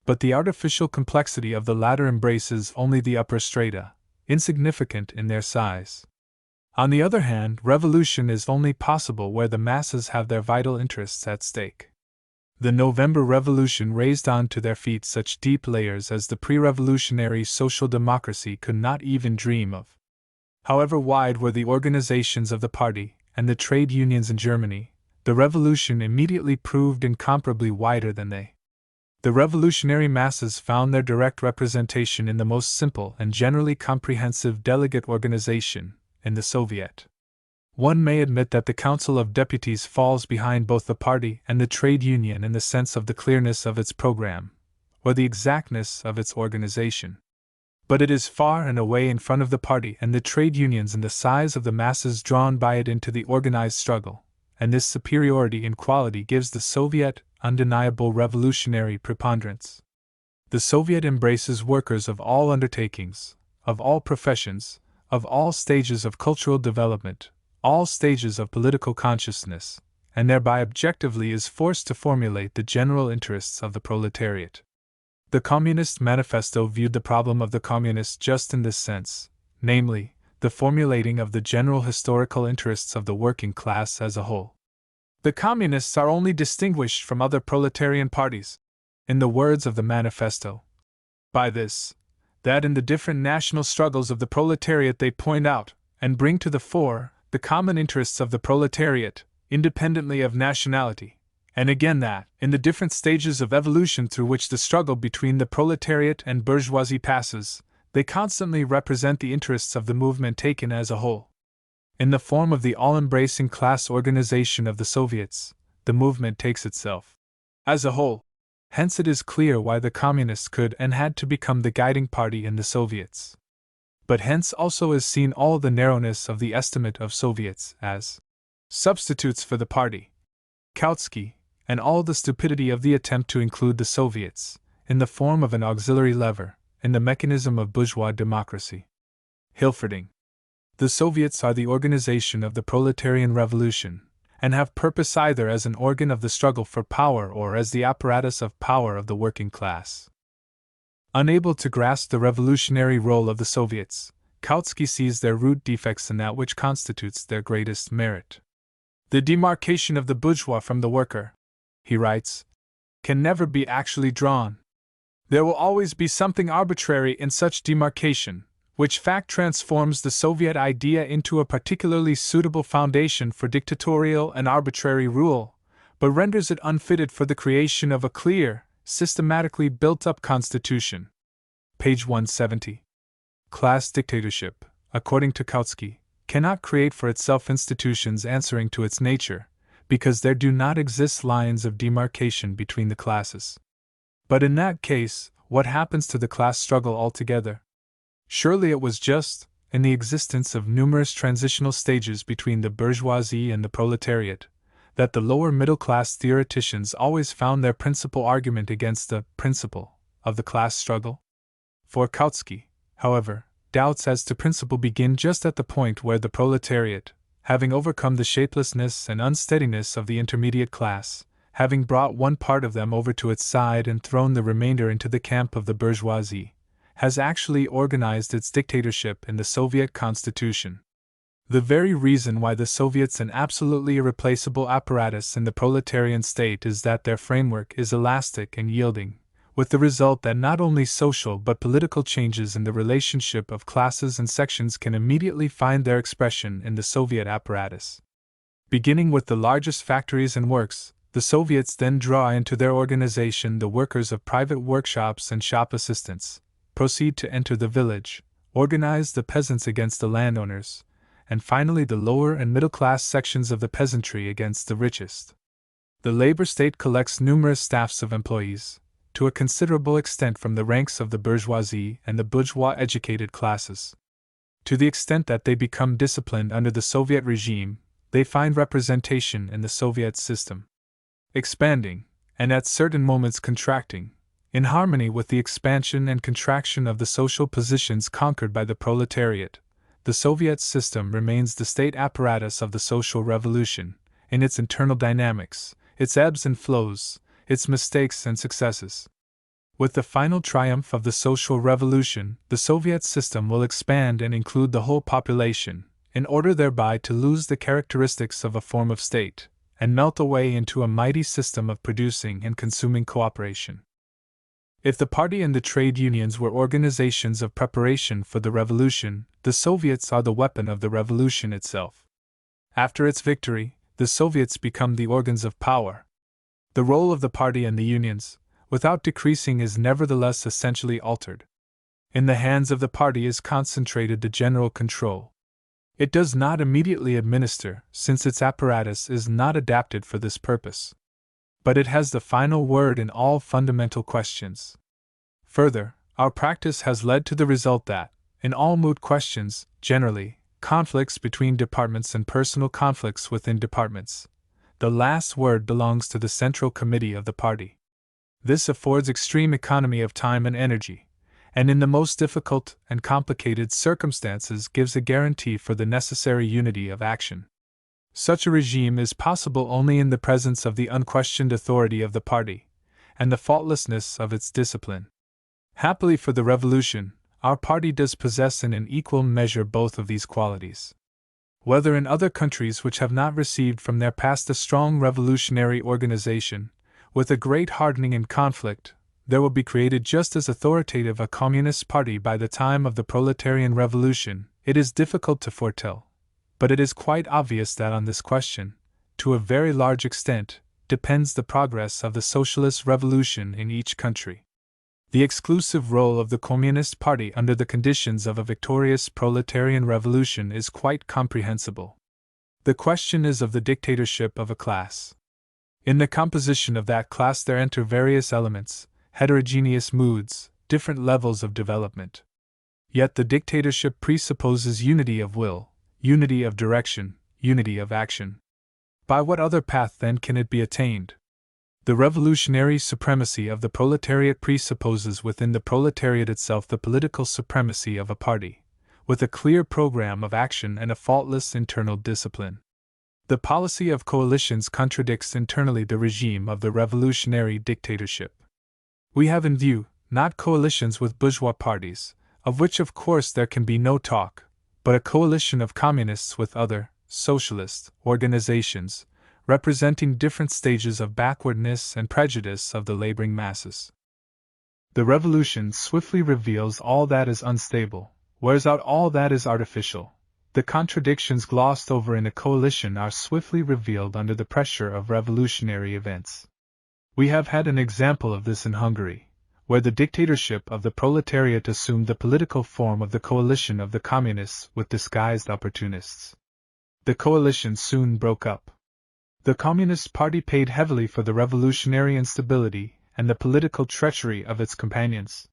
But the artificial complexity of the latter embraces only the upper strata, insignificant in their size. On the other hand, revolution is only possible where the masses have their vital interests at stake. The November Revolution raised onto their feet such deep layers as the pre-revolutionary social democracy could not even dream of. However wide were the organizations of the party and the trade unions in Germany, the revolution immediately proved incomparably wider than they. The revolutionary masses found their direct representation in the most simple and generally comprehensive delegate organization, in the Soviet. One may admit that the Council of Deputies falls behind both the party and the trade union in the sense of the clearness of its program, or the exactness of its organization. But it is far and away in front of the party and the trade unions in the size of the masses drawn by it into the organized struggle, and this superiority in quality gives the Soviet undeniable revolutionary preponderance. The Soviet embraces workers of all undertakings, of all professions, of all stages of cultural development, all stages of political consciousness, and thereby objectively is forced to formulate the general interests of the proletariat. The Communist Manifesto viewed the problem of the communists just in this sense, namely, the formulating of the general historical interests of the working class as a whole. The communists are only distinguished from other proletarian parties, in the words of the manifesto, by this, that in the different national struggles of the proletariat they point out, and bring to the fore, the common interests of the proletariat, independently of nationality, and again that, in the different stages of evolution through which the struggle between the proletariat and bourgeoisie passes, they constantly represent the interests of the movement taken as a whole. In the form of the all-embracing class organization of the Soviets, the movement takes itself as a whole. Hence it is clear why the Communists could and had to become the guiding party in the Soviets. But hence also is seen all the narrowness of the estimate of Soviets as substitutes for the party. Kautsky, and all the stupidity of the attempt to include the Soviets, in the form of an auxiliary lever, in the mechanism of bourgeois democracy. Hilferding. The Soviets are the organization of the proletarian revolution, and have purpose either as an organ of the struggle for power or as the apparatus of power of the working class. Unable to grasp the revolutionary role of the Soviets, Kautsky sees their root defects in that which constitutes their greatest merit. The demarcation of the bourgeois from the worker, he writes, can never be actually drawn. There will always be something arbitrary in such demarcation, which fact transforms the Soviet idea into a particularly suitable foundation for dictatorial and arbitrary rule, but renders it unfitted for the creation of a clear, systematically built-up constitution. Page 170. Class dictatorship, according to Kautsky, cannot create for itself institutions answering to its nature, because there do not exist lines of demarcation between the classes. But in that case, what happens to the class struggle altogether? Surely it was just, in the existence of numerous transitional stages between the bourgeoisie and the proletariat, that the lower middle-class theoreticians always found their principal argument against the principle of the class struggle. For Kautsky, however, doubts as to principle begin just at the point where the proletariat, having overcome the shapelessness and unsteadiness of the intermediate class, having brought one part of them over to its side and thrown the remainder into the camp of the bourgeoisie, has actually organized its dictatorship in the Soviet constitution. The very reason why the Soviets an absolutely irreplaceable apparatus in the proletarian state is that their framework is elastic and yielding, with the result that not only social but political changes in the relationship of classes and sections can immediately find their expression in the Soviet apparatus. Beginning with the largest factories and works, the Soviets then draw into their organization the workers of private workshops and shop assistants, proceed to enter the village, organize the peasants against the landowners, and finally the lower and middle-class sections of the peasantry against the richest. The labor state collects numerous staffs of employees, to a considerable extent from the ranks of the bourgeoisie and the bourgeois-educated classes. To the extent that they become disciplined under the Soviet regime, they find representation in the Soviet system. Expanding, and at certain moments contracting, in harmony with the expansion and contraction of the social positions conquered by the proletariat, the Soviet system remains the state apparatus of the social revolution, in its internal dynamics, its ebbs and flows, its mistakes and successes. With the final triumph of the social revolution, the Soviet system will expand and include the whole population, in order thereby to lose the characteristics of a form of state, and melt away into a mighty system of producing and consuming cooperation. If the party and the trade unions were organizations of preparation for the revolution, the Soviets are the weapon of the revolution itself. After its victory, the Soviets become the organs of power. The role of the party and the unions, without decreasing, is nevertheless essentially altered. In the hands of the party is concentrated the general control. It does not immediately administer, since its apparatus is not adapted for this purpose. But it has the final word in all fundamental questions. Further, our practice has led to the result that, in all moot questions, generally, conflicts between departments and personal conflicts within departments, the last word belongs to the Central Committee of the party. This affords extreme economy of time and energy, and in the most difficult and complicated circumstances gives a guarantee for the necessary unity of action. Such a regime is possible only in the presence of the unquestioned authority of the party, and the faultlessness of its discipline. Happily for the revolution, our party does possess in an equal measure both of these qualities. Whether in other countries which have not received from their past a strong revolutionary organization, with a great hardening in conflict, there will be created just as authoritative a communist party by the time of the proletarian revolution, it is difficult to foretell. But it is quite obvious that on this question, to a very large extent, depends the progress of the socialist revolution in each country. The exclusive role of the Communist Party under the conditions of a victorious proletarian revolution is quite comprehensible. The question is of the dictatorship of a class. In the composition of that class there enter various elements, heterogeneous moods, different levels of development. Yet the dictatorship presupposes unity of will, unity of direction, unity of action. By what other path then can it be attained? The revolutionary supremacy of the proletariat presupposes within the proletariat itself the political supremacy of a party, with a clear program of action and a faultless internal discipline. The policy of coalitions contradicts internally the regime of the revolutionary dictatorship. We have in view, not coalitions with bourgeois parties, of which of course there can be no talk, but a coalition of communists with other, socialist, organizations, representing different stages of backwardness and prejudice of the laboring masses. The revolution swiftly reveals all that is unstable, wears out all that is artificial. The contradictions glossed over in a coalition are swiftly revealed under the pressure of revolutionary events. We have had an example of this in Hungary, where the dictatorship of the proletariat assumed the political form of the coalition of the communists with disguised opportunists. The coalition soon broke up. The Communist Party paid heavily for the revolutionary instability and the political treachery of its companions.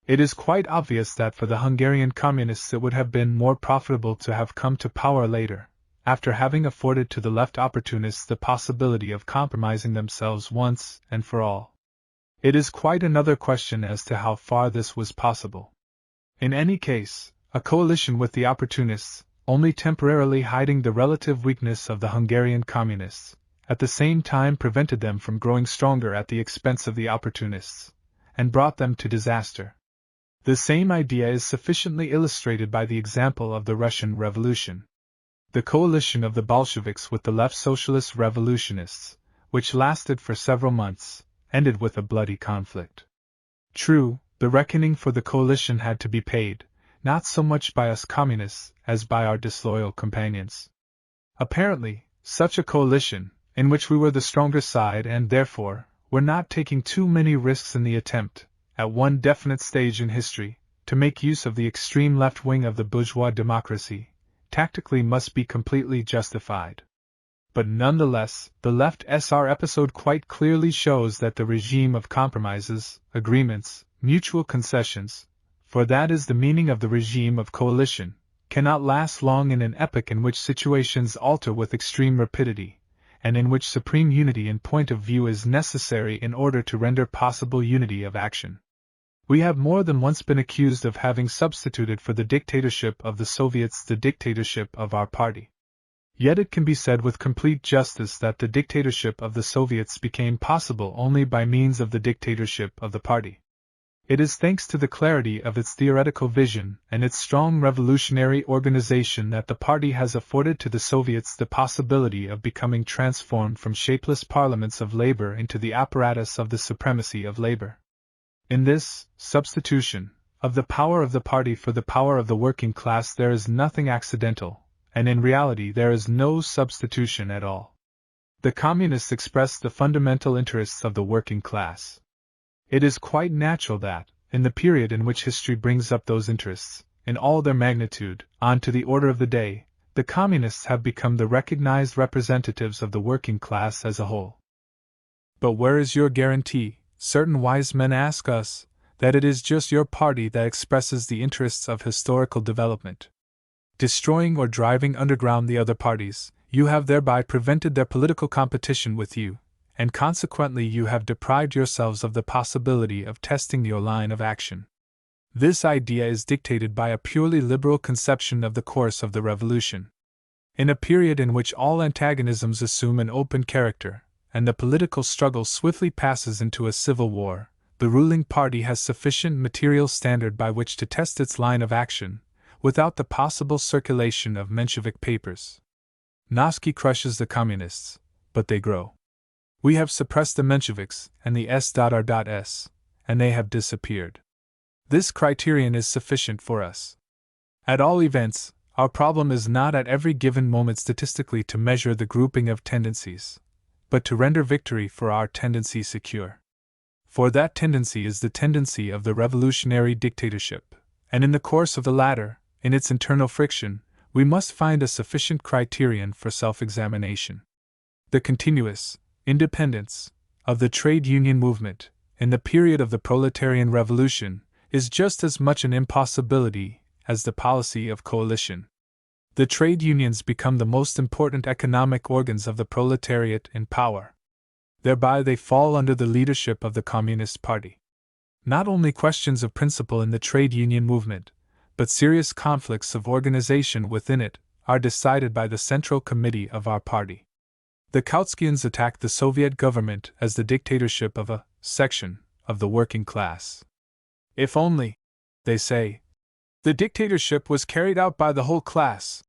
It is quite obvious that for the Hungarian communists it would have been more profitable to have come to power later, after having afforded to the left opportunists the possibility of compromising themselves once and for all. It is quite another question as to how far this was possible. In any case, a coalition with the opportunists, only temporarily hiding the relative weakness of the Hungarian communists, at the same time prevented them from growing stronger at the expense of the opportunists, and brought them to disaster. The same idea is sufficiently illustrated by the example of the Russian Revolution. The coalition of the Bolsheviks with the left socialist revolutionists, which lasted for several months, ended with a bloody conflict. True, the reckoning for the coalition had to be paid, not so much by us communists as by our disloyal companions. Apparently, such a coalition, in which we were the stronger side and therefore were not taking too many risks in the attempt, at one definite stage in history, to make use of the extreme left wing of the bourgeois democracy, tactically must be completely justified. But nonetheless, the left SR episode quite clearly shows that the regime of compromises, agreements, mutual concessions, for that is the meaning of the regime of coalition, cannot last long in an epoch in which situations alter with extreme rapidity, and in which supreme unity in point of view is necessary in order to render possible unity of action. We have more than once been accused of having substituted for the dictatorship of the Soviets the dictatorship of our party. Yet it can be said with complete justice that the dictatorship of the Soviets became possible only by means of the dictatorship of the party. It is thanks to the clarity of its theoretical vision and its strong revolutionary organization that the party has afforded to the Soviets the possibility of becoming transformed from shapeless parliaments of labor into the apparatus of the supremacy of labor. In this substitution of the power of the party for the power of the working class there is nothing accidental, and in reality there is no substitution at all. The communists express the fundamental interests of the working class. It is quite natural that, in the period in which history brings up those interests, in all their magnitude, onto the order of the day, the communists have become the recognized representatives of the working class as a whole. But where is your guarantee, certain wise men ask us, that it is just your party that expresses the interests of historical development? Destroying or driving underground the other parties, you have thereby prevented their political competition with you, and consequently you have deprived yourselves of the possibility of testing your line of action. This idea is dictated by a purely liberal conception of the course of the revolution. In a period in which all antagonisms assume an open character, and the political struggle swiftly passes into a civil war, the ruling party has sufficient material standard by which to test its line of action, without the possible circulation of Menshevik papers. Trotsky crushes the communists, but they grow. We have suppressed the Mensheviks and the S.R.S., and they have disappeared. This criterion is sufficient for us. At all events, our problem is not at every given moment statistically to measure the grouping of tendencies, but to render victory for our tendency secure. For that tendency is the tendency of the revolutionary dictatorship, and in the course of the latter, in its internal friction, we must find a sufficient criterion for self-examination. The continuous independence of the trade union movement, in the period of the proletarian revolution, is just as much an impossibility as the policy of coalition. The trade unions become the most important economic organs of the proletariat in power. Thereby they fall under the leadership of the Communist Party. Not only questions of principle in the trade union movement, but serious conflicts of organization within it, are decided by the Central Committee of our party. The Kautskians attack the Soviet government as the dictatorship of a section of the working class. If only, they say, the dictatorship was carried out by the whole class.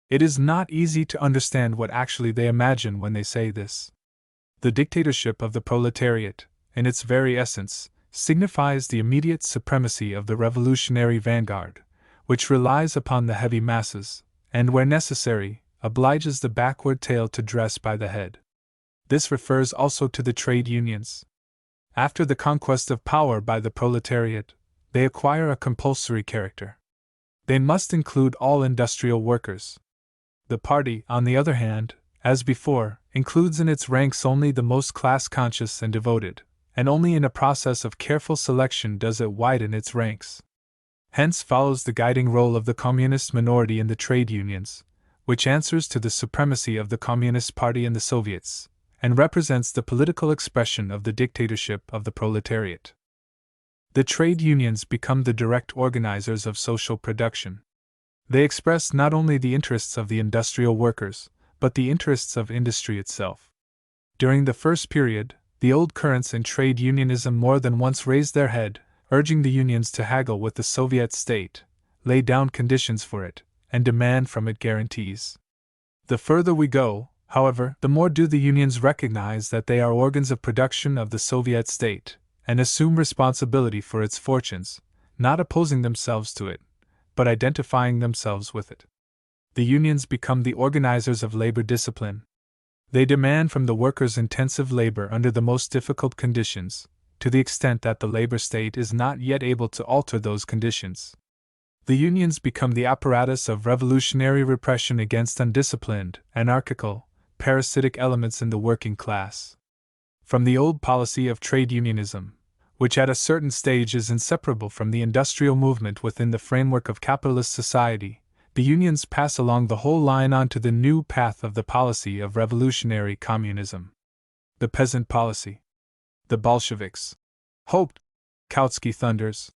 It is not easy to understand what actually they imagine when they say this. The dictatorship of the proletariat, in its very essence, signifies the immediate supremacy of the revolutionary vanguard, which relies upon the heavy masses, and where necessary, obliges the backward tail to dress by the head. This refers also to the trade unions. After the conquest of power by the proletariat, they acquire a compulsory character. They must include all industrial workers. The party, on the other hand, as before, includes in its ranks only the most class-conscious and devoted, and only in a process of careful selection does it widen its ranks. Hence follows the guiding role of the communist minority in the trade unions, which answers to the supremacy of the Communist Party in the Soviets, and represents the political expression of the dictatorship of the proletariat. The trade unions become the direct organizers of social production. They express not only the interests of the industrial workers, but the interests of industry itself. During the first period, the old currents in trade unionism more than once raised their head, urging the unions to haggle with the Soviet state, lay down conditions for it, and demand from it guarantees. The further we go, however, the more do the unions recognize that they are organs of production of the Soviet state, and assume responsibility for its fortunes, not opposing themselves to it, but identifying themselves with it. The unions become the organizers of labor discipline. They demand from the workers intensive labor under the most difficult conditions, to the extent that the labor state is not yet able to alter those conditions. The unions become the apparatus of revolutionary repression against undisciplined, anarchical, parasitic elements in the working class. From the old policy of trade unionism, which at a certain stage is inseparable from the industrial movement within the framework of capitalist society, the unions pass along the whole line onto the new path of the policy of revolutionary communism. The peasant policy. The Bolsheviks hoped, Kautsky thunders,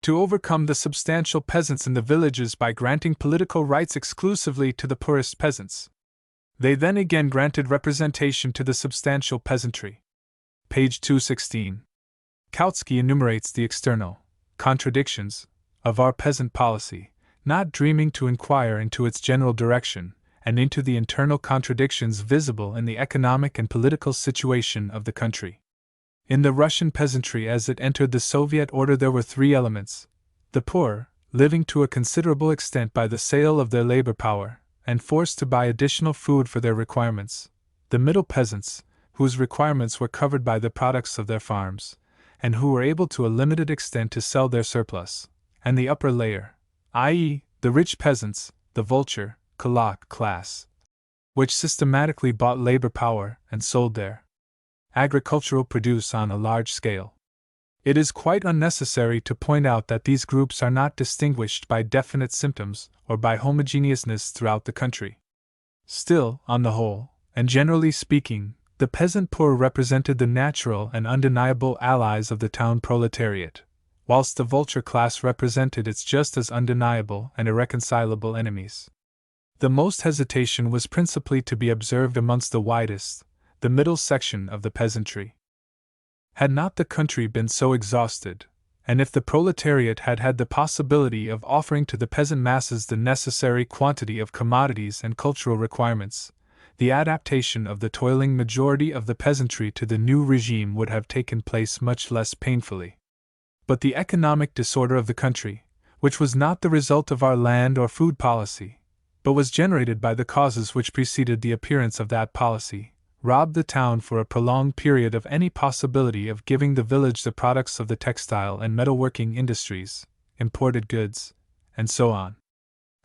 to overcome the substantial peasants in the villages by granting political rights exclusively to the poorest peasants. They then again granted representation to the substantial peasantry. Page 216. Kautsky enumerates the external contradictions of our peasant policy, not dreaming to inquire into its general direction, and into the internal contradictions visible in the economic and political situation of the country. In the Russian peasantry as it entered the Soviet order there were three elements: the poor, living to a considerable extent by the sale of their labor power, and forced to buy additional food for their requirements; the middle peasants, whose requirements were covered by the products of their farms, and who were able to a limited extent to sell their surplus; and the upper layer, i.e., the rich peasants, the vulture, kulak class, which systematically bought labor power and sold their agricultural produce on a large scale. It is quite unnecessary to point out that these groups are not distinguished by definite symptoms or by homogeneousness throughout the country. Still, on the whole, and generally speaking, the peasant poor represented the natural and undeniable allies of the town proletariat, whilst the vulture class represented its just as undeniable and irreconcilable enemies. The most hesitation was principally to be observed amongst the widest, the middle section of the peasantry. Had not the country been so exhausted, and if the proletariat had had the possibility of offering to the peasant masses the necessary quantity of commodities and cultural requirements, the adaptation of the toiling majority of the peasantry to the new regime would have taken place much less painfully. But the economic disorder of the country, which was not the result of our land or food policy, but was generated by the causes which preceded the appearance of that policy, robbed the town for a prolonged period of any possibility of giving the village the products of the textile and metalworking industries, imported goods, and so on.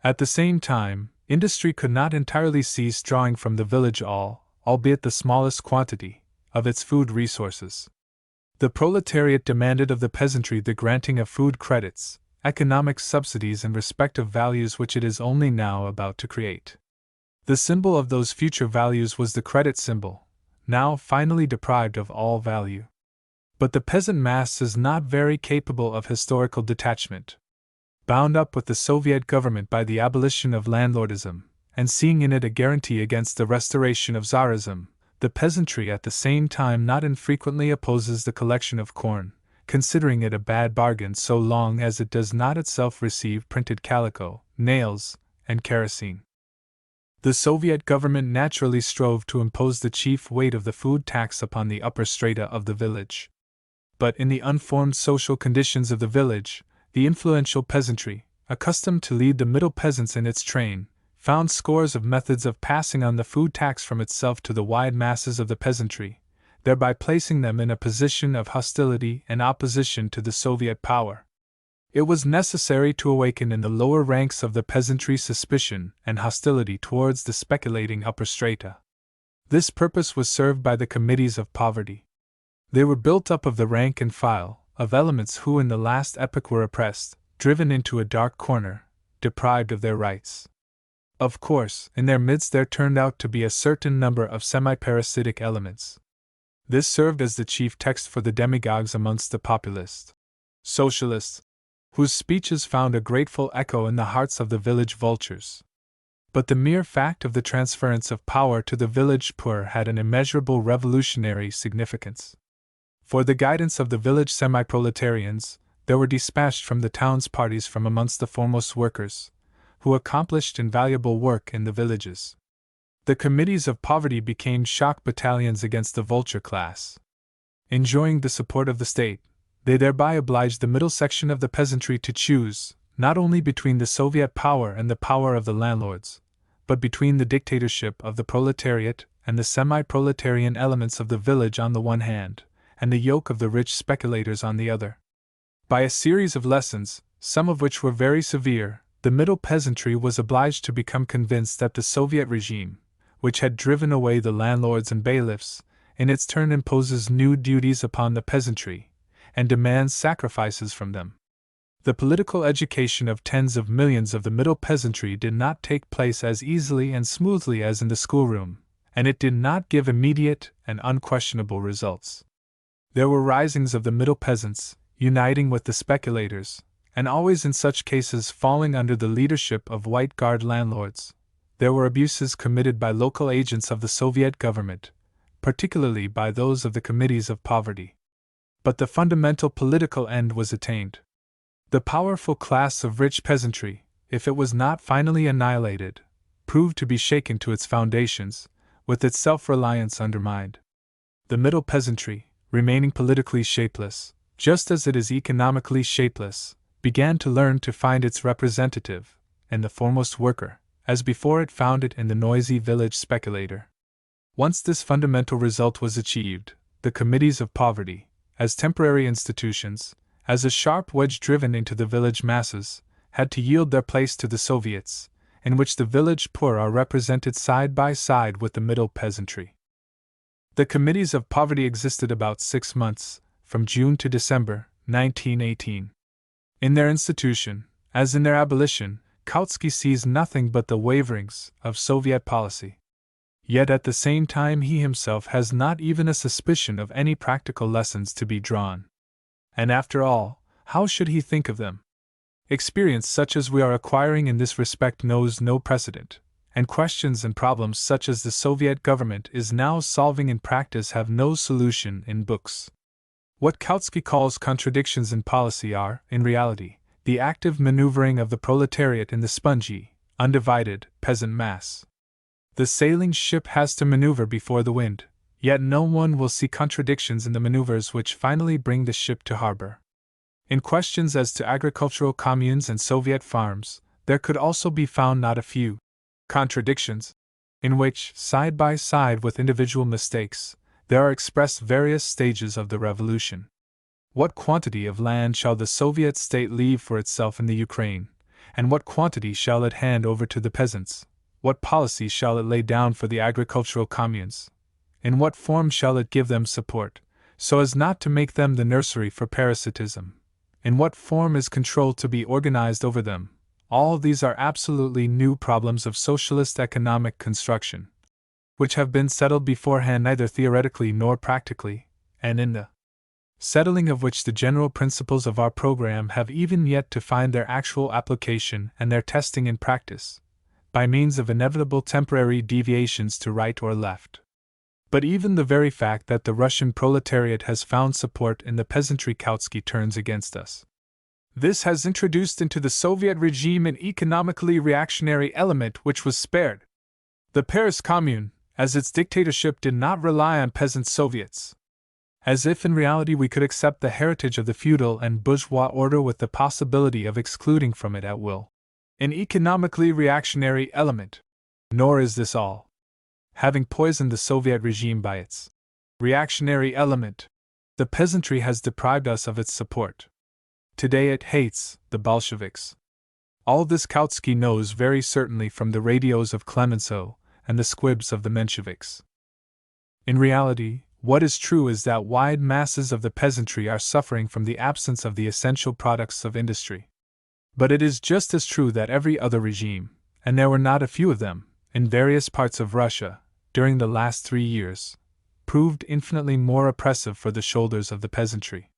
At the same time, industry could not entirely cease drawing from the village all, albeit the smallest quantity, of its food resources. The proletariat demanded of the peasantry the granting of food credits, economic subsidies in respect of values which it is only now about to create. The symbol of those future values was the credit symbol, now finally deprived of all value. But the peasant mass is not very capable of historical detachment. Bound up with the Soviet government by the abolition of landlordism, and seeing in it a guarantee against the restoration of Tsarism, the peasantry at the same time not infrequently opposes the collection of corn, considering it a bad bargain so long as it does not itself receive printed calico, nails, and kerosene. The Soviet government naturally strove to impose the chief weight of the food tax upon the upper strata of the village. But in the unformed social conditions of the village, the influential peasantry, accustomed to lead the middle peasants in its train, found scores of methods of passing on the food tax from itself to the wide masses of the peasantry, thereby placing them in a position of hostility and opposition to the Soviet power. It was necessary to awaken in the lower ranks of the peasantry suspicion and hostility towards the speculating upper strata. This purpose was served by the committees of poverty. They were built up of the rank and file, of elements who in the last epoch were oppressed, driven into a dark corner, deprived of their rights. Of course, in their midst there turned out to be a certain number of semi-parasitic elements. This served as the chief text for the demagogues amongst the populist socialists, whose speeches found a grateful echo in the hearts of the village vultures. But the mere fact of the transference of power to the village poor had an immeasurable revolutionary significance. For the guidance of the village semi-proletarians, there were dispatched from the towns parties from amongst the foremost workers, who accomplished invaluable work in the villages. The committees of poverty became shock battalions against the vulture class. Enjoying the support of the state, they thereby obliged the middle section of the peasantry to choose, not only between the Soviet power and the power of the landlords, but between the dictatorship of the proletariat and the semi-proletarian elements of the village on the one hand, and the yoke of the rich speculators on the other. By a series of lessons, some of which were very severe, the middle peasantry was obliged to become convinced that the Soviet regime, which had driven away the landlords and bailiffs, in its turn imposes new duties upon the peasantry, and demands sacrifices from them. The political education of tens of millions of the middle peasantry did not take place as easily and smoothly as in the schoolroom, and it did not give immediate and unquestionable results. There were risings of the middle peasants, uniting with the speculators, and always in such cases falling under the leadership of white guard landlords. There were abuses committed by local agents of the Soviet government, particularly by those of the committees of poverty. But the fundamental political end was attained. The powerful class of rich peasantry, if it was not finally annihilated, proved to be shaken to its foundations, with its self-reliance undermined. The middle peasantry, remaining politically shapeless, just as it is economically shapeless, began to learn to find its representative, and the foremost worker, as before it found it in the noisy village speculator. Once this fundamental result was achieved, the committees of poverty, as temporary institutions, as a sharp wedge driven into the village masses, had to yield their place to the Soviets, in which the village poor are represented side by side with the middle peasantry. The committees of poverty existed about 6 months, from June to December, 1918. In their institution, as in their abolition, Kautsky sees nothing but the waverings of Soviet policy. Yet at the same time he himself has not even a suspicion of any practical lessons to be drawn. And after all, how should he think of them? Experience such as we are acquiring in this respect knows no precedent, and questions and problems such as the Soviet government is now solving in practice have no solution in books. What Kautsky calls contradictions in policy are, in reality, the active maneuvering of the proletariat in the spongy, undivided, peasant mass. The sailing ship has to maneuver before the wind, yet no one will see contradictions in the maneuvers which finally bring the ship to harbor. In questions as to agricultural communes and Soviet farms, there could also be found not a few contradictions, in which, side by side with individual mistakes, there are expressed various stages of the revolution. What quantity of land shall the Soviet state leave for itself in the Ukraine, and what quantity shall it hand over to the peasants? What policy shall it lay down for the agricultural communes? In what form shall it give them support, so as not to make them the nursery for parasitism? In what form is control to be organized over them? All these are absolutely new problems of socialist economic construction. which have been settled beforehand neither theoretically nor practically, and in the settling of which the general principles of our program have even yet to find their actual application and their testing in practice, by means of inevitable temporary deviations to right or left. But even the very fact that the Russian proletariat has found support in the peasantry Kautsky turns against us. This has introduced into the Soviet regime an economically reactionary element which was spared. The Paris Commune, as its dictatorship, did not rely on peasant Soviets. As if in reality we could accept the heritage of the feudal and bourgeois order with the possibility of excluding from it at will an economically reactionary element. Nor is this all. Having poisoned the Soviet regime by its reactionary element, the peasantry has deprived us of its support. Today it hates the Bolsheviks. All this Kautsky knows very certainly from the radios of Clemenceau and the squibs of the Mensheviks. In reality, what is true is that wide masses of the peasantry are suffering from the absence of the essential products of industry. But it is just as true that every other regime, and there were not a few of them, in various parts of Russia, during the last 3 years, proved infinitely more oppressive for the shoulders of the peasantry.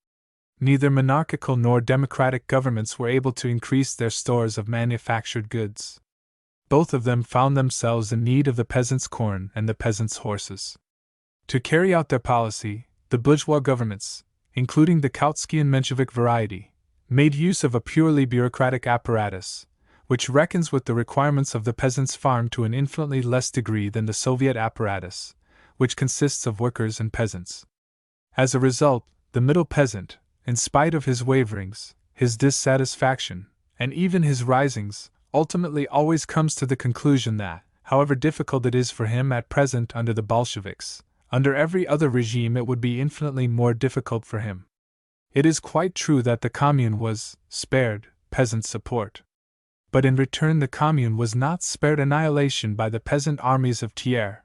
Neither monarchical nor democratic governments were able to increase their stores of manufactured goods. Both of them found themselves in need of the peasants' corn and the peasants' horses. To carry out their policy, the bourgeois governments, including the Kautsky and Menshevik variety, made use of a purely bureaucratic apparatus, which reckons with the requirements of the peasant's farm to an infinitely less degree than the Soviet apparatus, which consists of workers and peasants. As a result, the middle peasant, in spite of his waverings, his dissatisfaction, and even his risings, ultimately always comes to the conclusion that, however difficult it is for him at present under the Bolsheviks, under every other regime it would be infinitely more difficult for him. It is quite true that the Commune was spared peasant support. But in return the Commune was not spared annihilation by the peasant armies of Thiers.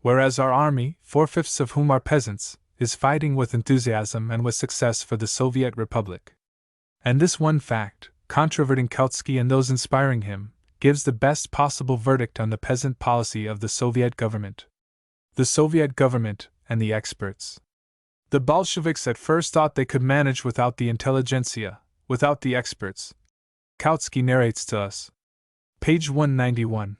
Whereas our army, 4/5 of whom are peasants, is fighting with enthusiasm and with success for the Soviet Republic. And this one fact, controverting Kautsky and those inspiring him, gives the best possible verdict on the peasant policy of the Soviet government. The Soviet government and the experts. The Bolsheviks at first thought they could manage without the intelligentsia, without the experts. Kautsky narrates to us. Page 191.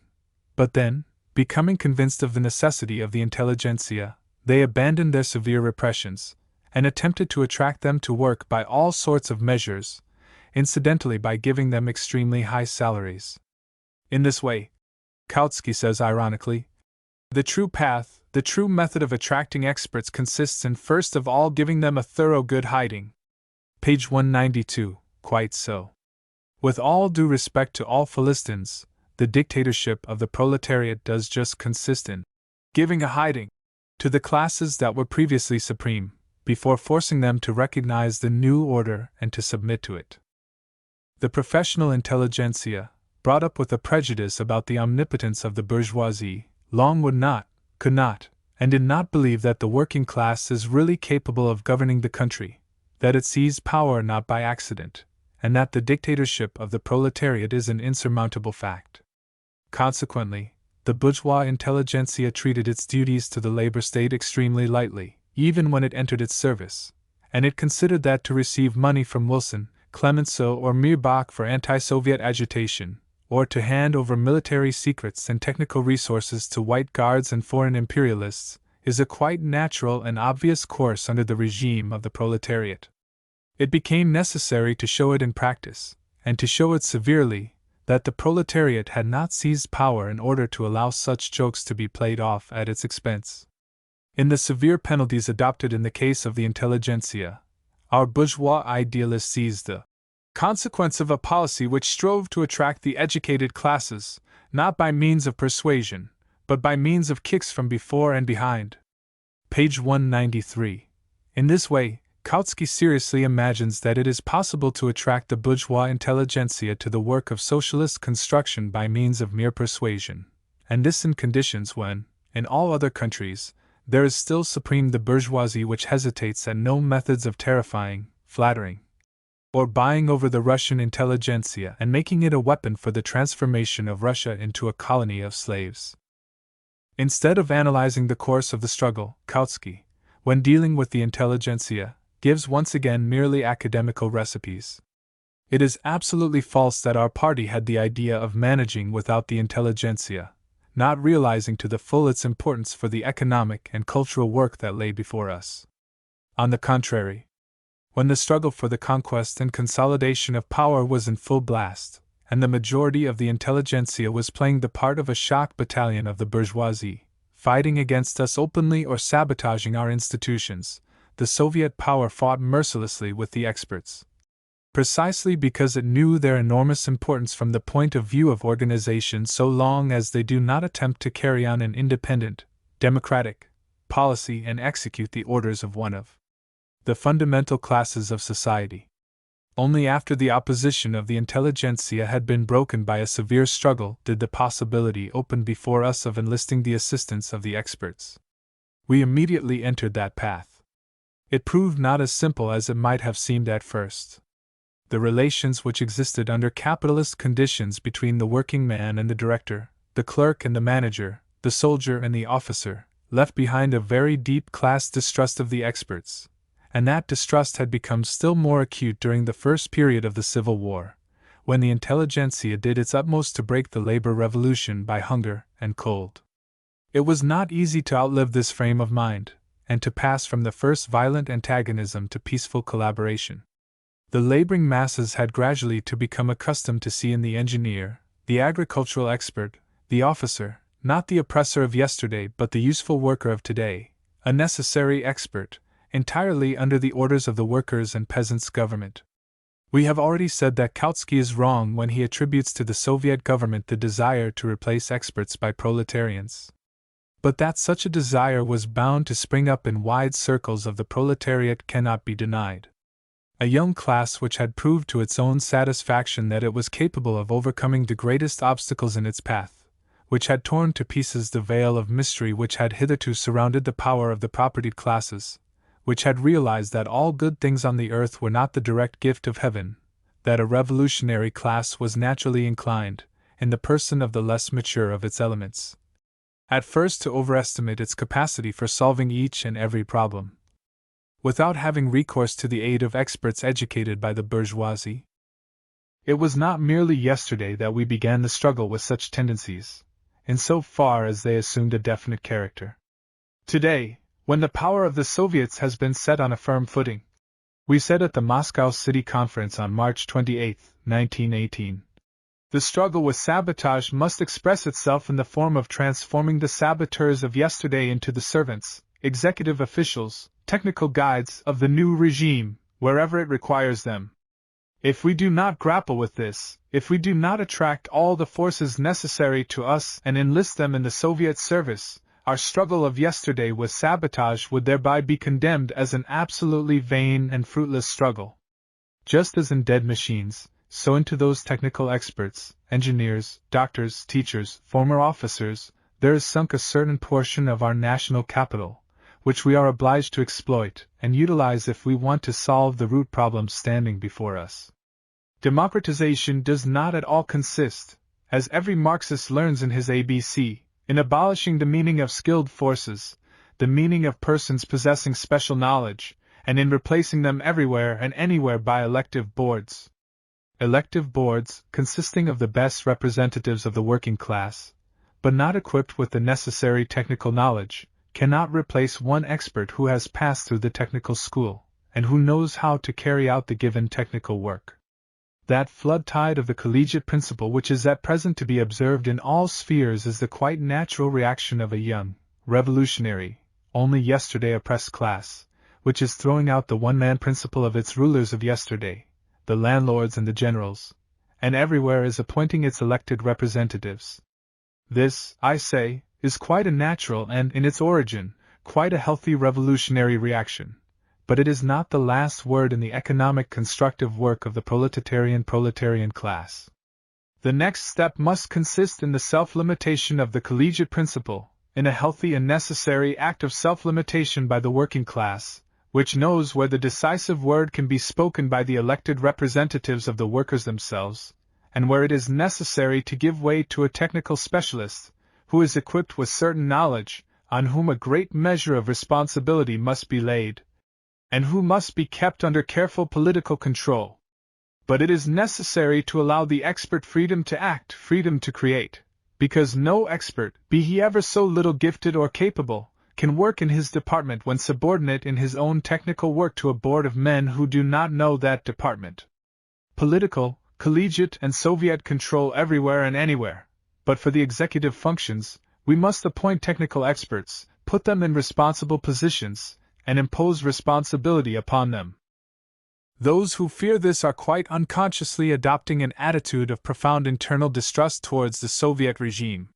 But then, becoming convinced of the necessity of the intelligentsia, they abandoned their severe repressions, and attempted to attract them to work by all sorts of measures, incidentally by giving them extremely high salaries. In this way, Kautsky says ironically, the true path, the true method of attracting experts consists in first of all giving them a thorough good hiding. Page 192, quite so. With all due respect to all Philistines, the dictatorship of the proletariat does just consist in giving a hiding to the classes that were previously supreme, before forcing them to recognize the new order and to submit to it. The professional intelligentsia, brought up with a prejudice about the omnipotence of the bourgeoisie, long would not, could not, and did not believe that the working class is really capable of governing the country, that it seized power not by accident, and that the dictatorship of the proletariat is an insurmountable fact. Consequently, the bourgeois intelligentsia treated its duties to the labor state extremely lightly, even when it entered its service, and it considered that to receive money from Wilson, Clemenceau, or Mirbach for anti-Soviet agitation, or to hand over military secrets and technical resources to White Guards and foreign imperialists, is a quite natural and obvious course under the regime of the proletariat. It became necessary to show it in practice, and to show it severely, that the proletariat had not seized power in order to allow such jokes to be played off at its expense. In the severe penalties adopted in the case of the intelligentsia, our bourgeois idealists seized the consequence of a policy which strove to attract the educated classes, not by means of persuasion, but by means of kicks from before and behind. Page 193. In this way, Kautsky seriously imagines that it is possible to attract the bourgeois intelligentsia to the work of socialist construction by means of mere persuasion, and this in conditions when, in all other countries, there is still supreme the bourgeoisie which hesitates at no methods of terrifying, flattering, or buying over the Russian intelligentsia and making it a weapon for the transformation of Russia into a colony of slaves. Instead of analyzing the course of the struggle, Kautsky, when dealing with the intelligentsia, gives once again merely academical recipes. It is absolutely false that our party had the idea of managing without the intelligentsia, not realizing to the full its importance for the economic and cultural work that lay before us. On the contrary, when the struggle for the conquest and consolidation of power was in full blast, and the majority of the intelligentsia was playing the part of a shock battalion of the bourgeoisie, fighting against us openly or sabotaging our institutions, the Soviet power fought mercilessly with the experts. Precisely because it knew their enormous importance from the point of view of organization, so long as they do not attempt to carry on an independent, democratic policy and execute the orders of one of the fundamental classes of society. Only after the opposition of the intelligentsia had been broken by a severe struggle did the possibility open before us of enlisting the assistance of the experts. We immediately entered that path. It proved not as simple as it might have seemed at first. The relations which existed under capitalist conditions between the working man and the director, the clerk and the manager, the soldier and the officer, left behind a very deep class distrust of the experts, and that distrust had become still more acute during the first period of the Civil War, when the intelligentsia did its utmost to break the labor revolution by hunger and cold. It was not easy to outlive this frame of mind, and to pass from the first violent antagonism to peaceful collaboration. The laboring masses had gradually to become accustomed to see in the engineer, the agricultural expert, the officer, not the oppressor of yesterday but the useful worker of today, a necessary expert, entirely under the orders of the workers' and peasants' government. We have already said that Kautsky is wrong when he attributes to the Soviet government the desire to replace experts by proletarians. But that such a desire was bound to spring up in wide circles of the proletariat cannot be denied. A young class which had proved to its own satisfaction that it was capable of overcoming the greatest obstacles in its path, which had torn to pieces the veil of mystery which had hitherto surrounded the power of the propertied classes, which had realized that all good things on the earth were not the direct gift of heaven, that a revolutionary class was naturally inclined, in the person of the less mature of its elements, at first to overestimate its capacity for solving each and every problem, without having recourse to the aid of experts educated by the bourgeoisie. It was not merely yesterday that we began the struggle with such tendencies, in so far as they assumed a definite character. Today, when the power of the Soviets has been set on a firm footing, we said at the Moscow City Conference on March 28, 1918, the struggle with sabotage must express itself in the form of transforming the saboteurs of yesterday into the servants, executive officials, technical guides of the new regime, wherever it requires them. If we do not grapple with this, if we do not attract all the forces necessary to us and enlist them in the Soviet service, our struggle of yesterday with sabotage would thereby be condemned as an absolutely vain and fruitless struggle. Just as in dead machines, so into those technical experts, engineers, doctors, teachers, former officers, there is sunk a certain portion of our national capital, which we are obliged to exploit and utilize if we want to solve the root problems standing before us. Democratization does not at all consist, as every Marxist learns in his ABC, in abolishing the meaning of skilled forces, the meaning of persons possessing special knowledge, and in replacing them everywhere and anywhere by elective boards. Elective boards, consisting of the best representatives of the working class, but not equipped with the necessary technical knowledge, cannot replace one expert who has passed through the technical school, and who knows how to carry out the given technical work. That flood tide of the collegiate principle which is at present to be observed in all spheres is the quite natural reaction of a young, revolutionary, only yesterday oppressed class, which is throwing out the one-man principle of its rulers of yesterday, the landlords and the generals, and everywhere is appointing its elected representatives. This, I say, is quite a natural and, in its origin, quite a healthy revolutionary reaction. But it is not the last word in the economic constructive work of the proletarian class. The next step must consist in the self-limitation of the collegiate principle, in a healthy and necessary act of self-limitation by the working class, which knows where the decisive word can be spoken by the elected representatives of the workers themselves, and where it is necessary to give way to a technical specialist, who is equipped with certain knowledge, on whom a great measure of responsibility must be laid, and who must be kept under careful political control. But it is necessary to allow the expert freedom to act, freedom to create, because no expert, be he ever so little gifted or capable, can work in his department when subordinate in his own technical work to a board of men who do not know that department. Political, collegiate, and Soviet control everywhere and anywhere, but for the executive functions, we must appoint technical experts, put them in responsible positions, and impose responsibility upon them. Those who fear this are quite unconsciously adopting an attitude of profound internal distrust towards the Soviet regime.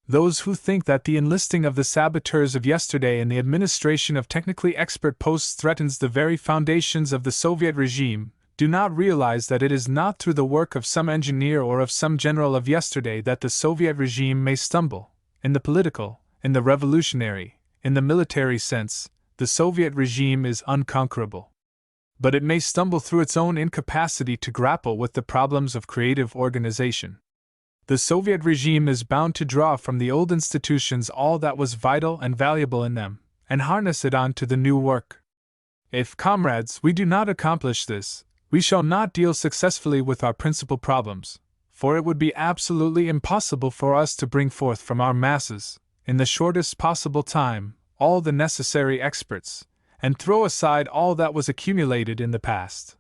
Those who think that the enlisting of the saboteurs of yesterday in the administration of technically expert posts threatens the very foundations of the Soviet regime, do not realize that it is not through the work of some engineer or of some general of yesterday that the Soviet regime may stumble. In the political, in the revolutionary, in the military sense, the Soviet regime is unconquerable. But it may stumble through its own incapacity to grapple with the problems of creative organization. The Soviet regime is bound to draw from the old institutions all that was vital and valuable in them, and harness it on to the new work. If, comrades, we do not accomplish this, we shall not deal successfully with our principal problems, for it would be absolutely impossible for us to bring forth from our masses, in the shortest possible time, all the necessary experts, and throw aside all that was accumulated in the past.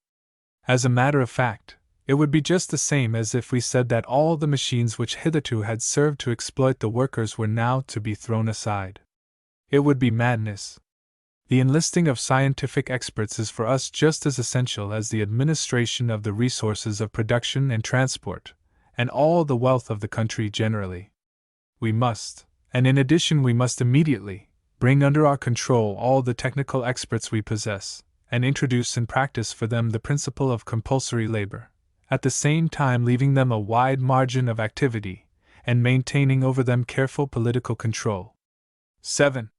As a matter of fact, it would be just the same as if we said that all the machines which hitherto had served to exploit the workers were now to be thrown aside. It would be madness. The enlisting of scientific experts is for us just as essential as the administration of the resources of production and transport, and all the wealth of the country generally. We must, and in addition we must immediately, bring under our control all the technical experts we possess, and introduce in practice for them the principle of compulsory labor, at the same time leaving them a wide margin of activity, and maintaining over them careful political control. 7.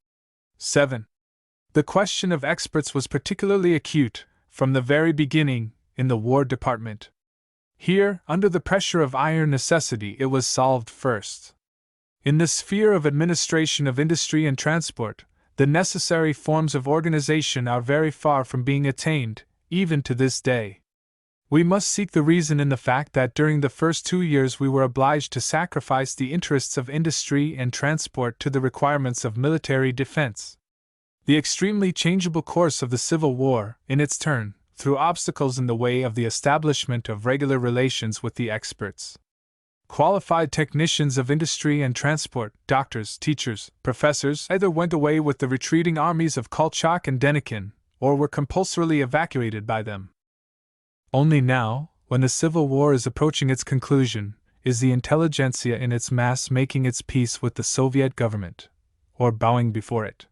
The question of experts was particularly acute, from the very beginning, in the War Department. Here, under the pressure of iron necessity, it was solved first. In the sphere of administration of industry and transport, the necessary forms of organization are very far from being attained, even to this day. We must seek the reason in the fact that during the first 2 years we were obliged to sacrifice the interests of industry and transport to the requirements of military defense. The extremely changeable course of the Civil War, in its turn, threw obstacles in the way of the establishment of regular relations with the experts. Qualified technicians of industry and transport, doctors, teachers, professors, either went away with the retreating armies of Kolchak and Denikin, or were compulsorily evacuated by them. Only now, when the Civil War is approaching its conclusion, is the intelligentsia in its mass making its peace with the Soviet government, or bowing before it.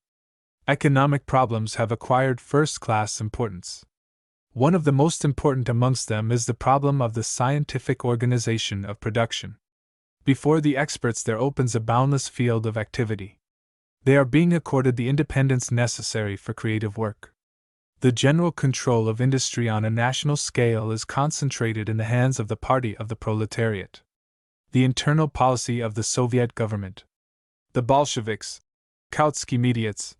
Economic problems have acquired first-class importance. One of the most important amongst them is the problem of the scientific organization of production. Before the experts there opens a boundless field of activity. They are being accorded the independence necessary for creative work. The general control of industry on a national scale is concentrated in the hands of the party of the proletariat. The internal policy of the Soviet government. The Bolsheviks, Kautsky Mediats,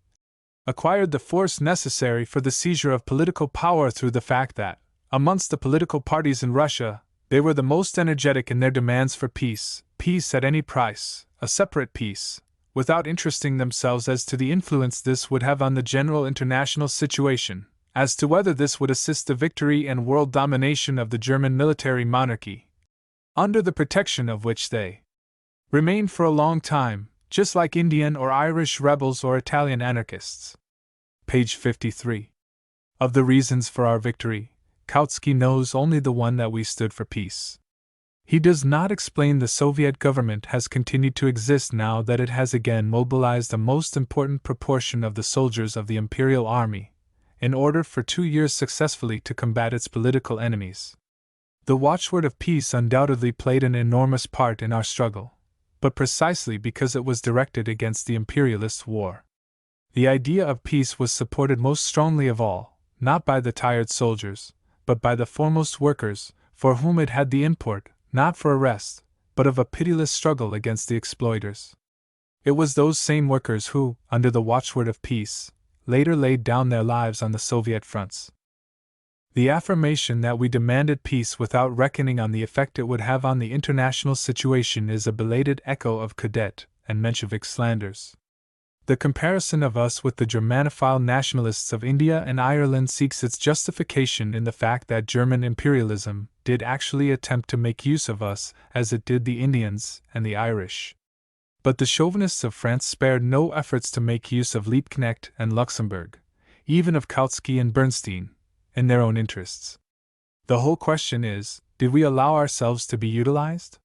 acquired the force necessary for the seizure of political power through the fact that, amongst the political parties in Russia, they were the most energetic in their demands for peace, peace at any price, a separate peace, without interesting themselves as to the influence this would have on the general international situation, as to whether this would assist the victory and world domination of the German military monarchy, under the protection of which they remained for a long time, just like Indian or Irish rebels or Italian anarchists. Page 53. Of the reasons for our victory, Kautsky knows only the one that we stood for peace. He does not explain the Soviet government has continued to exist now that it has again mobilized a most important proportion of the soldiers of the Imperial Army, in order for 2 years successfully to combat its political enemies. The watchword of peace undoubtedly played an enormous part in our struggle, but precisely because it was directed against the imperialist war. The idea of peace was supported most strongly of all, not by the tired soldiers, but by the foremost workers, for whom it had the import, not for a rest, but of a pitiless struggle against the exploiters. It was those same workers who, under the watchword of peace, later laid down their lives on the Soviet fronts. The affirmation that we demanded peace without reckoning on the effect it would have on the international situation is a belated echo of Cadet and Menshevik slanders. The comparison of us with the Germanophile nationalists of India and Ireland seeks its justification in the fact that German imperialism did actually attempt to make use of us as it did the Indians and the Irish. But the chauvinists of France spared no efforts to make use of Liebknecht and Luxemburg, even of Kautsky and Bernstein, in their own interests. The whole question is, did we allow ourselves to be utilized?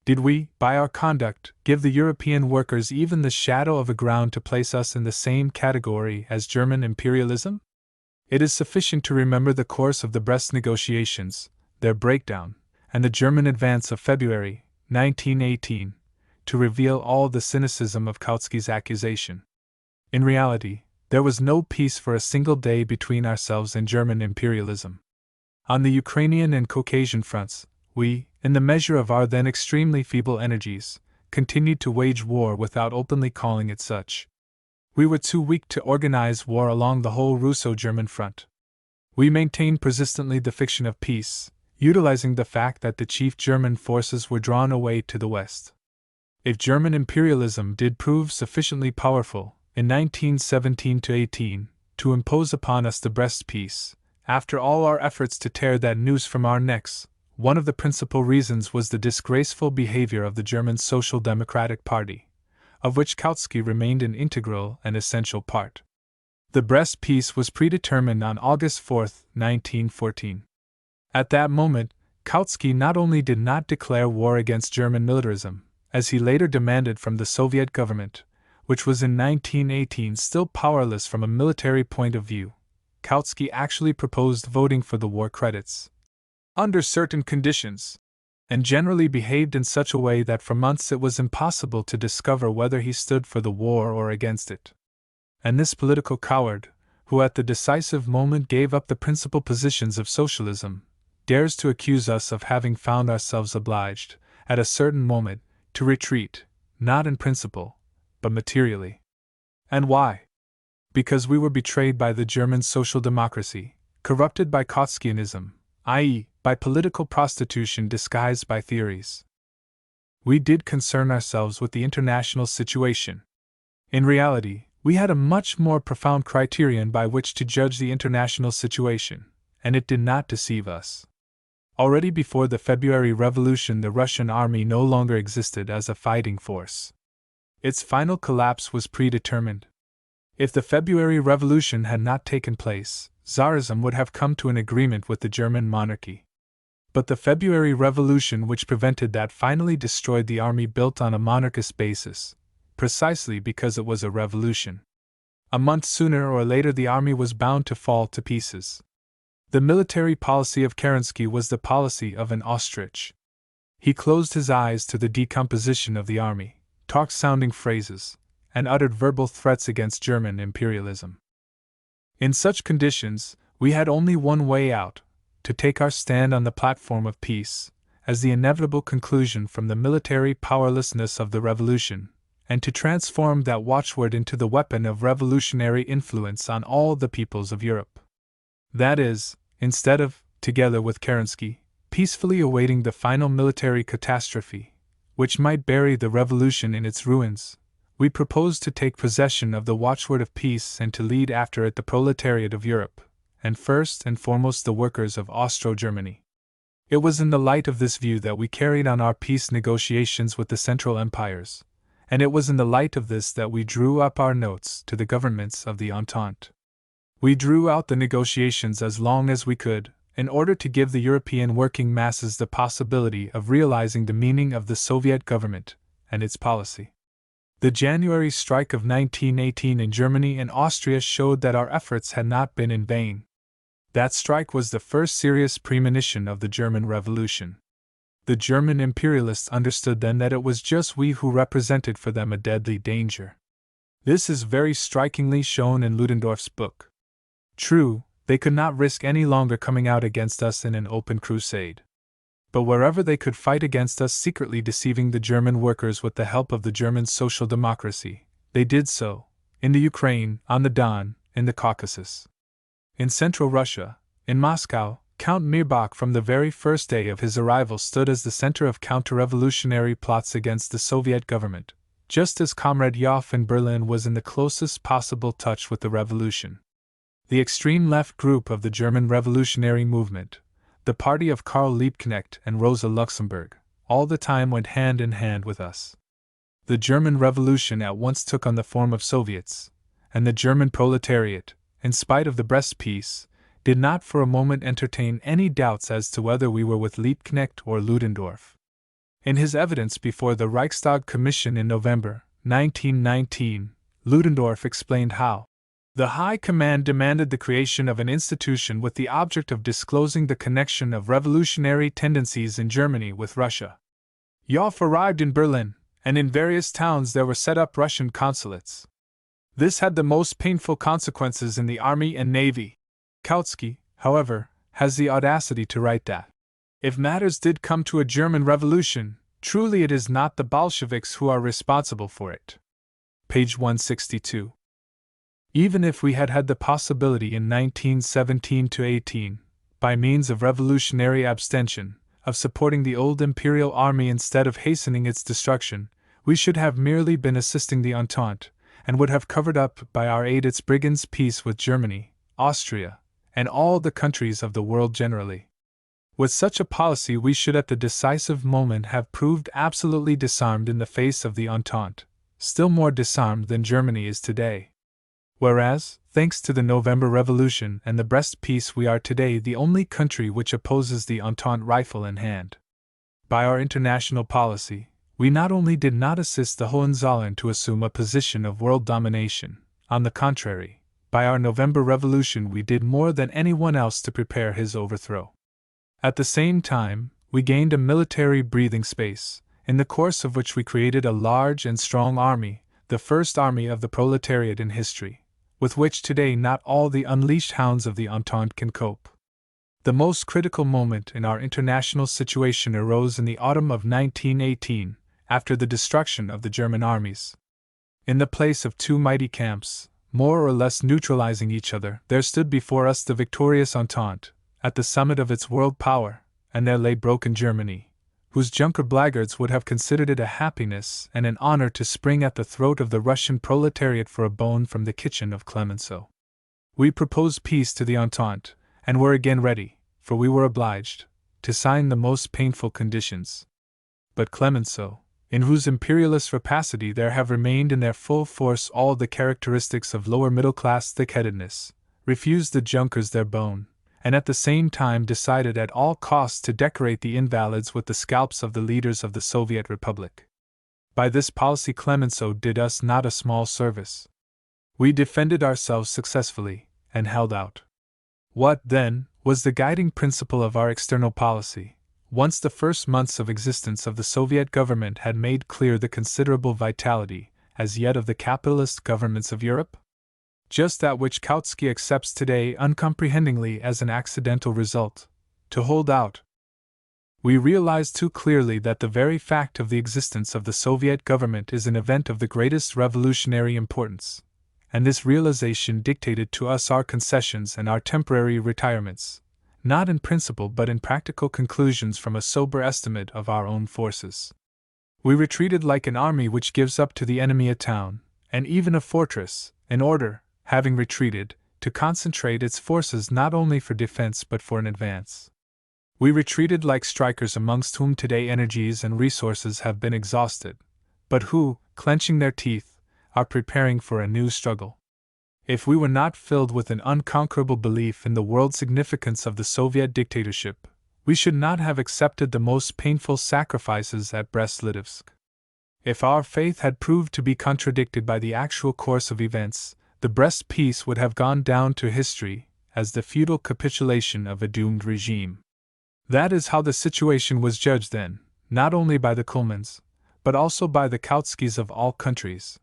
Did we, by our conduct, give the European workers even the shadow of a ground to place us in the same category as German imperialism? It is sufficient to remember the course of the Brest negotiations, their breakdown, and the German advance of February 1918, to reveal all the cynicism of Kautsky's accusation. In reality, there was no peace for a single day between ourselves and German imperialism. On the Ukrainian and Caucasian fronts, we, in the measure of our then extremely feeble energies, continued to wage war without openly calling it such. We were too weak to organize war along the whole Russo-German front. We maintained persistently the fiction of peace, utilizing the fact that the chief German forces were drawn away to the west. If German imperialism did prove sufficiently powerful, in 1917-18, to impose upon us the Brest peace, after all our efforts to tear that noose from our necks, one of the principal reasons was the disgraceful behavior of the German Social Democratic Party, of which Kautsky remained an integral and essential part. The Brest peace was predetermined on August 4, 1914. At that moment, Kautsky not only did not declare war against German militarism, as he later demanded from the Soviet government, which was in 1918 still powerless from a military point of view, Kautsky actually proposed voting for the war credits, under certain conditions, and generally behaved in such a way that for months it was impossible to discover whether he stood for the war or against it. And this political coward, who at the decisive moment gave up the principal positions of socialism, dares to accuse us of having found ourselves obliged, at a certain moment, to retreat, not in principle, but materially. And why? Because we were betrayed by the German social democracy, corrupted by Kautskyanism, i.e., by political prostitution disguised by theories. We did concern ourselves with the international situation. In reality, we had a much more profound criterion by which to judge the international situation, and it did not deceive us. Already before the February Revolution, the Russian army no longer existed as a fighting force. Its final collapse was predetermined. If the February Revolution had not taken place, Tsarism would have come to an agreement with the German monarchy. But the February Revolution which prevented that finally destroyed the army built on a monarchist basis, precisely because it was a revolution. A month sooner or later the army was bound to fall to pieces. The military policy of Kerensky was the policy of an ostrich. He closed his eyes to the decomposition of the army, talked sounding phrases, and uttered verbal threats against German imperialism. In such conditions, we had only one way out: to take our stand on the platform of peace, as the inevitable conclusion from the military powerlessness of the revolution, and to transform that watchword into the weapon of revolutionary influence on all the peoples of Europe. That is, instead of, together with Kerensky, peacefully awaiting the final military catastrophe, which might bury the revolution in its ruins, we proposed to take possession of the watchword of peace and to lead after it the proletariat of Europe, and first and foremost the workers of Austro-Germany. It was in the light of this view that we carried on our peace negotiations with the Central Empires, and it was in the light of this that we drew up our notes to the governments of the Entente. We drew out the negotiations as long as we could, in order to give the European working masses the possibility of realizing the meaning of the Soviet government and its policy. The January strike of 1918 in Germany and Austria showed that our efforts had not been in vain. That strike was the first serious premonition of the German Revolution. The German imperialists understood then that it was just we who represented for them a deadly danger. This is very strikingly shown in Ludendorff's book. True, they could not risk any longer coming out against us in an open crusade. But wherever they could fight against us, secretly deceiving the German workers with the help of the German social democracy, they did so, in the Ukraine, on the Don, in the Caucasus. In Central Russia, in Moscow, Count Mirbach from the very first day of his arrival stood as the center of counter-revolutionary plots against the Soviet government, just as Comrade Yoff in Berlin was in the closest possible touch with the revolution. The extreme left group of the German revolutionary movement, the party of Karl Liebknecht and Rosa Luxemburg, all the time went hand in hand with us. The German Revolution at once took on the form of Soviets, and the German proletariat, in spite of the Brest Peace, did not for a moment entertain any doubts as to whether we were with Liebknecht or Ludendorff. In his evidence before the Reichstag Commission in November 1919, Ludendorff explained how the High Command demanded the creation of an institution with the object of disclosing the connection of revolutionary tendencies in Germany with Russia. Yoff arrived in Berlin, and in various towns there were set up Russian consulates. This had the most painful consequences in the army and navy. Kautsky, however, has the audacity to write that, if matters did come to a German revolution, truly it is not the Bolsheviks who are responsible for it. Page 162. Even if we had had the possibility in 1917-18, by means of revolutionary abstention, of supporting the old imperial army instead of hastening its destruction, we should have merely been assisting the Entente, and would have covered up by our aid its brigands' peace with Germany, Austria, and all the countries of the world generally. With such a policy we should at the decisive moment have proved absolutely disarmed in the face of the Entente, still more disarmed than Germany is today. Whereas, thanks to the November Revolution and the Brest Peace, we are today the only country which opposes the Entente rifle in hand. By our international policy, we not only did not assist the Hohenzollern to assume a position of world domination, on the contrary, by our November Revolution we did more than anyone else to prepare his overthrow. At the same time, we gained a military breathing space, in the course of which we created a large and strong army, the first army of the proletariat in history, with which today not all the unleashed hounds of the Entente can cope. The most critical moment in our international situation arose in the autumn of 1918, after the destruction of the German armies. In the place of two mighty camps, more or less neutralizing each other, there stood before us the victorious Entente, at the summit of its world power, and there lay broken Germany, whose Junker blackguards would have considered it a happiness and an honor to spring at the throat of the Russian proletariat for a bone from the kitchen of Clemenceau. We proposed peace to the Entente, and were again ready, for we were obliged, to sign the most painful conditions. But Clemenceau, in whose imperialist rapacity there have remained in their full force all the characteristics of lower middle-class thick-headedness, refused the Junkers their bone, and at the same time decided at all costs to decorate the invalids with the scalps of the leaders of the Soviet Republic. By this policy Clemenceau did us not a small service. We defended ourselves successfully, and held out. What, then, was the guiding principle of our external policy, once the first months of existence of the Soviet government had made clear the considerable vitality, as yet of the capitalist governments of Europe? Just that which Kautsky accepts today uncomprehendingly as an accidental result, to hold out. We realize too clearly that the very fact of the existence of the Soviet government is an event of the greatest revolutionary importance, and this realization dictated to us our concessions and our temporary retirements, not in principle but in practical conclusions from a sober estimate of our own forces. We retreated like an army which gives up to the enemy a town, and even a fortress, in order, having retreated, to concentrate its forces not only for defense but for an advance. We retreated like strikers amongst whom today energies and resources have been exhausted, but who, clenching their teeth, are preparing for a new struggle. If we were not filled with an unconquerable belief in the world significance of the Soviet dictatorship, we should not have accepted the most painful sacrifices at Brest-Litovsk. If our faith had proved to be contradicted by the actual course of events, the Brest Peace would have gone down to history as the futile capitulation of a doomed regime. That is how the situation was judged then, not only by the Kuhlmanns, but also by the Kautskys of all countries.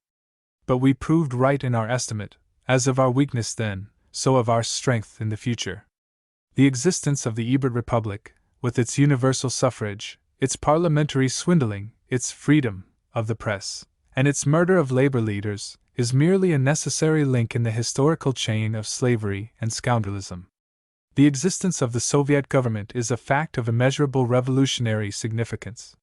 But we proved right in our estimate, as of our weakness then, so of our strength in the future. The existence of the Ebert Republic, with its universal suffrage, its parliamentary swindling, its freedom of the press, and its murder of labor leaders, is merely a necessary link in the historical chain of slavery and scoundrelism. The existence of the Soviet government is a fact of immeasurable revolutionary significance.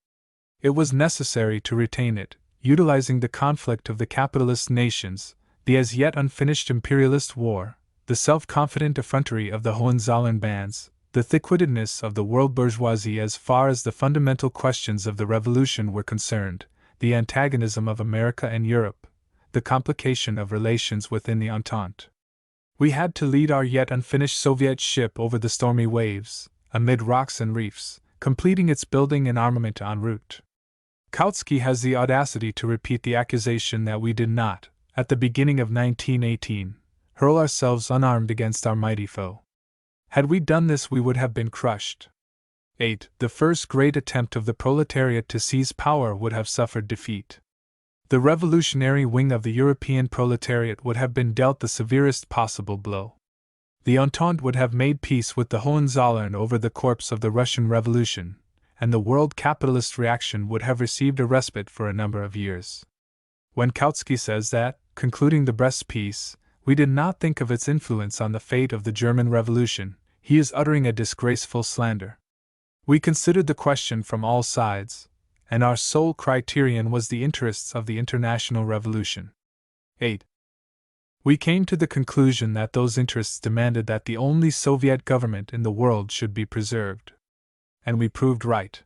It was necessary to retain it, utilizing the conflict of the capitalist nations, the as yet unfinished imperialist war, the self-confident effrontery of the Hohenzollern bands, the thick-wittedness of the world bourgeoisie as far as the fundamental questions of the revolution were concerned, the antagonism of America and Europe, the complication of relations within the Entente. We had to lead our yet unfinished Soviet ship over the stormy waves, amid rocks and reefs, completing its building and armament en route. Kautsky has the audacity to repeat the accusation that we did not, at the beginning of 1918, hurl ourselves unarmed against our mighty foe. Had we done this, we would have been crushed. 8. The first great attempt of the proletariat to seize power would have suffered defeat. The revolutionary wing of the European proletariat would have been dealt the severest possible blow. The Entente would have made peace with the Hohenzollern over the corpse of the Russian Revolution, and the world capitalist reaction would have received a respite for a number of years. When Kautsky says that, concluding the Brest peace, we did not think of its influence on the fate of the German Revolution, he is uttering a disgraceful slander. We considered the question from all sides, and our sole criterion was the interests of the international revolution. 8. We came to the conclusion that those interests demanded that the only Soviet government in the world should be preserved. And we proved right.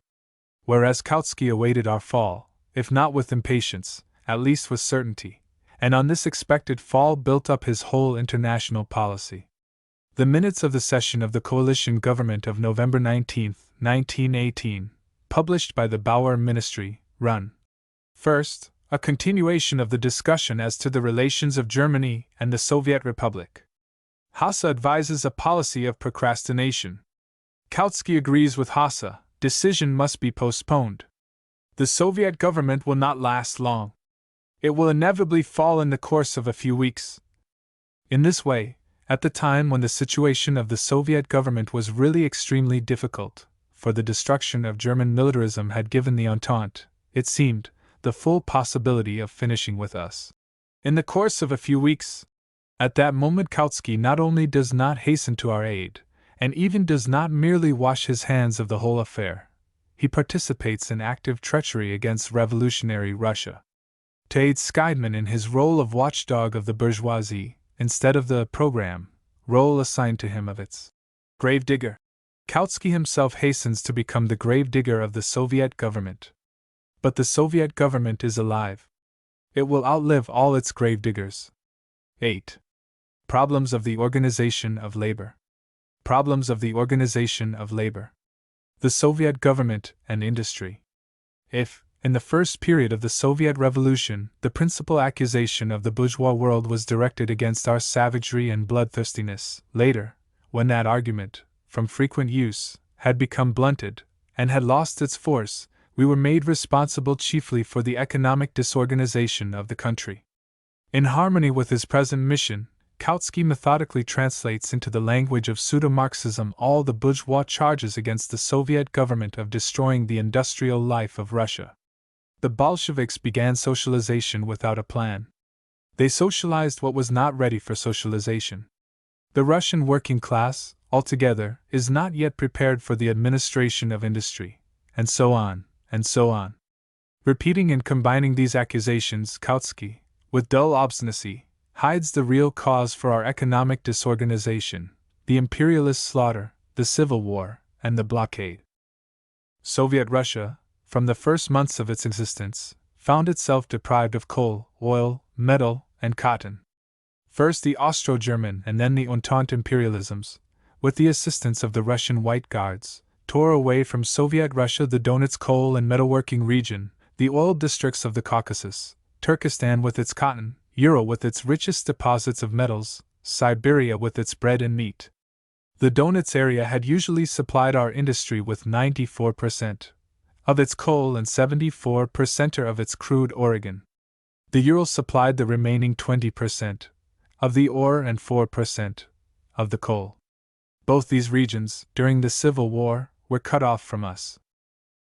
Whereas Kautsky awaited our fall, if not with impatience, at least with certainty, and on this expected fall built up his whole international policy. The minutes of the session of the coalition government of November 19, 1918, published by the Bauer Ministry, run. First, a continuation of the discussion as to the relations of Germany and the Soviet Republic. Hasse advises a policy of procrastination. Kautsky agrees with Hasse, decision must be postponed. The Soviet government will not last long. It will inevitably fall in the course of a few weeks. In this way, at the time when the situation of the Soviet government was really extremely difficult, for the destruction of German militarism had given the Entente, it seemed, the full possibility of finishing with us. In the course of a few weeks, at that moment Kautsky not only does not hasten to our aid, and even does not merely wash his hands of the whole affair, he participates in active treachery against revolutionary Russia. To aid Scheidman in his role of watchdog of the bourgeoisie, instead of the program role assigned to him of its gravedigger, Kautsky himself hastens to become the gravedigger of the Soviet government. But the Soviet government is alive. It will outlive all its gravediggers. 8. Problems of the organization of labor. Problems of the organization of labor. The Soviet government and industry. If, in the first period of the Soviet Revolution, the principal accusation of the bourgeois world was directed against our savagery and bloodthirstiness, later, when that argument, from frequent use, had become blunted, and had lost its force, we were made responsible chiefly for the economic disorganization of the country. In harmony with his present mission, Kautsky methodically translates into the language of pseudo-Marxism all the bourgeois charges against the Soviet government of destroying the industrial life of Russia. The Bolsheviks began socialization without a plan. They socialized what was not ready for socialization. The Russian working class, altogether, is not yet prepared for the administration of industry, and so on, and so on. Repeating and combining these accusations, Kautsky, with dull obstinacy, hides the real cause for our economic disorganization, the imperialist slaughter, the civil war, and the blockade. Soviet Russia, from the first months of its existence, found itself deprived of coal, oil, metal, and cotton. First the Austro-German and then the Entente imperialisms, with the assistance of the Russian White Guards, tore away from Soviet Russia the Donets coal and metalworking region, the oil districts of the Caucasus, Turkestan with its cotton, Ural with its richest deposits of metals, Siberia with its bread and meat. The Donets area had usually supplied our industry with 94% of its coal and 74% of its crude Oregon. The Ural supplied the remaining 20% of the ore and 4% of the coal. Both these regions, during the Civil War, were cut off from us.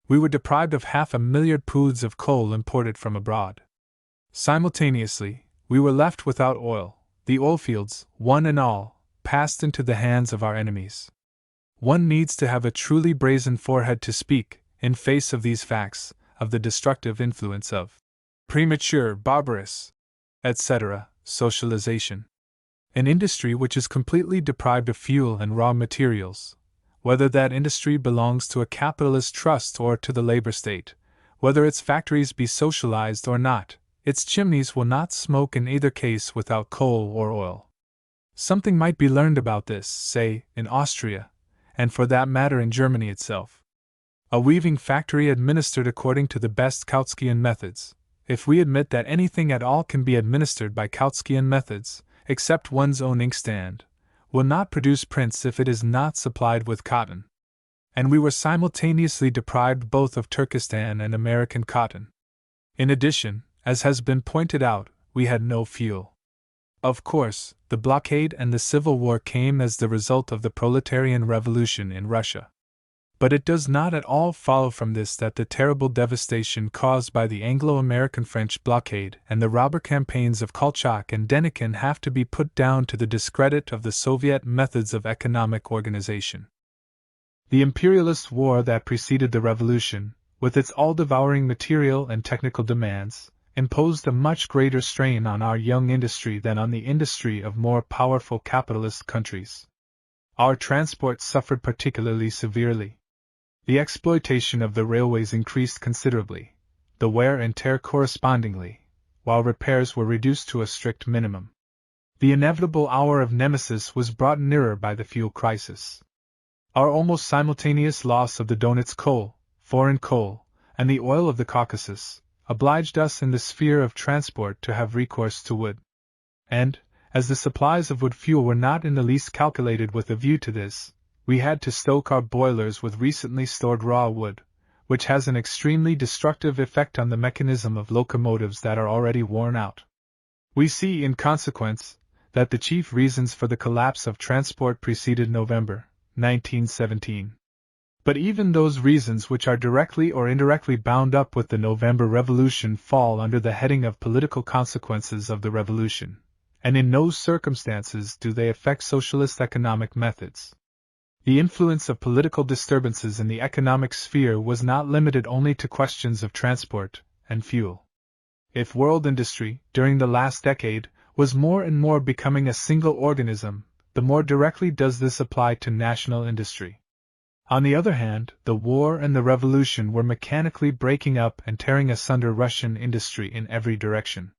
We were deprived of 500,000 poods of coal imported from abroad. Simultaneously, we were left without oil. The oilfields, one and all, passed into the hands of our enemies. One needs to have a truly brazen forehead to speak, in face of these facts, of the destructive influence of premature, barbarous, etc., socialization. An industry which is completely deprived of fuel and raw materials, whether that industry belongs to a capitalist trust or to the labor state, whether its factories be socialized or not, its chimneys will not smoke in either case without coal or oil. Something might be learned about this, say, in Austria, and for that matter in Germany itself. A weaving factory administered according to the best Kautskian methods, if we admit that anything at all can be administered by Kautskian methods, except one's own inkstand, will not produce prints if it is not supplied with cotton. And we were simultaneously deprived both of Turkestan and American cotton. In addition, as has been pointed out, we had no fuel. Of course, the blockade and the Civil War came as the result of the proletarian revolution in Russia. But it does not at all follow from this that the terrible devastation caused by the Anglo-American-French blockade and the robber campaigns of Kolchak and Denikin have to be put down to the discredit of the Soviet methods of economic organization. The imperialist war that preceded the revolution, with its all-devouring material and technical demands, imposed a much greater strain on our young industry than on the industry of more powerful capitalist countries. Our transport suffered particularly severely. The exploitation of the railways increased considerably, the wear and tear correspondingly, while repairs were reduced to a strict minimum. The inevitable hour of nemesis was brought nearer by the fuel crisis. Our almost simultaneous loss of the Donets coal, foreign coal, and the oil of the Caucasus, obliged us in the sphere of transport to have recourse to wood. And, as the supplies of wood fuel were not in the least calculated with a view to this, we had to stoke our boilers with recently stored raw wood, which has an extremely destructive effect on the mechanism of locomotives that are already worn out. We see, in consequence, that the chief reasons for the collapse of transport preceded November 1917. But even those reasons which are directly or indirectly bound up with the November Revolution fall under the heading of political consequences of the revolution, and in no circumstances do they affect socialist economic methods. The influence of political disturbances in the economic sphere was not limited only to questions of transport and fuel. If world industry, during the last decade, was more and more becoming a single organism, the more directly does this apply to national industry. On the other hand, the war and the revolution were mechanically breaking up and tearing asunder Russian industry in every direction.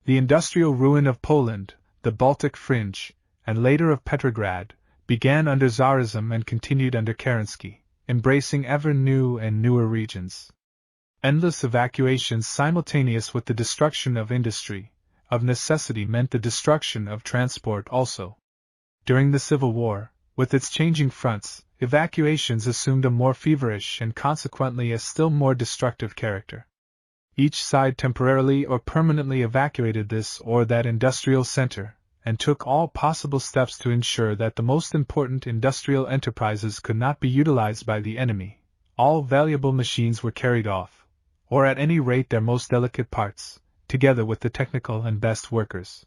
The industrial ruin of Poland, the Baltic fringe, and later of Petrograd, began under Tsarism and continued under Kerensky, embracing ever new and newer regions. Endless evacuations simultaneous with the destruction of industry, of necessity meant the destruction of transport also. During the Civil War, with its changing fronts, evacuations assumed a more feverish and consequently a still more destructive character. Each side temporarily or permanently evacuated this or that industrial center, and took all possible steps to ensure that the most important industrial enterprises could not be utilized by the enemy. All valuable machines were carried off, or at any rate their most delicate parts, together with the technical and best workers.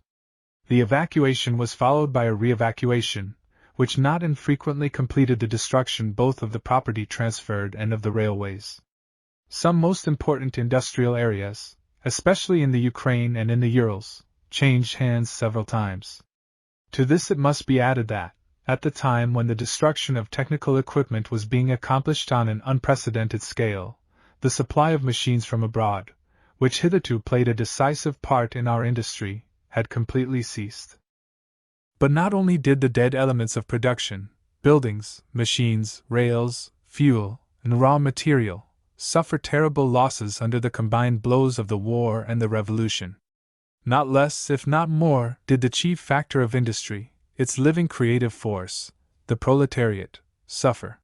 The evacuation was followed by a re-evacuation, which not infrequently completed the destruction both of the property transferred and of the railways. Some most important industrial areas, especially in the Ukraine and in the Urals, changed hands several times. To this it must be added that, at the time when the destruction of technical equipment was being accomplished on an unprecedented scale, the supply of machines from abroad, which hitherto played a decisive part in our industry, had completely ceased. But not only did the dead elements of production, buildings, machines, rails, fuel, and raw material, suffer terrible losses under the combined blows of the war and the revolution. Not less, if not more, did the chief factor of industry, its living creative force, the proletariat, suffer.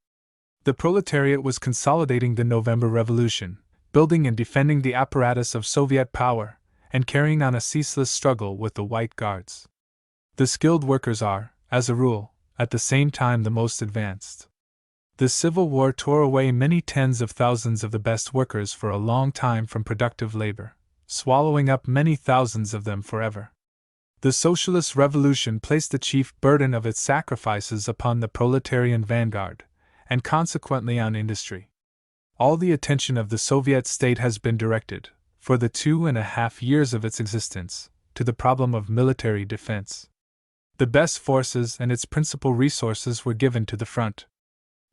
The proletariat was consolidating the November Revolution, building and defending the apparatus of Soviet power, and carrying on a ceaseless struggle with the White Guards. The skilled workers are, as a rule, at the same time the most advanced. The Civil War tore away many tens of thousands of the best workers for a long time from productive labor, swallowing up many thousands of them forever. The Socialist Revolution placed the chief burden of its sacrifices upon the proletarian vanguard, and consequently on industry. All the attention of the Soviet state has been directed, for the 2.5 years of its existence, to the problem of military defense. The best forces and its principal resources were given to the front.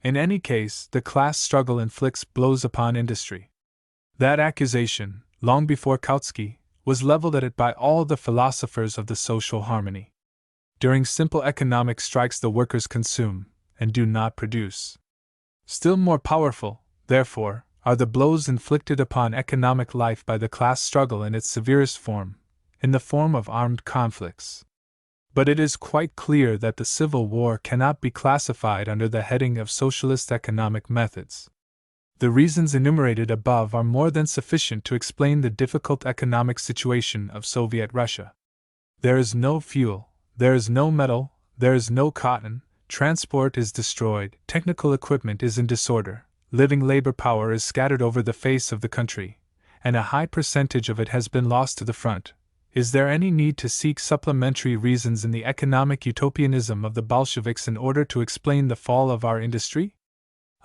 In any case, the class struggle inflicts blows upon industry. That accusation, long before Kautsky, was leveled at it by all the philosophers of the social harmony. During simple economic strikes the workers consume, and do not produce. Still more powerful, therefore, are the blows inflicted upon economic life by the class struggle in its severest form, in the form of armed conflicts. But it is quite clear that the Civil War cannot be classified under the heading of socialist economic methods. The reasons enumerated above are more than sufficient to explain the difficult economic situation of Soviet Russia. There is no fuel, there is no metal, there is no cotton, transport is destroyed, technical equipment is in disorder, living labor power is scattered over the face of the country, and a high percentage of it has been lost to the front. Is there any need to seek supplementary reasons in the economic utopianism of the Bolsheviks in order to explain the fall of our industry?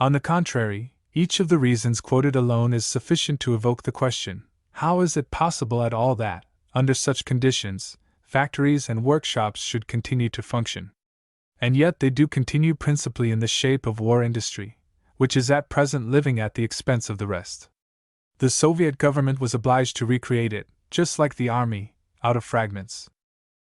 On the contrary, each of the reasons quoted alone is sufficient to evoke the question, how is it possible at all that, under such conditions, factories and workshops should continue to function? And yet they do continue principally in the shape of war industry, which is at present living at the expense of the rest. The Soviet government was obliged to recreate it, just like the army, out of fragments.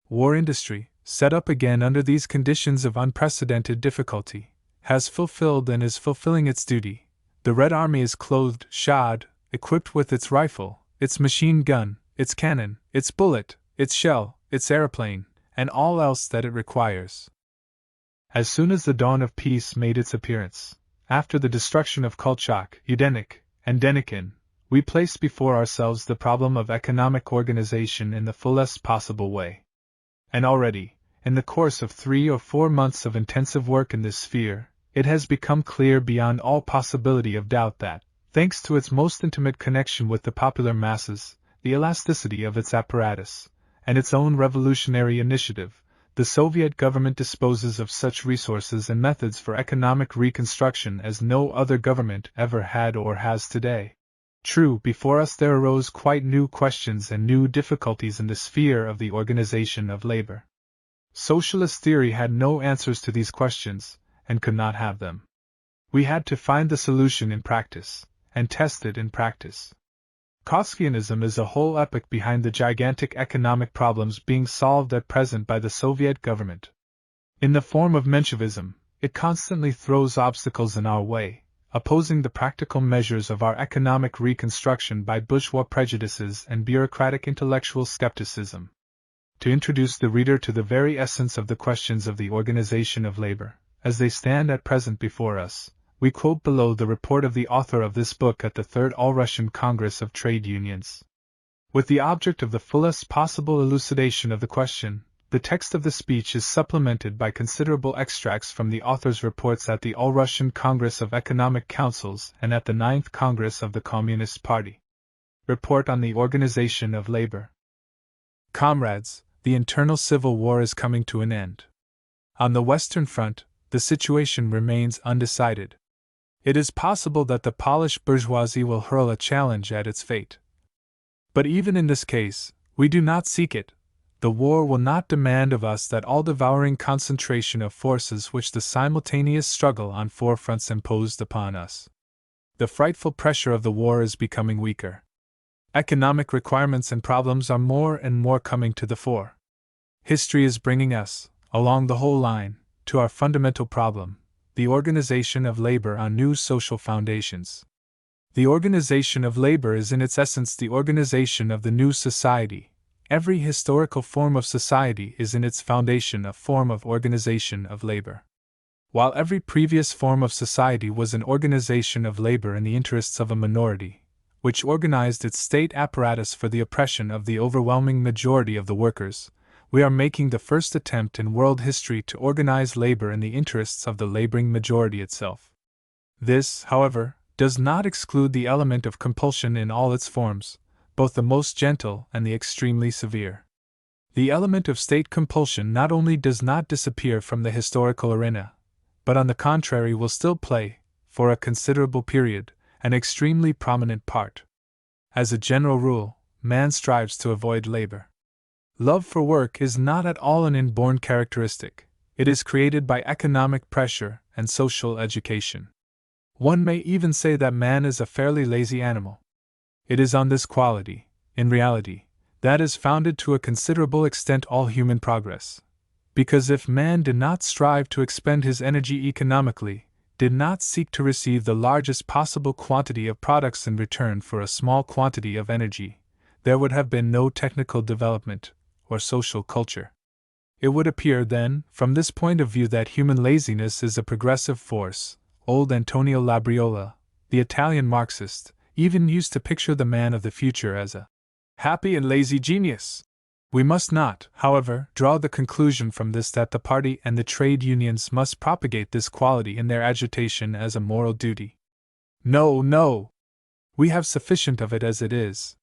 War industry, set up again under these conditions of unprecedented difficulty, has fulfilled and is fulfilling its duty. The Red Army is clothed, shod, equipped with its rifle, its machine gun, its cannon, its bullet, its shell, its airplane, and all else that it requires. As soon as the dawn of peace made its appearance, after the destruction of Kolchak, Yudenik, and Denikin, we placed before ourselves the problem of economic organization in the fullest possible way. And already, in the course of 3 or 4 months of intensive work in this sphere, it has become clear beyond all possibility of doubt that, thanks to its most intimate connection with the popular masses, the elasticity of its apparatus, and its own revolutionary initiative, the Soviet government disposes of such resources and methods for economic reconstruction as no other government ever had or has today. True, before us there arose quite new questions and new difficulties in the sphere of the organization of labor. Socialist theory had no answers to these questions, and could not have them. We had to find the solution in practice, and test it in practice. Kautskyism is a whole epoch behind the gigantic economic problems being solved at present by the Soviet government. In the form of Menshevism, it constantly throws obstacles in our way, opposing the practical measures of our economic reconstruction by bourgeois prejudices and bureaucratic intellectual skepticism. To introduce the reader to the very essence of the questions of the organization of labor, as they stand at present before us, we quote below the report of the author of this book at the Third All-Russian Congress of Trade Unions. With the object of the fullest possible elucidation of the question, the text of the speech is supplemented by considerable extracts from the author's reports at the All-Russian Congress of Economic Councils and at the 9th Congress of the Communist Party. Report on the Organization of Labor. Comrades, the internal civil war is coming to an end. On the Western Front, the situation remains undecided. It is possible that the Polish bourgeoisie will hurl a challenge at its fate. But even in this case, we do not seek it. The war will not demand of us that all-devouring concentration of forces which the simultaneous struggle on 4 fronts imposed upon us. The frightful pressure of the war is becoming weaker. Economic requirements and problems are more and more coming to the fore. History is bringing us, along the whole line, to our fundamental problem, the organization of labor on new social foundations. The organization of labor is in its essence the organization of the new society. Every historical form of society is in its foundation a form of organization of labor. While every previous form of society was an organization of labor in the interests of a minority, which organized its state apparatus for the oppression of the overwhelming majority of the workers, we are making the first attempt in world history to organize labor in the interests of the laboring majority itself. This, however, does not exclude the element of compulsion in all its forms, both the most gentle and the extremely severe. The element of state compulsion not only does not disappear from the historical arena, but on the contrary will still play, for a considerable period, an extremely prominent part. As a general rule, man strives to avoid labor. Love for work is not at all an inborn characteristic, it is created by economic pressure and social education. One may even say that man is a fairly lazy animal. It is on this quality, in reality, that is founded to a considerable extent all human progress. Because if man did not strive to expend his energy economically, did not seek to receive the largest possible quantity of products in return for a small quantity of energy, there would have been no technical development or social culture. It would appear, then, from this point of view that human laziness is a progressive force. Old Antonio Labriola, the Italian Marxist, even used to picture the man of the future as a happy and lazy genius. We must not, however, draw the conclusion from this that the party and the trade unions must propagate this quality in their agitation as a moral duty. No, no! We have sufficient of it as it is.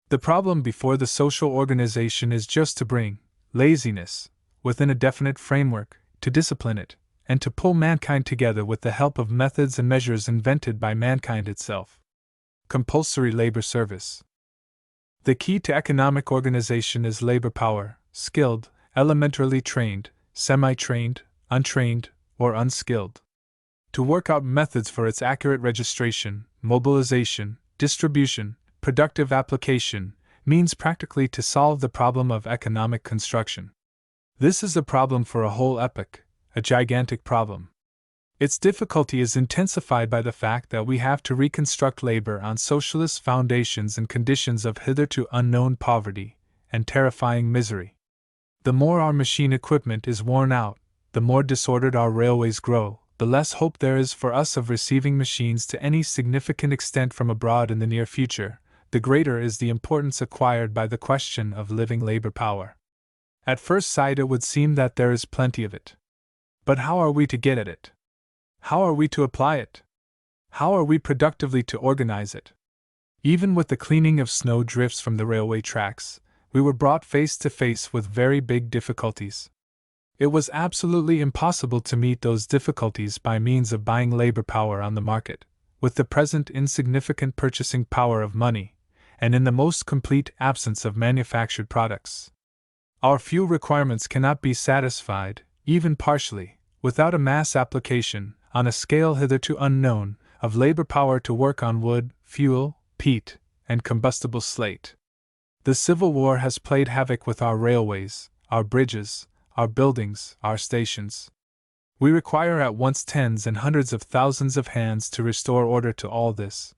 The problem before the social organization is just to bring laziness within a definite framework, to discipline it, and to pull mankind together with the help of methods and measures invented by mankind itself. Compulsory labor service. The key to economic organization is labor power, skilled, elementarily trained, semi-trained, untrained, or unskilled. To work out methods for its accurate registration, mobilization, distribution, productive application, means practically to solve the problem of economic construction. This is a problem for a whole epoch, a gigantic problem. Its difficulty is intensified by the fact that we have to reconstruct labor on socialist foundations and conditions of hitherto unknown poverty and terrifying misery. The more our machine equipment is worn out, the more disordered our railways grow, the less hope there is for us of receiving machines to any significant extent from abroad in the near future, the greater is the importance acquired by the question of living labor power. At first sight, it would seem that there is plenty of it. But how are we to get at it? How are we to apply it? How are we productively to organize it? Even with the cleaning of snow drifts from the railway tracks, we were brought face to face with very big difficulties. It was absolutely impossible to meet those difficulties by means of buying labor power on the market, with the present insignificant purchasing power of money, and in the most complete absence of manufactured products. Our few requirements cannot be satisfied, even partially, without a mass application, on a scale hitherto unknown, of labor power to work on wood, fuel, peat, and combustible slate. The Civil War has played havoc with our railways, our bridges, our buildings, our stations. We require at once tens and hundreds of thousands of hands to restore order to all this.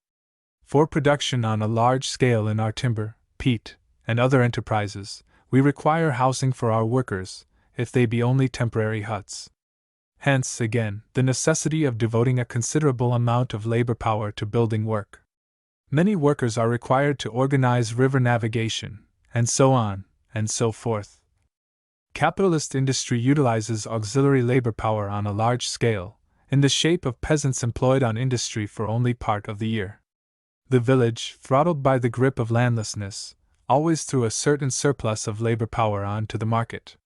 For production on a large scale in our timber, peat, and other enterprises, we require housing for our workers, if they be only temporary huts. Hence, again, the necessity of devoting a considerable amount of labor power to building work. Many workers are required to organize river navigation, and so on, and so forth. Capitalist industry utilizes auxiliary labor power on a large scale, in the shape of peasants employed on industry for only part of the year. The village, throttled by the grip of landlessness, always threw a certain surplus of labor power on to the market.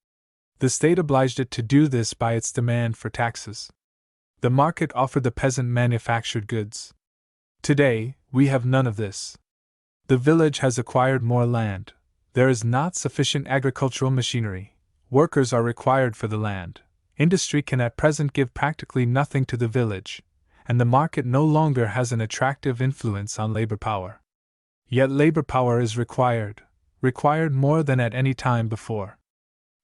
The state obliged it to do this by its demand for taxes. The market offered the peasant manufactured goods. Today, we have none of this. The village has acquired more land. There is not sufficient agricultural machinery. Workers are required for the land. Industry can at present give practically nothing to the village, and the market no longer has an attractive influence on labor power. Yet labor power is required more than at any time before.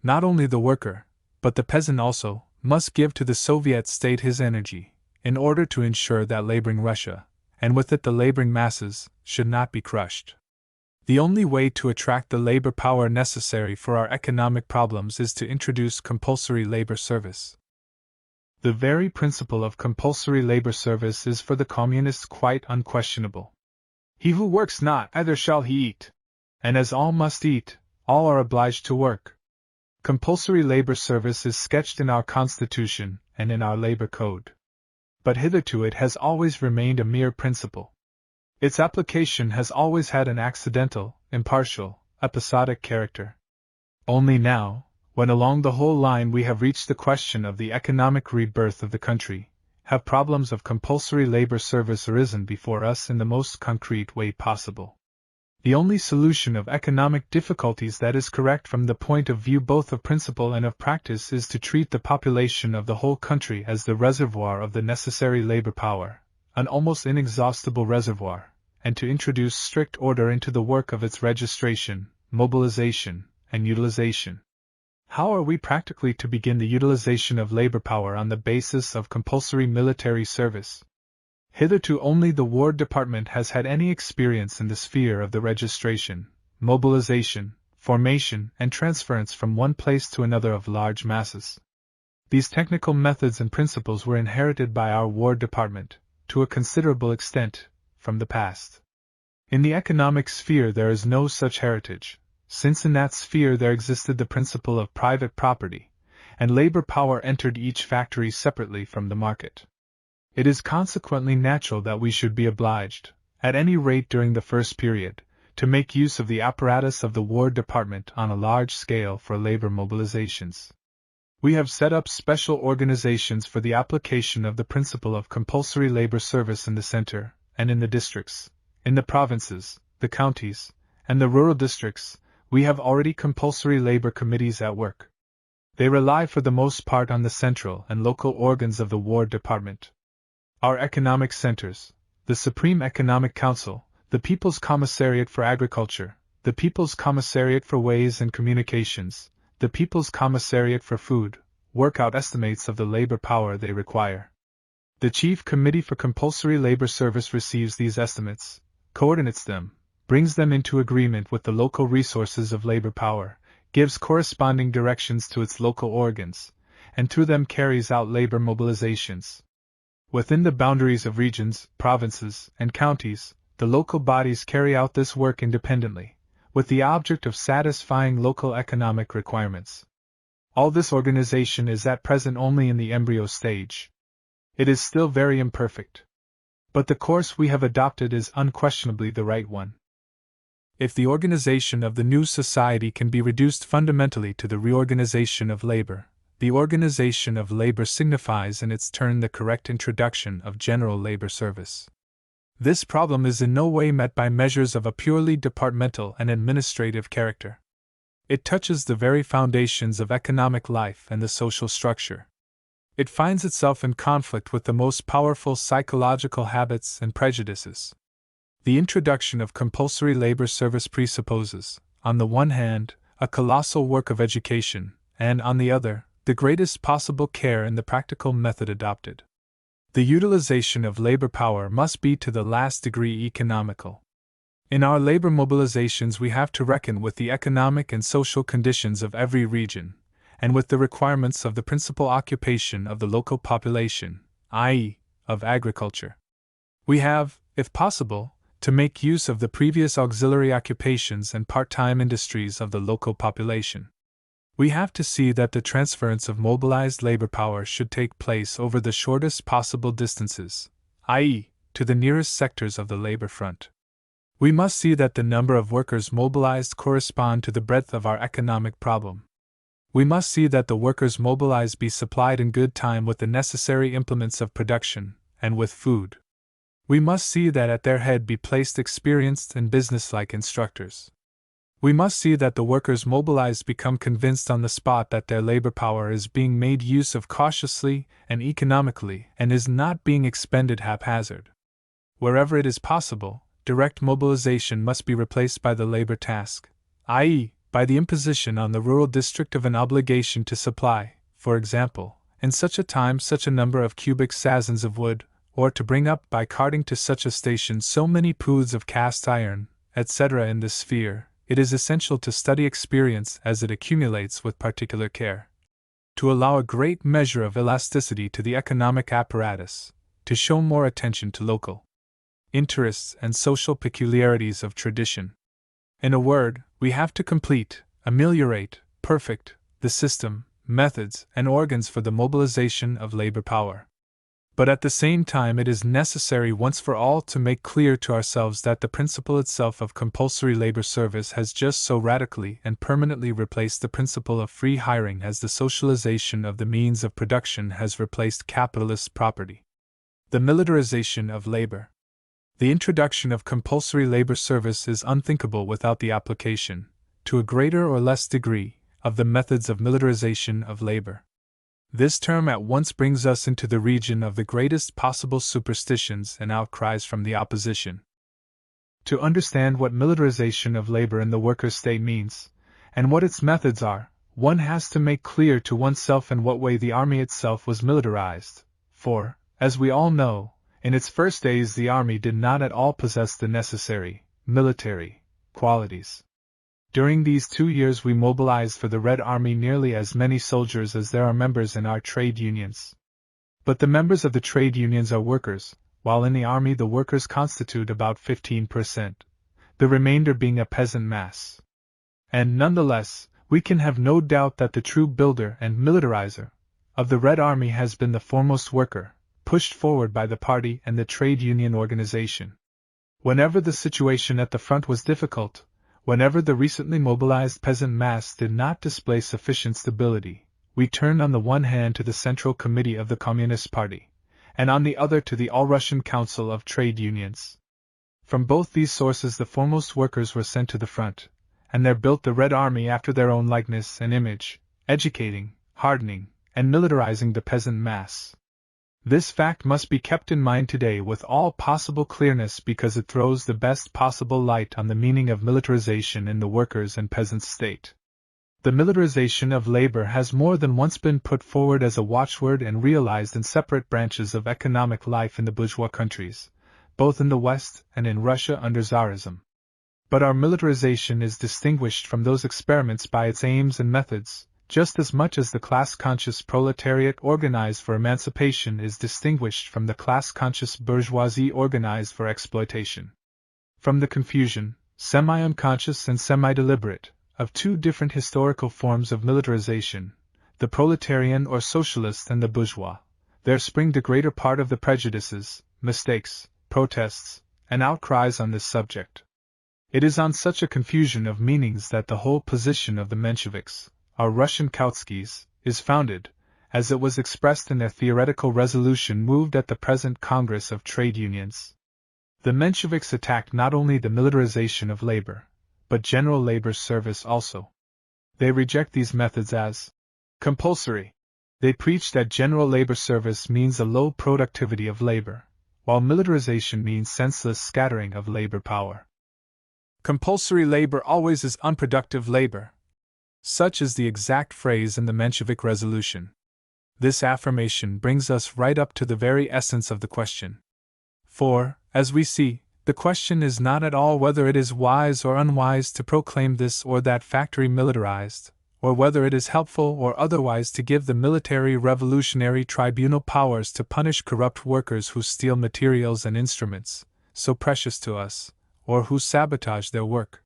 Not only the worker, but the peasant also, must give to the Soviet state his energy, in order to ensure that laboring Russia, and with it the laboring masses, should not be crushed. The only way to attract the labor power necessary for our economic problems is to introduce compulsory labor service. The very principle of compulsory labor service is for the communists quite unquestionable. He who works not, neither shall he eat. And as all must eat, all are obliged to work. Compulsory labor service is sketched in our Constitution and in our labor code. but hitherto it has always remained a mere principle. Its application has always had an accidental, impartial, episodic character. Only now, when along the whole line we have reached the question of the economic rebirth of the country, have problems of compulsory labor service arisen before us in the most concrete way possible. The only solution of economic difficulties that is correct from the point of view both of principle and of practice is to treat the population of the whole country as the reservoir of the necessary labor power, an almost inexhaustible reservoir, and to introduce strict order into the work of its registration, mobilization, and utilization. How are we practically to begin the utilization of labor power on the basis of compulsory military service? Hitherto only the War Department has had any experience in the sphere of the registration, mobilization, formation, and transference from one place to another of large masses. These technical methods and principles were inherited by our War Department, to a considerable extent, from the past. In the economic sphere there is no such heritage, since in that sphere there existed the principle of private property, and labor power entered each factory separately from the market. It is consequently natural that we should be obliged, at any rate during the first period, to make use of the apparatus of the War Department on a large scale for labor mobilizations. We have set up special organizations for the application of the principle of compulsory labor service in the center, and in the districts, in the provinces, the counties, and the rural districts. We have already compulsory labor committees at work. They rely for the most part on the central and local organs of the War Department. Our economic centers, the Supreme Economic Council, the People's Commissariat for Agriculture, the People's Commissariat for Ways and Communications, the People's Commissariat for Food, work out estimates of the labor power they require. The Chief Committee for Compulsory Labor Service receives these estimates, coordinates them, brings them into agreement with the local resources of labor power, gives corresponding directions to its local organs, and through them carries out labor mobilizations. Within the boundaries of regions, provinces, and counties, the local bodies carry out this work independently, with the object of satisfying local economic requirements. All this organization is at present only in the embryo stage. It is still very imperfect. But the course we have adopted is unquestionably the right one. If the organization of the new society can be reduced fundamentally to the reorganization of labor, the organization of labor signifies in its turn the correct introduction of general labor service. This problem is in no way met by measures of a purely departmental and administrative character. It touches the very foundations of economic life and the social structure. It finds itself in conflict with the most powerful psychological habits and prejudices. The introduction of compulsory labor service presupposes, on the one hand, a colossal work of education, and on the other, the greatest possible care in the practical method adopted. The utilization of labor power must be to the last degree economical. In our labor mobilizations we have to reckon with the economic and social conditions of every region, and with the requirements of the principal occupation of the local population, i.e., of agriculture. We have, if possible, to make use of the previous auxiliary occupations and part-time industries of the local population. We have to see that the transference of mobilized labor power should take place over the shortest possible distances, i.e., to the nearest sectors of the labor front. We must see that the number of workers mobilized correspond to the breadth of our economic problem. We must see that the workers mobilized be supplied in good time with the necessary implements of production, and with food. We must see that at their head be placed experienced and businesslike instructors. We must see that the workers mobilized become convinced on the spot that their labor power is being made use of cautiously and economically and is not being expended haphazard. Wherever it is possible, direct mobilization must be replaced by the labor task, i.e., by the imposition on the rural district of an obligation to supply, for example, in such a time such a number of cubic sazons of wood, or to bring up by carting to such a station so many poods of cast iron, etc. In this sphere, it is essential to study experience as it accumulates with particular care, to allow a great measure of elasticity to the economic apparatus, to show more attention to local interests and social peculiarities of tradition. In a word, we have to complete, ameliorate, perfect, the system, methods, and organs for the mobilization of labor power. But at the same time it is necessary once for all to make clear to ourselves that the principle itself of compulsory labor service has just so radically and permanently replaced the principle of free hiring as the socialization of the means of production has replaced capitalist property. The militarization of labor. The introduction of compulsory labor service is unthinkable without the application, to a greater or less degree, of the methods of militarization of labor. This term at once brings us into the region of the greatest possible superstitions and outcries from the opposition. To understand what militarization of labor in the workers' state means, and what its methods are, one has to make clear to oneself in what way the army itself was militarized, for, as we all know, in its first days the army did not at all possess the necessary, military, qualities. During these 2 years we mobilized for the Red Army nearly as many soldiers as there are members in our trade unions. But the members of the trade unions are workers, while in the army the workers constitute about 15%, the remainder being a peasant mass. And nonetheless, we can have no doubt that the true builder and militarizer of the Red Army has been the foremost worker, pushed forward by the party and the trade union organization. Whenever the situation at the front was difficult, whenever the recently mobilized peasant mass did not display sufficient stability, we turned on the one hand to the Central Committee of the Communist Party, and on the other to the All-Russian Council of Trade Unions. From both these sources the foremost workers were sent to the front, and there built the Red Army after their own likeness and image, educating, hardening, and militarizing the peasant mass. This fact must be kept in mind today with all possible clearness because it throws the best possible light on the meaning of militarization in the workers' and peasants' state. The militarization of labor has more than once been put forward as a watchword and realized in separate branches of economic life in the bourgeois countries, both in the West and in Russia under Tsarism. But our militarization is distinguished from those experiments by its aims and methods, just as much as the class-conscious proletariat organized for emancipation is distinguished from the class-conscious bourgeoisie organized for exploitation. From the confusion, semi-unconscious and semi-deliberate, of two different historical forms of militarization, the proletarian or socialist and the bourgeois, there spring the greater part of the prejudices, mistakes, protests, and outcries on this subject. It is on such a confusion of meanings that the whole position of the Mensheviks, our Russian Kautskys, is founded, as it was expressed in their theoretical resolution moved at the present Congress of Trade Unions. The Mensheviks attacked not only the militarization of labor, but general labor service also. They reject these methods as compulsory. They preach that general labor service means a low productivity of labor, while militarization means senseless scattering of labor power. Compulsory labor always is unproductive labor. Such is the exact phrase in the Menshevik resolution. This affirmation brings us right up to the very essence of the question. For, as we see, the question is not at all whether it is wise or unwise to proclaim this or that factory militarized, or whether it is helpful or otherwise to give the military revolutionary tribunal powers to punish corrupt workers who steal materials and instruments, so precious to us, or who sabotage their work.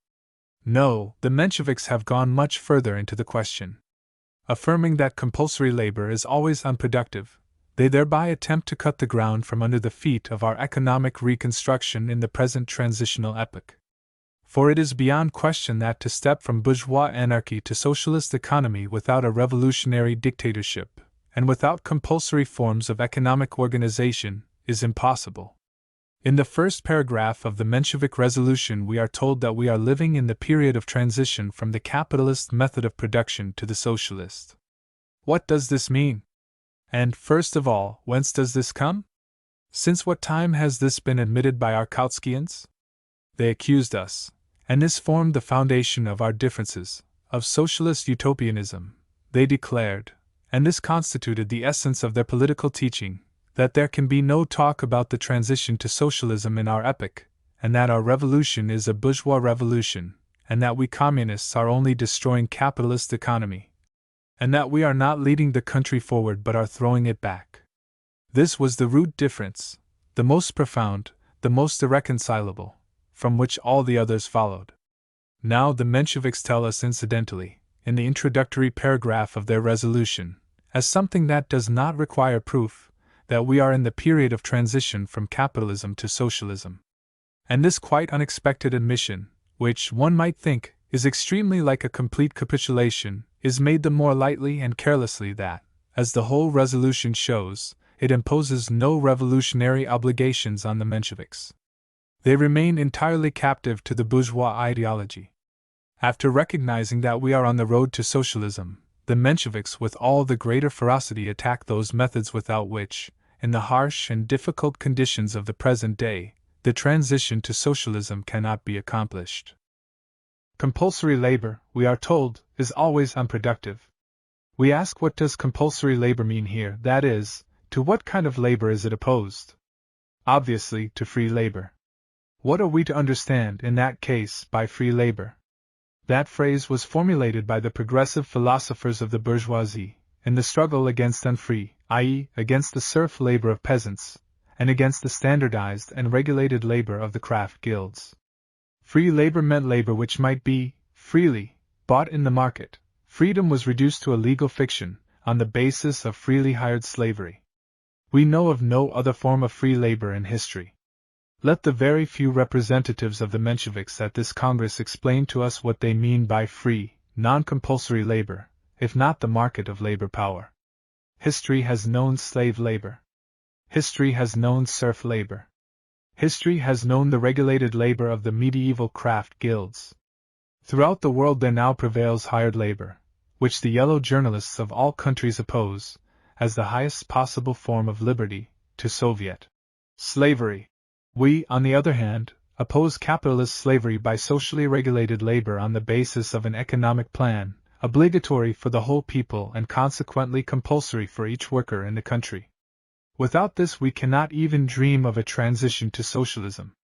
No, the Mensheviks have gone much further into the question. Affirming that compulsory labor is always unproductive, they thereby attempt to cut the ground from under the feet of our economic reconstruction in the present transitional epoch. For it is beyond question that to step from bourgeois anarchy to socialist economy without a revolutionary dictatorship, and without compulsory forms of economic organization, is impossible. In the first paragraph of the Menshevik resolution we are told that we are living in the period of transition from the capitalist method of production to the socialist. What does this mean? And, first of all, whence does this come? Since what time has this been admitted by our Kautskians? They accused us, and this formed the foundation of our differences, of socialist utopianism. They declared, and this constituted the essence of their political teaching, that there can be no talk about the transition to socialism in our epoch, and that our revolution is a bourgeois revolution, and that we communists are only destroying capitalist economy, and that we are not leading the country forward but are throwing it back. This was the root difference, the most profound, the most irreconcilable, from which all the others followed. Now the Mensheviks tell us incidentally, in the introductory paragraph of their resolution, as something that does not require proof, that we are in the period of transition from capitalism to socialism. And this quite unexpected admission, which, one might think, is extremely like a complete capitulation, is made the more lightly and carelessly that, as the whole resolution shows, it imposes no revolutionary obligations on the Mensheviks. They remain entirely captive to the bourgeois ideology. After recognizing that we are on the road to socialism, the Mensheviks with all the greater ferocity attack those methods without which, in the harsh and difficult conditions of the present day, the transition to socialism cannot be accomplished. Compulsory labor, we are told, is always unproductive. We ask, what does compulsory labor mean here? That is, to what kind of labor is it opposed? Obviously, to free labor. What are we to understand, in that case, by free labor? That phrase was formulated by the progressive philosophers of the bourgeoisie, in the struggle against unfree, i.e., against the serf labor of peasants, and against the standardized and regulated labor of the craft guilds. Free labor meant labor which might be, freely, bought in the market. Freedom was reduced to a legal fiction, on the basis of freely hired slavery. We know of no other form of free labor in history. Let the very few representatives of the Mensheviks at this Congress explain to us what they mean by free, non-compulsory labor, if not the market of labor power. History has known slave labor. History has known serf labor. History has known the regulated labor of the medieval craft guilds. Throughout the world there now prevails hired labor, which the yellow journalists of all countries oppose, as the highest possible form of liberty, to Soviet slavery. We, on the other hand, oppose capitalist slavery by socially regulated labor on the basis of an economic plan, obligatory for the whole people and consequently compulsory for each worker in the country. Without this we cannot even dream of a transition to socialism.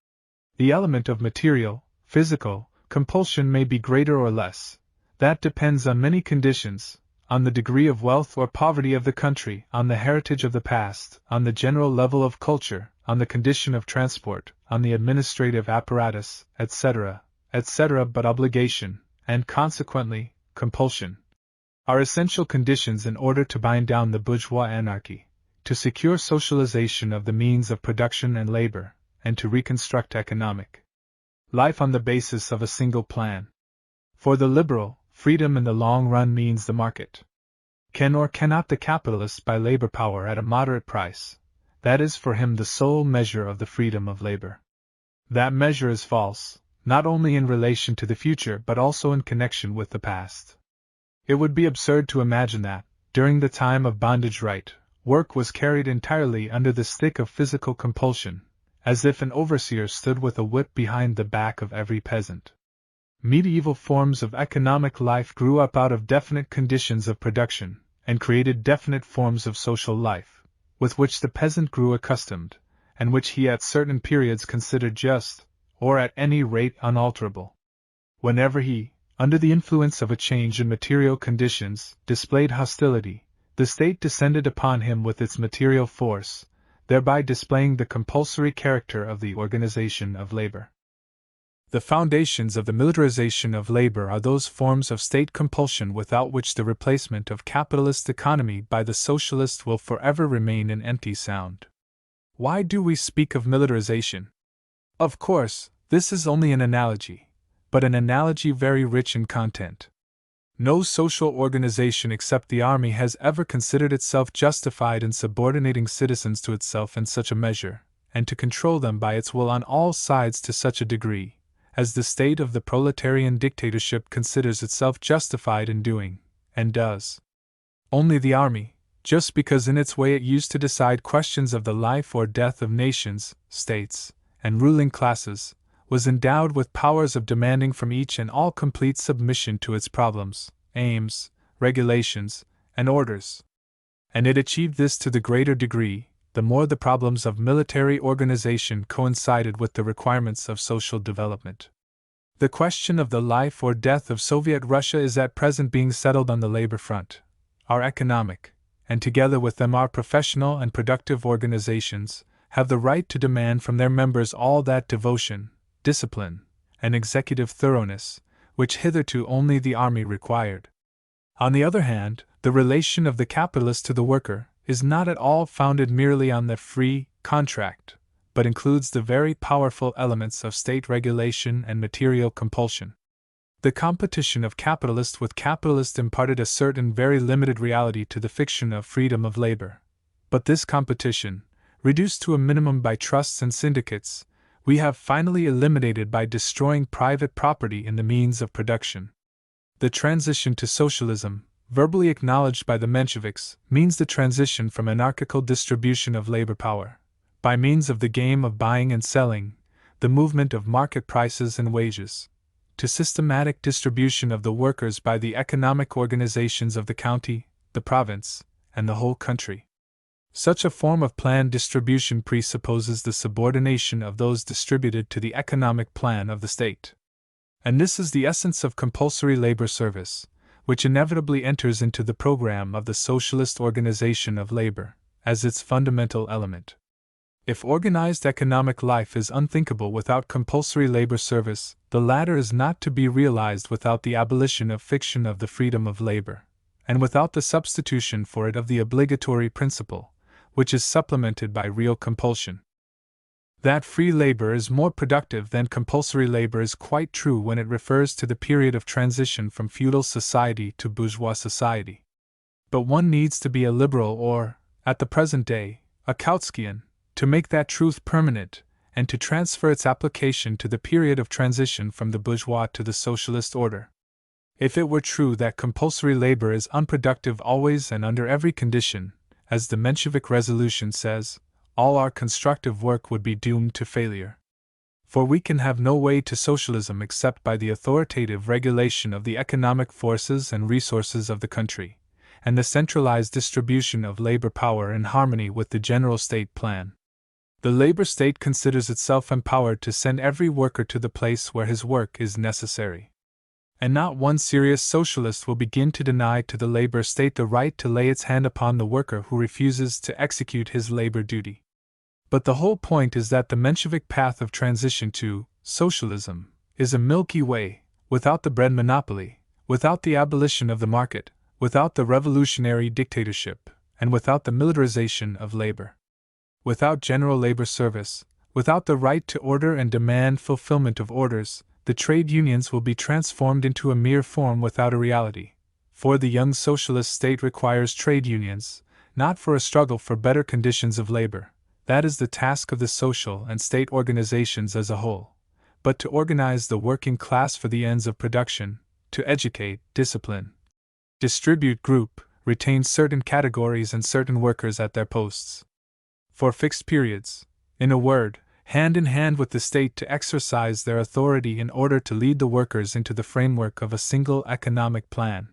The element of material, physical, compulsion may be greater or less. That depends on many conditions, on the degree of wealth or poverty of the country, on the heritage of the past, on the general level of culture, on the condition of transport, on the administrative apparatus, etc., etc. But obligation, and consequently, compulsion, are essential conditions in order to bind down the bourgeois anarchy, to secure socialization of the means of production and labor, and to reconstruct economic life on the basis of a single plan. For the liberal, freedom in the long run means the market. Can or cannot the capitalist buy labor power at a moderate price? That is for him the sole measure of the freedom of labor. That measure is false, not only in relation to the future but also in connection with the past. It would be absurd to imagine that, during the time of bondage right, work was carried entirely under the stick of physical compulsion, as if an overseer stood with a whip behind the back of every peasant. Medieval forms of economic life grew up out of definite conditions of production, and created definite forms of social life, with which the peasant grew accustomed, and which he at certain periods considered just, or at any rate unalterable. Whenever he, under the influence of a change in material conditions, displayed hostility, the state descended upon him with its material force, thereby displaying the compulsory character of the organization of labor. The foundations of the militarization of labor are those forms of state compulsion without which the replacement of capitalist economy by the socialist will forever remain an empty sound. Why do we speak of militarization? Of course, this is only an analogy, but an analogy very rich in content. No social organization except the army has ever considered itself justified in subordinating citizens to itself in such a measure, and to control them by its will on all sides to such a degree, as the state of the proletarian dictatorship considers itself justified in doing, and does. Only the army, just because in its way it used to decide questions of the life or death of nations, states, and ruling classes, was endowed with powers of demanding from each and all complete submission to its problems, aims, regulations, and orders. And it achieved this to the greater degree, the more the problems of military organization coincided with the requirements of social development. The question of the life or death of Soviet Russia is at present being settled on the labor front. Our economic, and together with them our professional and productive organizations, have the right to demand from their members all that devotion, discipline, and executive thoroughness, which hitherto only the army required. On the other hand, the relation of the capitalist to the worker is not at all founded merely on the free contract, but includes the very powerful elements of state regulation and material compulsion. The competition of capitalist with capitalist imparted a certain very limited reality to the fiction of freedom of labor. But this competition, reduced to a minimum by trusts and syndicates, we have finally eliminated by destroying private property in the means of production. The transition to socialism, verbally acknowledged by the Mensheviks, means the transition from anarchical distribution of labor power, by means of the game of buying and selling, the movement of market prices and wages, to systematic distribution of the workers by the economic organizations of the county, the province, and the whole country. Such a form of planned distribution presupposes the subordination of those distributed to the economic plan of the state. And this is the essence of compulsory labor service, which inevitably enters into the program of the socialist organization of labor, as its fundamental element. If organized economic life is unthinkable without compulsory labor service, the latter is not to be realized without the abolition of fiction of the freedom of labor, and without the substitution for it of the obligatory principle, which is supplemented by real compulsion. That free labor is more productive than compulsory labor is quite true when it refers to the period of transition from feudal society to bourgeois society. But one needs to be a liberal or, at the present day, a Kautskian, to make that truth permanent, and to transfer its application to the period of transition from the bourgeois to the socialist order. If it were true that compulsory labor is unproductive always and under every condition, as the Menshevik resolution says, all our constructive work would be doomed to failure. For we can have no way to socialism except by the authoritative regulation of the economic forces and resources of the country, and the centralized distribution of labor power in harmony with the general state plan. The labor state considers itself empowered to send every worker to the place where his work is necessary. And not one serious socialist will begin to deny to the labor state the right to lay its hand upon the worker who refuses to execute his labor duty. But the whole point is that the Menshevik path of transition to socialism is a milky way, without the bread monopoly, without the abolition of the market, without the revolutionary dictatorship, and without the militarization of labor. Without general labor service, without the right to order and demand fulfillment of orders, the trade unions will be transformed into a mere form without a reality. For the young socialist state requires trade unions, not for a struggle for better conditions of labor. That is the task of the social and state organizations as a whole, but to organize the working class for the ends of production, to educate, discipline, distribute, group, retain certain categories and certain workers at their posts. For fixed periods, in a word, hand in hand with the state to exercise their authority in order to lead the workers into the framework of a single economic plan.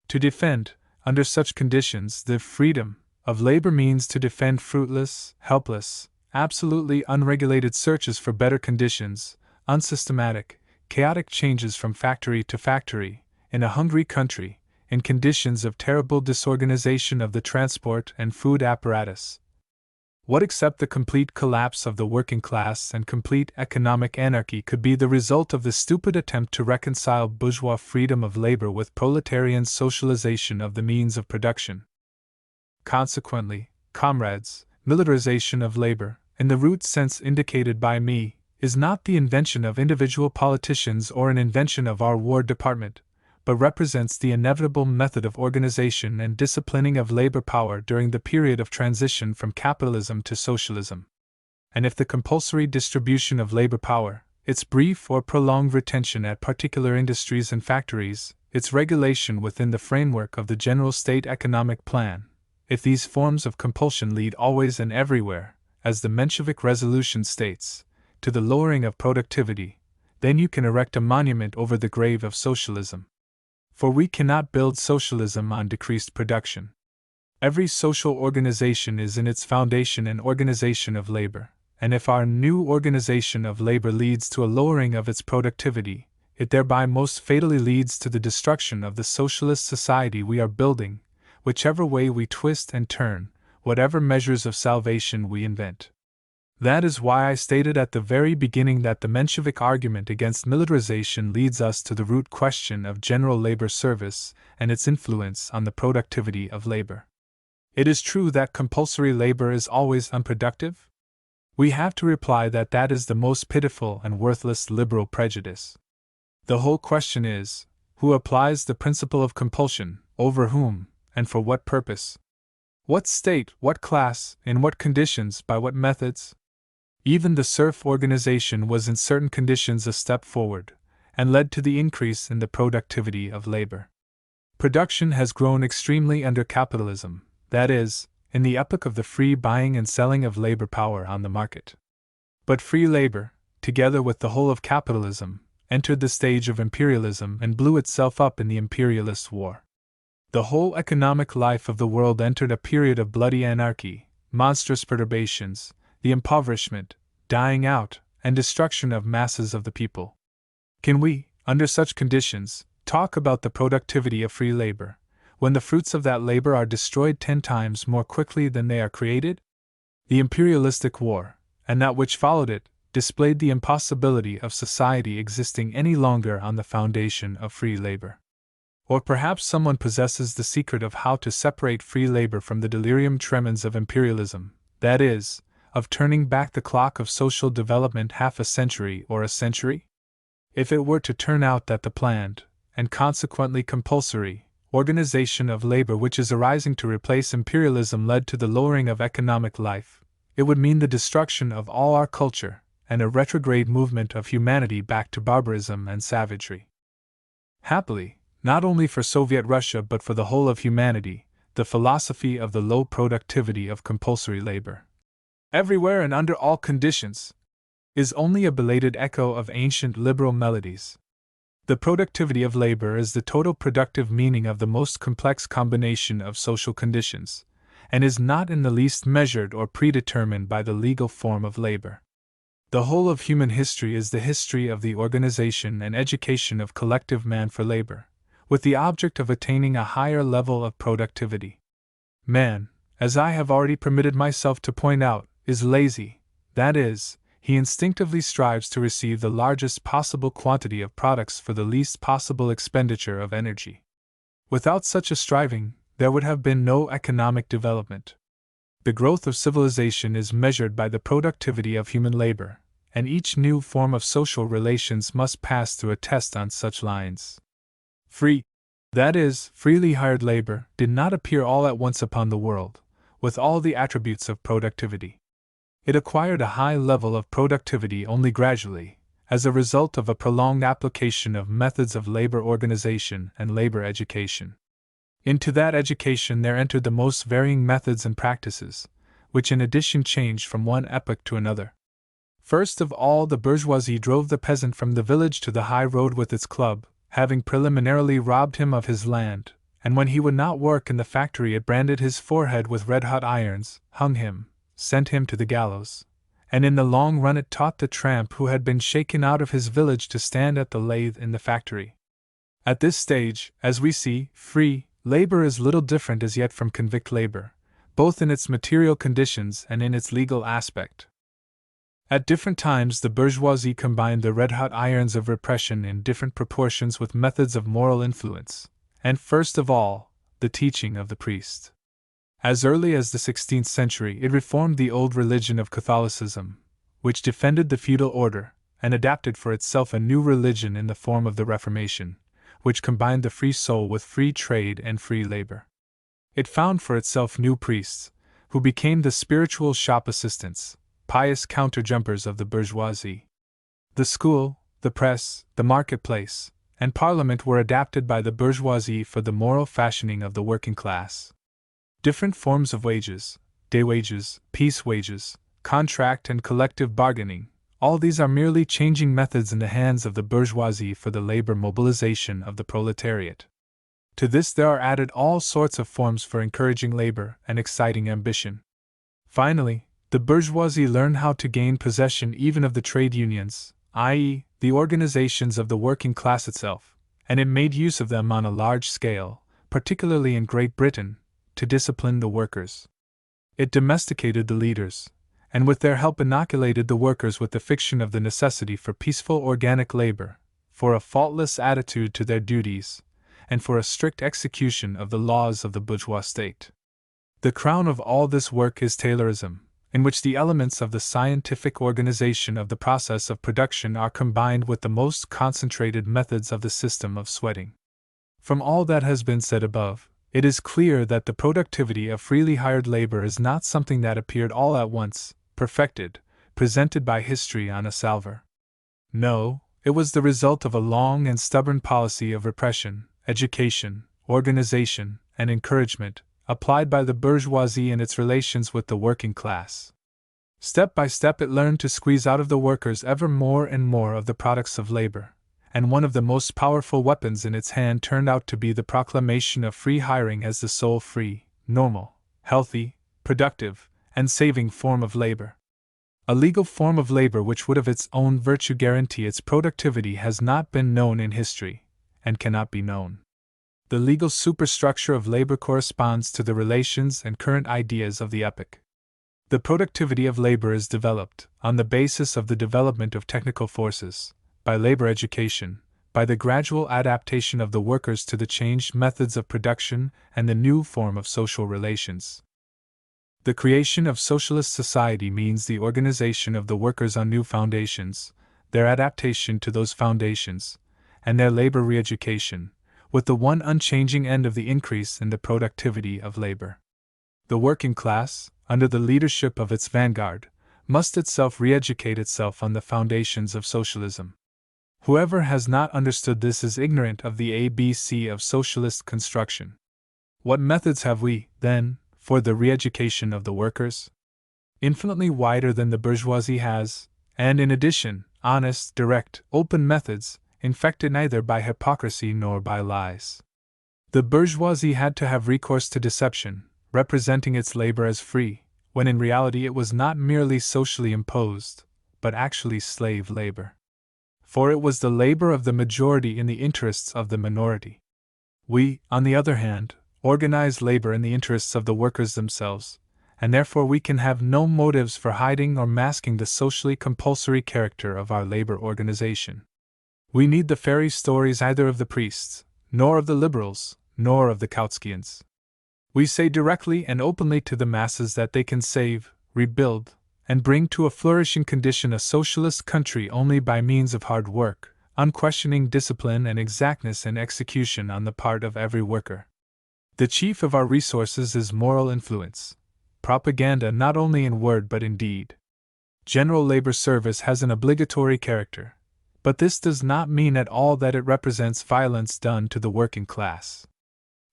To defend, under such conditions, the freedom of labor means to defend fruitless, helpless, absolutely unregulated searches for better conditions, unsystematic, chaotic changes from factory to factory, in a hungry country, in conditions of terrible disorganization of the transport and food apparatus. What except the complete collapse of the working class and complete economic anarchy could be the result of the stupid attempt to reconcile bourgeois freedom of labor with proletarian socialization of the means of production? Consequently, comrades, militarization of labor, in the root sense indicated by me, is not the invention of individual politicians or an invention of our War Department, but represents the inevitable method of organization and disciplining of labor power during the period of transition from capitalism to socialism. And if the compulsory distribution of labor power, its brief or prolonged retention at particular industries and factories, its regulation within the framework of the general state economic plan, if these forms of compulsion lead always and everywhere, as the Menshevik resolution states, to the lowering of productivity, then you can erect a monument over the grave of socialism. For we cannot build socialism on decreased production. Every social organization is in its foundation an organization of labor, and if our new organization of labor leads to a lowering of its productivity, it thereby most fatally leads to the destruction of the socialist society we are building, whichever way we twist and turn, whatever measures of salvation we invent. That is why I stated at the very beginning that the Menshevik argument against militarization leads us to the root question of general labor service and its influence on the productivity of labor. It is true that compulsory labor is always unproductive? We have to reply that that is the most pitiful and worthless liberal prejudice. The whole question is, who applies the principle of compulsion, over whom, and for what purpose? What state, what class, in what conditions, by what methods? Even the serf organization was in certain conditions a step forward, and led to the increase in the productivity of labor. Production has grown extremely under capitalism, that is, in the epoch of the free buying and selling of labor power on the market. But free labor, together with the whole of capitalism, entered the stage of imperialism and blew itself up in the imperialist war. The whole economic life of the world entered a period of bloody anarchy, monstrous perturbations, the impoverishment, dying out, and destruction of masses of the people. Can we, under such conditions, talk about the productivity of free labor, when the fruits of that labor are destroyed 10 times more quickly than they are created? The imperialistic war, and that which followed it, displayed the impossibility of society existing any longer on the foundation of free labor. Or perhaps someone possesses the secret of how to separate free labor from the delirium tremens of imperialism, that is, of turning back the clock of social development half a century or a century? If it were to turn out that the planned, and consequently compulsory, organization of labor which is arising to replace imperialism led to the lowering of economic life, it would mean the destruction of all our culture, and a retrograde movement of humanity back to barbarism and savagery. Happily, not only for Soviet Russia but for the whole of humanity, the philosophy of the low productivity of compulsory labor, everywhere and under all conditions, is only a belated echo of ancient liberal melodies. The productivity of labor is the total productive meaning of the most complex combination of social conditions, and is not in the least measured or predetermined by the legal form of labor. The whole of human history is the history of the organization and education of collective man for labor, with the object of attaining a higher level of productivity. Man, as I have already permitted myself to point out, is lazy, that is, he instinctively strives to receive the largest possible quantity of products for the least possible expenditure of energy. Without such a striving, there would have been no economic development. The growth of civilization is measured by the productivity of human labor, and each new form of social relations must pass through a test on such lines. Free, that is, freely hired labor, did not appear all at once upon the world, with all the attributes of productivity. It acquired a high level of productivity only gradually, as a result of a prolonged application of methods of labor organization and labor education. Into that education there entered the most varying methods and practices, which in addition changed from one epoch to another. First of all, the bourgeoisie drove the peasant from the village to the high road with its club, having preliminarily robbed him of his land, and when he would not work in the factory it branded his forehead with red-hot irons, hung him, sent him to the gallows, and in the long run it taught the tramp who had been shaken out of his village to stand at the lathe in the factory. At this stage, as we see, free labor is little different as yet from convict labor, both in its material conditions and in its legal aspect. At different times the bourgeoisie combined the red-hot irons of repression in different proportions with methods of moral influence, and first of all, the teaching of the priest. As early as the 16th century it reformed the old religion of Catholicism, which defended the feudal order, and adapted for itself a new religion in the form of the Reformation, which combined the free soul with free trade and free labor. It found for itself new priests, who became the spiritual shop assistants, pious counter-jumpers of the bourgeoisie. The school, the press, the marketplace, and parliament were adapted by the bourgeoisie for the moral fashioning of the working class. Different forms of wages, day wages, piece wages, contract and collective bargaining, all these are merely changing methods in the hands of the bourgeoisie for the labor mobilization of the proletariat. To this there are added all sorts of forms for encouraging labor and exciting ambition. Finally, the bourgeoisie learned how to gain possession even of the trade unions, i.e., the organizations of the working class itself, and it made use of them on a large scale, particularly in Great Britain, to discipline the workers. It domesticated the leaders, and with their help inoculated the workers with the fiction of the necessity for peaceful organic labor, for a faultless attitude to their duties, and for a strict execution of the laws of the bourgeois state. The crown of all this work is Taylorism, in which the elements of the scientific organization of the process of production are combined with the most concentrated methods of the system of sweating. From all that has been said above, it is clear that the productivity of freely hired labor is not something that appeared all at once, perfected, presented by history on a salver. No, it was the result of a long and stubborn policy of repression, education, organization, and encouragement, applied by the bourgeoisie in its relations with the working class. Step by step it learned to squeeze out of the workers ever more and more of the products of labor, and one of the most powerful weapons in its hand turned out to be the proclamation of free hiring as the sole free, normal, healthy, productive, and saving form of labor. A legal form of labor which would of its own virtue guarantee its productivity has not been known in history, and cannot be known. The legal superstructure of labor corresponds to the relations and current ideas of the epoch. The productivity of labor is developed, on the basis of the development of technical forces, by labor education, by the gradual adaptation of the workers to the changed methods of production and the new form of social relations. The creation of socialist society means the organization of the workers on new foundations, their adaptation to those foundations, and their labor re-education, with the one unchanging end of the increase in the productivity of labor. The working class, under the leadership of its vanguard, must itself re-educate itself on the foundations of socialism. Whoever has not understood this is ignorant of the ABC of socialist construction. What methods have we, then, for the re-education of the workers? Infinitely wider than the bourgeoisie has, and in addition, honest, direct, open methods, infected neither by hypocrisy nor by lies. The bourgeoisie had to have recourse to deception, representing its labor as free, when in reality it was not merely socially imposed, but actually slave labor. For it was the labor of the majority in the interests of the minority. We, on the other hand, organize labor in the interests of the workers themselves, and therefore we can have no motives for hiding or masking the socially compulsory character of our labor organization. We need the fairy stories either of the priests, nor of the liberals, nor of the Kautskians. We say directly and openly to the masses that they can save, rebuild, and bring to a flourishing condition a socialist country only by means of hard work, unquestioning discipline and exactness in execution on the part of every worker. The chief of our resources is moral influence, propaganda not only in word but in deed. General labor service has an obligatory character, but this does not mean at all that it represents violence done to the working class.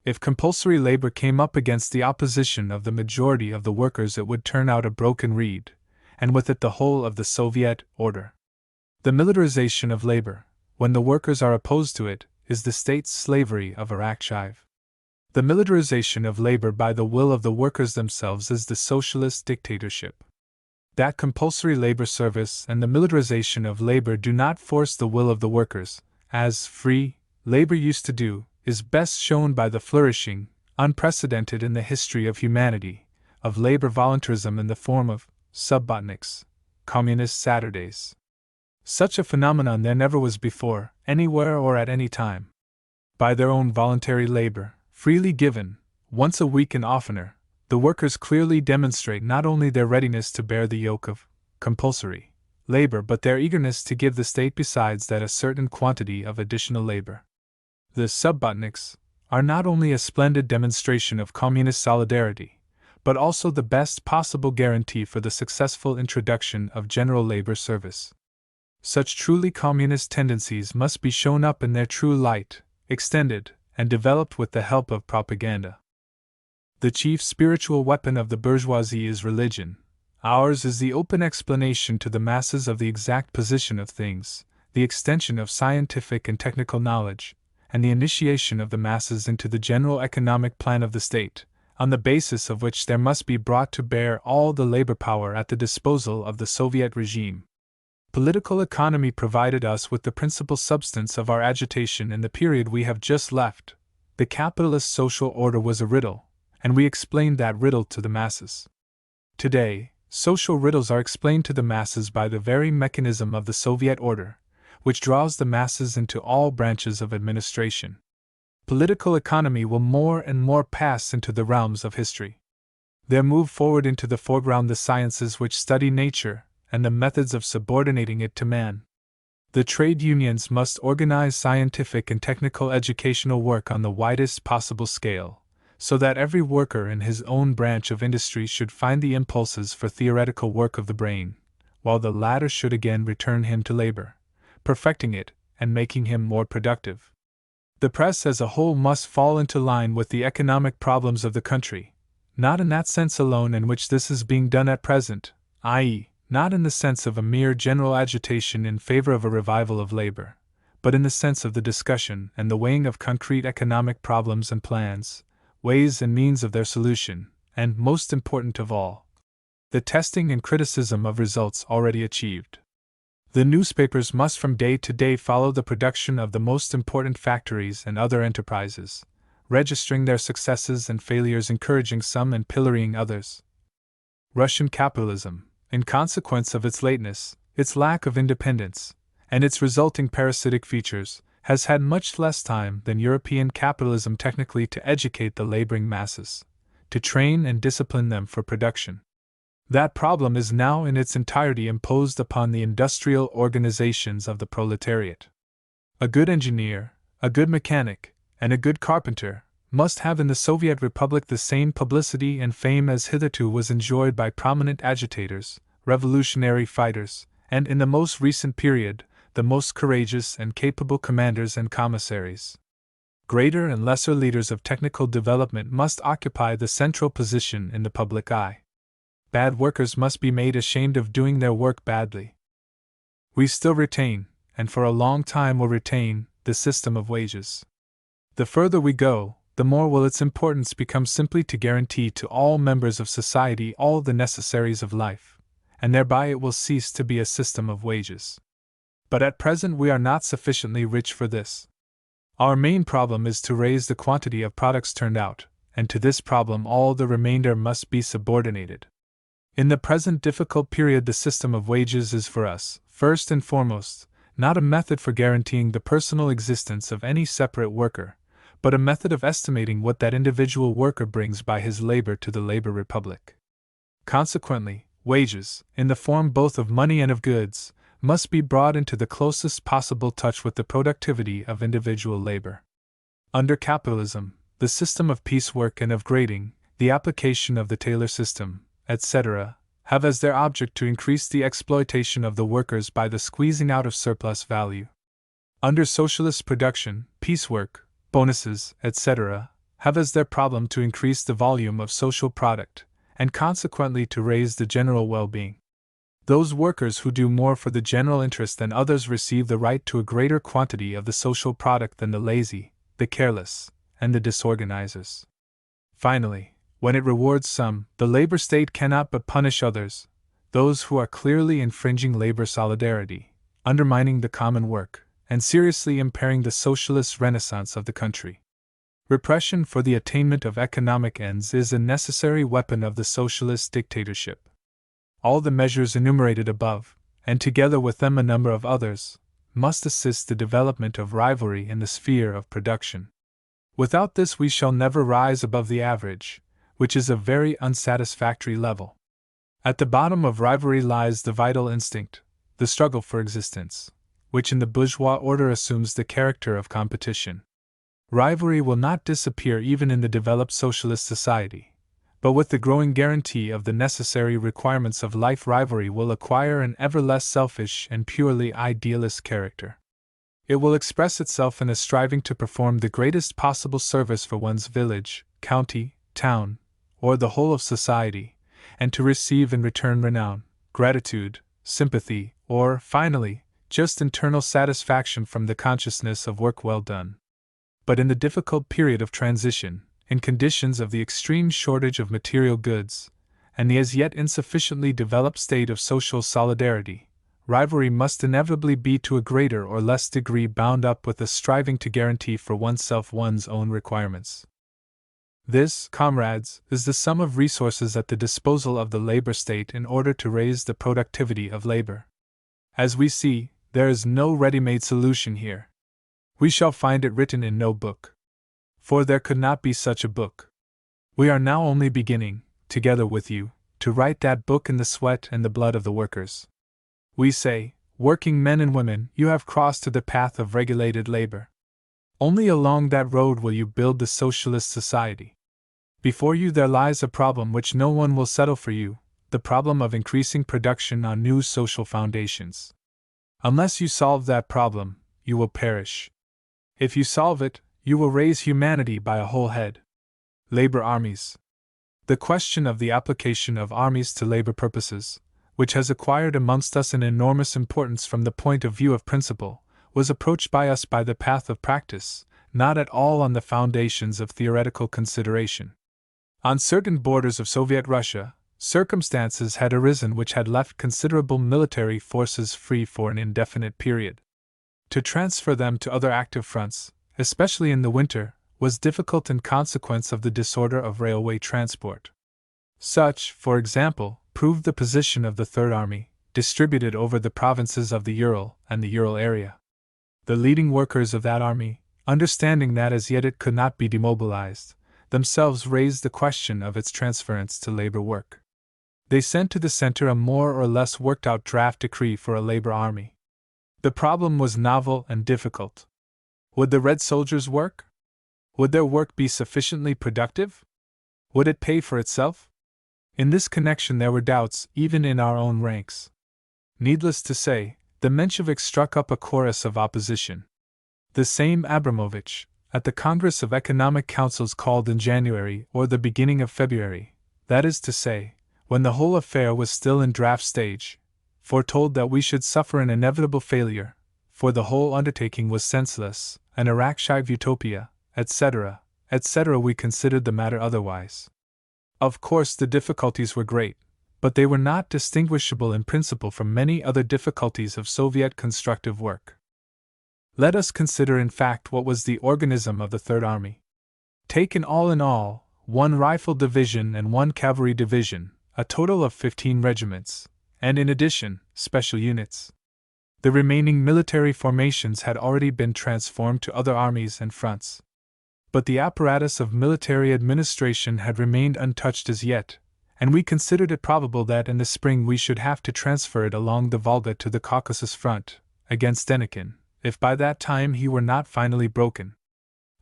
If compulsory labor came up against the opposition of the majority of the workers, it would turn out a broken reed, and with it the whole of the Soviet order. The militarization of labor, when the workers are opposed to it, is the state's slavery of Arakcheyev. The militarization of labor by the will of the workers themselves is the socialist dictatorship. That compulsory labor service and the militarization of labor do not force the will of the workers, as free labor used to do, is best shown by the flourishing, unprecedented in the history of humanity, of labor voluntarism in the form of subbotniks, communist Saturdays. Such a phenomenon there never was before, anywhere or at any time. By their own voluntary labor, freely given, once a week and oftener, the workers clearly demonstrate not only their readiness to bear the yoke of compulsory labor but their eagerness to give the state besides that a certain quantity of additional labor. The subbotniks are not only a splendid demonstration of communist solidarity, but also the best possible guarantee for the successful introduction of general labor service. Such truly communist tendencies must be shown up in their true light, extended, and developed with the help of propaganda. The chief spiritual weapon of the bourgeoisie is religion. Ours is the open explanation to the masses of the exact position of things, the extension of scientific and technical knowledge, and the initiation of the masses into the general economic plan of the state, on the basis of which there must be brought to bear all the labor power at the disposal of the Soviet regime. Political economy provided us with the principal substance of our agitation in the period we have just left. The capitalist social order was a riddle, and we explained that riddle to the masses. Today, social riddles are explained to the masses by the very mechanism of the Soviet order, which draws the masses into all branches of administration. Political economy will more and more pass into the realms of history. There move forward into the foreground the sciences which study nature, and the methods of subordinating it to man. The trade unions must organize scientific and technical educational work on the widest possible scale, so that every worker in his own branch of industry should find the impulses for theoretical work of the brain, while the latter should again return him to labor, perfecting it and making him more productive. The press as a whole must fall into line with the economic problems of the country, not in that sense alone in which this is being done at present, i.e., not in the sense of a mere general agitation in favor of a revival of labor, but in the sense of the discussion and the weighing of concrete economic problems and plans, ways and means of their solution, and, most important of all, the testing and criticism of results already achieved. The newspapers must from day to day follow the production of the most important factories and other enterprises, registering their successes and failures, encouraging some and pillorying others. Russian capitalism, in consequence of its lateness, its lack of independence, and its resulting parasitic features, has had much less time than European capitalism technically to educate the laboring masses, to train and discipline them for production. That problem is now in its entirety imposed upon the industrial organizations of the proletariat. A good engineer, a good mechanic, and a good carpenter must have in the Soviet Republic the same publicity and fame as hitherto was enjoyed by prominent agitators, revolutionary fighters, and in the most recent period, the most courageous and capable commanders and commissaries. Greater and lesser leaders of technical development must occupy the central position in the public eye. Bad workers must be made ashamed of doing their work badly. We still retain, and for a long time will retain, the system of wages. The further we go, the more will its importance become simply to guarantee to all members of society all the necessaries of life, and thereby it will cease to be a system of wages. But at present we are not sufficiently rich for this. Our main problem is to raise the quantity of products turned out, and to this problem all the remainder must be subordinated. In the present difficult period, the system of wages is for us, first and foremost, not a method for guaranteeing the personal existence of any separate worker, but a method of estimating what that individual worker brings by his labor to the labor republic. Consequently, wages, in the form both of money and of goods, must be brought into the closest possible touch with the productivity of individual labor. Under capitalism, the system of piecework and of grading, the application of the Taylor system, etc., have as their object to increase the exploitation of the workers by the squeezing out of surplus value. Under socialist production, piecework, bonuses, etc., have as their problem to increase the volume of social product, and consequently to raise the general well-being. Those workers who do more for the general interest than others receive the right to a greater quantity of the social product than the lazy, the careless, and the disorganizers. Finally, when it rewards some, the labor state cannot but punish others, those who are clearly infringing labor solidarity, undermining the common work, and seriously impairing the socialist renaissance of the country. Repression for the attainment of economic ends is a necessary weapon of the socialist dictatorship. All the measures enumerated above, and together with them a number of others, must assist the development of rivalry in the sphere of production. Without this we shall never rise above the average, which is a very unsatisfactory level. At the bottom of rivalry lies the vital instinct, the struggle for existence, which in the bourgeois order assumes the character of competition. Rivalry will not disappear even in the developed socialist society, but with the growing guarantee of the necessary requirements of life, rivalry will acquire an ever less selfish and purely idealist character. It will express itself in a striving to perform the greatest possible service for one's village, county, town, or the whole of society, and to receive in return renown, gratitude, sympathy, or, finally, just internal satisfaction from the consciousness of work well done. But in the difficult period of transition, in conditions of the extreme shortage of material goods, and the as yet insufficiently developed state of social solidarity, rivalry must inevitably be to a greater or less degree bound up with the striving to guarantee for oneself one's own requirements. This, comrades, is the sum of resources at the disposal of the labor state in order to raise the productivity of labor. As we see, there is no ready-made solution here. We shall find it written in no book. For there could not be such a book. We are now only beginning, together with you, to write that book in the sweat and the blood of the workers. We say, working men and women, you have crossed to the path of regulated labor. Only along that road will you build the socialist society. Before you there lies a problem which no one will settle for you, the problem of increasing production on new social foundations. Unless you solve that problem, you will perish. If you solve it, you will raise humanity by a whole head. Labor armies. The question of the application of armies to labor purposes, which has acquired amongst us an enormous importance from the point of view of principle, was approached by us by the path of practice, not at all on the foundations of theoretical consideration. On certain borders of Soviet Russia, circumstances had arisen which had left considerable military forces free for an indefinite period. To transfer them to other active fronts, especially in the winter, was difficult in consequence of the disorder of railway transport. Such, for example, proved the position of the Third Army, distributed over the provinces of the Ural and the Ural area. The leading workers of that army, understanding that as yet it could not be demobilized, themselves raised the question of its transference to labor work. They sent to the center a more or less worked-out draft decree for a labor army. The problem was novel and difficult. Would the Red soldiers work? Would their work be sufficiently productive? Would it pay for itself? In this connection there were doubts even in our own ranks. Needless to say, the Mensheviks struck up a chorus of opposition. The same Abramovich, at the Congress of Economic Councils called in January or the beginning of February, that is to say, when the whole affair was still in draft stage, foretold that we should suffer an inevitable failure, for the whole undertaking was senseless, an Arakshite utopia, etc., etc. We considered the matter otherwise. Of course, the difficulties were great, but they were not distinguishable in principle from many other difficulties of Soviet constructive work. Let us consider in fact what was the organism of the Third Army. Taken all in all, 1 rifle division and 1 cavalry division, a total of 15 regiments, and in addition, special units. The remaining military formations had already been transformed to other armies and fronts. But the apparatus of military administration had remained untouched as yet, and we considered it probable that in the spring we should have to transfer it along the Volga to the Caucasus front, against Denikin, if by that time he were not finally broken.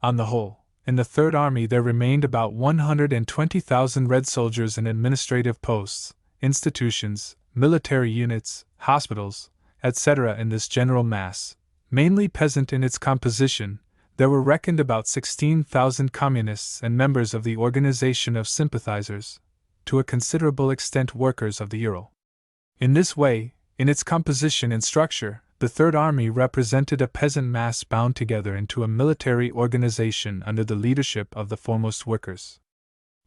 On the whole, in the Third Army there remained about 120,000 Red soldiers in administrative posts, institutions, military units, hospitals, etc. In this general mass, mainly peasant in its composition, there were reckoned about 16,000 communists and members of the organization of sympathizers, to a considerable extent workers of the Ural. In this way, in its composition and structure, the Third Army represented a peasant mass bound together into a military organization under the leadership of the foremost workers.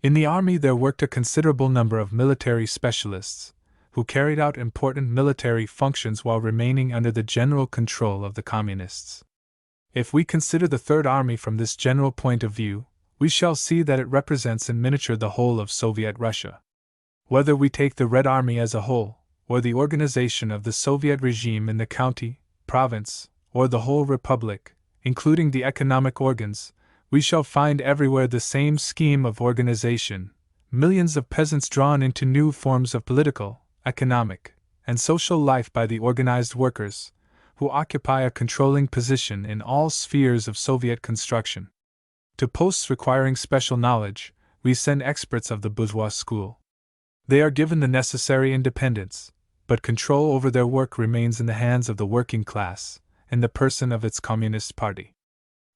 In the army there worked a considerable number of military specialists, who carried out important military functions while remaining under the general control of the communists. If we consider the Third Army from this general point of view, we shall see that it represents in miniature the whole of Soviet Russia. Whether we take the Red Army as a whole, or the organization of the Soviet regime in the county, province, or the whole republic, including the economic organs, we shall find everywhere the same scheme of organization, millions of peasants drawn into new forms of political, economic, and social life by the organized workers, who occupy a controlling position in all spheres of Soviet construction. To posts requiring special knowledge, we send experts of the bourgeois school. They are given the necessary independence, but control over their work remains in the hands of the working class, in the person of its Communist Party.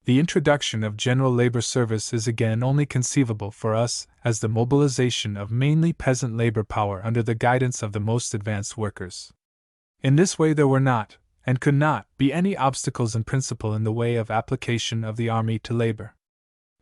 The introduction of general labor service is again only conceivable for us as the mobilization of mainly peasant labor power under the guidance of the most advanced workers. In this way there were not, and could not, be any obstacles in principle in the way of application of the army to labor.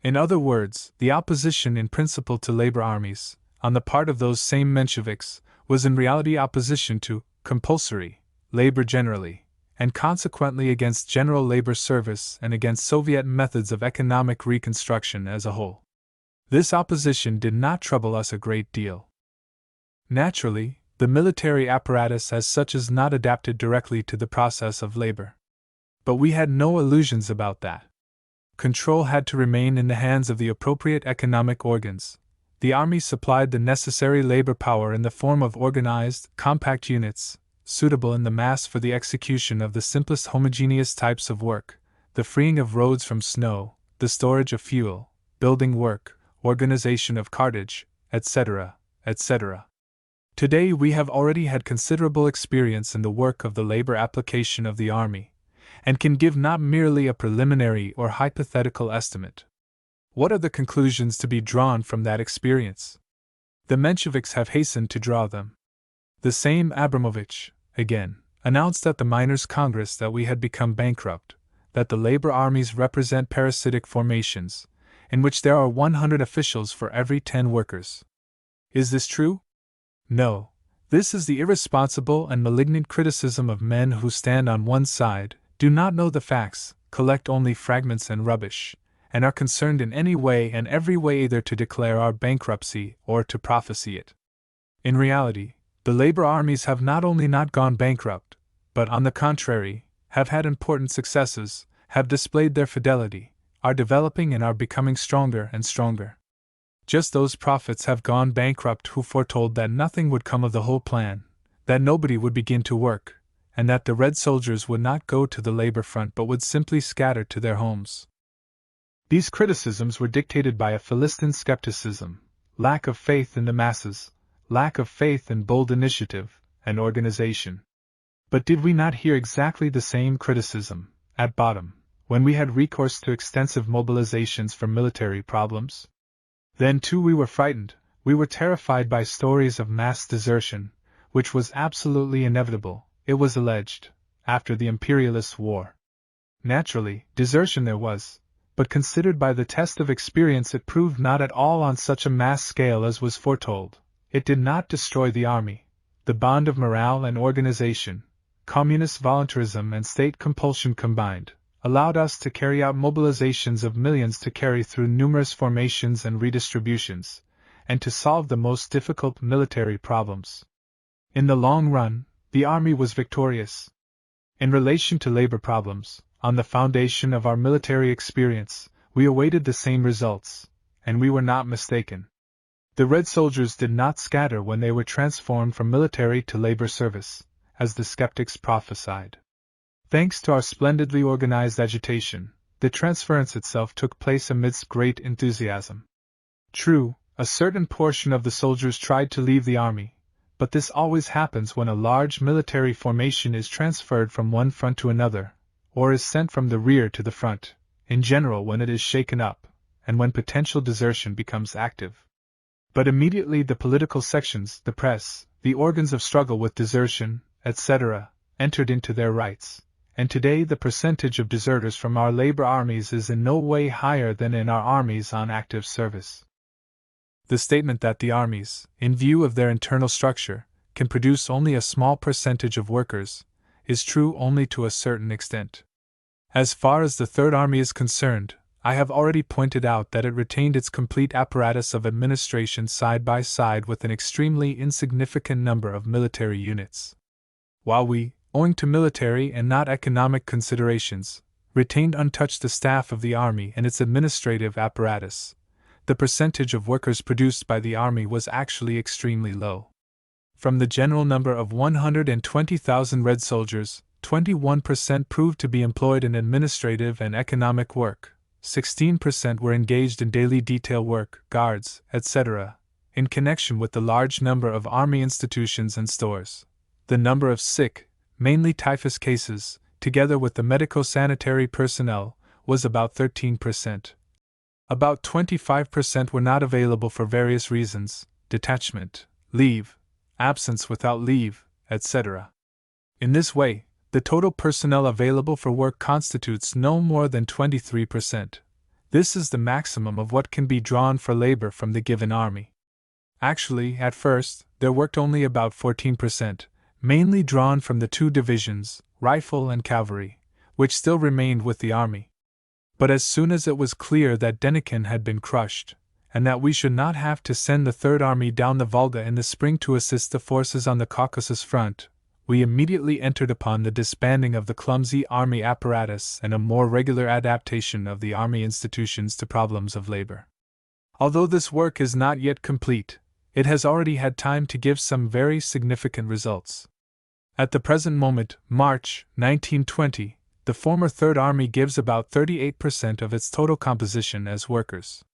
In other words, the opposition in principle to labor armies, on the part of those same Mensheviks, was in reality opposition to compulsory labor generally, and consequently against general labor service and against Soviet methods of economic reconstruction as a whole. This opposition did not trouble us a great deal. Naturally, the military apparatus as such is not adapted directly to the process of labor. But we had no illusions about that. Control had to remain in the hands of the appropriate economic organs, the army supplied the necessary labor power in the form of organized, compact units, suitable in the mass for the execution of the simplest homogeneous types of work, the freeing of roads from snow, the storage of fuel, building work, organization of cartage, etc., etc. Today we have already had considerable experience in the work of the labor application of the army, and can give not merely a preliminary or hypothetical estimate. What are the conclusions to be drawn from that experience? The Mensheviks have hastened to draw them. The same Abramovich, again, announced at the Miners' Congress that we had become bankrupt, that the labor armies represent parasitic formations, in which there are 100 officials for every 10 workers. Is this true? No. This is the irresponsible and malignant criticism of men who stand on one side, do not know the facts, collect only fragments and rubbish, and are concerned in any way and every way either to declare our bankruptcy or to prophesy it. In reality, the labor armies have not only not gone bankrupt, but on the contrary, have had important successes, have displayed their fidelity, are developing and are becoming stronger and stronger. Just those prophets have gone bankrupt who foretold that nothing would come of the whole plan, that nobody would begin to work, and that the Red soldiers would not go to the labor front but would simply scatter to their homes. These criticisms were dictated by a Philistine skepticism, lack of faith in the masses, lack of faith in bold initiative and organization. But did we not hear exactly the same criticism, at bottom, when we had recourse to extensive mobilizations for military problems? Then too we were frightened, we were terrified by stories of mass desertion, which was absolutely inevitable, it was alleged, after the imperialist war. Naturally, desertion there was, but considered by the test of experience it proved not at all on such a mass scale as was foretold. It did not destroy the army. The bond of morale and organization, communist voluntarism and state compulsion combined, allowed us to carry out mobilizations of millions to carry through numerous formations and redistributions, and to solve the most difficult military problems. In the long run, the army was victorious. In relation to labor problems, on the foundation of our military experience, we awaited the same results, and we were not mistaken. The Red soldiers did not scatter when they were transformed from military to labor service, as the skeptics prophesied. Thanks to our splendidly organized agitation, the transference itself took place amidst great enthusiasm. True, a certain portion of the soldiers tried to leave the army, but this always happens when a large military formation is transferred from one front to another, or is sent from the rear to the front, in general when it is shaken up, and when potential desertion becomes active. But immediately the political sections, the press, the organs of struggle with desertion, etc., entered into their rights, and today the percentage of deserters from our labor armies is in no way higher than in our armies on active service. The statement that the armies, in view of their internal structure, can produce only a small percentage of workers, is true only to a certain extent. As far as the Third Army is concerned, I have already pointed out that it retained its complete apparatus of administration side by side with an extremely insignificant number of military units. While we, owing to military and not economic considerations, retained untouched the staff of the army and its administrative apparatus, the percentage of workers produced by the army was actually extremely low. From the general number of 120,000 Red soldiers, 21% proved to be employed in administrative and economic work, 16% were engaged in daily detail work, guards, etc., in connection with the large number of army institutions and stores. The number of sick, mainly typhus cases, together with the medico-sanitary personnel, was about 13%. About 25% were not available for various reasons, detachment, leave, absence without leave, etc. In this way, the total personnel available for work constitutes no more than 23%. This is the maximum of what can be drawn for labor from the given army. Actually, at first, there worked only about 14%, mainly drawn from the two divisions, rifle and cavalry, which still remained with the army. But as soon as it was clear that Denikin had been crushed, and that we should not have to send the Third Army down the Volga in the spring to assist the forces on the Caucasus front, we immediately entered upon the disbanding of the clumsy army apparatus and a more regular adaptation of the army institutions to problems of labor. Although this work is not yet complete, it has already had time to give some very significant results. At the present moment, March 1920, the former Third Army gives about 38% of its total composition as workers.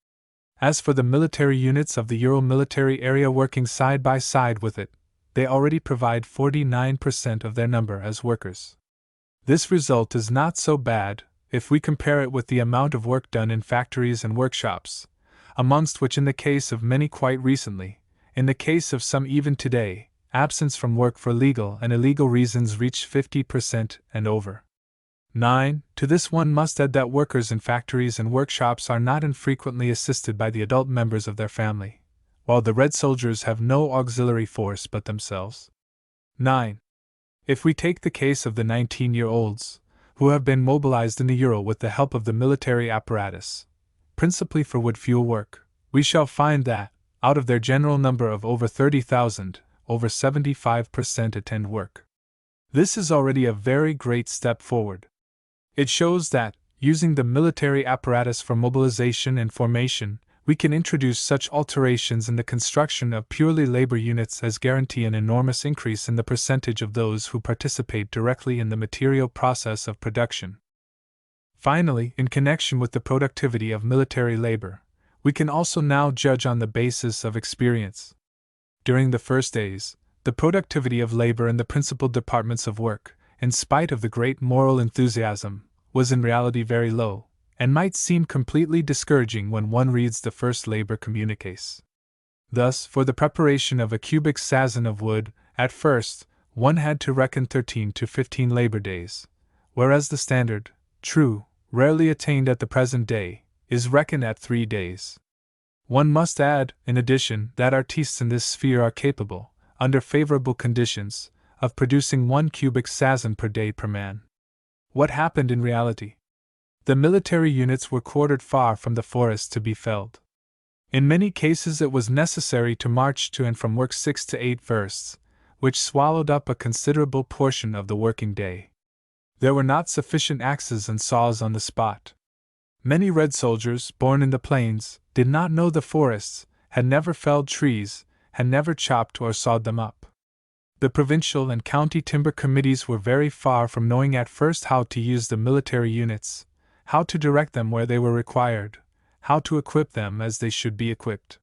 As for the military units of the Ural military area working side by side with it, they already provide 49% of their number as workers. This result is not so bad if we compare it with the amount of work done in factories and workshops, amongst which in the case of many quite recently, in the case of some even today, absence from work for legal and illegal reasons reached 50% and over. 9. To this one must add that workers in factories and workshops are not infrequently assisted by the adult members of their family, while the Red soldiers have no auxiliary force but themselves. 9. If we take the case of the 19-year-olds, who have been mobilized in the Ural with the help of the military apparatus, principally for wood fuel work, we shall find that, out of their general number of over 30,000, over 75% attend work. This is already a very great step forward. It shows that, using the military apparatus for mobilization and formation, we can introduce such alterations in the construction of purely labor units as guarantee an enormous increase in the percentage of those who participate directly in the material process of production. Finally, in connection with the productivity of military labor, we can also now judge on the basis of experience. During the first days, the productivity of labor in the principal departments of work, in spite of the great moral enthusiasm, was in reality very low, and might seem completely discouraging when one reads the first labor communiques. Thus, for the preparation of a cubic sazon of wood, at first, one had to reckon 13 to 15 labor days, whereas the standard, true, rarely attained at the present day, is reckoned at 3 days. One must add, in addition, that artistes in this sphere are capable, under favorable conditions, of producing 1 cubic sazon per day per man. What happened in reality? The military units were quartered far from the forest to be felled. In many cases it was necessary to march to and from work 6 to 8 versts, which swallowed up a considerable portion of the working day. There were not sufficient axes and saws on the spot. Many Red soldiers, born in the plains, did not know the forests, had never felled trees, had never chopped or sawed them up. The provincial and county timber committees were very far from knowing at first how to use the military units, how to direct them where they were required, how to equip them as they should be equipped.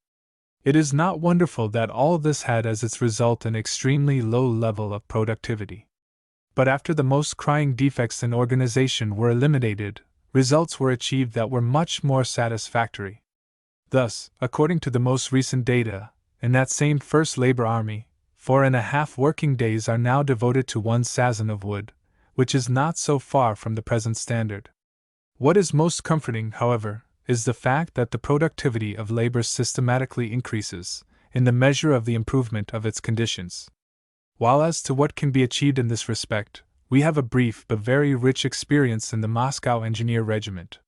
It is not wonderful that all this had as its result an extremely low level of productivity. But after the most crying defects in organization were eliminated, results were achieved that were much more satisfactory. Thus, according to the most recent data, in that same First Labor Army, 4.5 working days are now devoted to 1 sazon of wood, which is not so far from the present standard. What is most comforting, however, is the fact that the productivity of labor systematically increases, in the measure of the improvement of its conditions. While as to what can be achieved in this respect, we have a brief but very rich experience in the Moscow Engineer Regiment.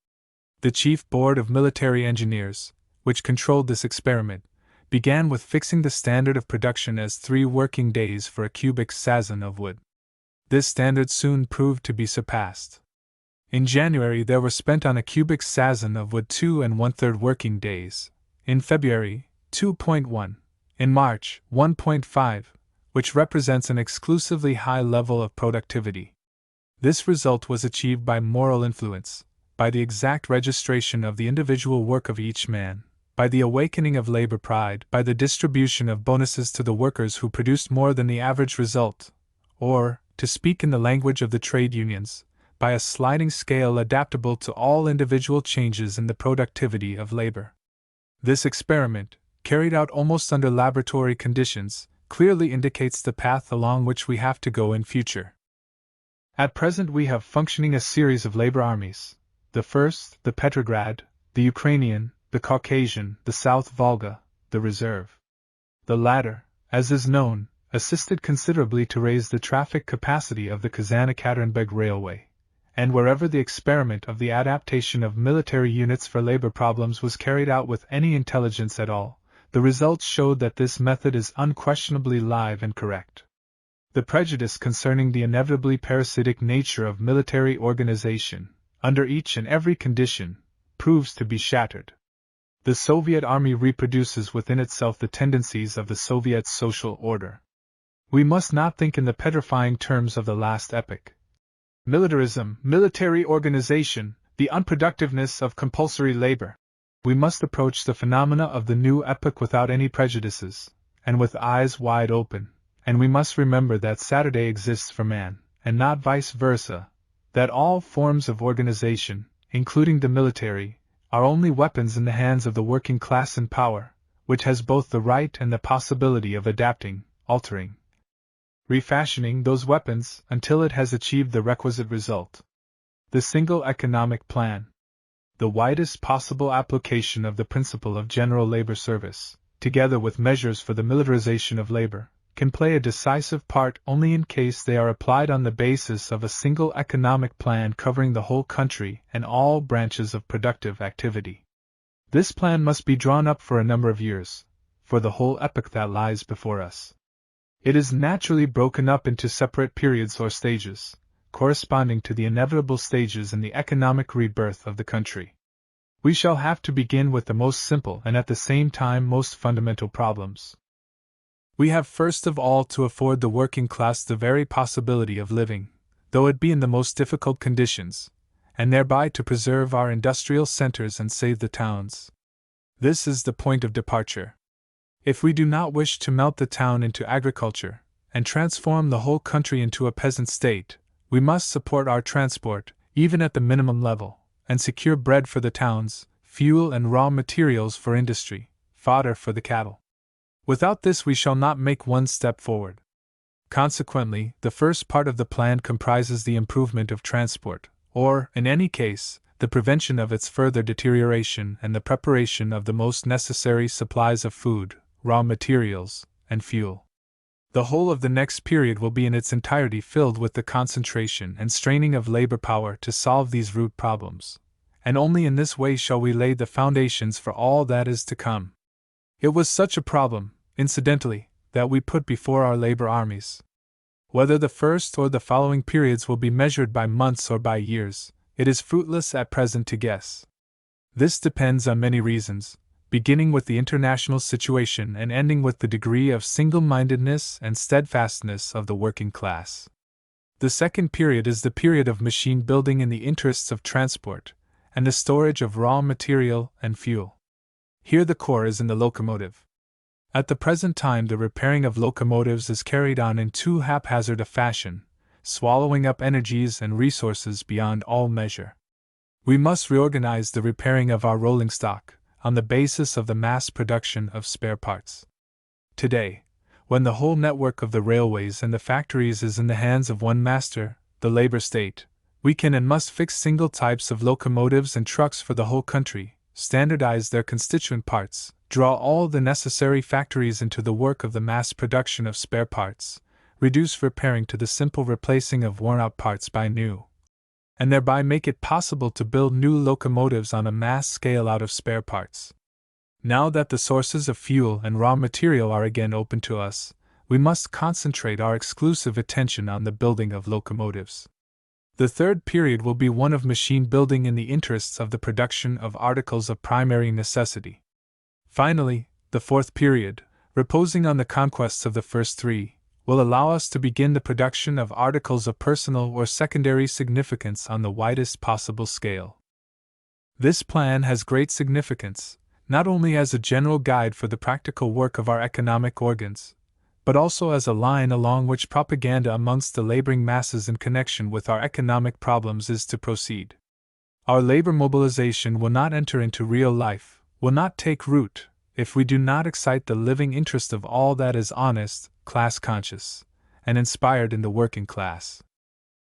The Chief Board of Military Engineers, which controlled this experiment, began with fixing the standard of production as 3 working days for a cubic sazon of wood. This standard soon proved to be surpassed. In January there were spent on a cubic sazon of wood 2 1/3 working days, in February, 2.1, in March, 1.5, which represents an exclusively high level of productivity. This result was achieved by moral influence, by the exact registration of the individual work of each man, by the awakening of labor pride, by the distribution of bonuses to the workers who produced more than the average result, or, to speak in the language of the trade unions, by a sliding scale adaptable to all individual changes in the productivity of labor. This experiment, carried out almost under laboratory conditions, clearly indicates the path along which we have to go in future. At present we have functioning a series of labor armies: the first, the Petrograd, the Ukrainian, the Caucasian, the South Volga, the Reserve. The latter, as is known, assisted considerably to raise the traffic capacity of the Kazan-Ekaterinburg Railway, and wherever the experiment of the adaptation of military units for labor problems was carried out with any intelligence at all, the results showed that this method is unquestionably live and correct. The prejudice concerning the inevitably parasitic nature of military organization, under each and every condition, proves to be shattered. The Soviet Army reproduces within itself the tendencies of the Soviet social order. We must not think in the petrifying terms of the last epoch. Militarism, military organization, the unproductiveness of compulsory labor. We must approach the phenomena of the new epoch without any prejudices, and with eyes wide open, and we must remember that Saturday exists for man, and not vice versa, that all forms of organization, including the military, are only weapons in the hands of the working class in power, which has both the right and the possibility of adapting, altering, refashioning those weapons until it has achieved the requisite result. The single economic plan, the widest possible application of the principle of general labor service, together with measures for the militarization of labor, can play a decisive part only in case they are applied on the basis of a single economic plan covering the whole country and all branches of productive activity. This plan must be drawn up for a number of years, for the whole epoch that lies before us. It is naturally broken up into separate periods or stages, corresponding to the inevitable stages in the economic rebirth of the country. We shall have to begin with the most simple and at the same time most fundamental problems. We have first of all to afford the working class the very possibility of living, though it be in the most difficult conditions, and thereby to preserve our industrial centers and save the towns. This is the point of departure. If we do not wish to melt the town into agriculture, and transform the whole country into a peasant state, we must support our transport, even at the minimum level, and secure bread for the towns, fuel and raw materials for industry, fodder for the cattle. Without this we shall not make one step forward. Consequently, the first part of the plan comprises the improvement of transport, or, in any case, the prevention of its further deterioration and the preparation of the most necessary supplies of food, raw materials, and fuel. The whole of the next period will be in its entirety filled with the concentration and straining of labor power to solve these root problems, and only in this way shall we lay the foundations for all that is to come. It was such a problem, incidentally, that we put before our labor armies. Whether the first or the following periods will be measured by months or by years, it is fruitless at present to guess. This depends on many reasons, beginning with the international situation and ending with the degree of single-mindedness and steadfastness of the working class. The second period is the period of machine building in the interests of transport, and the storage of raw material and fuel. Here the core is in the locomotive. At the present time the repairing of locomotives is carried on in too haphazard a fashion, swallowing up energies and resources beyond all measure. We must reorganize the repairing of our rolling stock, on the basis of the mass production of spare parts. Today, when the whole network of the railways and the factories is in the hands of one master, the labor state, we can and must fix single types of locomotives and trucks for the whole country, standardize their constituent parts, draw all the necessary factories into the work of the mass production of spare parts, reduce repairing to the simple replacing of worn-out parts by new, and thereby make it possible to build new locomotives on a mass scale out of spare parts. Now that the sources of fuel and raw material are again open to us, we must concentrate our exclusive attention on the building of locomotives. The third period will be one of machine building in the interests of the production of articles of primary necessity. Finally, the fourth period, reposing on the conquests of the first three, will allow us to begin the production of articles of personal or secondary significance on the widest possible scale. This plan has great significance, not only as a general guide for the practical work of our economic organs, but also as a line along which propaganda amongst the laboring masses in connection with our economic problems is to proceed. Our labor mobilization will not enter into real life, will not take root, if we do not excite the living interest of all that is honest, class-conscious, and inspired in the working class.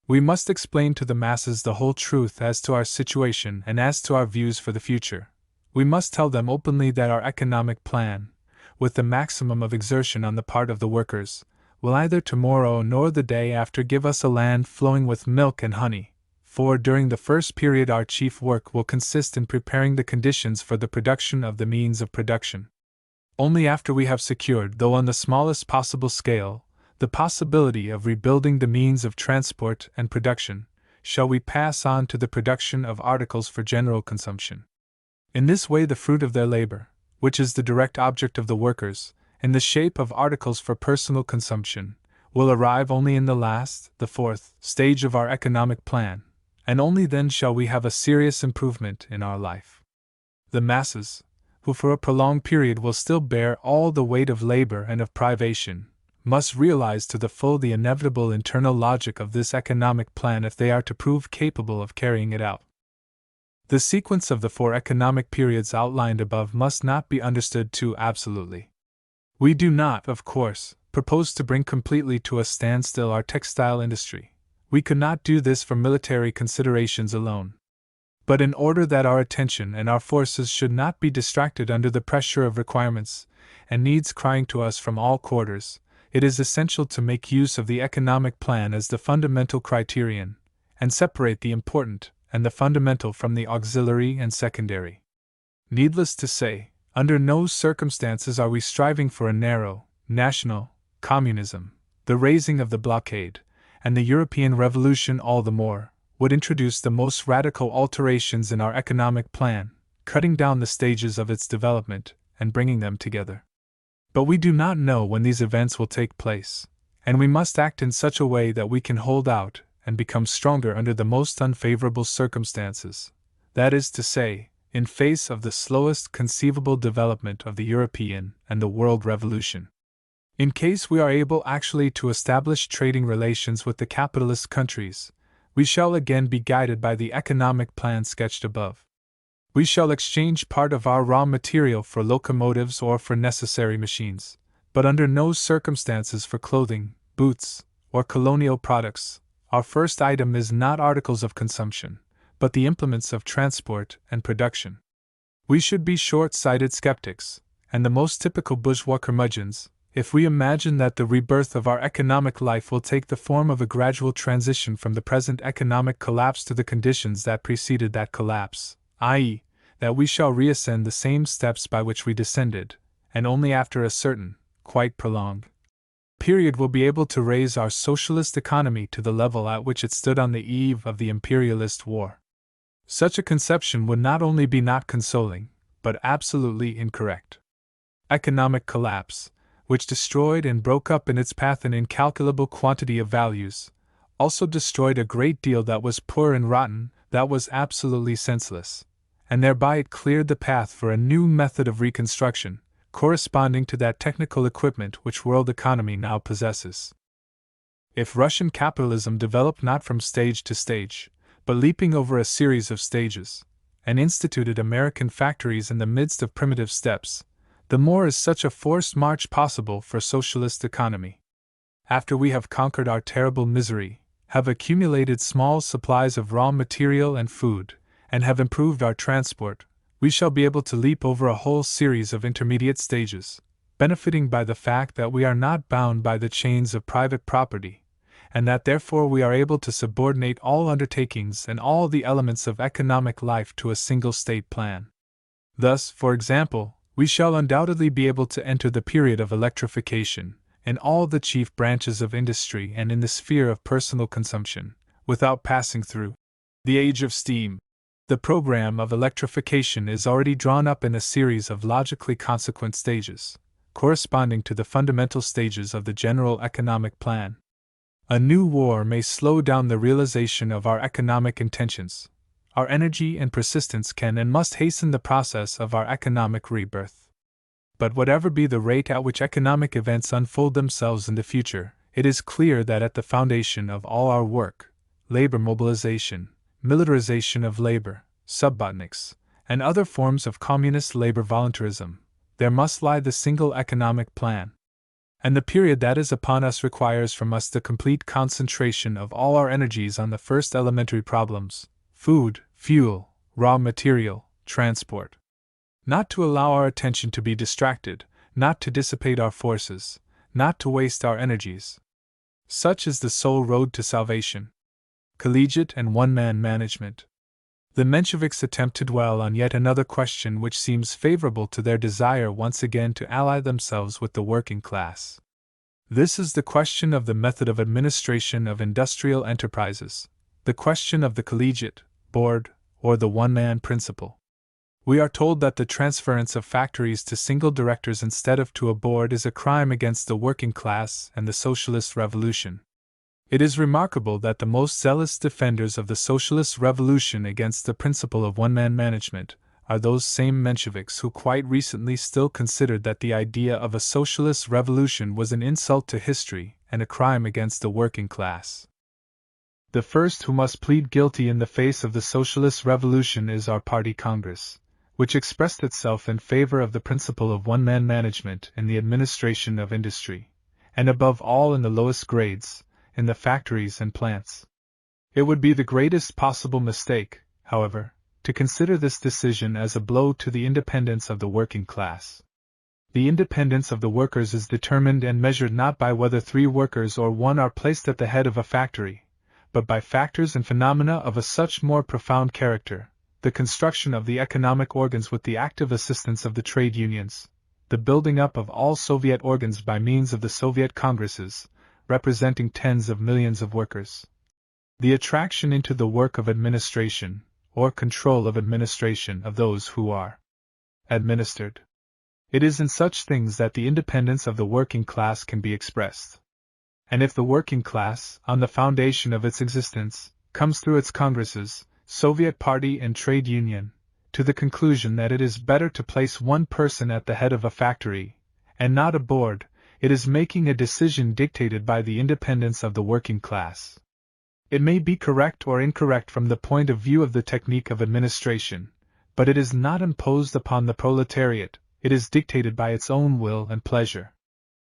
We must explain to the masses the whole truth as to our situation and as to our views for the future. We must tell them openly that our economic plan, with the maximum of exertion on the part of the workers, will either tomorrow nor the day after give us a land flowing with milk and honey, for during the first period our chief work will consist in preparing the conditions for the production of the means of production. Only after we have secured, though on the smallest possible scale, the possibility of rebuilding the means of transport and production, shall we pass on to the production of articles for general consumption. In this way, the fruit of their labor, which is the direct object of the workers, in the shape of articles for personal consumption, will arrive only in the fourth stage of our economic plan, and only then shall we have a serious improvement in our life. The masses, who for a prolonged period will still bear all the weight of labor and of privation, must realize to the full the inevitable internal logic of this economic plan if they are to prove capable of carrying it out. The sequence of the 4 economic periods outlined above must not be understood too absolutely. We do not, of course, propose to bring completely to a standstill our textile industry. We could not do this for military considerations alone. But in order that our attention and our forces should not be distracted under the pressure of requirements and needs crying to us from all quarters, it is essential to make use of the economic plan as the fundamental criterion, and separate the important and the fundamental from the auxiliary and secondary. Needless to say, under no circumstances are we striving for a narrow, national communism. The raising of the blockade, and the European Revolution all the more, would introduce the most radical alterations in our economic plan, cutting down the stages of its development and bringing them together. But we do not know when these events will take place, and we must act in such a way that we can hold out and become stronger under the most unfavorable circumstances, that is to say, in face of the slowest conceivable development of the European and the world revolution. In case we are able actually to establish trading relations with the capitalist countries, we shall again be guided by the economic plan sketched above. We shall exchange part of our raw material for locomotives or for necessary machines, but under no circumstances for clothing, boots, or colonial products. Our first item is not articles of consumption, but the implements of transport and production. We should be short-sighted skeptics, and the most typical bourgeois curmudgeons, if we imagine that the rebirth of our economic life will take the form of a gradual transition from the present economic collapse to the conditions that preceded that collapse, i.e., that we shall reascend the same steps by which we descended, and only after a certain, quite prolonged, period will be able to raise our socialist economy to the level at which it stood on the eve of the imperialist war. Such a conception would not only be not consoling, but absolutely incorrect. Economic collapse, which destroyed and broke up in its path an incalculable quantity of values, also destroyed a great deal that was poor and rotten, that was absolutely senseless, and thereby it cleared the path for a new method of reconstruction, corresponding to that technical equipment which world economy now possesses. If Russian capitalism developed not from stage to stage, but leaping over a series of stages, and instituted American factories in the midst of primitive steps, the more is such a forced march possible for socialist economy. After we have conquered our terrible misery, have accumulated small supplies of raw material and food, and have improved our transport, we shall be able to leap over a whole series of intermediate stages, benefiting by the fact that we are not bound by the chains of private property, and that therefore we are able to subordinate all undertakings and all the elements of economic life to a single state plan. Thus, for example, we shall undoubtedly be able to enter the period of electrification in all the chief branches of industry and in the sphere of personal consumption, without passing through the age of steam. The program of electrification is already drawn up in a series of logically consequent stages, corresponding to the fundamental stages of the general economic plan. A new war may slow down the realization of our economic intentions. Our energy and persistence can and must hasten the process of our economic rebirth. But whatever be the rate at which economic events unfold themselves in the future, it is clear that at the foundation of all our work, labor mobilization, militarization of labor, subbotniks, and other forms of communist labor voluntarism, there must lie the single economic plan. And the period that is upon us requires from us the complete concentration of all our energies on the first elementary problems: food, fuel, raw material, transport. Not to allow our attention to be distracted, not to dissipate our forces, not to waste our energies. Such is the sole road to salvation. Collegiate and one-man management. The Mensheviks attempt to dwell on yet another question which seems favorable to their desire once again to ally themselves with the working class. This is the question of the method of administration of industrial enterprises, the question of the collegiate, board, or the one-man principle. We are told that the transference of factories to single directors instead of to a board is a crime against the working class and the socialist revolution. It is remarkable that the most zealous defenders of the socialist revolution against the principle of one-man management are those same Mensheviks who quite recently still considered that the idea of a socialist revolution was an insult to history and a crime against the working class. The first who must plead guilty in the face of the socialist revolution is our party Congress, which expressed itself in favor of the principle of one-man management in the administration of industry, and above all in the lowest grades, in the factories and plants. It would be the greatest possible mistake, however, to consider this decision as a blow to the independence of the working class. The independence of the workers is determined and measured not by whether 3 workers or 1 are placed at the head of a factory, but by factors and phenomena of a such more profound character: the construction of the economic organs with the active assistance of the trade unions, the building up of all Soviet organs by means of the Soviet Congresses, representing tens of millions of workers, the attraction into the work of administration, or control of administration of those who are administered. It is in such things that the independence of the working class can be expressed. And if the working class, on the foundation of its existence, comes through its Congresses, Soviet Party and Trade Union, to the conclusion that it is better to place 1 person at the head of a factory, and not a board, it is making a decision dictated by the independence of the working class. It may be correct or incorrect from the point of view of the technique of administration, but it is not imposed upon the proletariat, it is dictated by its own will and pleasure.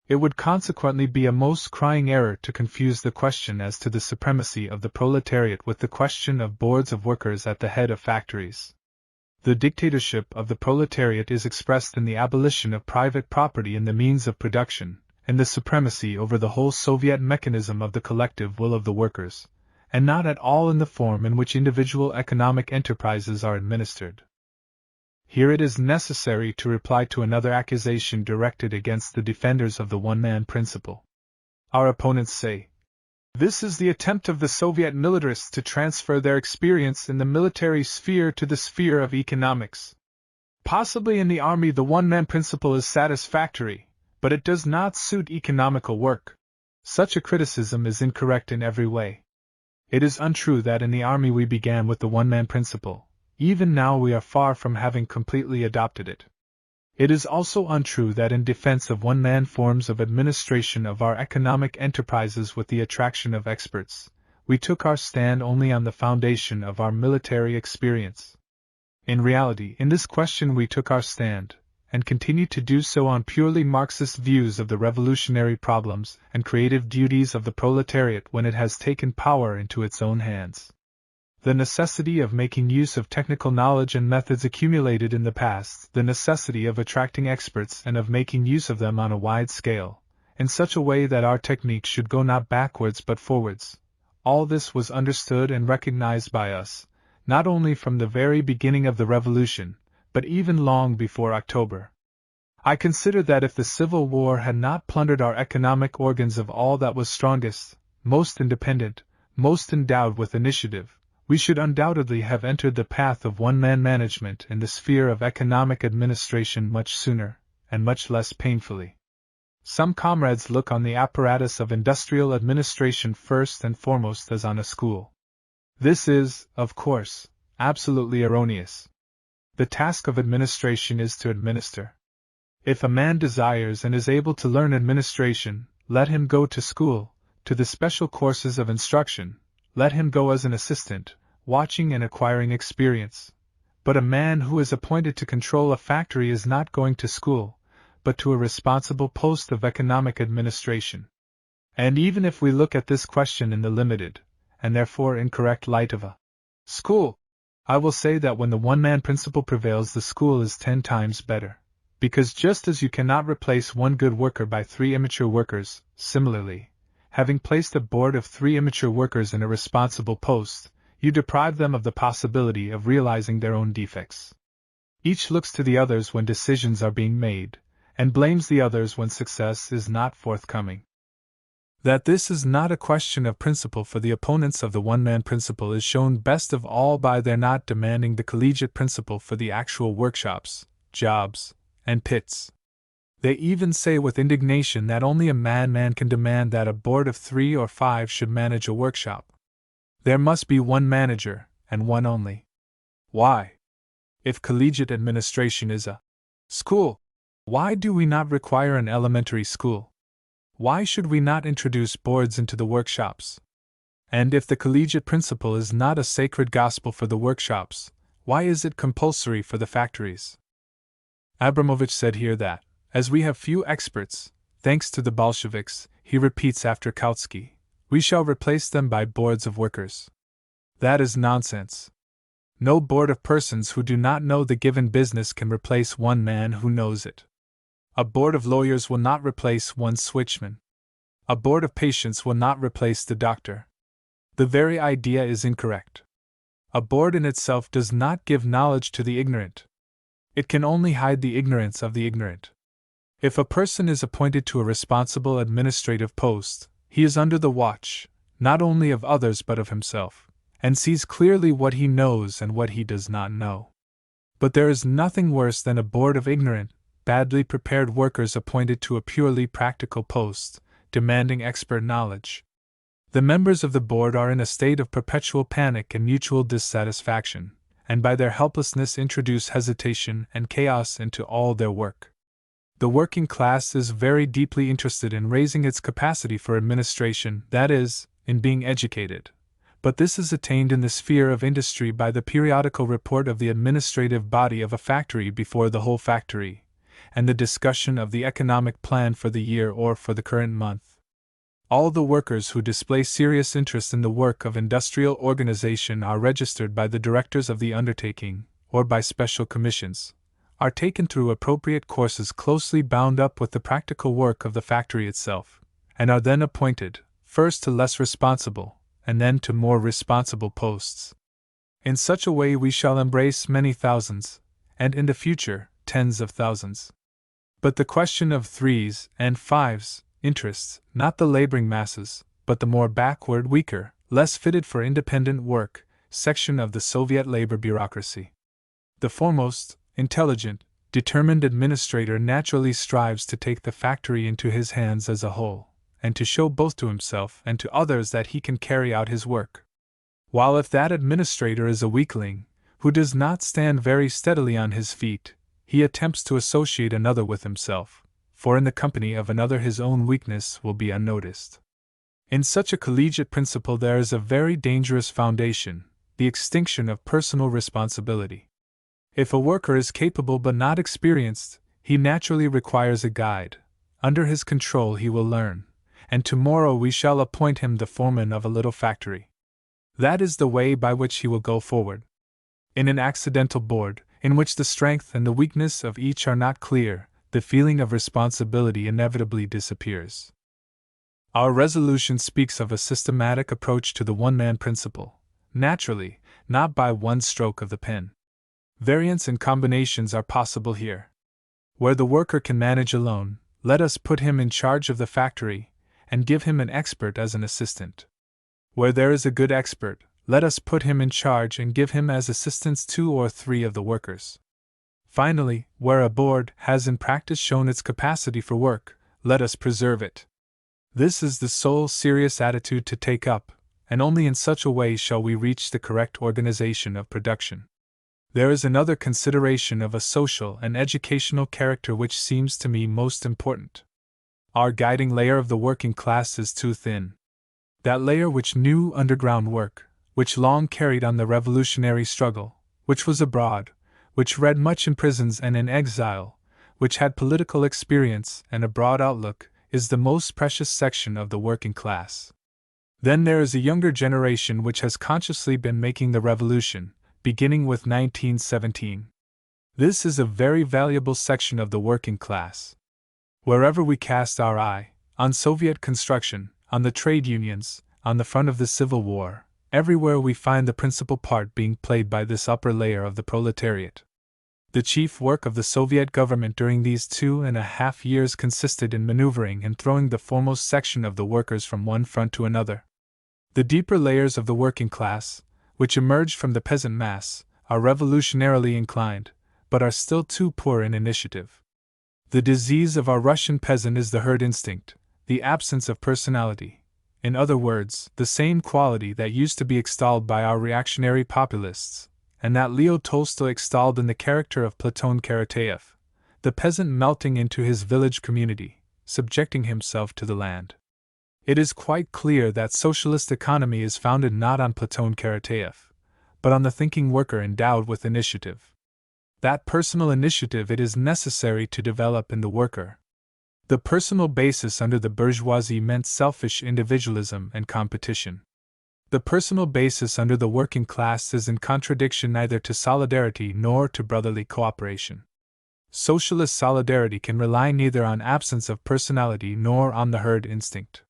It would consequently be a most crying error to confuse the question as to the supremacy of the proletariat with the question of boards of workers at the head of factories. The dictatorship of the proletariat is expressed in the abolition of private property in the means of production, and the supremacy over the whole Soviet mechanism of the collective will of the workers, and not at all in the form in which individual economic enterprises are administered. Here it is necessary to reply to another accusation directed against the defenders of the one-man principle. Our opponents say, "This is the attempt of the Soviet militarists to transfer their experience in the military sphere to the sphere of economics. Possibly in the army the one-man principle is satisfactory, but it does not suit economical work." Such a criticism is incorrect in every way. It is untrue that in the army we began with the one-man principle. Even now we are far from having completely adopted it. It is also untrue that in defense of one-man forms of administration of our economic enterprises with the attraction of experts, we took our stand only on the foundation of our military experience. In reality, in this question we took our stand, and continue to do so on purely Marxist views of the revolutionary problems and creative duties of the proletariat when it has taken power into its own hands. The necessity of making use of technical knowledge and methods accumulated in the past, the necessity of attracting experts and of making use of them on a wide scale, in such a way that our technique should go not backwards but forwards, all this was understood and recognized by us, not only from the very beginning of the revolution, but even long before October. I consider that if the Civil War had not plundered our economic organs of all that was strongest, most independent, most endowed with initiative, we should undoubtedly have entered the path of one-man management in the sphere of economic administration much sooner, and much less painfully. Some comrades look on the apparatus of industrial administration first and foremost as on a school. This is, of course, absolutely erroneous. The task of administration is to administer. If a man desires and is able to learn administration, let him go to school, to the special courses of instruction. Let him go as an assistant, watching and acquiring experience. But a man who is appointed to control a factory is not going to school, but to a responsible post of economic administration. And even if we look at this question in the limited, and therefore incorrect light of a school, I will say that when the one-man principle prevails the school is 10 times better. Because just as you cannot replace one good worker by 3 immature workers, similarly, having placed a board of 3 immature workers in a responsible post, you deprive them of the possibility of realizing their own defects. Each looks to the others when decisions are being made, and blames the others when success is not forthcoming. That this is not a question of principle for the opponents of the one-man principle is shown best of all by their not demanding the collegiate principle for the actual workshops, jobs, and pits. They even say with indignation that only a madman can demand that a board of 3 or 5 should manage a workshop. There must be one manager, and one only. Why? If collegiate administration is a school, why do we not require an elementary school? Why should we not introduce boards into the workshops? And if the collegiate principle is not a sacred gospel for the workshops, why is it compulsory for the factories? Abramovich said here that, as we have few experts, thanks to the Bolsheviks, he repeats after Kautsky, we shall replace them by boards of workers. That is nonsense. No board of persons who do not know the given business can replace one man who knows it. A board of lawyers will not replace one switchman. A board of patients will not replace the doctor. The very idea is incorrect. A board in itself does not give knowledge to the ignorant. It can only hide the ignorance of the ignorant. If a person is appointed to a responsible administrative post, he is under the watch, not only of others but of himself, and sees clearly what he knows and what he does not know. But there is nothing worse than a board of ignorant, badly prepared workers appointed to a purely practical post, demanding expert knowledge. The members of the board are in a state of perpetual panic and mutual dissatisfaction, and by their helplessness introduce hesitation and chaos into all their work. The working class is very deeply interested in raising its capacity for administration, that is, in being educated. But this is attained in the sphere of industry by the periodical report of the administrative body of a factory before the whole factory, and the discussion of the economic plan for the year or for the current month. All the workers who display serious interest in the work of industrial organization are registered by the directors of the undertaking, or by special commissions, are taken through appropriate courses closely bound up with the practical work of the factory itself, and are then appointed, first to less responsible, and then to more responsible posts. In such a way we shall embrace many thousands, and in the future, tens of thousands. But the question of 3s and 5s interests not the laboring masses, but the more backward, weaker, less fitted for independent work section of the Soviet labor bureaucracy. The foremost, intelligent, determined administrator naturally strives to take the factory into his hands as a whole, and to show both to himself and to others that he can carry out his work. While if that administrator is a weakling, who does not stand very steadily on his feet, he attempts to associate another with himself, for in the company of another his own weakness will be unnoticed. In such a collegiate principle there is a very dangerous foundation, the extinction of personal responsibility. If a worker is capable but not experienced, he naturally requires a guide. Under his control he will learn, and tomorrow we shall appoint him the foreman of a little factory. That is the way by which he will go forward. In an accidental board, in which the strength and the weakness of each are not clear, the feeling of responsibility inevitably disappears. Our resolution speaks of a systematic approach to the one-man principle, naturally, not by one stroke of the pen. Variants and combinations are possible here. Where the worker can manage alone, let us put him in charge of the factory, and give him an expert as an assistant. Where there is a good expert, let us put him in charge and give him as assistants 2 or 3 of the workers. Finally, where a board has in practice shown its capacity for work, let us preserve it. This is the sole serious attitude to take up, and only in such a way shall we reach the correct organization of production. There is another consideration of a social and educational character which seems to me most important. Our guiding layer of the working class is too thin. That layer which knew underground work, which long carried on the revolutionary struggle, which was abroad, which read much in prisons and in exile, which had political experience and a broad outlook, is the most precious section of the working class. Then there is a younger generation which has consciously been making the revolution, beginning with 1917. This is a very valuable section of the working class. Wherever we cast our eye, on Soviet construction, on the trade unions, on the front of the Civil War, everywhere we find the principal part being played by this upper layer of the proletariat. The chief work of the Soviet government during these 2.5 years consisted in maneuvering and throwing the foremost section of the workers from one front to another. The deeper layers of the working class, which emerged from the peasant mass, are revolutionarily inclined, but are still too poor in initiative. The disease of our Russian peasant is the herd instinct, the absence of personality. In other words, the same quality that used to be extolled by our reactionary populists, and that Leo Tolstoy extolled in the character of Platon Karateyev, the peasant melting into his village community, subjecting himself to the land. It is quite clear that socialist economy is founded not on Platon Karateyev, but on the thinking worker endowed with initiative. That personal initiative it is necessary to develop in the worker. The personal basis under the bourgeoisie meant selfish individualism and competition. The personal basis under the working class is in contradiction neither to solidarity nor to brotherly cooperation. Socialist solidarity can rely neither on absence of personality nor on the herd instinct.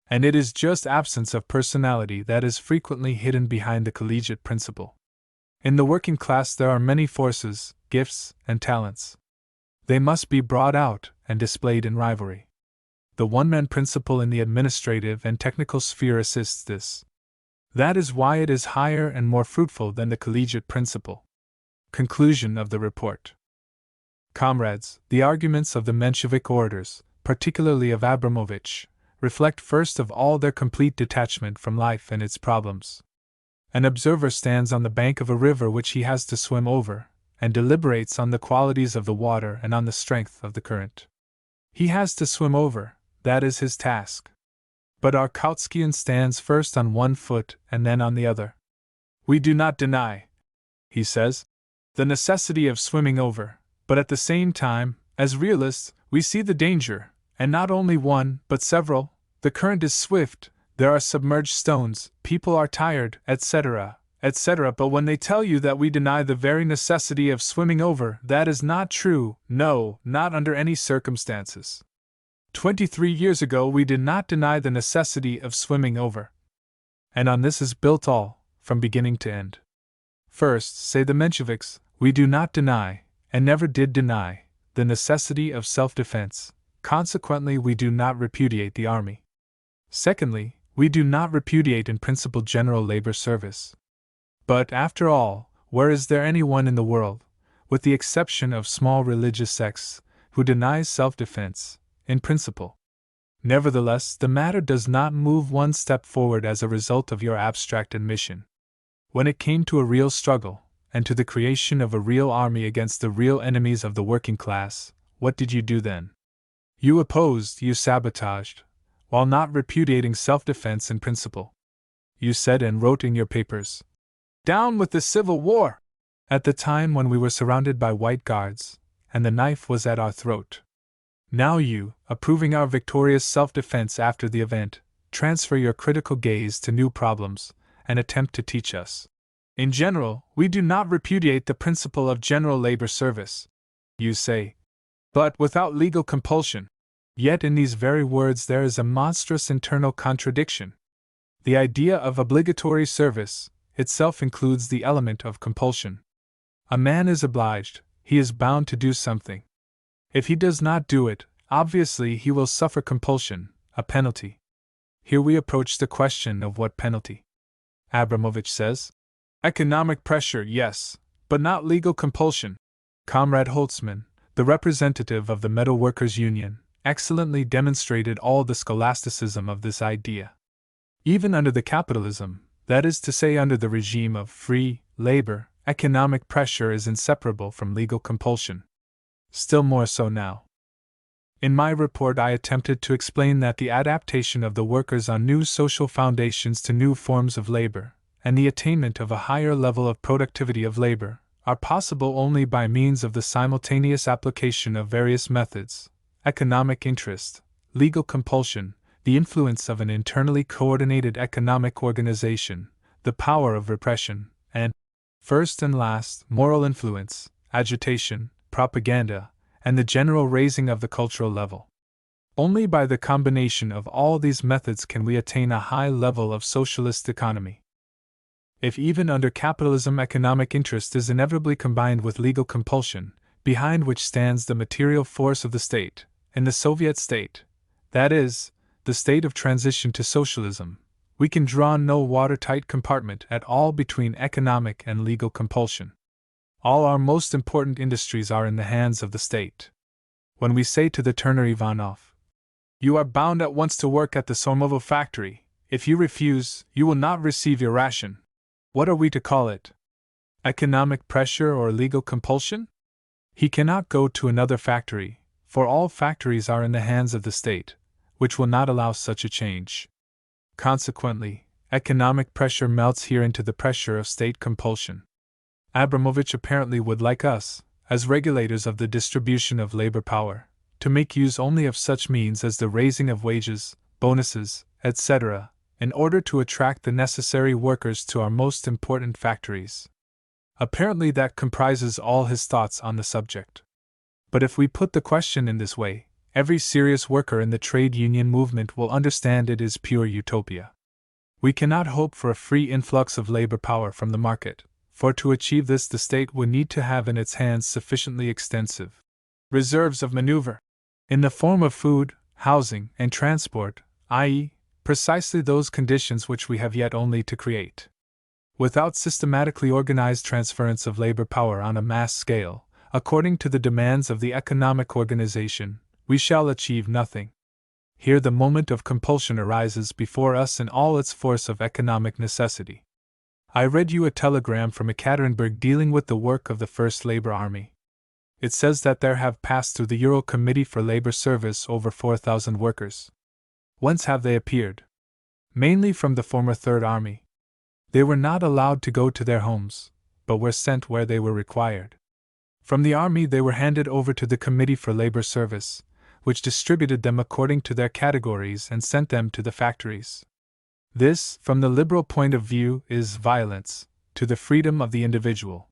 And it is just absence of personality that is frequently hidden behind the collegiate principle. In the working class there are many forces, gifts, and talents. They must be brought out and displayed in rivalry. The one-man principle in the administrative and technical sphere assists this. That is why it is higher and more fruitful than the collegiate principle. Conclusion of the report. Comrades, the arguments of the Menshevik orators, particularly of Abramovich, reflect first of all their complete detachment from life and its problems. An observer stands on the bank of a river which he has to swim over, and deliberates on the qualities of the water and on the strength of the current. He has to swim over, that is his task. But our Kautskian stands first on one foot and then on the other. We do not deny, he says, the necessity of swimming over, but at the same time, as realists, we see the danger, and not only one, but several. The current is swift, there are submerged stones, people are tired, etc., etc. But when they tell you that we deny the very necessity of swimming over, that is not true, no, not under any circumstances. 23 years ago we did not deny the necessity of swimming over. And on this is built all, from beginning to end. First, say the Mensheviks, we do not deny, and never did deny, the necessity of self-defense, consequently we do not repudiate the army. Secondly, we do not repudiate in principle general labor service. But, after all, where is there anyone in the world, with the exception of small religious sects, who denies self-defense, in principle? Nevertheless, the matter does not move one step forward as a result of your abstract admission. When it came to a real struggle, and to the creation of a real army against the real enemies of the working class, what did you do then? You opposed, you sabotaged, while not repudiating self-defense in principle. You said and wrote in your papers, "Down with the Civil War!" at the time when we were surrounded by white guards, and the knife was at our throat. Now you, approving our victorious self-defense after the event, transfer your critical gaze to new problems, and attempt to teach us. In general, we do not repudiate the principle of general labor service. You say, but without legal compulsion. Yet in these very words there is a monstrous internal contradiction. The idea of obligatory service itself includes the element of compulsion. A man is obliged, he is bound to do something. If he does not do it, obviously he will suffer compulsion, a penalty. Here we approach the question of what penalty. Abramovich says, economic pressure, yes, but not legal compulsion. Comrade Holtzman, the representative of the Metal Workers' Union, excellently demonstrated all the scholasticism of this idea. Even under the capitalism, that is to say under the regime of free labor, economic pressure is inseparable from legal compulsion. Still more so now. In my report I attempted to explain that the adaptation of the workers on new social foundations to new forms of labor, and the attainment of a higher level of productivity of labor, are possible only by means of the simultaneous application of various methods: economic interest, legal compulsion, the influence of an internally coordinated economic organization, the power of repression, and, first and last, moral influence, agitation, propaganda, and the general raising of the cultural level. Only by the combination of all these methods can we attain a high level of socialist economy. If even under capitalism economic interest is inevitably combined with legal compulsion, behind which stands the material force of the state, in the Soviet state, that is, the state of transition to socialism, we can draw no watertight compartment at all between economic and legal compulsion. All our most important industries are in the hands of the state. When we say to the turner Ivanov, "You are bound at once to work at the Sormovo factory. If you refuse, you will not receive your ration," what are we to call it? Economic pressure or legal compulsion? He cannot go to another factory, for all factories are in the hands of the state, which will not allow such a change. Consequently, economic pressure melts here into the pressure of state compulsion. Abramovich apparently would like us, as regulators of the distribution of labor power, to make use only of such means as the raising of wages, bonuses, etc., in order to attract the necessary workers to our most important factories. Apparently that comprises all his thoughts on the subject. But if we put the question in this way, every serious worker in the trade union movement will understand it is pure utopia. We cannot hope for a free influx of labor power from the market, for to achieve this the state would need to have in its hands sufficiently extensive reserves of maneuver, in the form of food, housing, and transport, i.e., precisely those conditions which we have yet only to create. Without systematically organized transference of labor power on a mass scale, according to the demands of the economic organization, we shall achieve nothing. Here the moment of compulsion arises before us in all its force of economic necessity. I read you a telegram from Ekaterinburg dealing with the work of the First Labor Army. It says that there have passed through the Ural Committee for Labor Service over 4,000 workers. Whence have they appeared? Mainly from the former Third Army. They were not allowed to go to their homes, but were sent where they were required. From the Army they were handed over to the Committee for Labor Service, which distributed them according to their categories and sent them to the factories. This, from the liberal point of view, is violence to the freedom of the individual.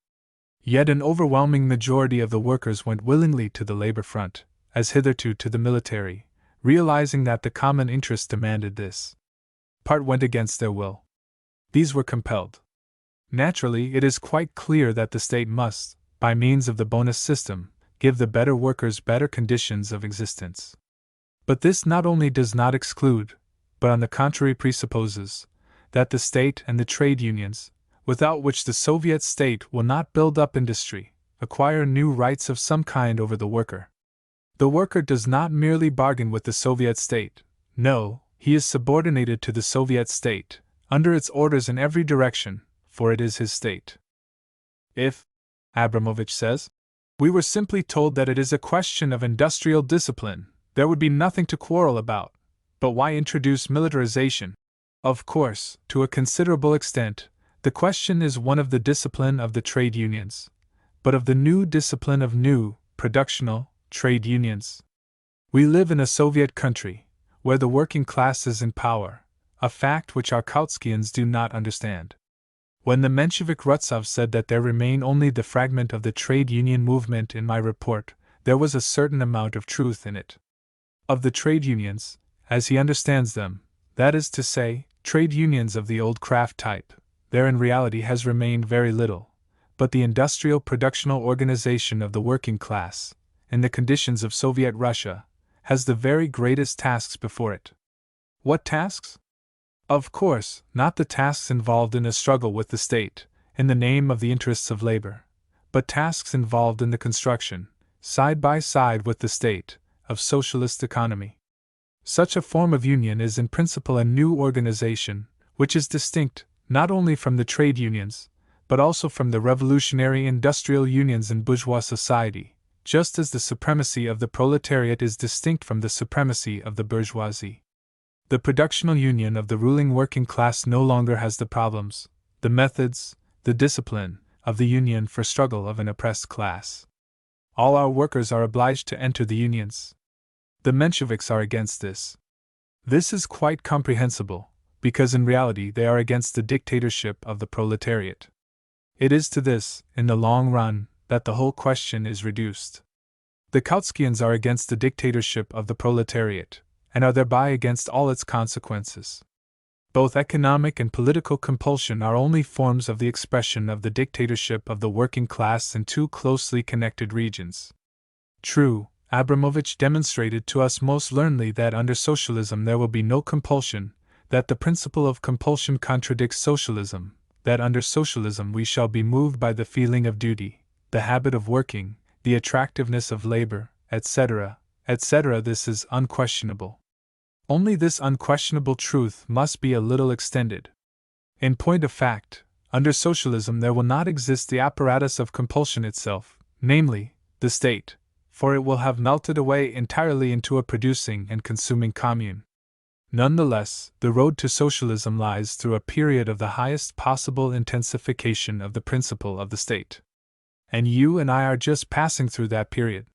Yet an overwhelming majority of the workers went willingly to the labor front, as hitherto to the military, realizing that the common interest demanded this. Part went against their will. These were compelled. Naturally, it is quite clear that the state must, by means of the bonus system, give the better workers better conditions of existence. But this not only does not exclude, but on the contrary presupposes, that the state and the trade unions, without which the Soviet state will not build up industry, acquire new rights of some kind over the worker. The worker does not merely bargain with the Soviet state, no, he is subordinated to the Soviet state, under its orders in every direction, for it is his state. If, Abramovich says, we were simply told that it is a question of industrial discipline, there would be nothing to quarrel about. But why introduce militarization? Of course, to a considerable extent, the question is one of the discipline of the trade unions, but of the new discipline of new, productional, trade unions. We live in a Soviet country, where the working class is in power, a fact which our Kautskians do not understand. When the Menshevik Rutsov said that there remain only the fragment of the trade union movement in my report, there was a certain amount of truth in it. Of the trade unions, as he understands them, that is to say, trade unions of the old Kraft type, there in reality has remained very little, but the industrial productional organization of the working class, in the conditions of Soviet Russia, has the very greatest tasks before it. What tasks? Of course, not the tasks involved in a struggle with the state, in the name of the interests of labor, but tasks involved in the construction, side by side with the state, of socialist economy. Such a form of union is in principle a new organization, which is distinct, not only from the trade unions, but also from the revolutionary industrial unions in bourgeois society, just as the supremacy of the proletariat is distinct from the supremacy of the bourgeoisie. The productional union of the ruling working class no longer has the problems, the methods, the discipline, of the union for struggle of an oppressed class. All our workers are obliged to enter the unions. The Mensheviks are against this. This is quite comprehensible, because in reality they are against the dictatorship of the proletariat. It is to this, in the long run, that the whole question is reduced. The Kautskians are against the dictatorship of the proletariat, and are thereby against all its consequences. Both economic and political compulsion are only forms of the expression of the dictatorship of the working class in two closely connected regions. True, Abramovich demonstrated to us most learnedly that under socialism there will be no compulsion, that the principle of compulsion contradicts socialism, that under socialism we shall be moved by the feeling of duty, the habit of working, the attractiveness of labor, etc., etc. This is unquestionable. Only this unquestionable truth must be a little extended. In point of fact, under socialism there will not exist the apparatus of compulsion itself, namely, the state, for it will have melted away entirely into a producing and consuming commune. Nonetheless, the road to socialism lies through a period of the highest possible intensification of the principle of the state. And you and I are just passing through that period.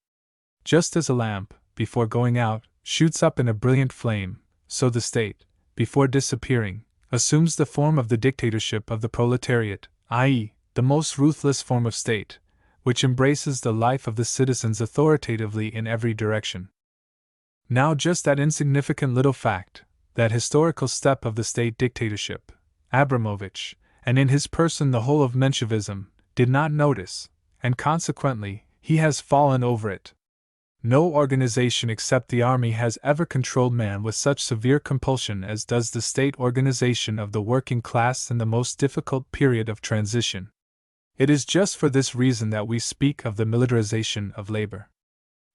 Just as a lamp, before going out, shoots up in a brilliant flame, so the state, before disappearing, assumes the form of the dictatorship of the proletariat, i.e., the most ruthless form of state, which embraces the life of the citizens authoritatively in every direction. Now just that insignificant little fact, that historical step of the state dictatorship, Abramovich, and in his person the whole of Menshevism, did not notice, and consequently, he has fallen over it. No organization except the army has ever controlled man with such severe compulsion as does the state organization of the working class in the most difficult period of transition. It is just for this reason that we speak of the militarization of labor.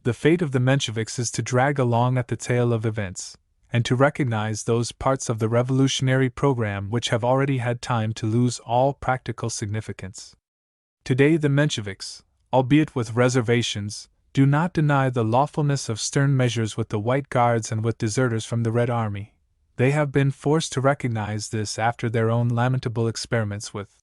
The fate of the Mensheviks is to drag along at the tail of events, and to recognize those parts of the revolutionary program which have already had time to lose all practical significance. Today the Mensheviks, albeit with reservations, do not deny the lawfulness of stern measures with the White Guards and with deserters from the Red Army. They have been forced to recognize this after their own lamentable experiments with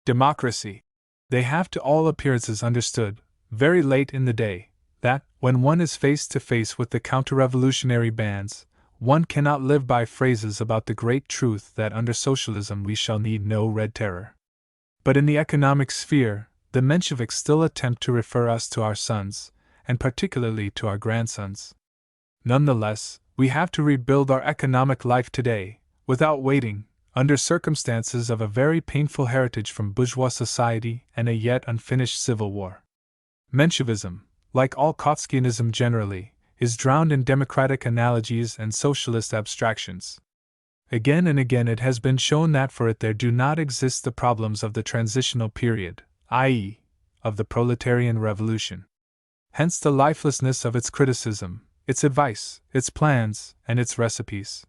democracy. They have to all appearances understood, very late in the day, that, when one is face to face with the counter-revolutionary bands, one cannot live by phrases about the great truth that under socialism we shall need no red terror. But in the economic sphere, the Mensheviks still attempt to refer us to our sons, and particularly to our grandsons. Nonetheless, we have to rebuild our economic life today, without waiting, under circumstances of a very painful heritage from bourgeois society and a yet unfinished civil war. Menshevism, like all Kautskyism generally, is drowned in democratic analogies and socialist abstractions. Again and again it has been shown that for it there do not exist the problems of the transitional period, i.e., of the proletarian revolution. Hence the lifelessness of its criticism, its advice, its plans, and its recipes.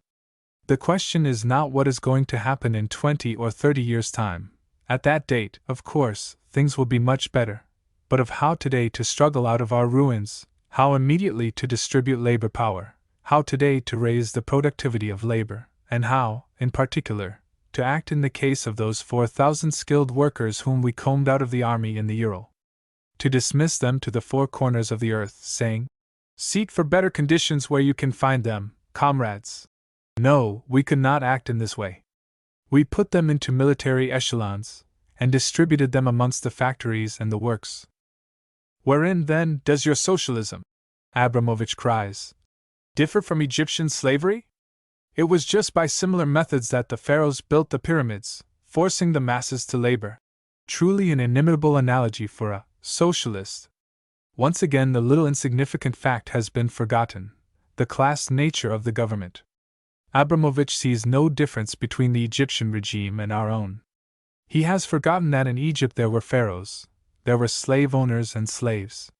The question is not what is going to happen in 20 or 30 years' time. At that date, of course, things will be much better, but of how today to struggle out of our ruins, how immediately to distribute labor power, how today to raise the productivity of labor, and how, in particular, to act in the case of those 4,000 skilled workers whom we combed out of the army in the Ural. To dismiss them to the four corners of the earth, saying, "Seek for better conditions where you can find them, comrades." No, we could not act in this way. We put them into military echelons, and distributed them amongst the factories and the works. Wherein, then, does your socialism, Abramovich cries, differ from Egyptian slavery? It was just by similar methods that the pharaohs built the pyramids, forcing the masses to labor. Truly an inimitable analogy for a socialist. Once again the little insignificant fact has been forgotten, the class nature of the government. Abramovich sees no difference between the Egyptian regime and our own. He has forgotten that in Egypt there were pharaohs, there were slave owners and slaves.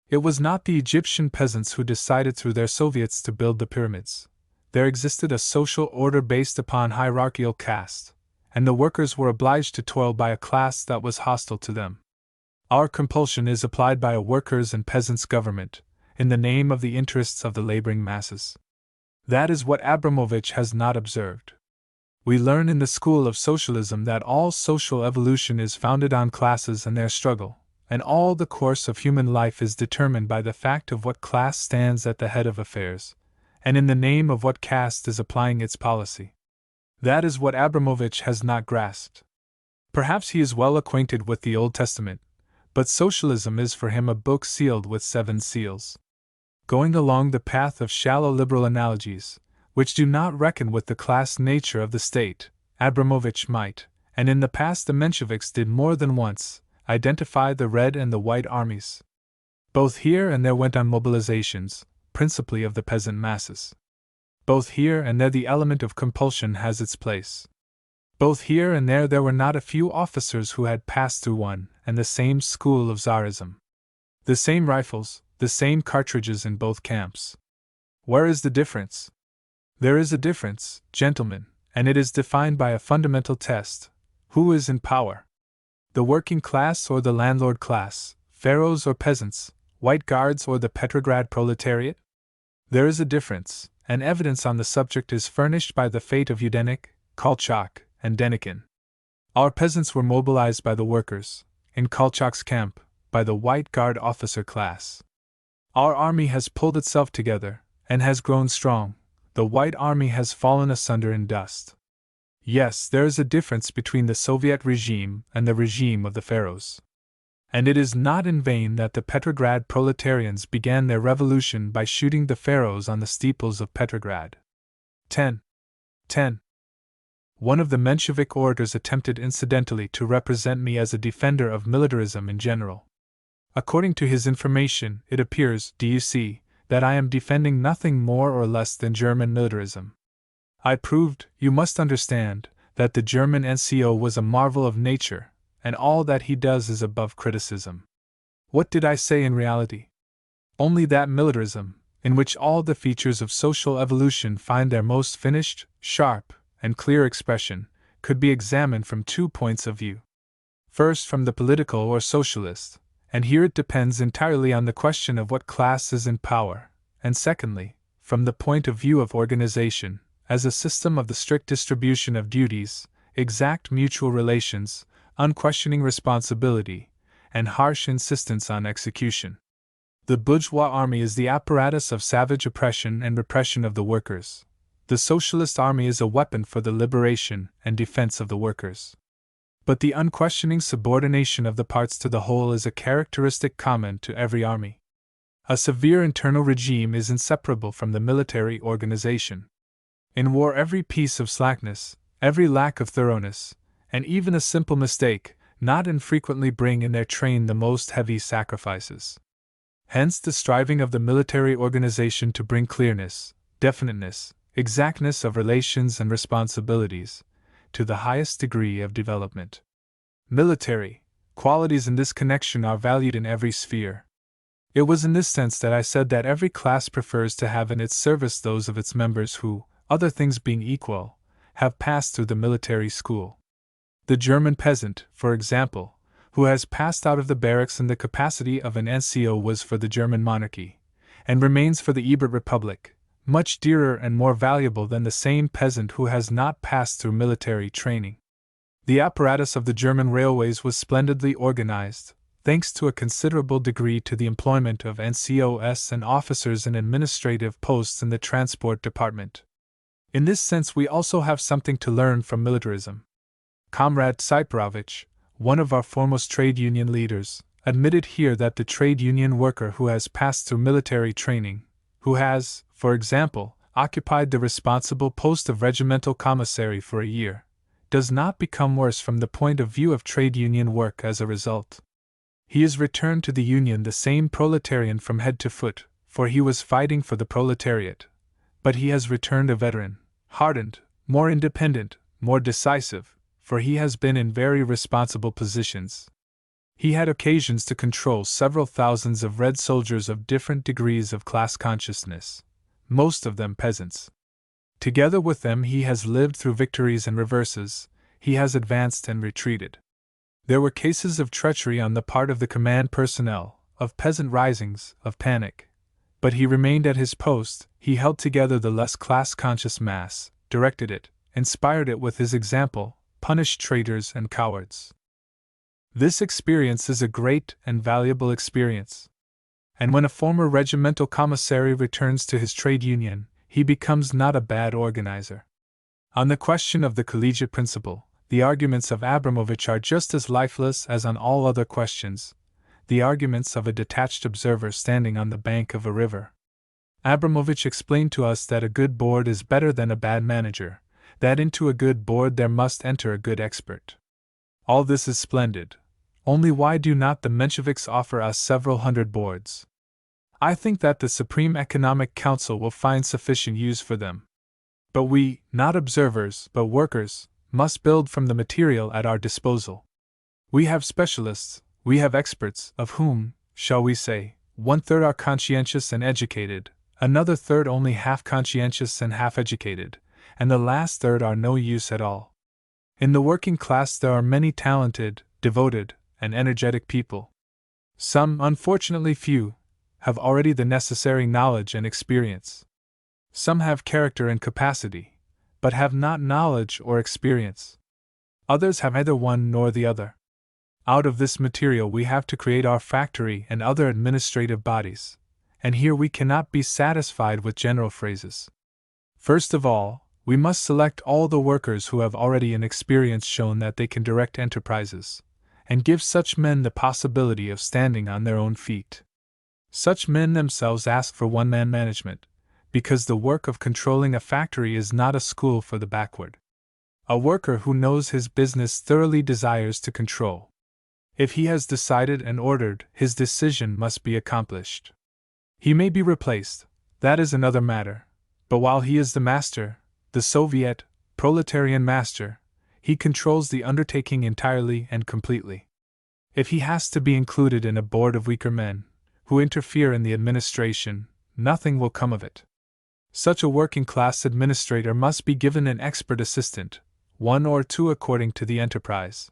It was not the Egyptian peasants who decided through their Soviets to build the pyramids. There existed a social order based upon hierarchical caste, and the workers were obliged to toil by a class that was hostile to them. Our compulsion is applied by a workers' and peasants' government, in the name of the interests of the laboring masses. That is what Abramovich has not observed. We learn in the school of socialism that all social evolution is founded on classes and their struggle, and all the course of human life is determined by the fact of what class stands at the head of affairs, and in the name of what caste is applying its policy. That is what Abramovich has not grasped. Perhaps he is well acquainted with the Old Testament, but socialism is for him a book sealed with 7 seals. Going along the path of shallow liberal analogies, which do not reckon with the class nature of the state. Abramovich might, and in the past the Mensheviks did more than once, identify the Red and the White armies. Both here and there went on mobilizations, principally of the peasant masses. Both here and there the element of compulsion has its place. Both here and there were not a few officers who had passed through one and the same school of Tsarism. The same rifles, the same cartridges in both camps. Where is the difference? There is a difference, gentlemen, and it is defined by a fundamental test. Who is in power? The working class or the landlord class, pharaohs or peasants, white guards or the Petrograd proletariat? There is a difference, and evidence on the subject is furnished by the fate of Yudenich, Kolchak, and Denikin. Our peasants were mobilized by the workers, in Kolchak's camp, by the white guard officer class. Our army has pulled itself together, and has grown strong. The white army has fallen asunder in dust. Yes, there is a difference between the Soviet regime and the regime of the pharaohs. And it is not in vain that the Petrograd proletarians began their revolution by shooting the pharaohs on the steeples of Petrograd. 10. One of the Menshevik orators attempted incidentally to represent me as a defender of militarism in general. According to his information, it appears, do you see, that I am defending nothing more or less than German militarism. I proved, you must understand, that the German NCO was a marvel of nature, and all that he does is above criticism. What did I say in reality? Only that militarism, in which all the features of social evolution find their most finished, sharp, and clear expression, could be examined from 2 points of view. First, from the political or socialist, and here it depends entirely on the question of what class is in power, and secondly, from the point of view of organization, as a system of the strict distribution of duties, exact mutual relations, unquestioning responsibility, and harsh insistence on execution. The bourgeois army is the apparatus of savage oppression and repression of the workers. The socialist army is a weapon for the liberation and defense of the workers. But the unquestioning subordination of the parts to the whole is a characteristic common to every army. A severe internal regime is inseparable from the military organization. In war, every piece of slackness, every lack of thoroughness, and even a simple mistake, not infrequently bring in their train the most heavy sacrifices. Hence the striving of the military organization to bring clearness, definiteness, exactness of relations and responsibilities, to the highest degree of development. Military qualities in this connection are valued in every sphere. It was in this sense that I said that every class prefers to have in its service those of its members who, other things being equal, have passed through the military school. The German peasant, for example, who has passed out of the barracks in the capacity of an NCO was for the German monarchy, and remains for the Ebert Republic, much dearer and more valuable than the same peasant who has not passed through military training. The apparatus of the German railways was splendidly organized, thanks to a considerable degree to the employment of NCOs and officers in administrative posts in the transport department. In this sense we also have something to learn from militarism. Comrade Tsiperovich, one of our foremost trade union leaders, admitted here that the trade union worker who has passed through military training, who has, for example, occupied the responsible post of regimental commissary for a year, does not become worse from the point of view of trade union work as a result. He is returned to the union the same proletarian from head to foot, for he was fighting for the proletariat, but he has returned a veteran, hardened, more independent, more decisive, for he has been in very responsible positions. He had occasions to control several thousands of red soldiers of different degrees of class consciousness, most of them peasants. Together with them he has lived through victories and reverses, he has advanced and retreated. There were cases of treachery on the part of the command personnel, of peasant risings, of panic. But he remained at his post, he held together the less class-conscious mass, directed it, inspired it with his example, punished traitors and cowards. This experience is a great and valuable experience. And when a former regimental commissary returns to his trade union, he becomes not a bad organizer. On the question of the collegiate principle, the arguments of Abramovich are just as lifeless as on all other questions, the arguments of a detached observer standing on the bank of a river. Abramovich explained to us that a good board is better than a bad manager, that into a good board there must enter a good expert. All this is splendid. Only why do not the Mensheviks offer us several hundred boards? I think that the Supreme Economic Council will find sufficient use for them. But we, not observers but workers, must build from the material at our disposal. We have specialists, we have experts, of whom, shall we say, 1/3 are conscientious and educated, another third only half conscientious and half educated, and the last third are no use at all. In the working class there are many talented, devoted, and energetic people. Some, unfortunately few, have already the necessary knowledge and experience. Some have character and capacity, but have not knowledge or experience. Others have neither one nor the other. Out of this material we have to create our factory and other administrative bodies, and here we cannot be satisfied with general phrases. First of all, we must select all the workers who have already in experience shown that they can direct enterprises, and give such men the possibility of standing on their own feet. Such men themselves ask for one-man management, because the work of controlling a factory is not a school for the backward. A worker who knows his business thoroughly desires to control. If he has decided and ordered, his decision must be accomplished. He may be replaced, that is another matter, but while he is the master, the Soviet, proletarian master, he controls the undertaking entirely and completely. If he has to be included in a board of weaker men, who interfere in the administration, nothing will come of it. Such a working-class administrator must be given an expert assistant, 1 or 2 according to the enterprise.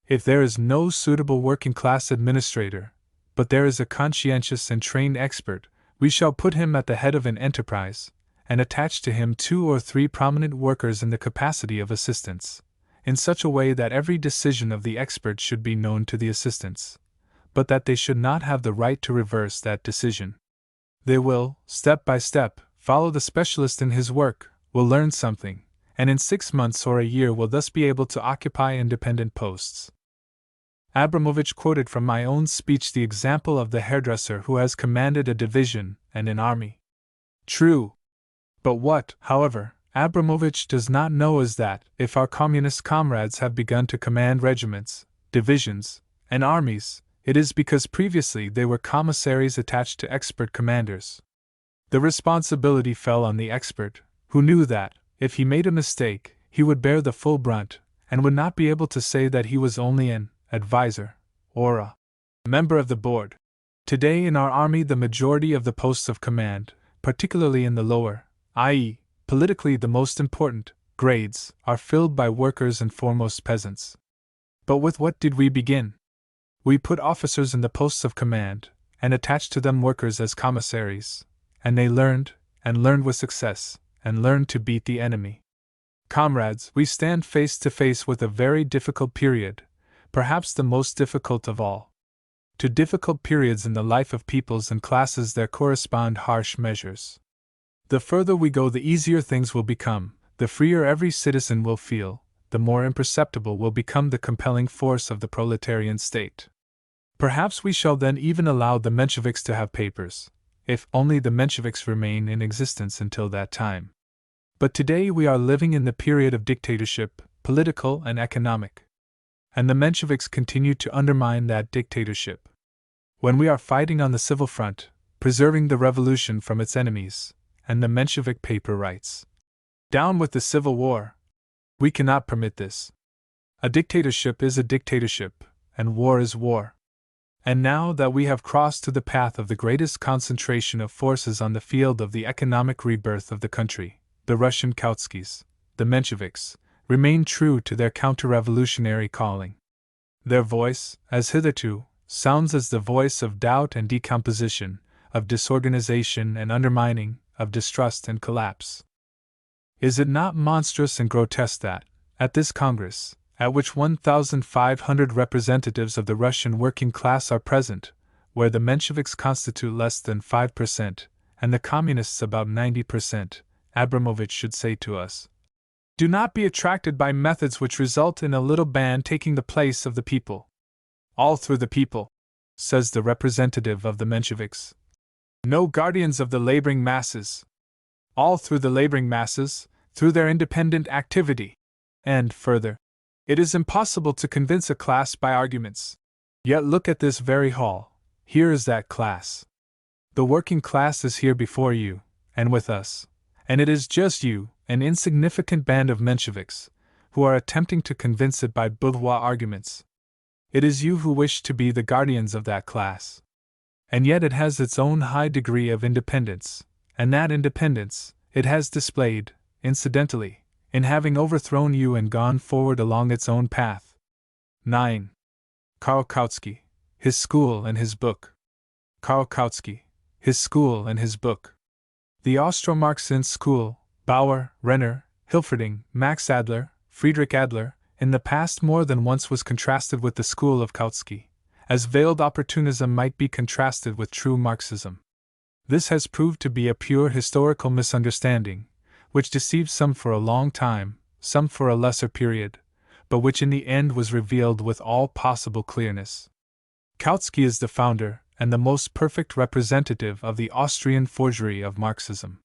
If there is no suitable working-class administrator, but there is a conscientious and trained expert, we shall put him at the head of an enterprise, and attach to him 2 or 3 prominent workers in the capacity of assistants, in such a way that every decision of the expert should be known to the assistants, but that they should not have the right to reverse that decision. They will, step by step, follow the specialist in his work, will learn something, and in 6 months or a year will thus be able to occupy independent posts. Abramovich quoted from my own speech the example of the hairdresser who has commanded a division and an army. True. But what, however, Abramovich does not know is that, if our communist comrades have begun to command regiments, divisions, and armies, it is because previously they were commissaries attached to expert commanders. The responsibility fell on the expert, who knew that, if he made a mistake, he would bear the full brunt, and would not be able to say that he was only an advisor or a member of the board. Today in our army the majority of the posts of command, particularly in the lower, i.e., politically the most important, grades, are filled by workers and foremost peasants. But with what did we begin? We put officers in the posts of command, and attached to them workers as commissaries, and they learned with success, and learned to beat the enemy. Comrades, we stand face to face with a very difficult period, perhaps the most difficult of all. To difficult periods in the life of peoples and classes there correspond harsh measures. The further we go the easier things will become, the freer every citizen will feel, the more imperceptible will become the compelling force of the proletarian state. Perhaps we shall then even allow the Mensheviks to have papers, if only the Mensheviks remain in existence until that time. But today we are living in the period of dictatorship, political and economic. And the Mensheviks continue to undermine that dictatorship. When we are fighting on the civil front, preserving the revolution from its enemies, and the Menshevik paper writes, "Down with the civil war," we cannot permit this. A dictatorship is a dictatorship, and war is war. And now that we have crossed to the path of the greatest concentration of forces on the field of the economic rebirth of the country, the Russian Kautskys, the Mensheviks, remain true to their counter-revolutionary calling. Their voice, as hitherto, sounds as the voice of doubt and decomposition, of disorganization and undermining, of distrust and collapse. Is it not monstrous and grotesque that, at this Congress, at which 1,500 representatives of the Russian working class are present, where the Mensheviks constitute less than 5%, and the Communists about 90%, Abramovich should say to us, "Do not be attracted by methods which result in a little band taking the place of the people." All through the people, says the representative of the Mensheviks. No guardians of the laboring masses. All through the laboring masses, through their independent activity. And, further, it is impossible to convince a class by arguments. Yet look at this very hall. Here is that class. The working class is here before you, and with us. And it is just you, an insignificant band of Mensheviks, who are attempting to convince it by bourgeois arguments. It is you who wish to be the guardians of that class. And yet it has its own high degree of independence, and that independence it has displayed, incidentally, in having overthrown you and gone forward along its own path. 9. Karl Kautsky, His School and His Book. Karl Kautsky, His School and His Book. The Austro-Marxian school, Bauer, Renner, Hilferding, Max Adler, Friedrich Adler, in the past more than once was contrasted with the school of Kautsky, as veiled opportunism might be contrasted with true Marxism. This has proved to be a pure historical misunderstanding, which deceived some for a long time, some for a lesser period, but which in the end was revealed with all possible clearness. Kautsky is the founder and the most perfect representative of the Austrian forgery of Marxism.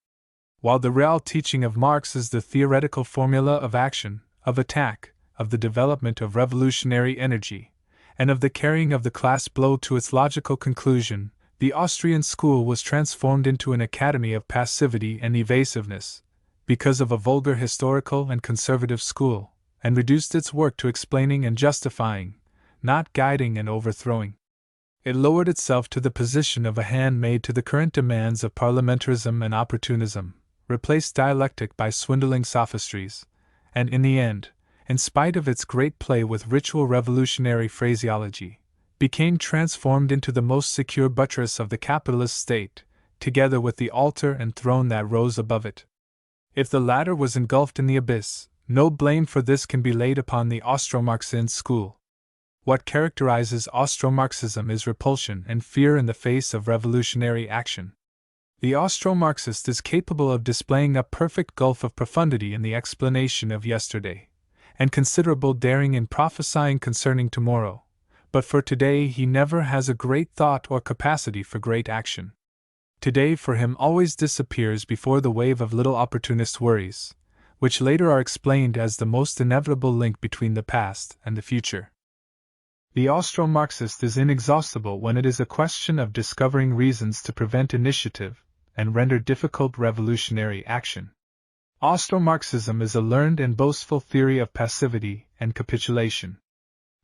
While the real teaching of Marx is the theoretical formula of action, of attack, of the development of revolutionary energy, and of the carrying of the class blow to its logical conclusion, the Austrian school was transformed into an academy of passivity and evasiveness, because of a vulgar historical and conservative school, and reduced its work to explaining and justifying, not guiding and overthrowing. It lowered itself to the position of a handmaid to the current demands of parliamentarism and opportunism, replaced dialectic by swindling sophistries, and in the end, in spite of its great play with ritual revolutionary phraseology, became transformed into the most secure buttress of the capitalist state, together with the altar and throne that rose above it. If the latter was engulfed in the abyss, no blame for this can be laid upon the Austro-Marxian school. What characterizes Austro-Marxism is repulsion and fear in the face of revolutionary action. The Austro-Marxist is capable of displaying a perfect gulf of profundity in the explanation of yesterday, and considerable daring in prophesying concerning tomorrow, but for today he never has a great thought or capacity for great action. Today for him always disappears before the wave of little opportunist worries, which later are explained as the most inevitable link between the past and the future. The Austro-Marxist is inexhaustible when it is a question of discovering reasons to prevent initiative and render difficult revolutionary action. Austro-Marxism is a learned and boastful theory of passivity and capitulation.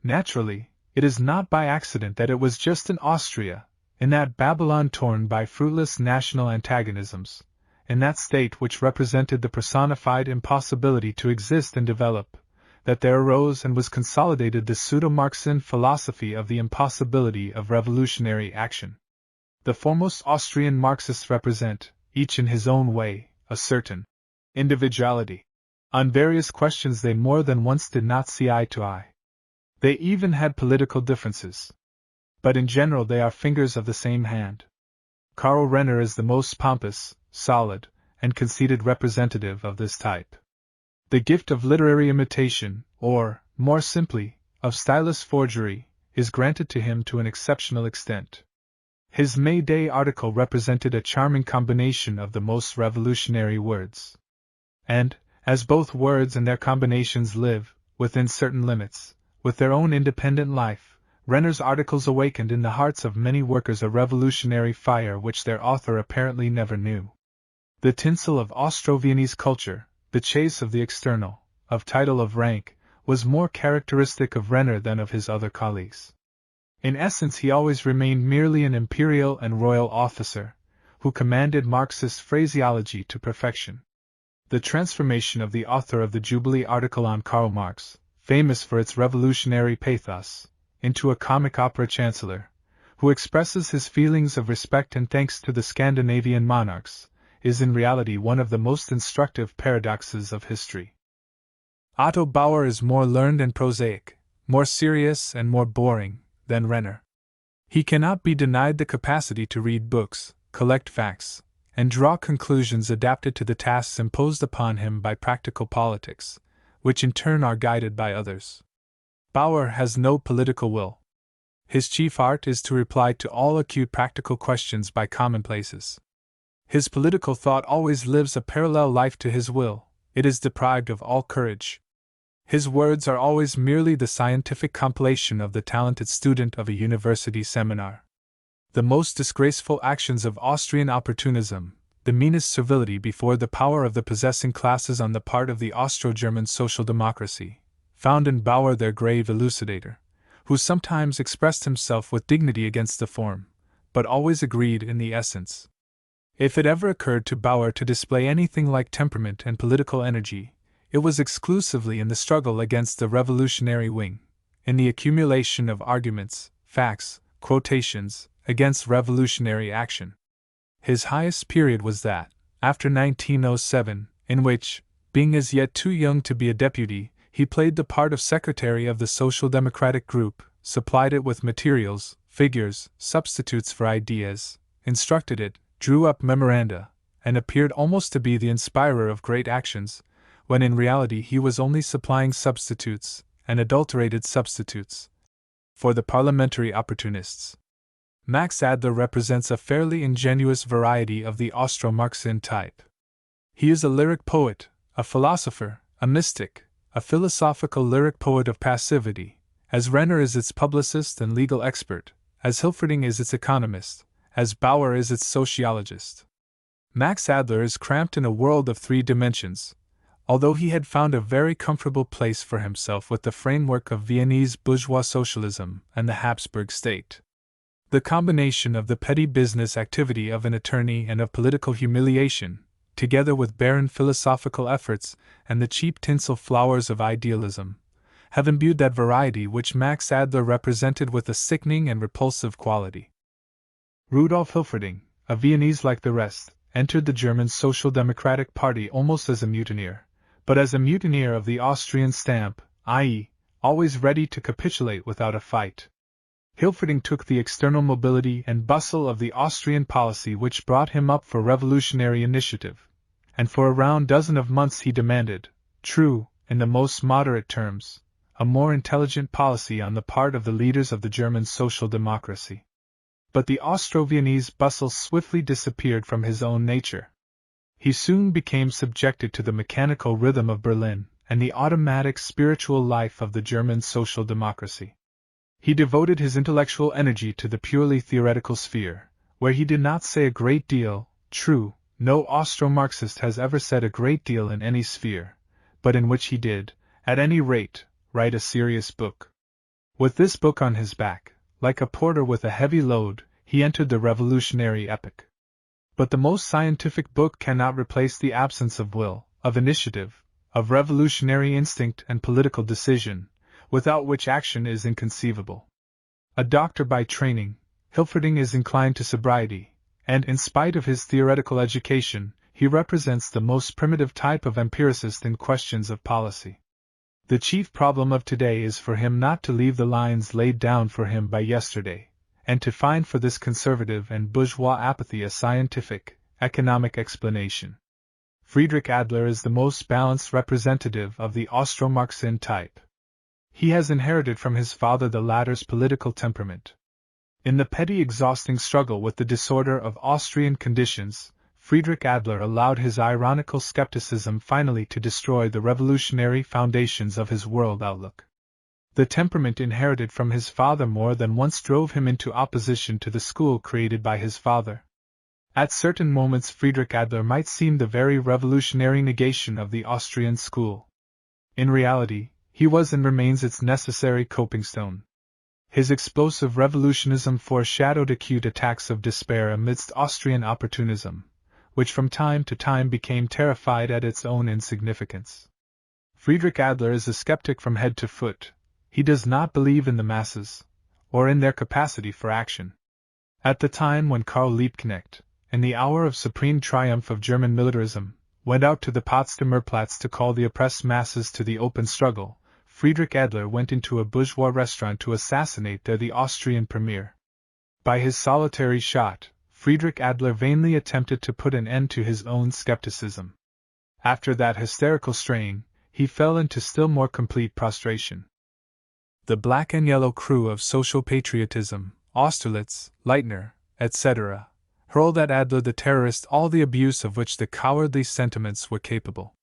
Naturally, it is not by accident that it was just in Austria, in that Babylon torn by fruitless national antagonisms, in that state which represented the personified impossibility to exist and develop, that there arose and was consolidated the pseudo-Marxian philosophy of the impossibility of revolutionary action. The foremost Austrian Marxists represent, each in his own way, a certain individuality. On various questions they more than once did not see eye to eye. They even had political differences. But in general they are fingers of the same hand. Karl Renner is the most pompous, solid, and conceited representative of this type. The gift of literary imitation, or, more simply, of stylist forgery, is granted to him to an exceptional extent. His May Day article represented a charming combination of the most revolutionary words. And, as both words and their combinations live, within certain limits, with their own independent life, Renner's articles awakened in the hearts of many workers a revolutionary fire which their author apparently never knew. The tinsel of Austro-Viennese culture, the chase of the external, of title of rank, was more characteristic of Renner than of his other colleagues. In essence he always remained merely an imperial and royal officer, who commanded Marxist phraseology to perfection. The transformation of the author of the Jubilee article on Karl Marx, famous for its revolutionary pathos, into a comic opera chancellor, who expresses his feelings of respect and thanks to the Scandinavian monarchs, is in reality one of the most instructive paradoxes of history. Otto Bauer is more learned and prosaic, more serious and more boring, than Renner. He cannot be denied the capacity to read books, collect facts, and draw conclusions adapted to the tasks imposed upon him by practical politics, which in turn are guided by others. Bauer has no political will. His chief art is to reply to all acute practical questions by commonplaces. His political thought always lives a parallel life to his will, it is deprived of all courage. His words are always merely the scientific compilation of the talented student of a university seminar. The most disgraceful actions of Austrian opportunism, the meanest servility before the power of the possessing classes on the part of the Austro-German social democracy, found in Bauer their grave elucidator, who sometimes expressed himself with dignity against the form, but always agreed in the essence. If it ever occurred to Bauer to display anything like temperament and political energy, it was exclusively in the struggle against the revolutionary wing, in the accumulation of arguments, facts, quotations, against revolutionary action. His highest period was that, after 1907, in which, being as yet too young to be a deputy, he played the part of secretary of the Social Democratic group, supplied it with materials, figures, substitutes for ideas, instructed it, drew up memoranda, and appeared almost to be the inspirer of great actions, when in reality he was only supplying substitutes, and adulterated substitutes, for the parliamentary opportunists. Max Adler represents a fairly ingenuous variety of the Austro-Marxian type. He is a lyric poet, a philosopher, a mystic, a philosophical lyric poet of passivity, as Renner is its publicist and legal expert, as Hilferding is its economist, as Bauer is its sociologist. Max Adler is cramped in a world of three dimensions, although he had found a very comfortable place for himself with the framework of Viennese bourgeois socialism and the Habsburg state. The combination of the petty business activity of an attorney and of political humiliation, together with barren philosophical efforts and the cheap tinsel flowers of idealism, have imbued that variety which Max Adler represented with a sickening and repulsive quality. Rudolf Hilferding, a Viennese like the rest, entered the German Social Democratic Party almost as a mutineer, but as a mutineer of the Austrian stamp, i.e., always ready to capitulate without a fight. Hilferding took the external mobility and bustle of the Austrian policy which brought him up for revolutionary initiative, and for a round dozen of months he demanded, true, in the most moderate terms, a more intelligent policy on the part of the leaders of the German social democracy. But the Austro-Viennese bustle swiftly disappeared from his own nature. He soon became subjected to the mechanical rhythm of Berlin and the automatic spiritual life of the German social democracy. He devoted his intellectual energy to the purely theoretical sphere, where he did not say a great deal, true, no Austro-Marxist has ever said a great deal in any sphere, but in which he did, at any rate, write a serious book. With this book on his back, like a porter with a heavy load, he entered the revolutionary epoch. But the most scientific book cannot replace the absence of will, of initiative, of revolutionary instinct and political decision, without which action is inconceivable. A doctor by training, Hilferding is inclined to sobriety, and in spite of his theoretical education, he represents the most primitive type of empiricist in questions of policy. The chief problem of today is for him not to leave the lines laid down for him by yesterday, and to find for this conservative and bourgeois apathy a scientific, economic explanation. Friedrich Adler is the most balanced representative of the Austro-Marxian type. He has inherited from his father the latter's political temperament. In the petty exhausting struggle with the disorder of Austrian conditions, Friedrich Adler allowed his ironical skepticism finally to destroy the revolutionary foundations of his world outlook. The temperament inherited from his father more than once drove him into opposition to the school created by his father. At certain moments Friedrich Adler might seem the very revolutionary negation of the Austrian school. In reality, he was and remains its necessary coping stone. His explosive revolutionism foreshadowed acute attacks of despair amidst Austrian opportunism, which from time to time became terrified at its own insignificance. Friedrich Adler is a skeptic from head to foot. He does not believe in the masses, or in their capacity for action. At the time when Karl Liebknecht, in the hour of supreme triumph of German militarism, went out to the Potsdamer Platz to call the oppressed masses to the open struggle, Friedrich Adler went into a bourgeois restaurant to assassinate there the Austrian premier. By his solitary shot, Friedrich Adler vainly attempted to put an end to his own skepticism. After that hysterical straying, he fell into still more complete prostration. the black and yellow crew of social patriotism, Austerlitz, Leitner, etc., hurled at Adler the terrorist all the abuse of which the cowardly sentiments were capable.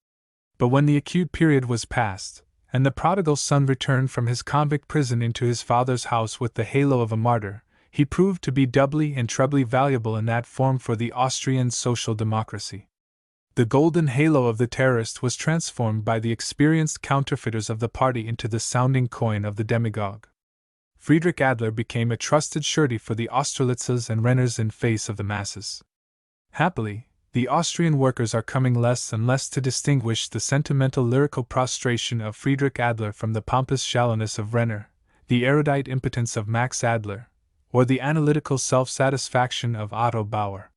But when the acute period was past, and the prodigal son returned from his convict prison into his father's house with the halo of a martyr, he proved to be doubly and trebly valuable in that form for the Austrian social democracy. The golden halo of the terrorist was transformed by the experienced counterfeiters of the party into the sounding coin of the demagogue. Friedrich Adler became a trusted surety for the Austerlitzes and Renners in face of the masses. Happily, the Austrian workers are coming less and less to distinguish the sentimental lyrical prostration of Friedrich Adler from the pompous shallowness of Renner, the erudite impotence of Max Adler, or the analytical self-satisfaction of Otto Bauer.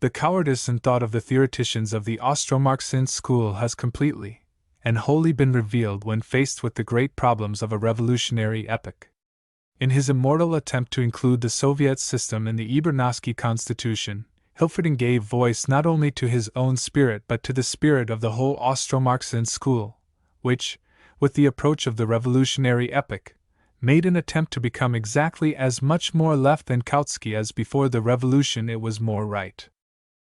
The cowardice and thought of the theoreticians of the Austro-Marxian school has completely and wholly been revealed when faced with the great problems of a revolutionary epoch. In his immortal attempt to include the Soviet system in the Ebernoski Constitution, Hilferding gave voice not only to his own spirit but to the spirit of the whole Austro-Marxian school, which, with the approach of the revolutionary epoch, made an attempt to become exactly as much more left than Kautsky as before the revolution it was more right.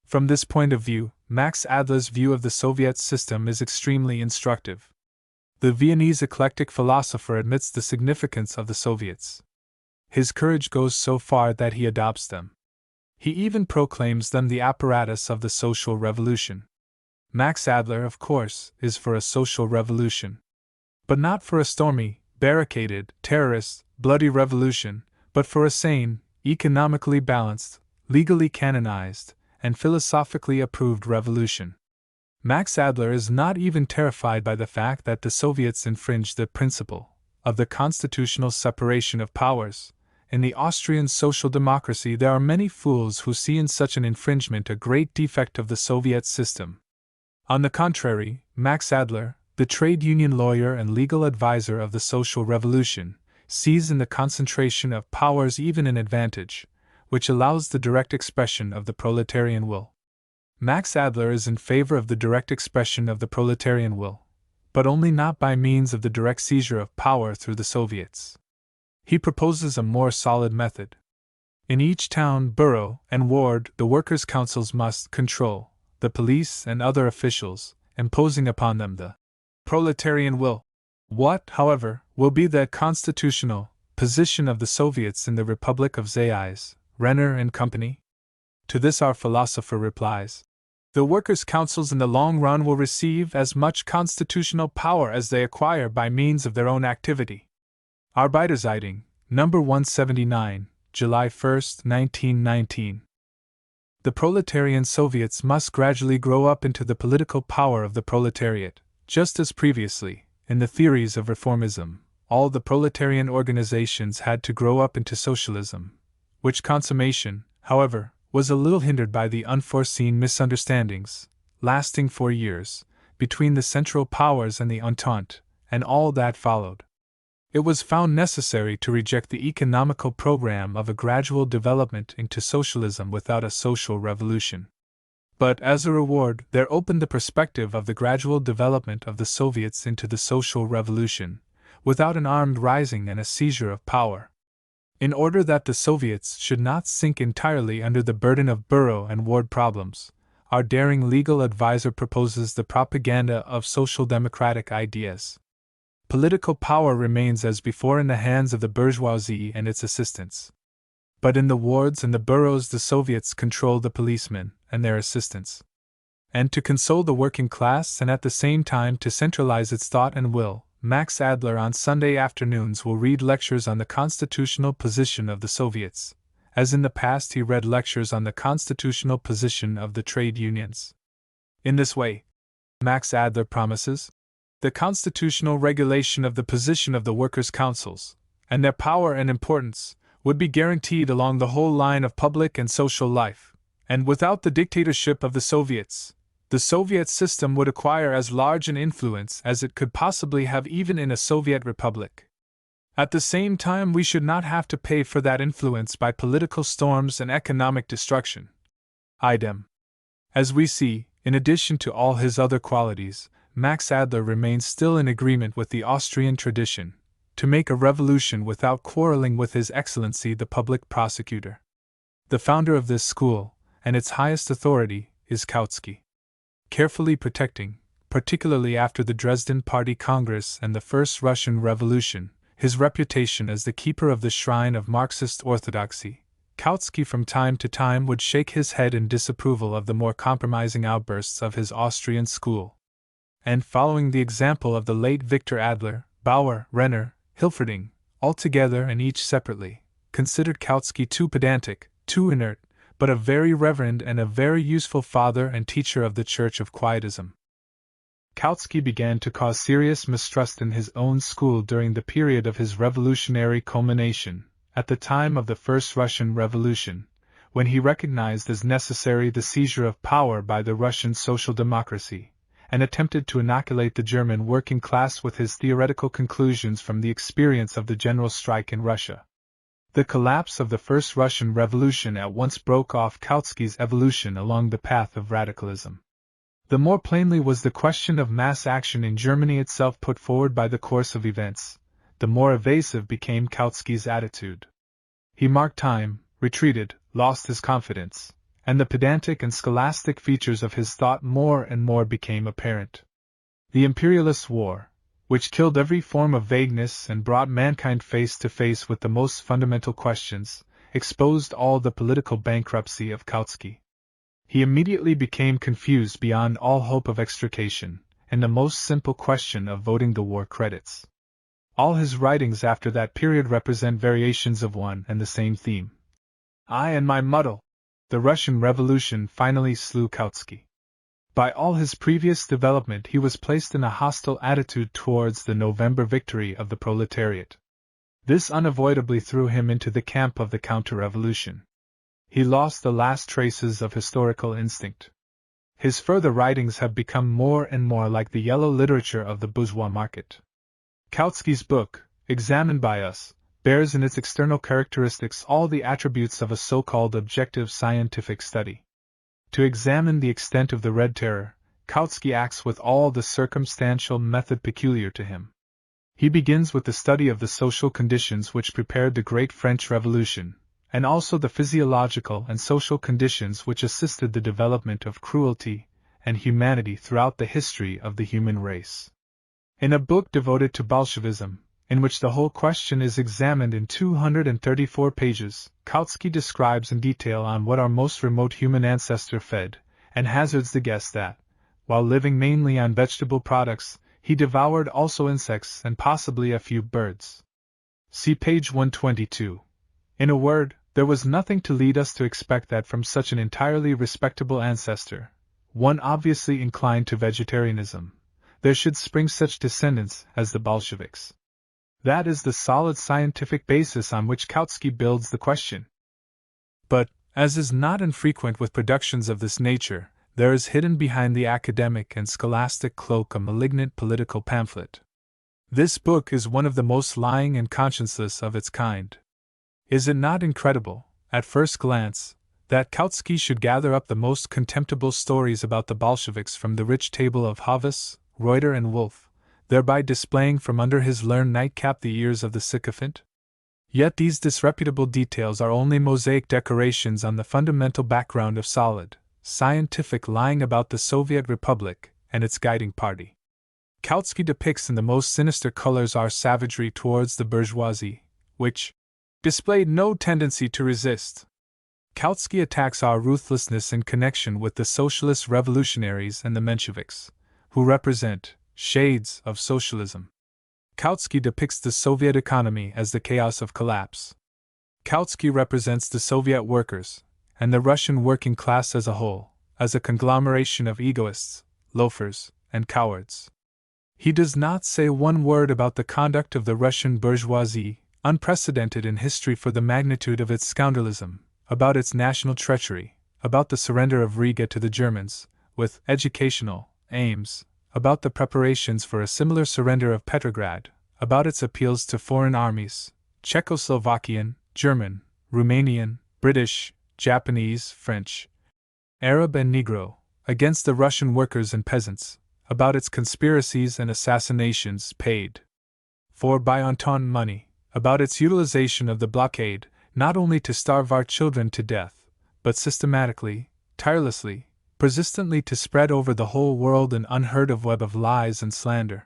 From this point of view, Max Adler's view of the Soviet system is extremely instructive. The Viennese eclectic philosopher admits the significance of the Soviets. His courage goes so far that he adopts them. He even proclaims them the apparatus of the social revolution. Max Adler, of course, is for a social revolution. But not for a stormy, barricaded, terrorist, bloody revolution, but for a sane, economically balanced, legally canonized, and philosophically approved revolution. Max Adler is not even terrified by the fact that the Soviets infringe the principle of the constitutional separation of powers. In the Austrian social democracy there are many fools who see in such an infringement a great defect of the Soviet system. On the contrary, Max Adler, the trade union lawyer and legal advisor of the social revolution, sees in the concentration of powers even an advantage, which allows the direct expression of the proletarian will. Max Adler is in favor of the direct expression of the proletarian will, but only not by means of the direct seizure of power through the Soviets. He proposes a more solid method. In each town, borough, and ward, the workers' councils must control the police and other officials, imposing upon them the proletarian will. What, however, will be the constitutional position of the Soviets in the Republic of Zayas, Renner and Company? To this our philosopher replies, the workers' councils in the long run will receive as much constitutional power as they acquire by means of their own activity. Arbeiterzeitung, No. 179, July 1, 1919. The proletarian Soviets must gradually grow up into the political power of the proletariat, just as previously, in the theories of reformism, all the proletarian organizations had to grow up into socialism, which consummation, however, was a little hindered by the unforeseen misunderstandings, lasting for years, between the Central Powers and the Entente, and all that followed. It was found necessary to reject the economical program of a gradual development into socialism without a social revolution. But as a reward, there opened the perspective of the gradual development of the Soviets into the social revolution, without an armed rising and a seizure of power. In order that the Soviets should not sink entirely under the burden of borough and ward problems, our daring legal advisor proposes the propaganda of social democratic ideas. Political power remains as before in the hands of the bourgeoisie and its assistants. But in the wards and the boroughs the Soviets control the policemen and their assistants. And to console the working class and at the same time to centralize its thought and will, Max Adler on Sunday afternoons will read lectures on the constitutional position of the Soviets, as in the past he read lectures on the constitutional position of the trade unions. In this way, Max Adler promises, the constitutional regulation of the position of the workers' councils, and their power and importance, would be guaranteed along the whole line of public and social life, and without the dictatorship of the Soviets, the Soviet system would acquire as large an influence as it could possibly have even in a Soviet republic. At the same time, we should not have to pay for that influence by political storms and economic destruction. Idem. As we see, in addition to all his other qualities, Max Adler remains still in agreement with the Austrian tradition, to make a revolution without quarreling with His Excellency the Public Prosecutor. The founder of this school, and its highest authority, is Kautsky. Carefully protecting, particularly after the Dresden Party Congress and the First Russian Revolution, his reputation as the keeper of the shrine of Marxist orthodoxy, Kautsky from time to time would shake his head in disapproval of the more compromising outbursts of his Austrian school. And following the example of the late Victor Adler, Bauer, Renner, Hilferding, altogether and each separately, considered Kautsky too pedantic, too inert, but a very reverend and a very useful father and teacher of the Church of Quietism. Kautsky began to cause serious mistrust in his own school during the period of his revolutionary culmination, at the time of the First Russian Revolution, when he recognized as necessary the seizure of power by the Russian social democracy, and attempted to inoculate the German working class with his theoretical conclusions from the experience of the general strike in Russia. The collapse of the First Russian Revolution at once broke off Kautsky's evolution along the path of radicalism. The more plainly was the question of mass action in Germany itself put forward by the course of events, the more evasive became Kautsky's attitude. He marked time, retreated, lost his confidence, and the pedantic and scholastic features of his thought more and more became apparent. The imperialist war, which killed every form of vagueness and brought mankind face to face with the most fundamental questions, exposed all the political bankruptcy of Kautsky. He immediately became confused beyond all hope of extrication, in the most simple question of voting the war credits. All his writings after that period represent variations of one and the same theme. I and my muddle. The Russian Revolution finally slew Kautsky. By all his previous development he was placed in a hostile attitude towards the November victory of the proletariat. This unavoidably threw him into the camp of the counter-revolution. He lost the last traces of historical instinct. His further writings have become more and more like the yellow literature of the bourgeois market. Kautsky's book, examined by us, bears in its external characteristics all the attributes of a so-called objective scientific study. To examine the extent of the Red Terror, Kautsky acts with all the circumstantial method peculiar to him. He begins with the study of the social conditions which prepared the great French Revolution, and also the physiological and social conditions which assisted the development of cruelty and humanity throughout the history of the human race. In a book devoted to Bolshevism, in which the whole question is examined in 234 pages, Kautsky describes in detail on what our most remote human ancestor fed, and hazards the guess that, while living mainly on vegetable products, he devoured also insects and possibly a few birds. See page 122. In a word, there was nothing to lead us to expect that from such an entirely respectable ancestor, one obviously inclined to vegetarianism, there should spring such descendants as the Bolsheviks. That is the solid scientific basis on which Kautsky builds the question. But, as is not infrequent with productions of this nature, there is hidden behind the academic and scholastic cloak a malignant political pamphlet. This book is one of the most lying and conscienceless of its kind. Is it not incredible, at first glance, that Kautsky should gather up the most contemptible stories about the Bolsheviks from the rich table of Havas, Reuter and Wolff, thereby displaying from under his learned nightcap the ears of the sycophant? Yet these disreputable details are only mosaic decorations on the fundamental background of solid, scientific lying about the Soviet Republic and its guiding party. Kautsky depicts in the most sinister colors our savagery towards the bourgeoisie, which displayed no tendency to resist. Kautsky attacks our ruthlessness in connection with the socialist revolutionaries and the Mensheviks, who represent shades of socialism. Kautsky depicts the Soviet economy as the chaos of collapse. Kautsky represents the Soviet workers, and the Russian working class as a whole, as a conglomeration of egoists, loafers, and cowards. He does not say one word about the conduct of the Russian bourgeoisie, unprecedented in history for the magnitude of its scoundrelism, about its national treachery, about the surrender of Riga to the Germans, with educational aims, about the preparations for a similar surrender of Petrograd, about its appeals to foreign armies, Czechoslovakian, German, Romanian, British, Japanese, French, Arab and Negro, against the Russian workers and peasants, about its conspiracies and assassinations paid for by Entente money, about its utilization of the blockade, not only to starve our children to death, but systematically, tirelessly, persistently to spread over the whole world an unheard of web of lies and slander.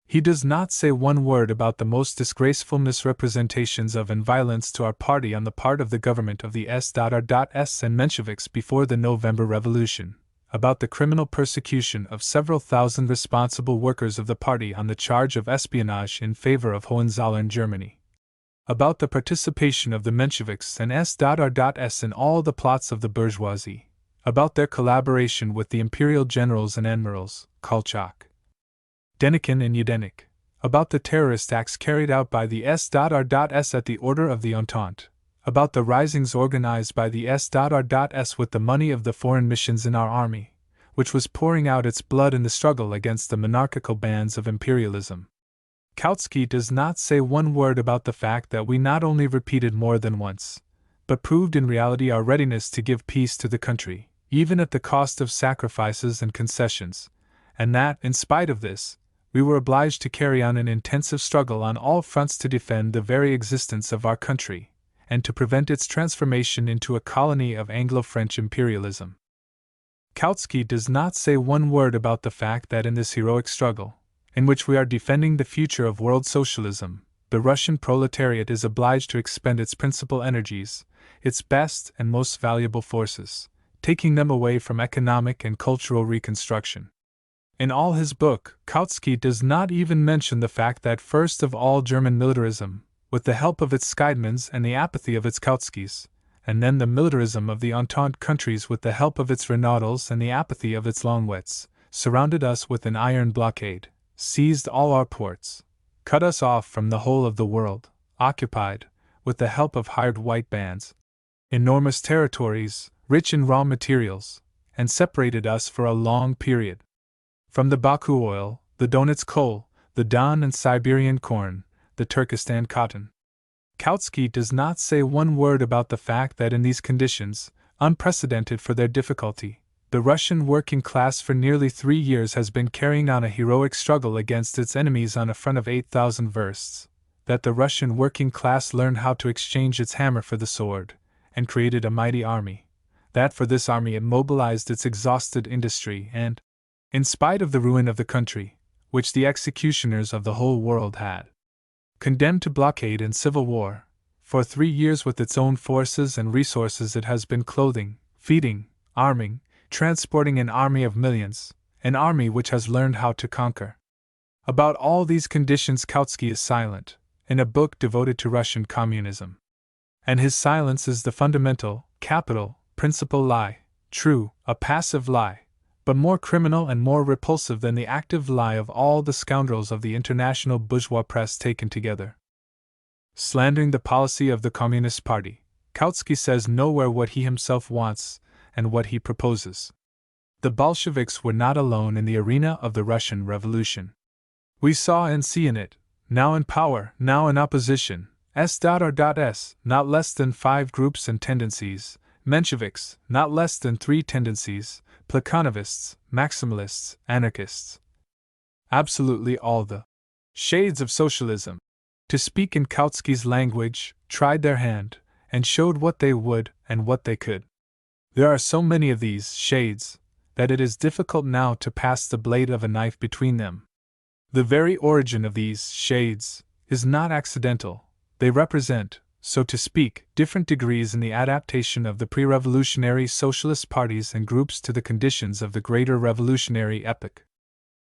He does not say one word about the most disgraceful misrepresentations of and violence to our party on the part of the government of the S.R.S. and Mensheviks before the November Revolution, about the criminal persecution of several thousand responsible workers of the party on the charge of espionage in favor of Hohenzollern Germany, about the participation of the Mensheviks and S.R.S. in all the plots of the bourgeoisie, about their collaboration with the imperial generals and admirals, Kolchak, Denikin and Yudenich, about the terrorist acts carried out by the S.R.S. at the order of the Entente, about the risings organized by the S.R.S. with the money of the foreign missions in our army, which was pouring out its blood in the struggle against the monarchical bands of imperialism. Kautsky does not say one word about the fact that we not only repeated more than once, but proved in reality our readiness to give peace to the country, even at the cost of sacrifices and concessions, and that, in spite of this, we were obliged to carry on an intensive struggle on all fronts to defend the very existence of our country, and to prevent its transformation into a colony of Anglo-French imperialism. Kautsky does not say one word about the fact that in this heroic struggle, in which we are defending the future of world socialism, the Russian proletariat is obliged to expend its principal energies, its best and most valuable forces, taking them away from economic and cultural reconstruction. In all his book, Kautsky does not even mention the fact that first of all German militarism, with the help of its Scheidemans and the apathy of its Kautskys, and then the militarism of the Entente countries with the help of its Renaudels and the apathy of its Longwets, surrounded us with an iron blockade, seized all our ports, cut us off from the whole of the world, occupied, with the help of hired white bands, enormous territories, rich in raw materials, and separated us for a long period from the Baku oil, the Donets coal, the Don and Siberian corn, the Turkestan cotton. Kautsky does not say one word about the fact that in these conditions, unprecedented for their difficulty, the Russian working class for nearly 3 years has been carrying on a heroic struggle against its enemies on a front of 8,000 versts, that the Russian working class learned how to exchange its hammer for the sword, and created a mighty army, that for this army it mobilized its exhausted industry and, in spite of the ruin of the country, which the executioners of the whole world had condemned to blockade and civil war, for 3 years with its own forces and resources it has been clothing, feeding, arming, transporting an army of millions, an army which has learned how to conquer. About all these conditions Kautsky is silent, in a book devoted to Russian communism. And his silence is the fundamental, capital, principal lie, true, a passive lie, but more criminal and more repulsive than the active lie of all the scoundrels of the international bourgeois press taken together. Slandering the policy of the Communist Party, Kautsky says nowhere what he himself wants and what he proposes. The Bolsheviks were not alone in the arena of the Russian Revolution. We saw and see in it, now in power, now in opposition, S.R.S., not less than 5 groups and tendencies, Mensheviks, not less than 3 tendencies, Plekhanovists, Maximalists, Anarchists. Absolutely all the shades of socialism, to speak in Kautsky's language, tried their hand, and showed what they would and what they could. There are so many of these shades that it is difficult now to pass the blade of a knife between them. The very origin of these shades is not accidental, they represent, so to speak, different degrees in the adaptation of the pre-revolutionary socialist parties and groups to the conditions of the greater revolutionary epoch.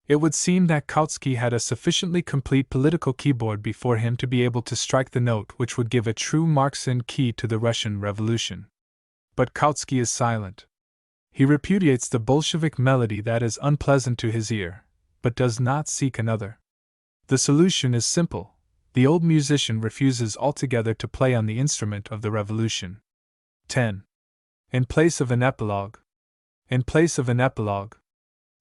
It would seem that Kautsky had a sufficiently complete political keyboard before him to be able to strike the note which would give a true Marxian key to the Russian Revolution. But Kautsky is silent. He repudiates the Bolshevik melody that is unpleasant to his ear, but does not seek another. The solution is simple. The old musician refuses altogether to play on the instrument of the revolution. 10. In place of an epilogue. In place of an epilogue.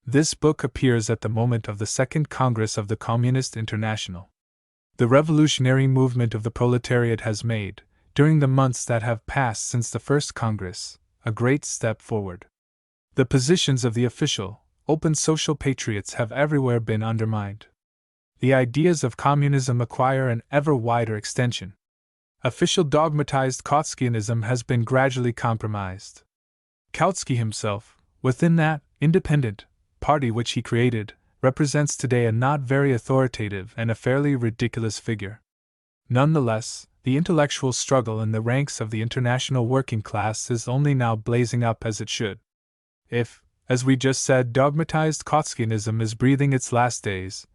This book appears at the moment of the Second Congress of the Communist International. The revolutionary movement of the proletariat has made, during the months that have passed since the first Congress, a great step forward. The positions of the official, open social patriots have everywhere been undermined. the ideas of communism acquire an ever wider extension. Official dogmatized Trotskyism has been gradually compromised. Trotsky himself, within that independent party which he created, represents today a not very authoritative and a fairly ridiculous figure. Nonetheless, the intellectual struggle in the ranks of the international working class is only now blazing up as it should. If, as we just said, dogmatized Trotskyism is breathing its last days,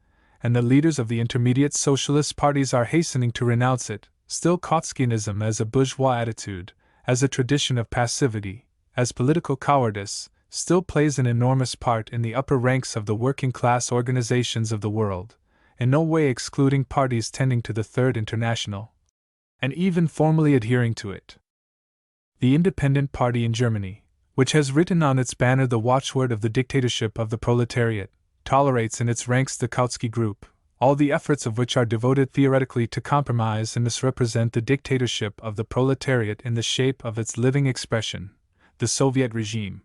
and the leaders of the intermediate socialist parties are hastening to renounce it, still Trotskyism as a bourgeois attitude, as a tradition of passivity, as political cowardice, still plays an enormous part in the upper ranks of the working class organizations of the world, in no way excluding parties tending to the Third International, and even formally adhering to it. The Independent Party in Germany, which has written on its banner the watchword of the dictatorship of the proletariat, tolerates in its ranks the Trotsky group, all the efforts of which are devoted theoretically to compromise and misrepresent the dictatorship of the proletariat in the shape of its living expression, the Soviet regime.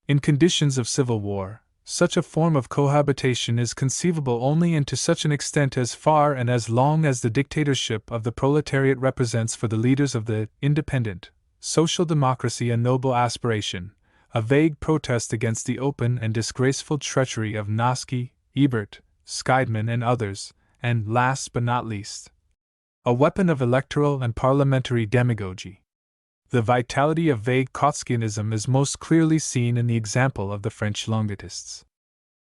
In conditions of civil war, such a form of cohabitation is conceivable only and to such an extent as far and as long as the dictatorship of the proletariat represents for the leaders of the independent social democracy a noble aspiration, a vague protest against the open and disgraceful treachery of Trotsky, Ebert, Scheidman, and others, and, last but not least, a weapon of electoral and parliamentary demagogy. The vitality of vague Trotskyism is most clearly seen in the example of the French Longuetists.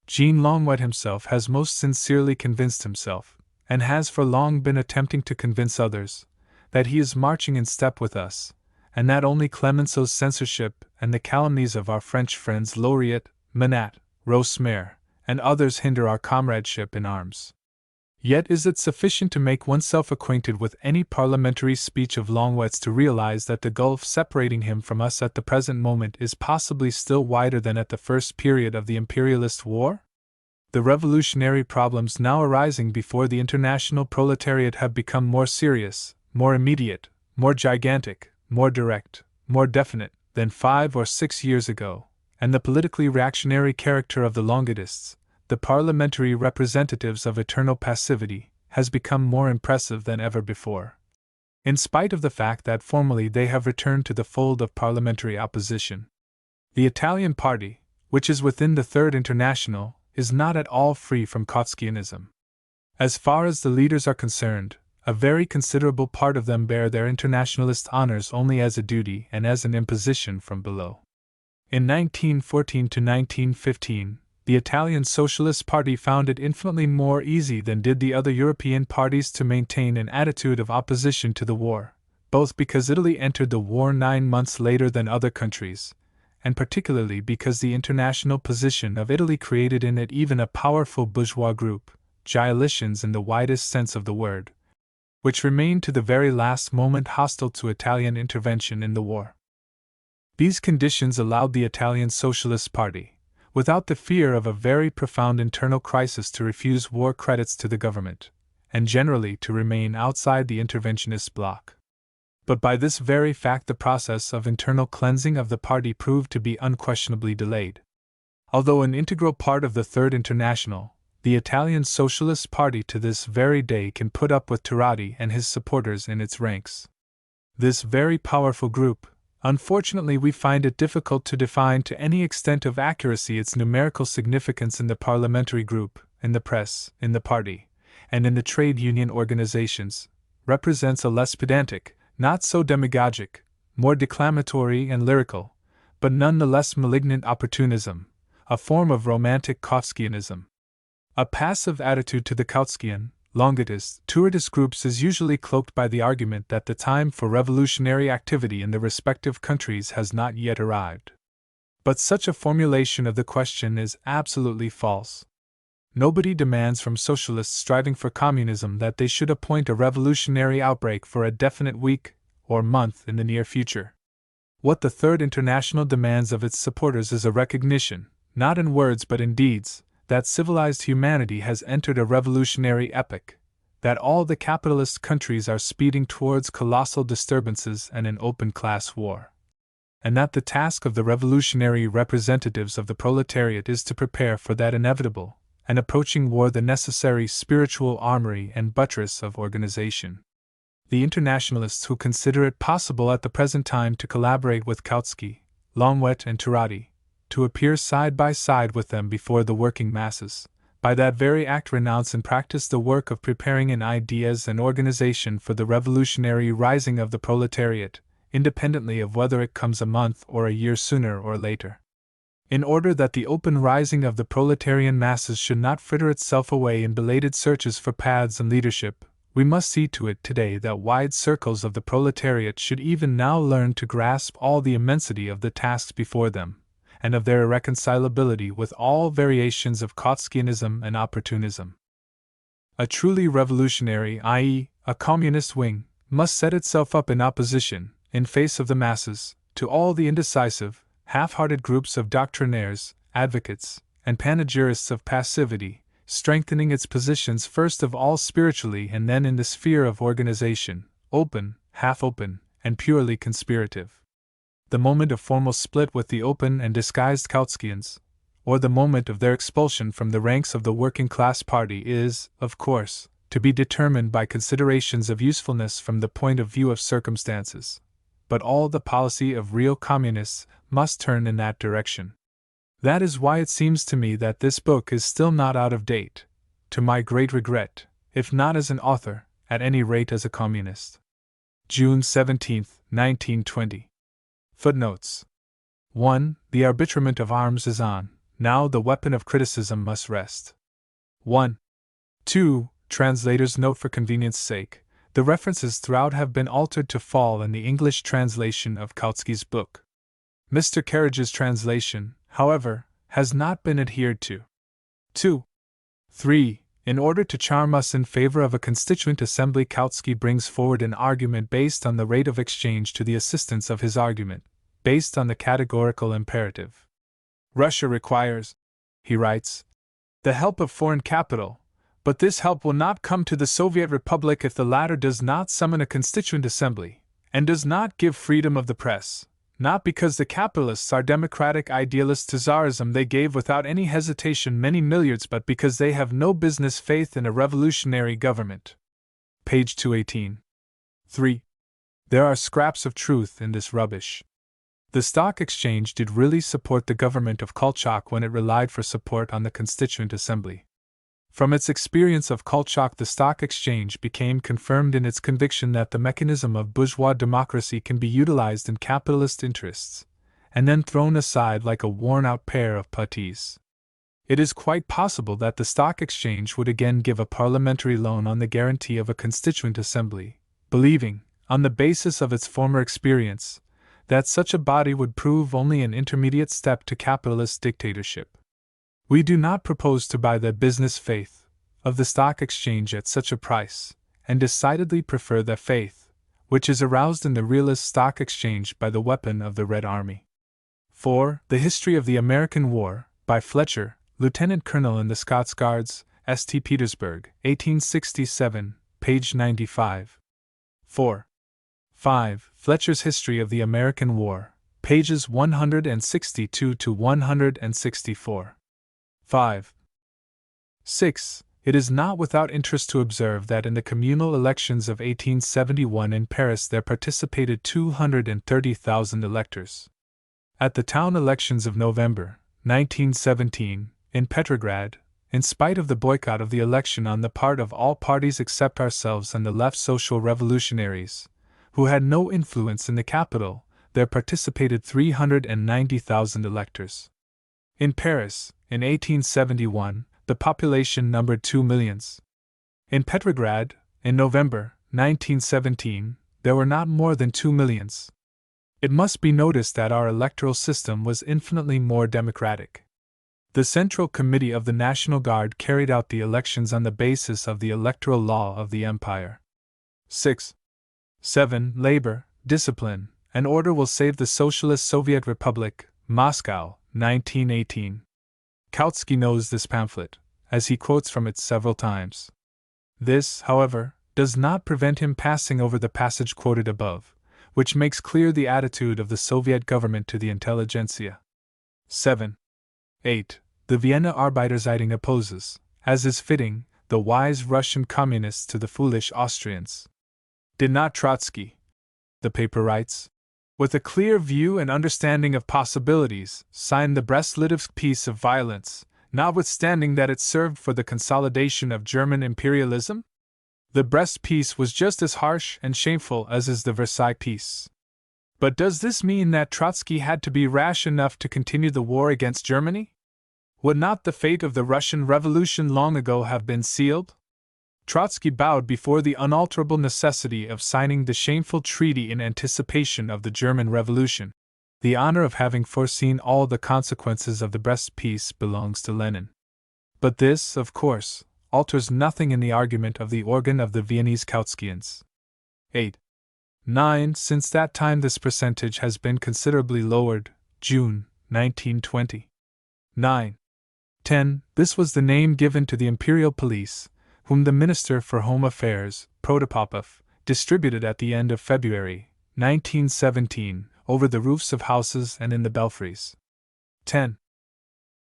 Jean Longuet himself has most sincerely convinced himself, and has for long been attempting to convince others, that he is marching in step with us, and that only Clemenceau's censorship and the calumnies of our French friends Lauriat, Manat, Rosmer, and others hinder our comradeship in arms. Yet is it sufficient to make oneself acquainted with any parliamentary speech of Longuet's to realize that the gulf separating him from us at the present moment is possibly still wider than at the first period of the imperialist war? The revolutionary problems now arising before the international proletariat have become more serious, more immediate, more gigantic, more direct, more definite, than 5 or 6 years ago, and the politically reactionary character of the Longuetists, the parliamentary representatives of eternal passivity, has become more impressive than ever before. In spite of the fact that formally they have returned to the fold of parliamentary opposition. The Italian party, which is within the Third International, is not at all free from Trotskyism. As far as the leaders are concerned, a very considerable part of them bear their internationalist honors only as a duty and as an imposition from below. In 1914 to 1915, the Italian Socialist Party found it infinitely more easy than did the other European parties to maintain an attitude of opposition to the war, both because Italy entered the war 9 months later than other countries, and particularly because the international position of Italy created in it even a powerful bourgeois group, Gialicians in the widest sense of the word, which remained to the very last moment hostile to Italian intervention in the war. These conditions allowed the Italian Socialist Party, without the fear of a very profound internal crisis, to refuse war credits to the government, and generally to remain outside the interventionist bloc. But by this very fact the process of internal cleansing of the party proved to be unquestionably delayed. Although an integral part of the Third International, the Italian Socialist Party to this very day can put up with Turati and his supporters in its ranks. This very powerful group, unfortunately we find it difficult to define to any extent of accuracy its numerical significance in the parliamentary group, in the press, in the party, and in the trade union organizations, represents a less pedantic, not so demagogic, more declamatory and lyrical, but none the less malignant opportunism, a form of romantic Trotskyism. A passive attitude to the Trotskyian, Longuetist, Tourist groups is usually cloaked by the argument that the time for revolutionary activity in the respective countries has not yet arrived. But such a formulation of the question is absolutely false. Nobody demands from socialists striving for communism that they should appoint a revolutionary outbreak for a definite week or month in the near future. What the Third International demands of its supporters is a recognition, not in words but in deeds, that civilized humanity has entered a revolutionary epoch, that all the capitalist countries are speeding towards colossal disturbances and an open class war, and that the task of the revolutionary representatives of the proletariat is to prepare for that inevitable, and approaching war the necessary spiritual armory and buttress of organization. The internationalists who consider it possible at the present time to collaborate with Kautsky, Longwet, and Turati, to appear side by side with them before the working masses, by that very act renounce and practice the work of preparing in ideas and organization for the revolutionary rising of the proletariat, independently of whether it comes a month or a year sooner or later. In order that the open rising of the proletarian masses should not fritter itself away in belated searches for paths and leadership, we must see to it today that wide circles of the proletariat should even now learn to grasp all the immensity of the tasks before them, and of their irreconcilability with all variations of Kautskianism and opportunism. A truly revolutionary, i.e., a communist wing, must set itself up in opposition, in face of the masses, to all the indecisive, half-hearted groups of doctrinaires, advocates, and panegyrists of passivity, strengthening its positions first of all spiritually and then in the sphere of organization, open, half-open, and purely conspirative. The moment of formal split with the open and disguised Kautskians, or the moment of their expulsion from the ranks of the working-class party is, of course, to be determined by considerations of usefulness from the point of view of circumstances, but all the policy of real communists must turn in that direction. That is why it seems to me that this book is still not out of date, to my great regret, if not as an author, at any rate as a communist. June 17, 1920. Footnotes. 1. The arbitrament of arms is on, now the weapon of criticism must rest. 1. 2. Translator's note: for convenience sake, the references throughout have been altered to fall in the English translation of Kautsky's book. Mr. Carriage's translation, however, has not been adhered to. 2. 3. In order to charm us in favor of a constituent assembly, Kautsky brings forward an argument based on the rate of exchange to the assistance of his argument, based on the categorical imperative. Russia requires, he writes, the help of foreign capital, but this help will not come to the Soviet Republic if the latter does not summon a constituent assembly, and does not give freedom of the press, not because the capitalists are democratic idealists to Tsarism they gave without any hesitation many milliards, but because they have no business faith in a revolutionary government. Page 218. 3. There are scraps of truth in this rubbish. The stock exchange did really support the government of Kolchak when it relied for support on the Constituent Assembly. From its experience of Kolchak, the stock exchange became confirmed in its conviction that the mechanism of bourgeois democracy can be utilized in capitalist interests, and then thrown aside like a worn-out pair of puttees. It is quite possible that the stock exchange would again give a parliamentary loan on the guarantee of a constituent assembly, believing, on the basis of its former experience, that such a body would prove only an intermediate step to capitalist dictatorship. We do not propose to buy the business faith of the stock exchange at such a price, and decidedly prefer the faith which is aroused in the realist stock exchange by the weapon of the Red Army. 4. The History of the American War, by Fletcher, Lieutenant Colonel in the Scots Guards, St. Petersburg, 1867, page 95. 4. 5. Fletcher's History of the American War, pages 162 to 164. 5. 6. It is not without interest to observe that in the communal elections of 1871 in Paris there participated 230,000 electors. At the town elections of November, 1917, in Petrograd, in spite of the boycott of the election on the part of all parties except ourselves and the left social revolutionaries, who had no influence in the capital, there participated 390,000 electors. In Paris, in 1871, the population numbered 2 millions. In Petrograd, in November, 1917, there were not more than 2 millions. It must be noticed that our electoral system was infinitely more democratic. The Central Committee of the National Guard carried out the elections on the basis of the electoral law of the Empire. 6. 7. Labor, discipline, and order will save the Socialist Soviet Republic, Moscow, 1918. Kautsky knows this pamphlet, as he quotes from it several times. This, however, does not prevent him passing over the passage quoted above, which makes clear the attitude of the Soviet government to the intelligentsia. 7. 8. the Vienna Arbeiterzeitung opposes, as is fitting, the wise Russian communists to the foolish Austrians. Did not Trotsky, the paper writes, with a clear view and understanding of possibilities, sign the Brest-Litovsk Peace of Violence, notwithstanding that it served for the consolidation of German imperialism? The Brest Peace was just as harsh and shameful as is the Versailles Peace. But does this mean that Trotsky had to be rash enough to continue the war against Germany? Would not the fate of the Russian Revolution long ago have been sealed? Trotsky bowed before the unalterable necessity of signing the shameful treaty in anticipation of the German Revolution. The honor of having foreseen all the consequences of the Brest Peace belongs to Lenin. But this, of course, alters nothing in the argument of the organ of the Viennese Kautskians. 8. 9. Since that time this percentage has been considerably lowered. June, 1920. 9. 10. This was the name given to the imperial police, whom the Minister for Home Affairs, Protopopov, distributed at the end of February, 1917, over the roofs of houses and in the belfries. 10.